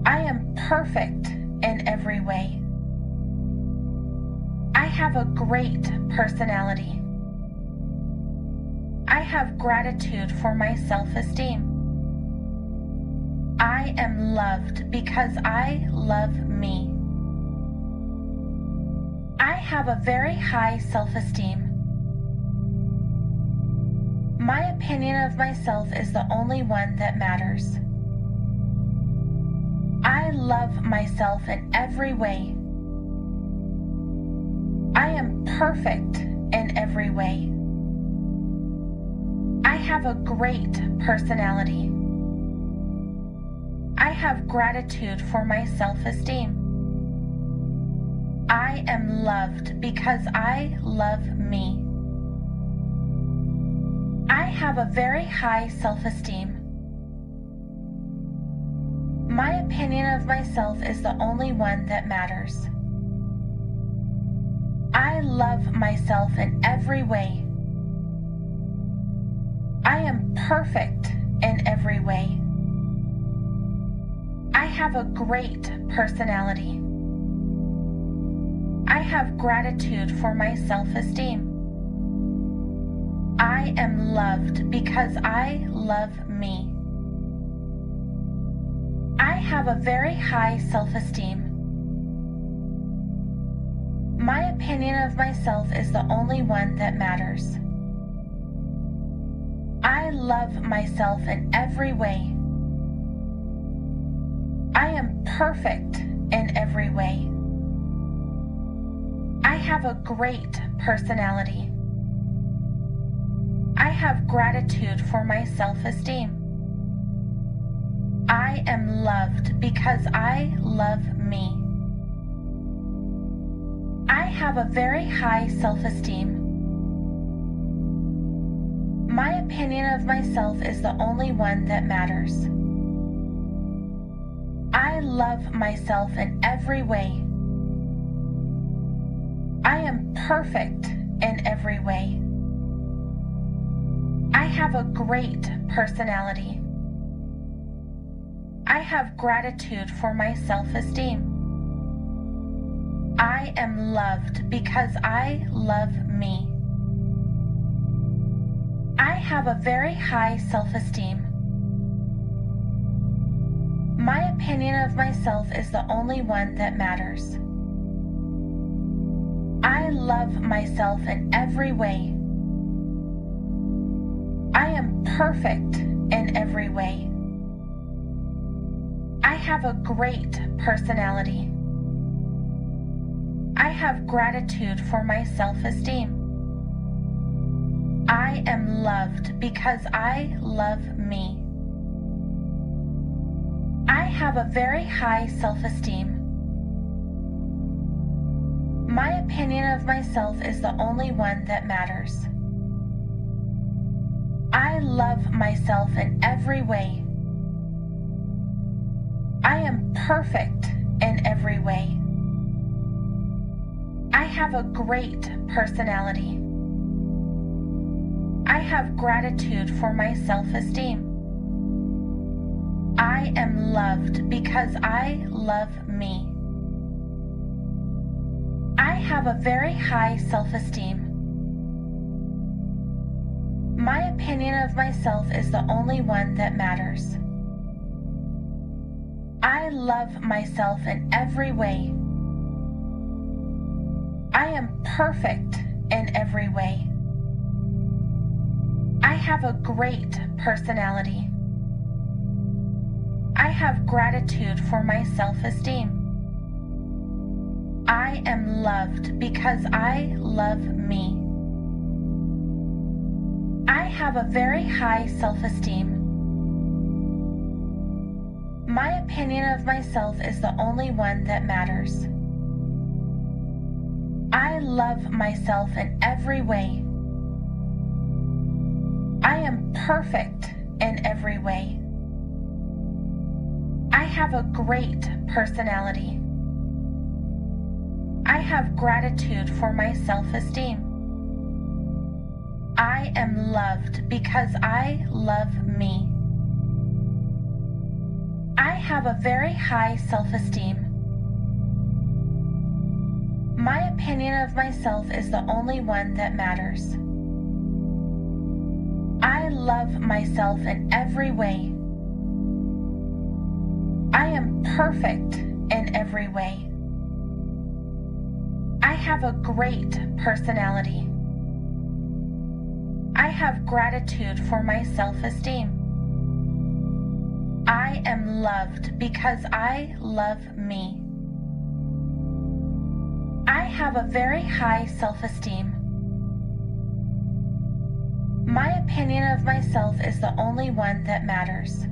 I am perfect in every way. I have a great personality. I have gratitude for my self-esteem. I am loved because I love me. I have a very high self-esteem. My opinion of myself is the only one that matters. I love myself in every way. I am perfect in every way. I have a great personality. I have gratitude for my self-esteem. I am loved because I love me. I have a very high self-esteem. My opinion of myself is the only one that matters. I love myself in every way. I am perfect in every way. I have a great personality. I have gratitude for my self-esteem. I am loved because I love me. I have a very high self-esteem. My opinion of myself is the only one that matters. I love myself in every way. I am perfect in every way. I have a great personality. I have gratitude for my self-esteem. I am loved because I love me. I have a very high self-esteem. My opinion of myself is the only one that matters. I love myself in every way. I am perfect in every way. I have a great personality. I have gratitude for my self-esteem. I am loved because I love me. I have a very high self-esteem. My opinion of myself is the only one that matters. I love myself in every way. I am perfect in every way. I have a great personality. I have gratitude for my self-esteem. I am loved because I love me. I have a very high self-esteem. My opinion of myself is the only one that matters. I love myself in every way. I am perfect in every way. I have a great personality. I have gratitude for my self-esteem. I am loved because I love me. I have a very high self-esteem. My opinion of myself is the only one that matters. I love myself in every way. I am perfect in every way. I have a great personality. I have gratitude for my self-esteem. I am loved because I love me. I have a very high self-esteem. My opinion of myself is the only one that matters. I love myself in every way. I am perfect in every way. I have a great personality. I have gratitude for my self-esteem. I am loved because I love me. I have a very high self-esteem. My opinion of myself is the only one that matters. I love myself in every way. I am perfect in every way. I have a great personality. I have gratitude for my self-esteem. I am loved because I love me. I have a very high self-esteem. My opinion of myself is the only one that matters.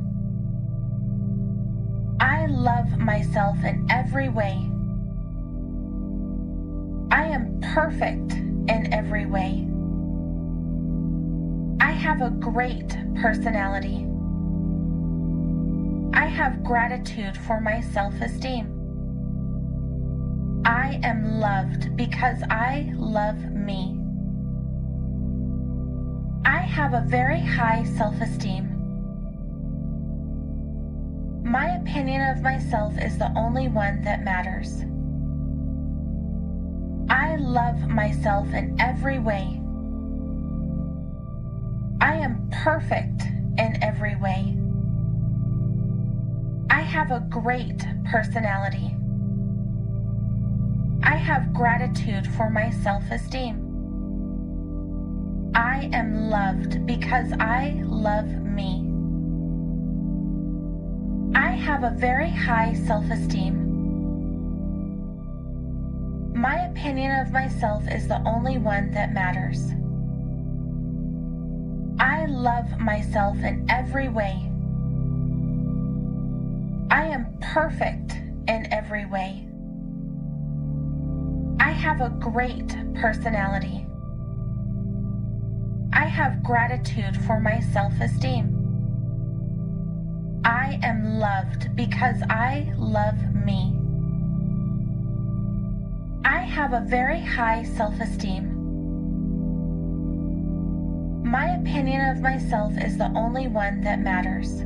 I love myself in every way. I am perfect in every way. I have a great personality. I have gratitude for my self-esteem. I am loved because I love me. I I have a very high self-esteem. My opinion of myself is the only one that matters. I love myself in every way. I am perfect in every way. I have a great personality. I have gratitude for my self-esteem. I am loved because I love me. I have a very high self-esteem. My opinion of myself is the only one that matters. I love myself in every way. I am perfect in every way. I have a great personality. I have gratitude for my self-esteem. I am loved because I love me. I have a very high self-esteem. My opinion of myself is the only one that matters.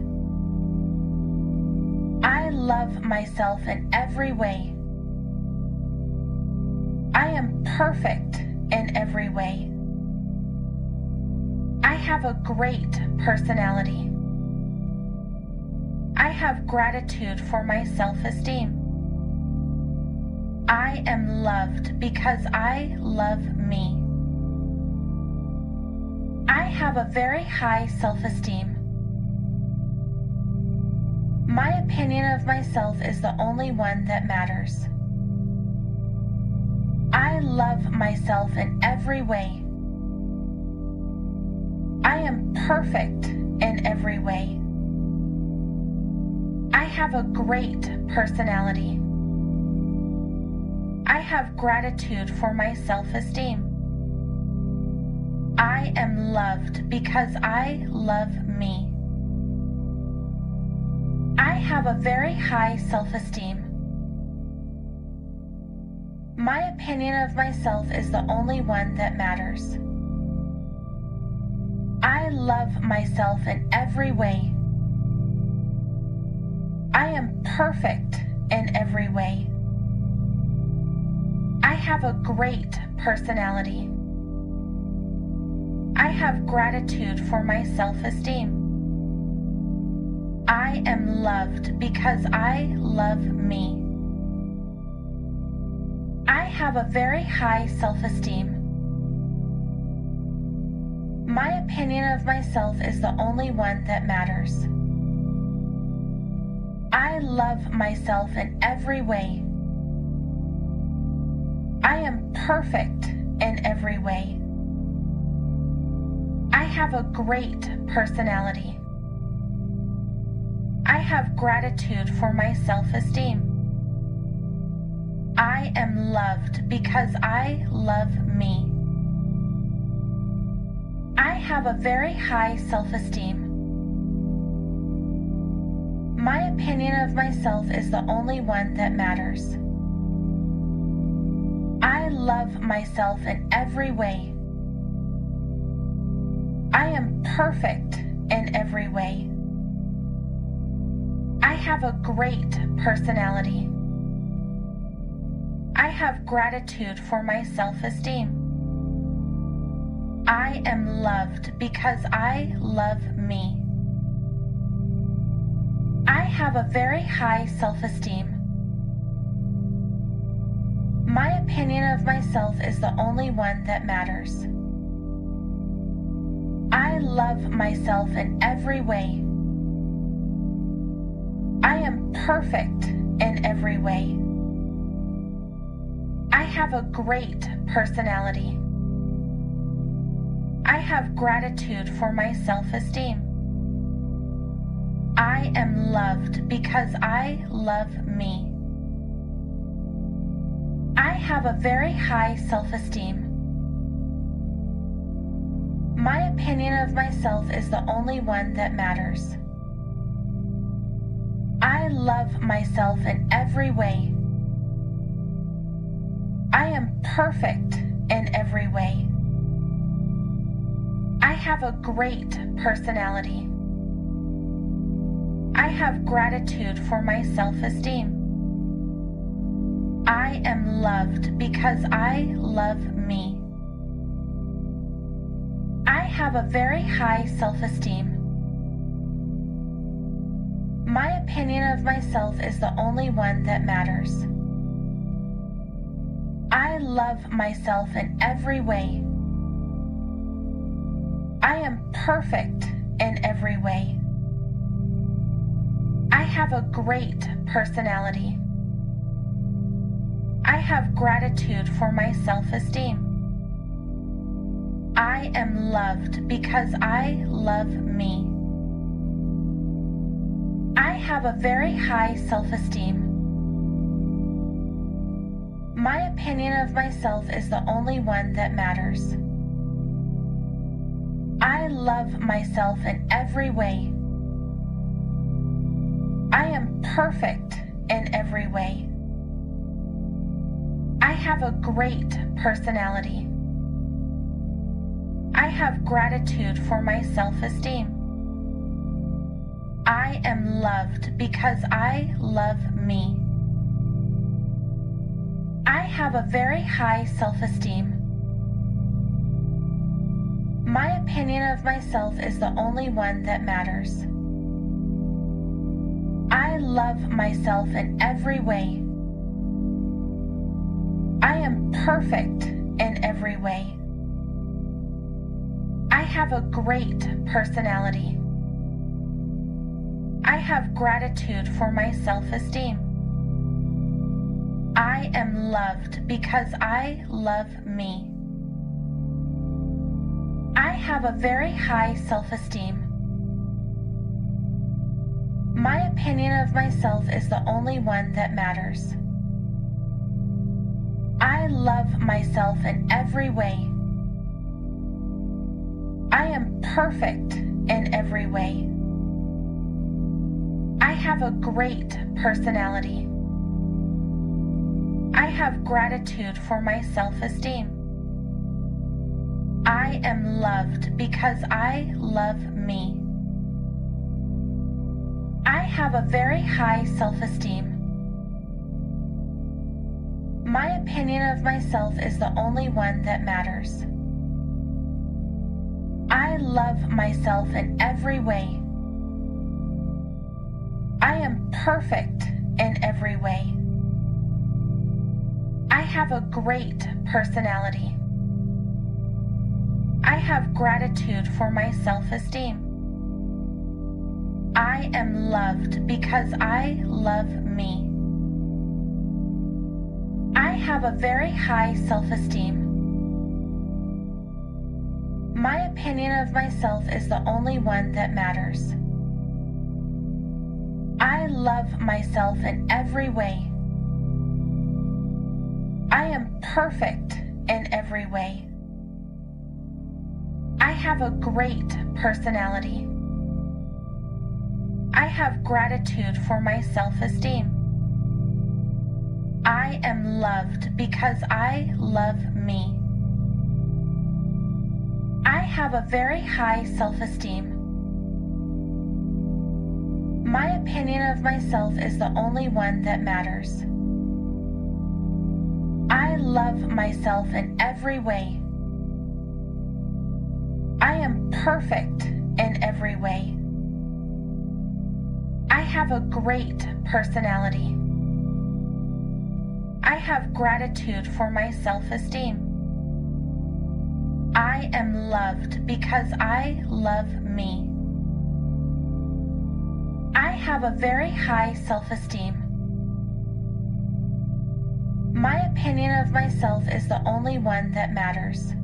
I love myself in every way. I am perfect in every way. I have a great personality. I have gratitude for my self-esteem. I am loved because I love me. I have a very high self-esteem. My opinion of myself is the only one that matters. I love myself in every way. I am perfect in every way. I have a great personality. I have gratitude for my self-esteem. I am loved because I love me. I have a very high self-esteem. My opinion of myself is the only one that matters. I love myself in every way. I am perfect in every way. I have a great personality. I have gratitude for my self-esteem. I am loved because I love me. I have a very high self-esteem. My opinion of myself is the only one that matters. I love myself in every way. I am perfect in every way. I have a great personality. I have gratitude for my self-esteem. I am loved because I love me. I have a very high self-esteem. My opinion of myself is the only one that matters. I love myself in every way. I am perfect in every way. I have a great personality. I have gratitude for my self-esteem. I am loved because I love me. I have a very high self-esteem. My opinion of myself is the only one that matters. I love myself in every way. I am perfect in every way. I have a great personality. I have gratitude for my self-esteem. I am loved because I love me. I have a very high self-esteem. My opinion of myself is the only one that matters. I love myself in every way. I am perfect in every way. I have a great personality. I have gratitude for my self-esteem. I am loved because I love me. I have a very high self-esteem. My opinion of myself is the only one that matters. I love myself in every way. I am perfect in every way. I have a great personality. I have gratitude for my self-esteem. I am loved because I love me. I have a very high self-esteem. My opinion of myself is the only one that matters. I love myself in every way. I am perfect in every way. I have a great personality. I have gratitude for my self-esteem. I am loved because I love me. I have a very high self-esteem. My opinion of myself is the only one that matters. I love myself in every way. I am perfect in every way. I have a great personality. I have gratitude for my self-esteem. I am loved because I love me. I have a very high self-esteem. My opinion of myself is the only one that matters. I love myself in every way. I am perfect in every way. I have a great personality. I have gratitude for my self-esteem. I am loved because I love me. I have a very high self-esteem. My opinion of myself is the only one that matters. I love myself in every way. I am perfect in every way. I have a great personality. I have gratitude for my self-esteem. I am loved because I love me. I have a very high self-esteem. My opinion of myself is the only one that matters. I love myself in every way. I am perfect in every way. I have a great personality. I have gratitude for my self-esteem. I am loved because I love me. I have a very high self-esteem. My opinion of myself is the only one that matters. I love myself in every way. I am perfect in every way. I have a great personality. I have gratitude for my self-esteem. I am loved because I love me. I have a very high self-esteem. My opinion of myself is the only one that matters.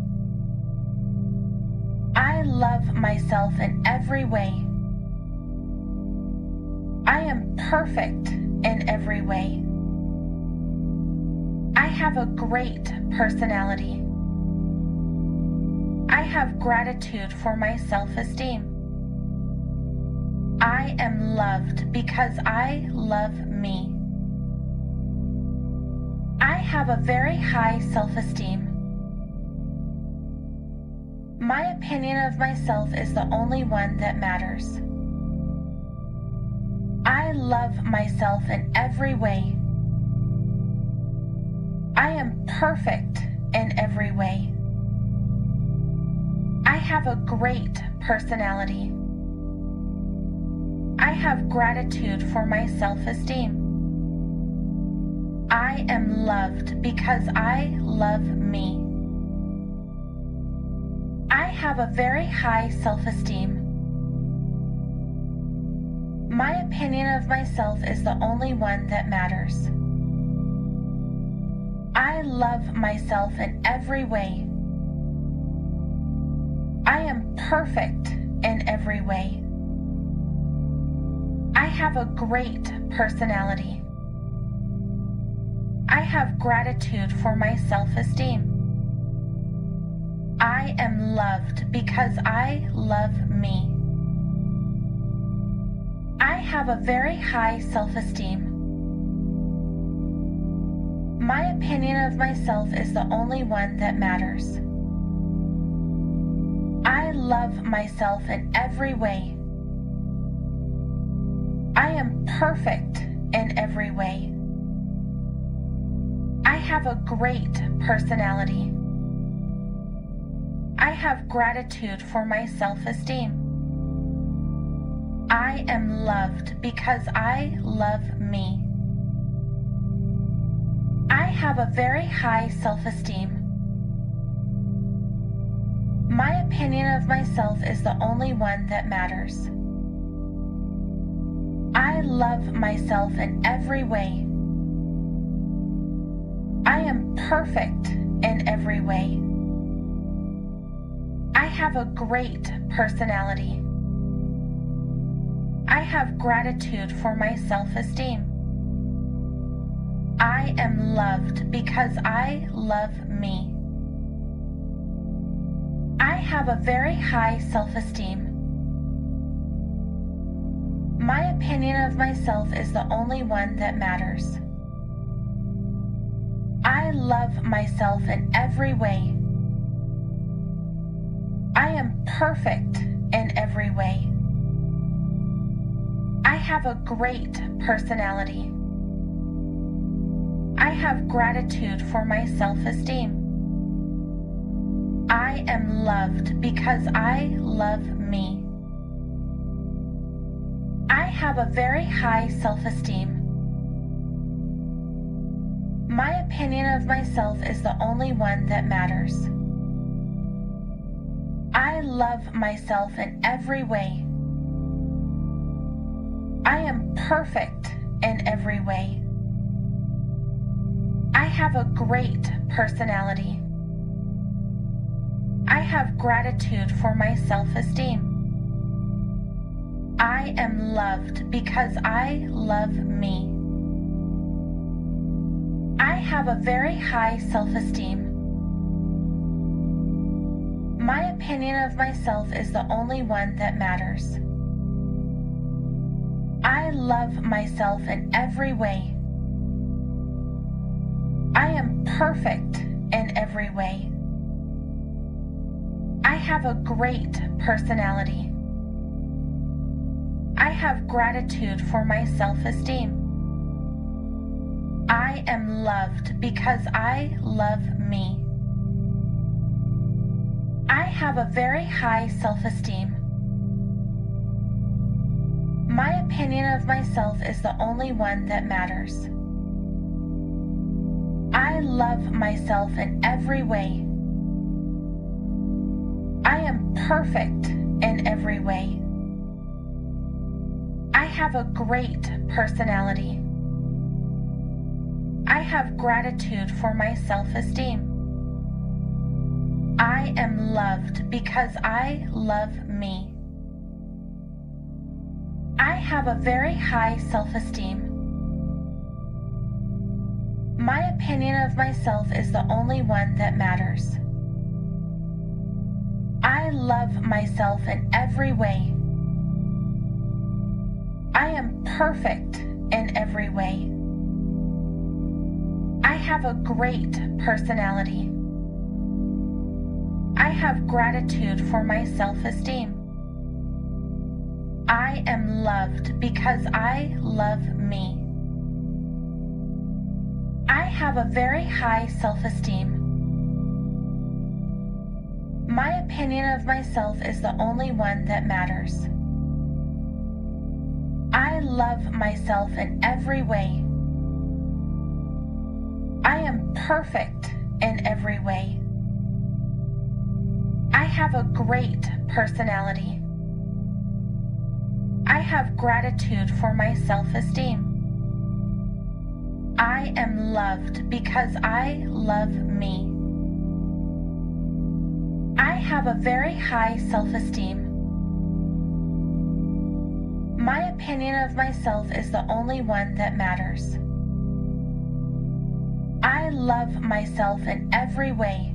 I love myself in every way. I am perfect in every way. I have a great personality. I have gratitude for my self-esteem. I am loved because I love me. I have a very high self-esteem. My opinion of myself is the only one that matters. I love myself in every way. I am perfect in every way. I have a great personality. I have gratitude for my self-esteem. I am loved because I love me. I have a very high self-esteem. My opinion of myself is the only one that matters. I love myself in every way. I am perfect in every way. I have a great personality. I have gratitude for my self-esteem. I am loved because I love me. I have a very high self-esteem. My opinion of myself is the only one that matters. I love myself in every way. I am perfect in every way. I have a great personality. I have gratitude for my self-esteem. I am loved because I love me. I have a very high self-esteem. My opinion of myself is the only one that matters. I love myself in every way. I am perfect in every way. I have a great personality. I have gratitude for my self-esteem. I am loved because I love me. I have a very high self-esteem. My opinion of myself is the only one that matters. I love myself in every way. I am perfect in every way. I have a great personality. I have gratitude for my self-esteem. I am loved because I love me. I have a very high self-esteem. My opinion of myself is the only one that matters. I love myself in every way. I am perfect in every way. I have a great personality. I have gratitude for my self-esteem. I am loved because I love me. I have a very high self-esteem. My opinion of myself is the only one that matters. I love myself in every way. I am perfect in every way. I have a great personality. I have gratitude for my self-esteem. I am loved because I love me. I have a very high self-esteem. My opinion of myself is the only one that matters. I love myself in every way. I am perfect in every way. I have a great personality. I have gratitude for my self-esteem. I am loved because I love me. I have a very high self-esteem. My opinion of myself is the only one that matters. I love myself in every way. I am perfect in every way. I have a great personality. I have gratitude for my self-esteem. I am loved because I love me. I have a very high self-esteem. My opinion of myself is the only one that matters. I love myself in every way. I am perfect in every way. I have a great personality. I have gratitude for my self-esteem. I am loved because I love me. I have a very high self-esteem. My opinion of myself is the only one that matters. I love myself in every way.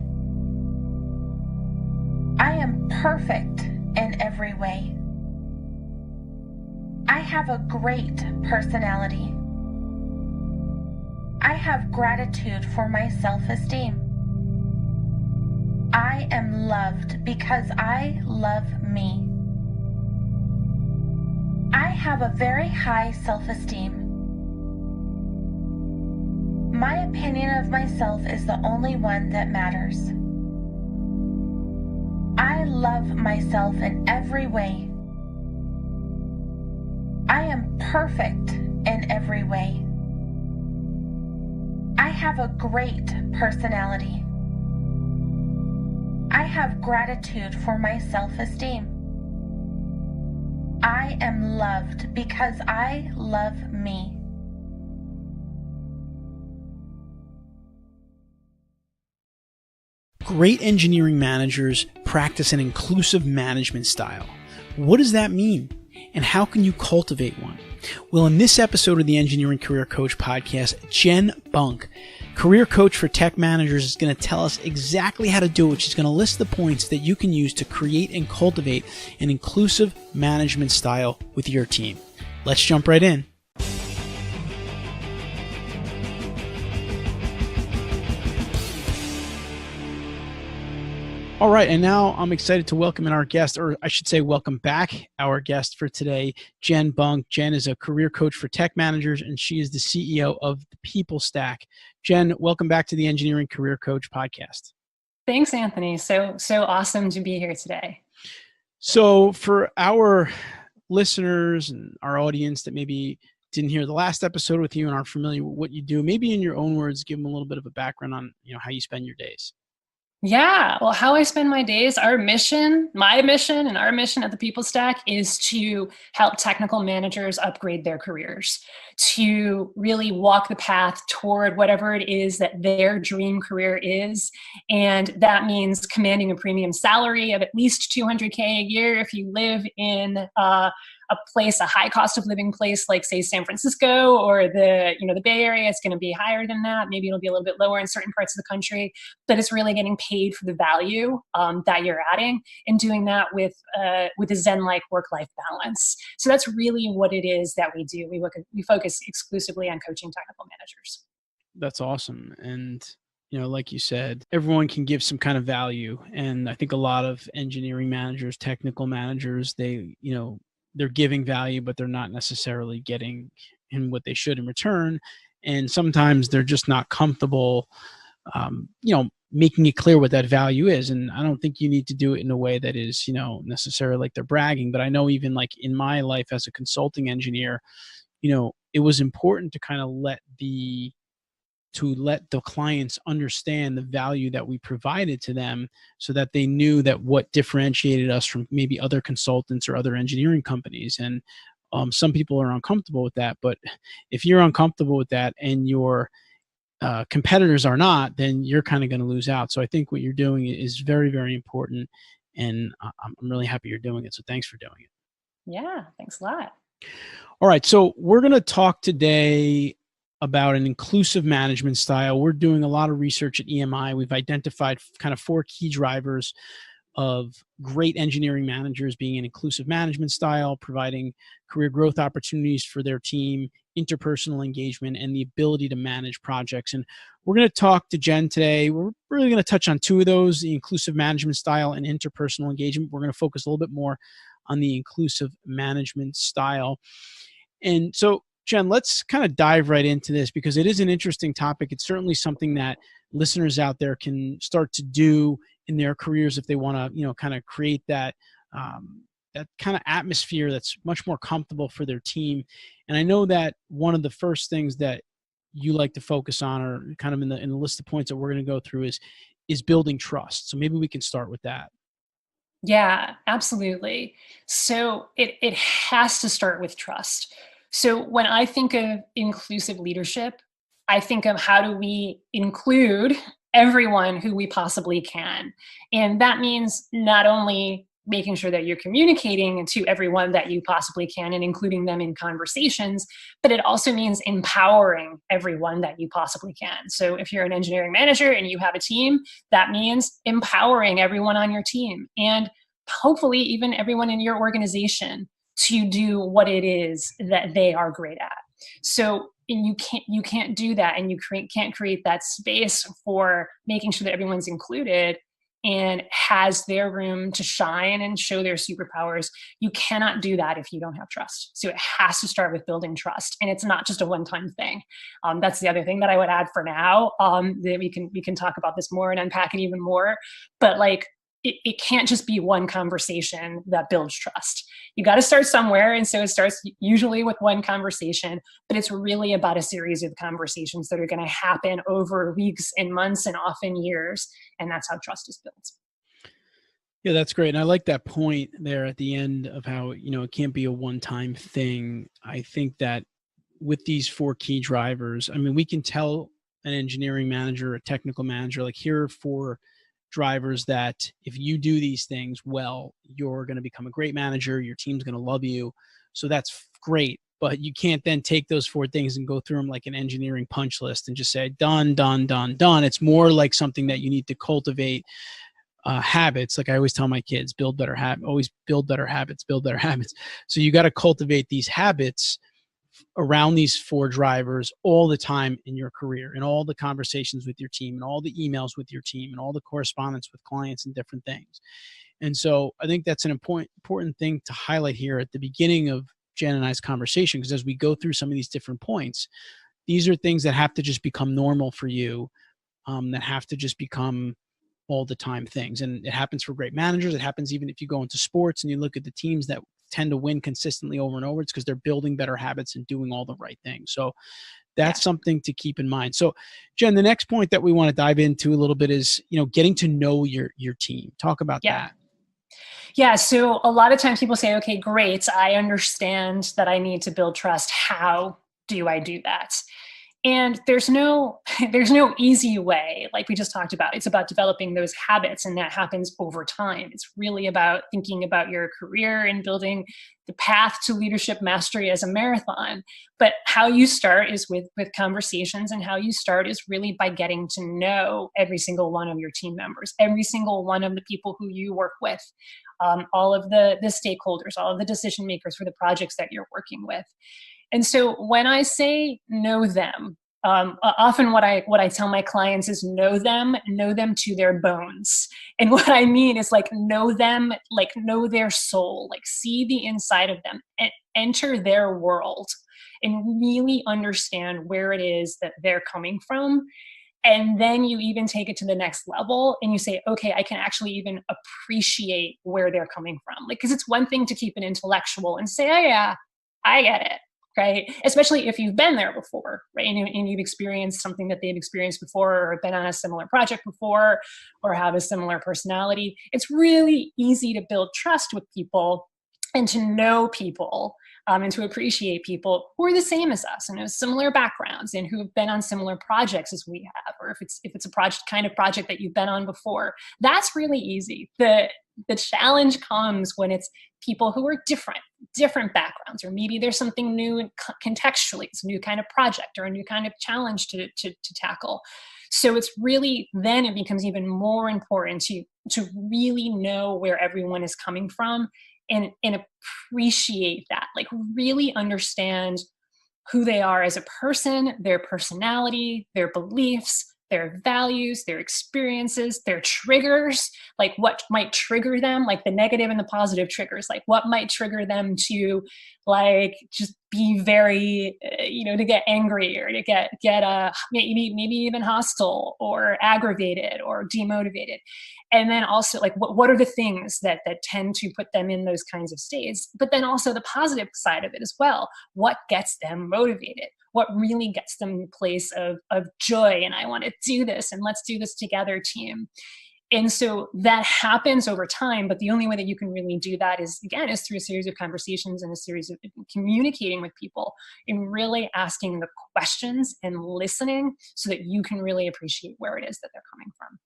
I am perfect in every way. I have a great personality. I have gratitude for my self-esteem. I am loved because I love me. I have a very high self-esteem. My opinion of myself is the only one that matters. I love myself in every way. I am perfect in every way. I have a great personality. I have gratitude for my self-esteem. I am loved because I love me. Great engineering managers practice an inclusive management style. What does that mean? And how can you cultivate one? Well, in this episode of the Engineering Career Coach podcast, Jen Bunk, career coach for tech managers, is going to tell us exactly how to do it. She's going to list the points that you can use to create and cultivate an inclusive management style with your team. Let's jump right in. All right, and now I'm excited to welcome in our guest, or I should say welcome back our guest for today, Jen Bunk. Jen is a career coach for tech managers, and she is the CEO of the People Stack. Jen, welcome back to the Engineering Career Coach podcast. Thanks, Anthony. So awesome to be here today. So for our listeners and our audience that maybe didn't hear the last episode with you and aren't familiar with what you do, maybe in your own words, give them a little bit of a background on how you spend your days. Yeah, well, how I spend my days, my mission and our mission at the People Stack is to help technical managers upgrade their careers, to really walk the path toward whatever it is that their dream career is. And that means commanding a premium salary of at least $200K a year if you live in a high cost of living place like, say, San Francisco or the Bay Area. It's going to be higher than that. Maybe it'll be a little bit lower in certain parts of the country, but it's really getting paid for the value that you're adding, and doing that with a Zen-like work-life balance. So that's really what it is that we do. We focus exclusively on coaching technical managers. That's awesome. And like you said, everyone can give some kind of value. And I think a lot of engineering managers, technical managers, they're giving value, but they're not necessarily getting in what they should in return. And sometimes they're just not comfortable, making it clear what that value is. And I don't think you need to do it in a way that is, necessarily like they're bragging. But I know even like in my life as a consulting engineer, it was important to kind of let the clients understand the value that we provided to them, so that they knew that what differentiated us from maybe other consultants or other engineering companies. And some people are uncomfortable with that, but if you're uncomfortable with that and your competitors are not, then you're kind of going to lose out. So I think what you're doing is very, very important, and I'm really happy you're doing it. So thanks for doing it. Yeah, thanks a lot. All right, so we're going to talk today about an inclusive management style. We're doing a lot of research at EMI. We've identified kind of 4 key drivers of great engineering managers being an inclusive management style, providing career growth opportunities for their team, interpersonal engagement, and the ability to manage projects. And we're going to talk to Jen today. We're really going to touch on two of those, the inclusive management style and interpersonal engagement. We're going to focus a little bit more on the inclusive management style. And so, Jen, let's kind of dive right into this because it is an interesting topic. It's certainly something that listeners out there can start to do in their careers if they want to, kind of create that that kind of atmosphere that's much more comfortable for their team. And I know that one of the first things that you like to focus on, or kind of in the list of points that we're going to go through, is building trust. So maybe we can start with that. Yeah, absolutely. So it has to start with trust. So when I think of inclusive leadership, I think of how do we include everyone who we possibly can. And that means not only making sure that you're communicating to everyone that you possibly can and including them in conversations, but it also means empowering everyone that you possibly can. So if you're an engineering manager and you have a team, that means empowering everyone on your team and hopefully even everyone in your organization to do what it is that they are great at. So and you can't do that, and you can't create that space for making sure that everyone's included and has their room to shine and show their superpowers. You cannot do that if you don't have trust. So it has to start with building trust, and it's not just a one-time thing. That's the other thing that I would add for now. That we can talk about this more and unpack it even more. But like, it can't just be one conversation that builds trust. You got to start somewhere. And so it starts usually with one conversation, but it's really about a series of conversations that are going to happen over weeks and months and often years. And that's how trust is built. Yeah, that's great. And I like that point there at the end of how, it can't be a one-time thing. I think that with these 4 key drivers, I mean, we can tell an engineering manager, a technical manager, like, here are 4 drivers that if you do these things well, you're going to become a great manager, your team's going to love you. So that's great. But you can't then take those 4 things and go through them like an engineering punch list and just say, done, done, done, done. It's more like something that you need to cultivate habits. Like I always tell my kids, build better habits, always build better habits, build better habits. So you got to cultivate these habits around these 4 drivers all the time in your career, and all the conversations with your team, and all the emails with your team, and all the correspondence with clients and different things. And so I think that's an important thing to highlight here at the beginning of Jen and I's conversation, because as we go through some of these different points, these are things that have to just become normal for you, that have to just become all the time things. And it happens for great managers. It happens even if you go into sports and you look at the teams that tend to win consistently over and over. It's because they're building better habits and doing all the right things. So that's something to keep in mind. So Jen, the next point that we want to dive into a little bit is, getting to know your team. Talk about that. Yeah. So a lot of times people say, okay, great. I understand that I need to build trust. How do I do that? And there's no easy way, like we just talked about. It's about developing those habits, and that happens over time. It's really about thinking about your career and building the path to leadership mastery as a marathon. But how you start is with conversations, and how you start is really by getting to know every single one of your team members, every single one of the people who you work with, all of the stakeholders, all of the decision makers for the projects that you're working with. And so when I say know them, often what I tell my clients is know them to their bones. And what I mean is like know them, like know their soul, like see the inside of them and enter their world and really understand where it is that they're coming from. And then you even take it to the next level and you say, okay, I can actually even appreciate where they're coming from. Like, because it's one thing to keep an intellectual and say, oh yeah, I get it. Right? Especially if you've been there before, right? And you've experienced something that they've experienced before, or been on a similar project before, or have a similar personality. It's really easy to build trust with people and to know people, and to appreciate people who are the same as us and have similar backgrounds and who have been on similar projects as we have, or if it's a kind of project that you've been on before. That's really easy. The challenge comes when it's people who are different, different backgrounds, or maybe there's something new and contextually, it's a new kind of project or a new kind of challenge to tackle. So it's really, then it becomes even more important to really know where everyone is coming from and appreciate that, like really understand who they are as a person, their personality, their beliefs, their values, their experiences, their triggers, like what might trigger them, like the negative and the positive triggers, like what might trigger them to like just be very, to get angry or to get maybe even hostile or aggravated or demotivated. And then also like what are the things that tend to put them in those kinds of states, but then also the positive side of it as well. What gets them motivated? What really gets them in a place of joy, and I want to do this, and let's do this together, team. And so that happens over time, but the only way that you can really do that is through a series of conversations and a series of communicating with people and really asking the questions and listening so that you can really appreciate where it is that they're coming from.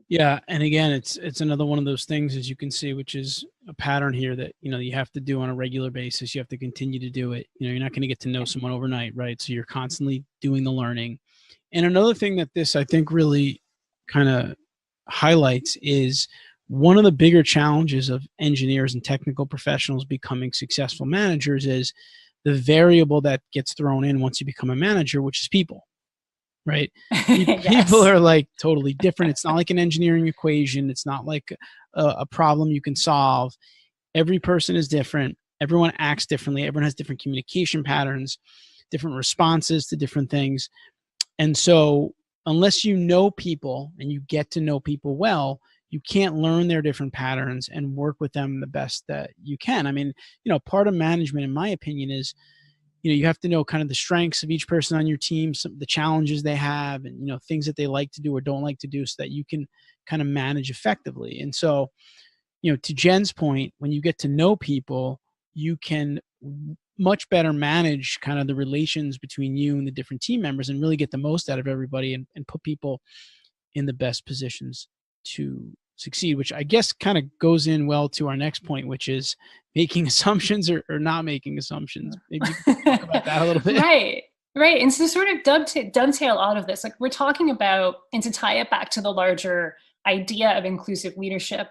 Yeah, and again, it's another one of those things, as you can see, which is a pattern here that you have to do on a regular basis. You have to continue to do it. You're not going to get to know someone overnight, right? So you're constantly doing the learning. And another thing that this, I think, really kind of highlights is one of the bigger challenges of engineers and technical professionals becoming successful managers is the variable that gets thrown in once you become a manager, which is people. Right? Yes. People are like totally different. It's not like an engineering equation. It's not like a problem you can solve. Every person is different. Everyone acts differently. Everyone has different communication patterns, different responses to different things. And so unless you know people and you get to know people well, you can't learn their different patterns and work with them the best that you can. I mean, part of management, in my opinion, is you have to know kind of the strengths of each person on your team, the challenges they have, and things that they like to do or don't like to do, so that you can kind of manage effectively. And so, to Jen's point, when you get to know people, you can much better manage kind of the relations between you and the different team members and really get the most out of everybody and put people in the best positions to succeed, which I guess kind of goes in well to our next point, which is making assumptions or not making assumptions. Maybe you can talk about that a little bit. Right. And so sort of dovetail out of this, like we're talking about, and to tie it back to the larger idea of inclusive leadership,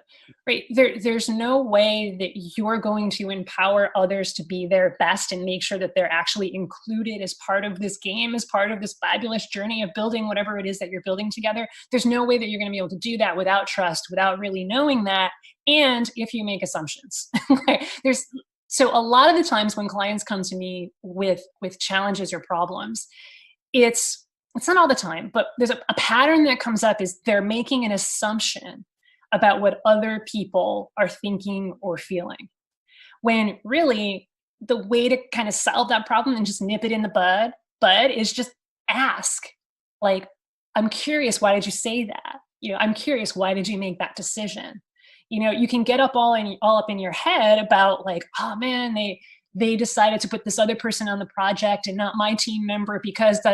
right? There's no way that you're going to empower others to be their best and make sure that they're actually included as part of this game, as part of this fabulous journey of building whatever it is that you're building together. There's no way that you're going to be able to do that without trust, without really knowing that. And if you make assumptions, so a lot of the times when clients come to me with challenges or problems, it's not all the time, but there's a pattern that comes up is they're making an assumption about what other people are thinking or feeling. When really the way to kind of solve that problem and just nip it in the bud is just ask, like, I'm curious, why did you say that? I'm curious, why did you make that decision? You can get all up in your head about like, oh man, they decided to put this other person on the project and not my team member because they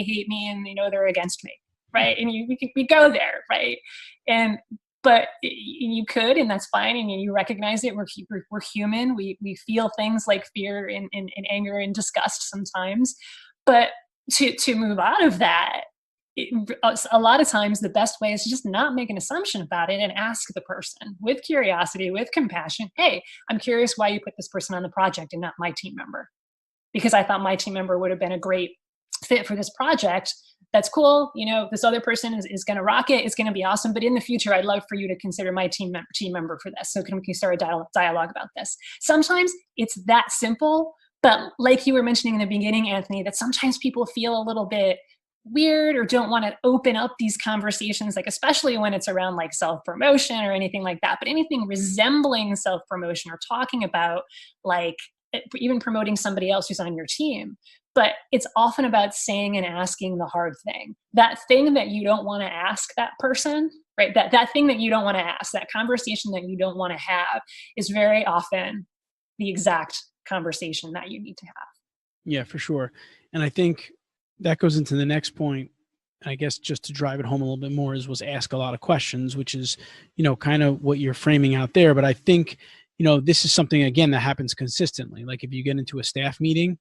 hate me and they're against me, right? And we go there, right? But you could, and that's fine, and you recognize it. We're human. We feel things like fear and anger and disgust sometimes, but to move out of that, a lot of times the best way is to just not make an assumption about it and ask the person with curiosity, with compassion, hey, I'm curious why you put this person on the project and not my team member, because I thought my team member would have been a great fit for this project. That's cool. This other person is going to rock it. It's going to be awesome. But in the future, I'd love for you to consider my team member for this. So can we start a dialogue about this? Sometimes it's that simple, but like you were mentioning in the beginning, Anthony, that sometimes people feel a little bit weird or don't want to open up these conversations, like especially when it's around like self-promotion or anything like that, but anything resembling self-promotion or talking about like even promoting somebody else who's on your team. But it's often about saying and asking the hard thing, that thing that you don't want to ask that person, right? That thing that you don't want to ask, that conversation that you don't want to have is very often the exact conversation that you need to have. Yeah, for sure. And I think that goes into the next point, I guess, just to drive it home a little bit more, was ask a lot of questions, which is, kind of what you're framing out there. But I think, this is something, again, that happens consistently. Like if you get into a staff meeting,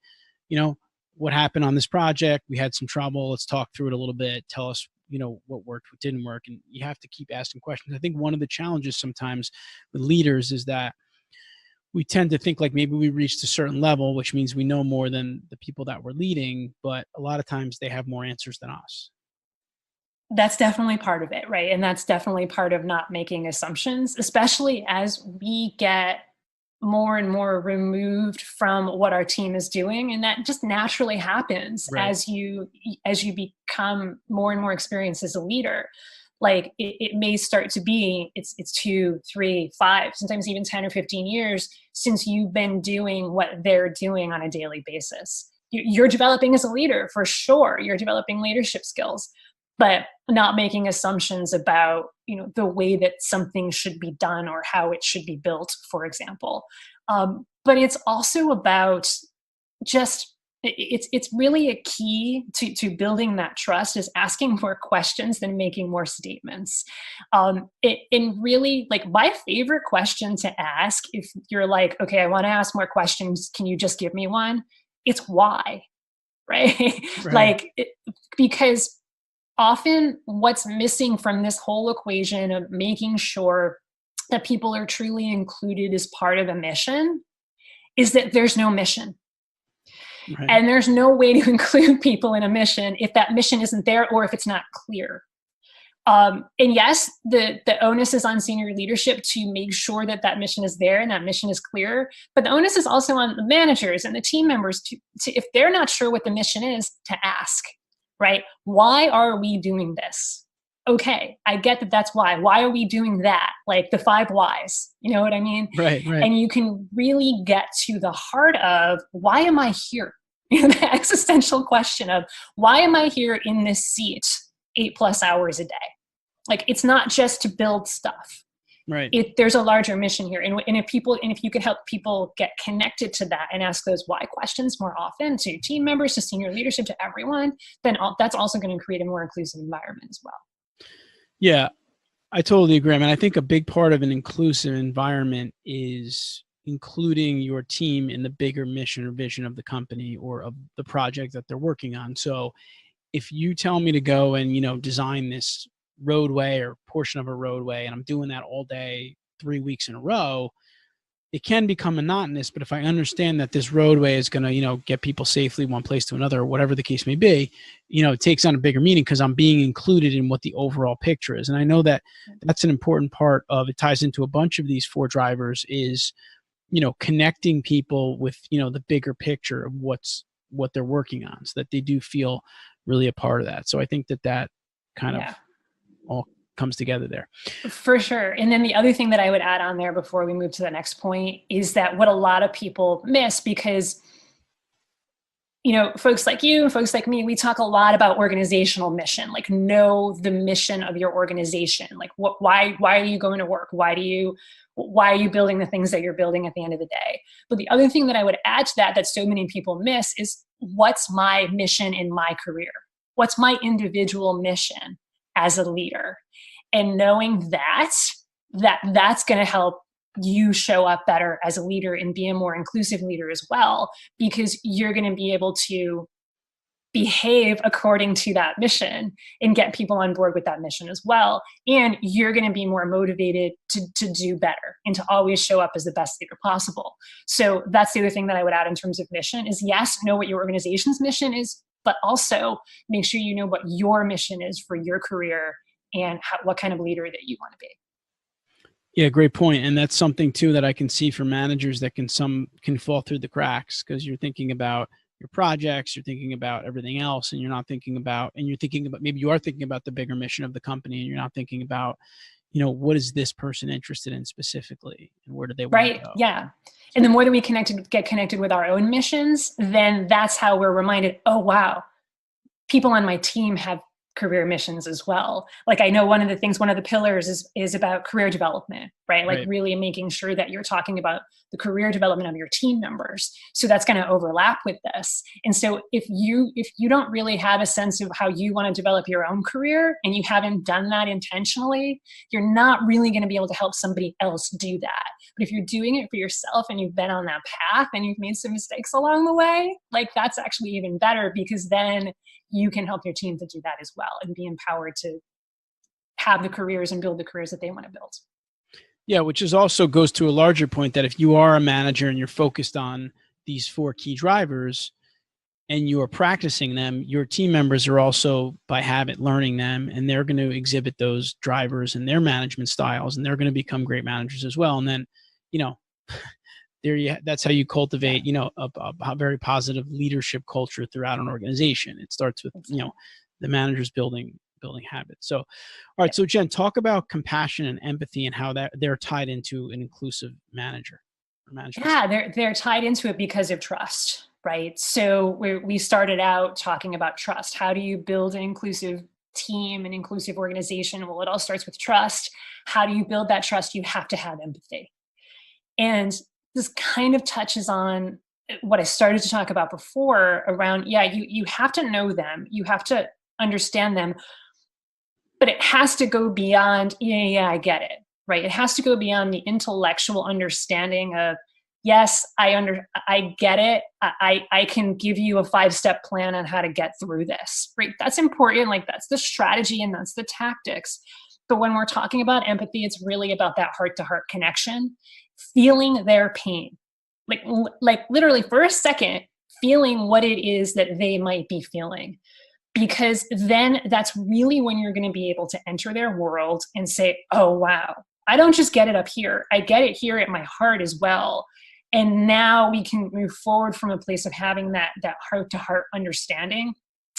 what happened on this project? We had some trouble. Let's talk through it a little bit. Tell us, what worked, what didn't work. And you have to keep asking questions. I think one of the challenges sometimes with leaders is that we tend to think like maybe we reached a certain level, which means we know more than the people that we're leading, but a lot of times they have more answers than us. That's definitely part of it, right? And that's definitely part of not making assumptions, especially as we get more and more removed from what our team is doing. And that just naturally happens as you become more and more experienced as a leader. Like it may start to be, it's 2, 3, 5, sometimes even 10 or 15 years since you've been doing what they're doing on a daily basis. You're developing as a leader, for sure. You're developing leadership skills, but not making assumptions about, the way that something should be done or how it should be built, for example. But it's also about just, it's really a key to building that trust is asking more questions than making more statements. And really, like, my favorite question to ask, if you're like, okay, I want to ask more questions, can you just give me one? It's why, right? Because often what's missing from this whole equation of making sure that people are truly included as part of a mission is that there's no mission. Right. And there's no way to include people in a mission if that mission isn't there or if it's not clear. And yes, the onus is on senior leadership to make sure that that mission is there and that mission is clear. But the onus is also on the managers and the team members to if they're not sure what the mission is, to ask, right? Why are we doing this? Okay, I get that that's why. Why are we doing that? Like the 5 whys, you know what I mean? Right. And you can really get to the heart of, why am I here? The existential question of, why am I here in this seat 8+ hours a day? Like, it's not just to build stuff. Right. There's a larger mission here. And if you could help people get connected to that and ask those why questions more often to team members, to senior leadership, to everyone, then that's also going to create a more inclusive environment as well. Yeah, I totally agree. I mean, I think a big part of an inclusive environment is including your team in the bigger mission or vision of the company or of the project that they're working on. So if you tell me to go and, design this roadway or portion of a roadway, and I'm doing that all day, 3 weeks in a row, it can become monotonous. But if I understand that this roadway is going to, get people safely one place to another, or whatever the case may be, it takes on a bigger meaning because I'm being included in what the overall picture is. And I know that that's an important part of it. Ties into a bunch of these 4 drivers is, connecting people with, the bigger picture of what they're working on, so that they do feel really a part of that. So I think that kind of all comes together there. For sure. And then the other thing that I would add on there before we move to the next point is that what a lot of people miss, because folks like you, folks like me, we talk a lot about organizational mission, like know the mission of your organization. Like why are you going to work? Why are you building the things that you're building at the end of the day? But the other thing that I would add to that so many people miss is, what's my mission in my career? What's my individual mission as a leader? And knowing that's going to help you show up better as a leader and be a more inclusive leader as well, because you're going to be able to behave according to that mission and get people on board with that mission as well. And you're going to be more motivated to do better and to always show up as the best leader possible. So that's the other thing that I would add in terms of mission is, yes, know what your organization's mission is, but also make sure you know what your mission is for your career and what kind of leader that you want to be. Yeah, great point. And that's something too that I can see for managers that can fall through the cracks, because you're thinking about your projects, you're thinking about everything else, and you're thinking about maybe you are thinking about the bigger mission of the company, and you're not thinking about, what is this person interested in specifically, and where do they want to go? Yeah. And the more that we get connected with our own missions, then that's how we're reminded, oh, wow, people on my team have career missions as well. Like I know one of the pillars is about career development, right? Like really making sure that you're talking about the career development of your team members. So that's going to overlap with this. And so if you don't really have a sense of how you want to develop your own career and you haven't done that intentionally, you're not really going to be able to help somebody else do that. But if you're doing it for yourself and you've been on that path and you've made some mistakes along the way, like that's actually even better, because then you can help your team to do that as well and be empowered to have the careers and build the careers that they want to build. Yeah, which is also goes to a larger point that if you are a manager and you're focused on these 4 key drivers and you are practicing them, your team members are also by habit learning them, and they're going to exhibit those drivers and their management styles, and they're going to become great managers as well. And then, that's how you cultivate, a very positive leadership culture throughout an organization. It starts with, the managers building habits. So, all right. So Jen, talk about compassion and empathy and how they're tied into an inclusive manager or management. Yeah, they're tied into it because of trust, right? So we started out talking about trust. How do you build an inclusive team, an inclusive organization? Well, it all starts with trust. How do you build that trust? You have to have empathy. And this kind of touches on what I started to talk about before around, you have to know them, you have to understand them, but it has to go beyond, I get it, right? It has to go beyond the intellectual understanding of, yes, I get it. I can give you a 5-step plan on how to get through this, right? That's important. Like that's the strategy and that's the tactics. But when we're talking about empathy, it's really about that heart-to-heart connection, feeling their pain, like literally for a second, feeling what it is that they might be feeling, because then that's really when you're going to be able to enter their world and say, oh, wow, I don't just get it up here. I get it here at my heart as well. And now we can move forward from a place of having that heart-to-heart understanding,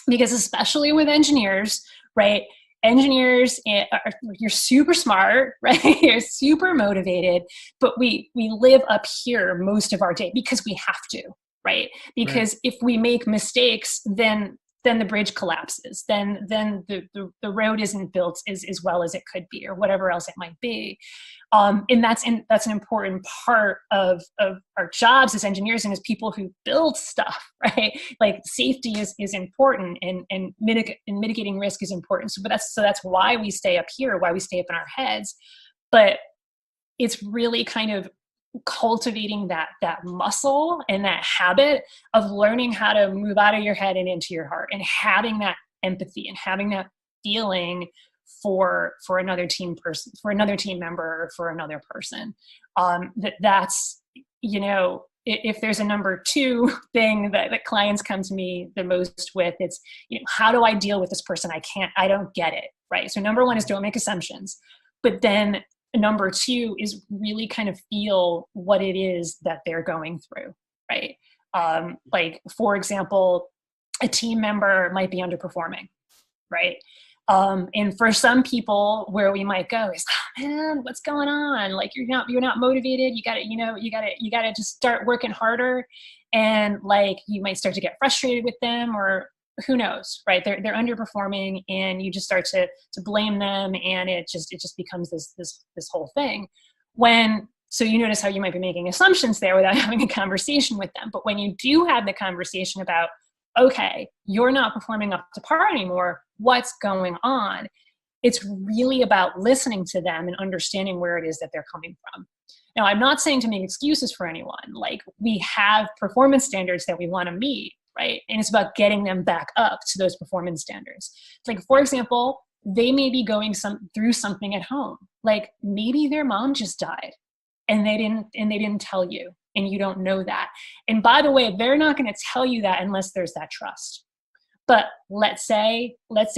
because especially with engineers, right? Engineers, you're super smart, right? You're super motivated, but we live up here most of our day because we have to, right? Because if we make mistakes, then the bridge collapses. Then the road isn't built as well as it could be, or whatever else it might be. And that's an important part of our jobs as engineers and as people who build stuff, right? Like safety is important, and mitigating risk is important. So that's why we stay up here, why we stay up in our heads. But it's really kind of cultivating that muscle and that habit of learning how to move out of your head and into your heart, and having that empathy and having that feeling for another team person, for another team member, or for another person. That's if there's a number 2 thing that clients come to me the most with, it's, how do I deal with this person? I don't get it, right? So number 1 is don't make assumptions, but then number 2 is really kind of feel what it is that they're going through, right? Like for example, a team member might be underperforming, right? And for some people, where we might go is, oh man, what's going on? Like you're not motivated. You gotta just start working harder. And like, you might start to get frustrated with them, or who knows, right? They're underperforming, and you just start to blame them. And it just becomes this whole thing. So you notice how you might be making assumptions there without having a conversation with them. But when you do have the conversation about, okay, you're not performing up to par anymore, what's going on? It's really about listening to them and understanding where it is that they're coming from. Now, I'm not saying to make excuses for anyone. Like, we have performance standards that we want to meet, right? And it's about getting them back up to those performance standards. Like, for example, they may be going through something at home. Like maybe their mom just died and they didn't tell you, and you don't know that. And by the way, they're not going to tell you that unless there's that trust. But let's say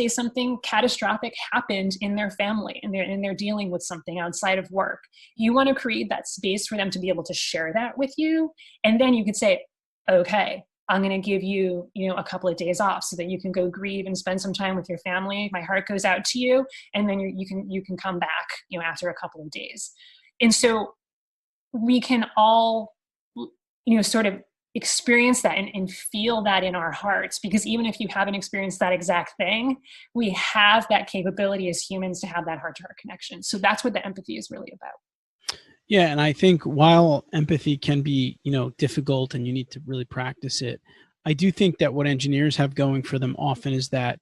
something catastrophic happened in their family, and they're dealing with something outside of work. You want to create that space for them to be able to share that with you. And then you could say, okay, I'm going to give you, a couple of days off so that you can go grieve and spend some time with your family. My heart goes out to you. And then you can come back, after a couple of days. And so we can all, sort of experience that and feel that in our hearts, because even if you haven't experienced that exact thing, we have that capability as humans to have that heart-to-heart connection. So that's what the empathy is really about. Yeah, and I think while empathy can be, difficult and you need to really practice it, I do think that what engineers have going for them often is that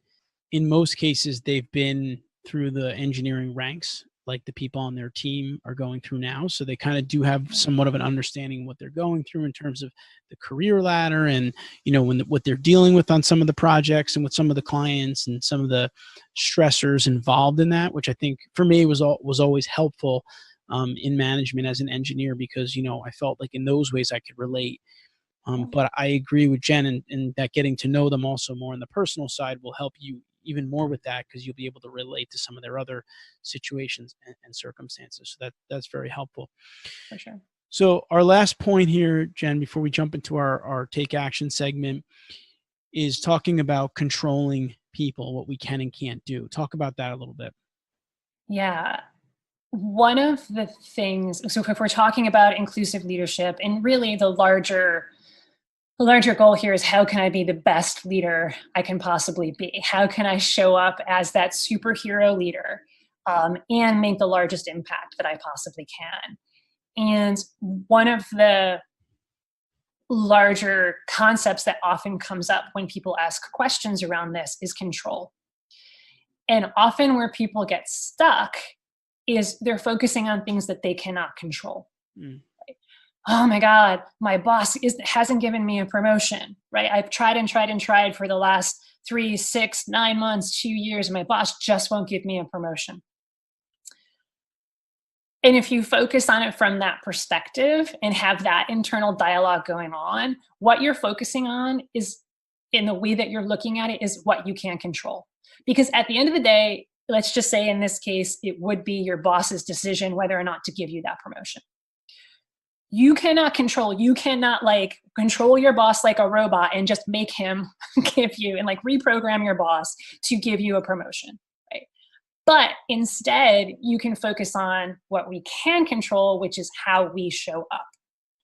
in most cases they've been through the engineering ranks like the people on their team are going through now. So they kind of do have somewhat of an understanding of what they're going through in terms of the career ladder and, what they're dealing with on some of the projects and with some of the clients and some of the stressors involved in that, which I think for me was always helpful in management as an engineer, because, I felt like in those ways I could relate. But I agree with Jen in that getting to know them also more on the personal side will help you even more with that, because you'll be able to relate to some of their other situations and circumstances. So that's very helpful. For sure. So our last point here, Jen, before we jump into our take action segment, is talking about controlling people, what we can and can't do. Talk about that a little bit. Yeah. One of the things, so if we're talking about inclusive leadership, and really the larger goal here is, how can I be the best leader I can possibly be? How can I show up as that superhero leader and make the largest impact that I possibly can? And one of the larger concepts that often comes up when people ask questions around this is control. And often where people get stuck is they're focusing on things that they cannot control. Oh my God, my boss hasn't given me a promotion, right? I've tried and tried and tried for the last 3, 6, 9 months, 2 years, and my boss just won't give me a promotion. And if you focus on it from that perspective and have that internal dialogue going on, what you're focusing on is, in the way that you're looking at it, is what you can control. Because at the end of the day, let's just say in this case, it would be your boss's decision whether or not to give you that promotion. You cannot control your boss like a robot and just make him give you, and reprogram your boss to give you a promotion, right? But instead, you can focus on what we can control, which is how we show up.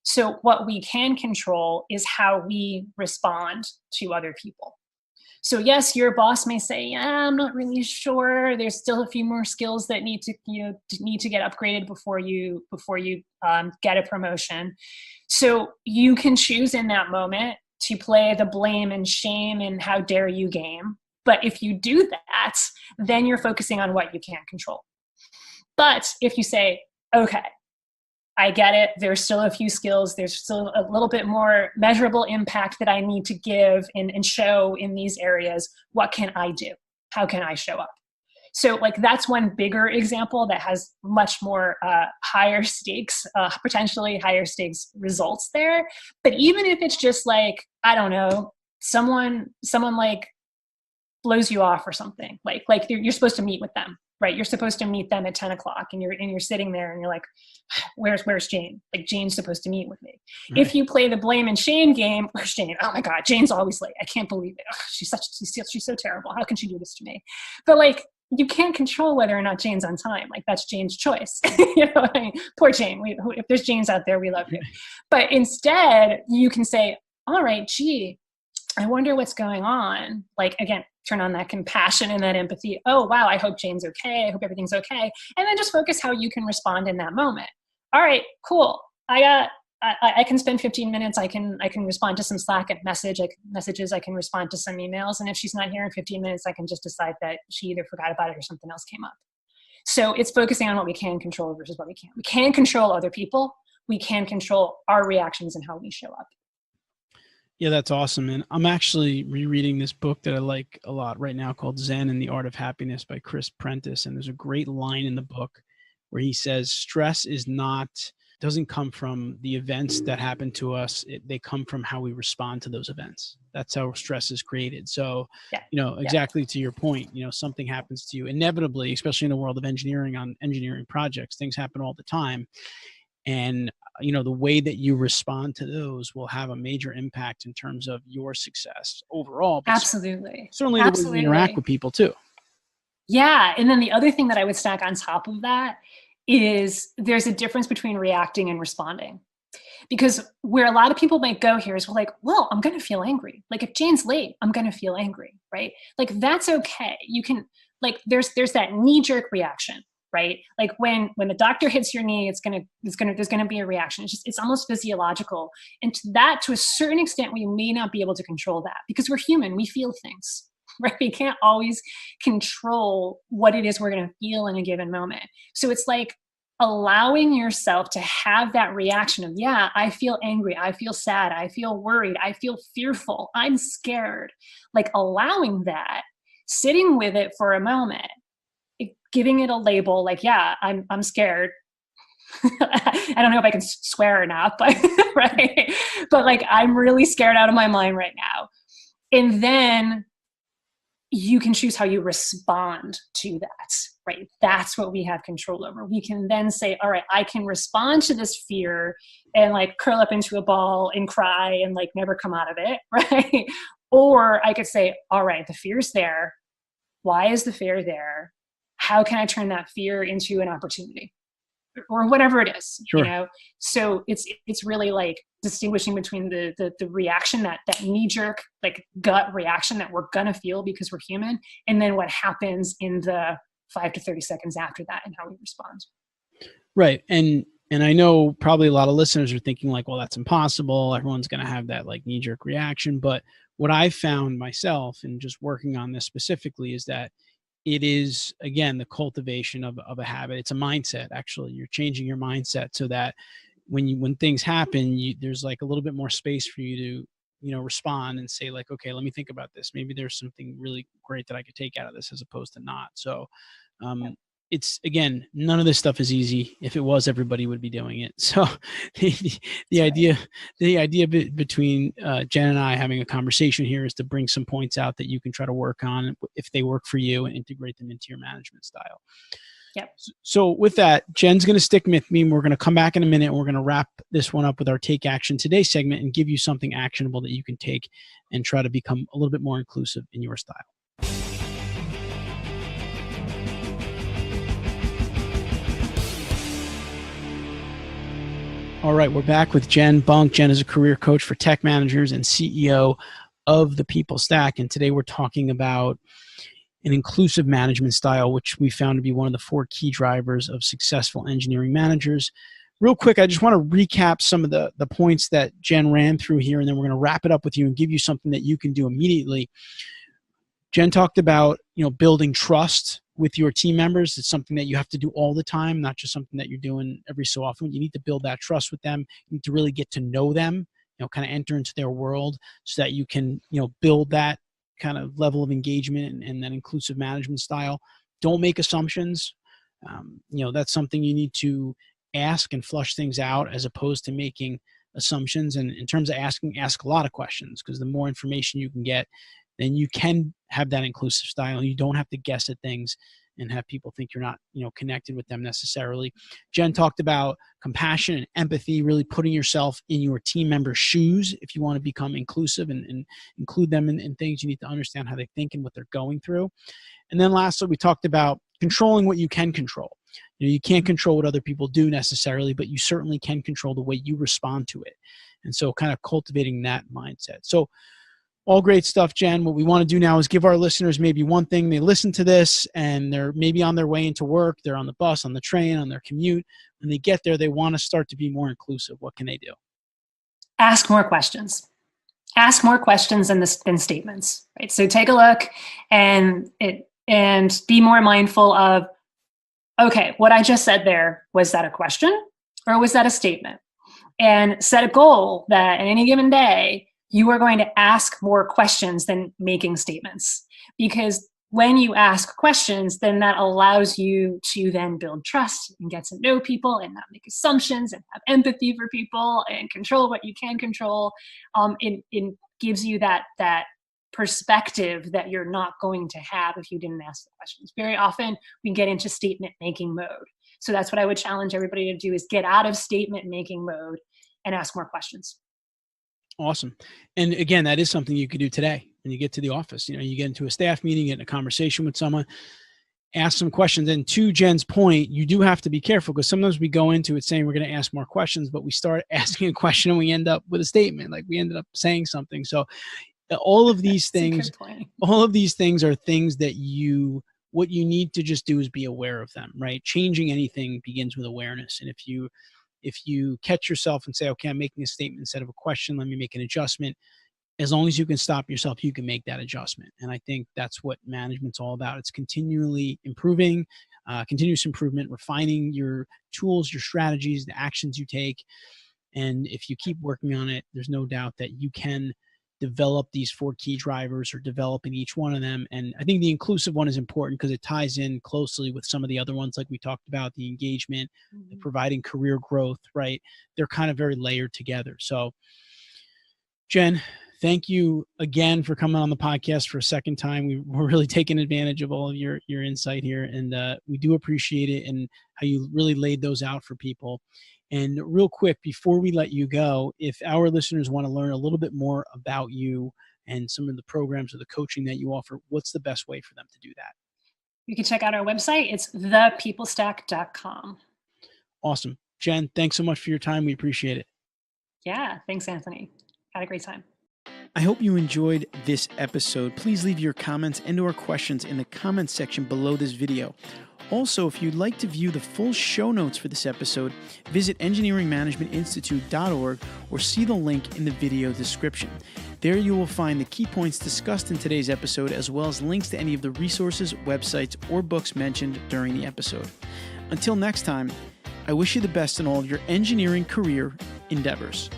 So what we can control is how we respond to other people. So yes, your boss may say, yeah, I'm not really sure. There's still a few more skills that need to get upgraded before you get a promotion. So you can choose in that moment to play the blame and shame and how dare you game. But if you do that, then you're focusing on what you can't control. But if you say, okay, I get it, there's still a few skills, there's still a little bit more measurable impact that I need to give and show in these areas, what can I do? How can I show up? So that's one bigger example that has much more higher stakes, potentially higher stakes results there. But even if it's just I don't know, someone blows you off or something, you're supposed to meet with them. Right, you're supposed to meet them at 10 o'clock, and you're sitting there, and you're like, "Where's Jane? Jane's supposed to meet with me." Right. If you play the blame and shame game, where's Jane? Oh my God, Jane's always late. I can't believe it. She's so terrible. How can she do this to me? But you can't control whether or not Jane's on time. That's Jane's choice. Poor Jane. If there's Janes out there, we love you. But instead, you can say, "All right, gee, I wonder what's going on." Again, turn on that compassion and that empathy. Oh, wow, I hope Jane's okay. I hope everything's okay. And then just focus how you can respond in that moment. All right, cool. I can spend 15 minutes. I can respond to some Slack messages. I can respond to some emails. And if she's not here in 15 minutes, I can just decide that she either forgot about it or something else came up. So it's focusing on what we can control versus what we can't. We can control other people. We can control our reactions and how we show up. Yeah, that's awesome. And I'm actually rereading this book that I like a lot right now called Zen and the Art of Happiness by Chris Prentice. And there's a great line in the book where he says, stress doesn't come from the events that happen to us. They come from how we respond to those events. That's how stress is created. So, exactly to your point, something happens to you inevitably, especially in the world of engineering, on engineering projects, things happen all the time. And, the way that you respond to those will have a major impact in terms of your success overall. But absolutely. Certainly the way you interact with people too. Yeah. And then the other thing that I would stack on top of that is there's a difference between reacting and responding. Because where a lot of people might go here is, well, like, well, I'm going to feel angry. Like if Jane's late, I'm going to feel angry, right? Like that's okay. You can, like, there's that knee-jerk reaction, right? Like when the doctor hits your knee, there's gonna be a reaction. It's almost physiological. And to a certain extent, we may not be able to control that because we're human. We feel things, right? We can't always control what it is we're going to feel in a given moment. So it's like allowing yourself to have that reaction of, yeah, I feel angry, I feel sad, I feel worried, I feel fearful, I'm scared. Like allowing that, sitting with it for a moment, giving it a label, like, yeah, I'm scared. I don't know if I can swear or not, but right. But like, I'm really scared out of my mind right now. And then you can choose how you respond to that, right? That's what we have control over. We can then say, all right, I can respond to this fear and like curl up into a ball and cry and like never come out of it, right? Or I could say, all right, the fear's there. Why is the fear there? How can I turn that fear into an opportunity? Or whatever it is, Sure. You know? So it's really like distinguishing between the reaction, that knee-jerk, like gut reaction that we're gonna feel because we're human, and then what happens in the 5 to 30 seconds after that and how we respond. Right. And I know probably a lot of listeners are thinking like, well, that's impossible. Everyone's going to have that like knee-jerk reaction. But what I found myself in just working on this specifically is that it is, again, the cultivation of a habit. It's a mindset. Actually, you're changing your mindset so that when things happen, there's like a little bit more space for you to, respond and say like, okay, let me think about this. Maybe there's something really great that I could take out of this as opposed to not. So it's, again, none of this stuff is easy. If it was, everybody would be doing it. So the idea between Jen and I having a conversation here is to bring some points out that you can try to work on if they work for you and integrate them into your management style. Yep. So with that, Jen's going to stick with me and we're going to come back in a minute and we're going to wrap this one up with our Take Action Today segment and give you something actionable that you can take and try to become a little bit more inclusive in your style. All right, we're back with Jen Bunk. Jen is a career coach for tech managers and CEO of the People Stack. And today we're talking about an inclusive management style, which we found to be one of the 4 key drivers of successful engineering managers. Real quick, I just want to recap some of the points that Jen ran through here, and then we're going to wrap it up with you and give you something that you can do immediately. Jen talked about, building trust with your team members. It's something that you have to do all the time, not just something that you're doing every so often. You need to build that trust with them. You need to really get to know them, kind of enter into their world so that you can, build that kind of level of engagement and that inclusive management style. Don't make assumptions. That's something you need to ask and flush things out as opposed to making assumptions. And in terms of asking, ask a lot of questions, because the more information you can get, then you can have that inclusive style. You don't have to guess at things and have people think you're not, connected with them necessarily. Jen talked about compassion and empathy, really putting yourself in your team members' shoes. If you want to become inclusive and include them in things, you need to understand how they think and what they're going through. And then lastly, we talked about controlling what you can control. You can't control what other people do necessarily, but you certainly can control the way you respond to it. And so kind of cultivating that mindset. So all great stuff, Jen. What we want to do now is give our listeners maybe one thing. They listen to this and they're maybe on their way into work. They're on the bus, on the train, on their commute. When they get there, they want to start to be more inclusive. What can they do? Ask more questions. Ask more questions than statements, right? So take a look and be more mindful of, okay, what I just said there, was that a question or was that a statement? And set a goal that in any given day, you are going to ask more questions than making statements. Because when you ask questions, then that allows you to then build trust and get to know people and not make assumptions and have empathy for people and control what you can control. It gives you that perspective that you're not going to have if you didn't ask the questions. Very often we get into statement making mode. So that's what I would challenge everybody to do, is get out of statement making mode and ask more questions. Awesome. And again, that is something you could do today when you get to the office. You get into a staff meeting, get in a conversation with someone, ask some questions. And to Jen's point, you do have to be careful, because sometimes we go into it saying we're going to ask more questions, but we start asking a question and we end up with a statement, like we ended up saying something. So all of these things, are things that what you need to just do is be aware of them, right? Changing anything begins with awareness. And if you catch yourself and say, okay, I'm making a statement instead of a question, let me make an adjustment. As long as you can stop yourself, you can make that adjustment. And I think that's what management's all about. It's continually improving, continuous improvement, refining your tools, your strategies, the actions you take. And if you keep working on it, there's no doubt that you can develop these 4 key drivers, or develop in each one of them. And I think the inclusive one is important because it ties in closely with some of the other ones, like we talked about, the engagement, the providing career growth, right? They're kind of very layered together. So Jen, thank you again for coming on the podcast for a second time. We're really taking advantage of all of your insight here, and we do appreciate it, and how you really laid those out for people. And real quick, before we let you go, if our listeners want to learn a little bit more about you and some of the programs or the coaching that you offer, what's the best way for them to do that? You can check out our website. It's thepeoplestack.com. Awesome. Jen, thanks so much for your time. We appreciate it. Yeah, thanks, Anthony. Had a great time. I hope you enjoyed this episode. Please leave your comments and/or questions in the comments section below this video. Also, if you'd like to view the full show notes for this episode, visit engineeringmanagementinstitute.org or see the link in the video description. There you will find the key points discussed in today's episode, as well as links to any of the resources, websites, or books mentioned during the episode. Until next time, I wish you the best in all of your engineering career endeavors.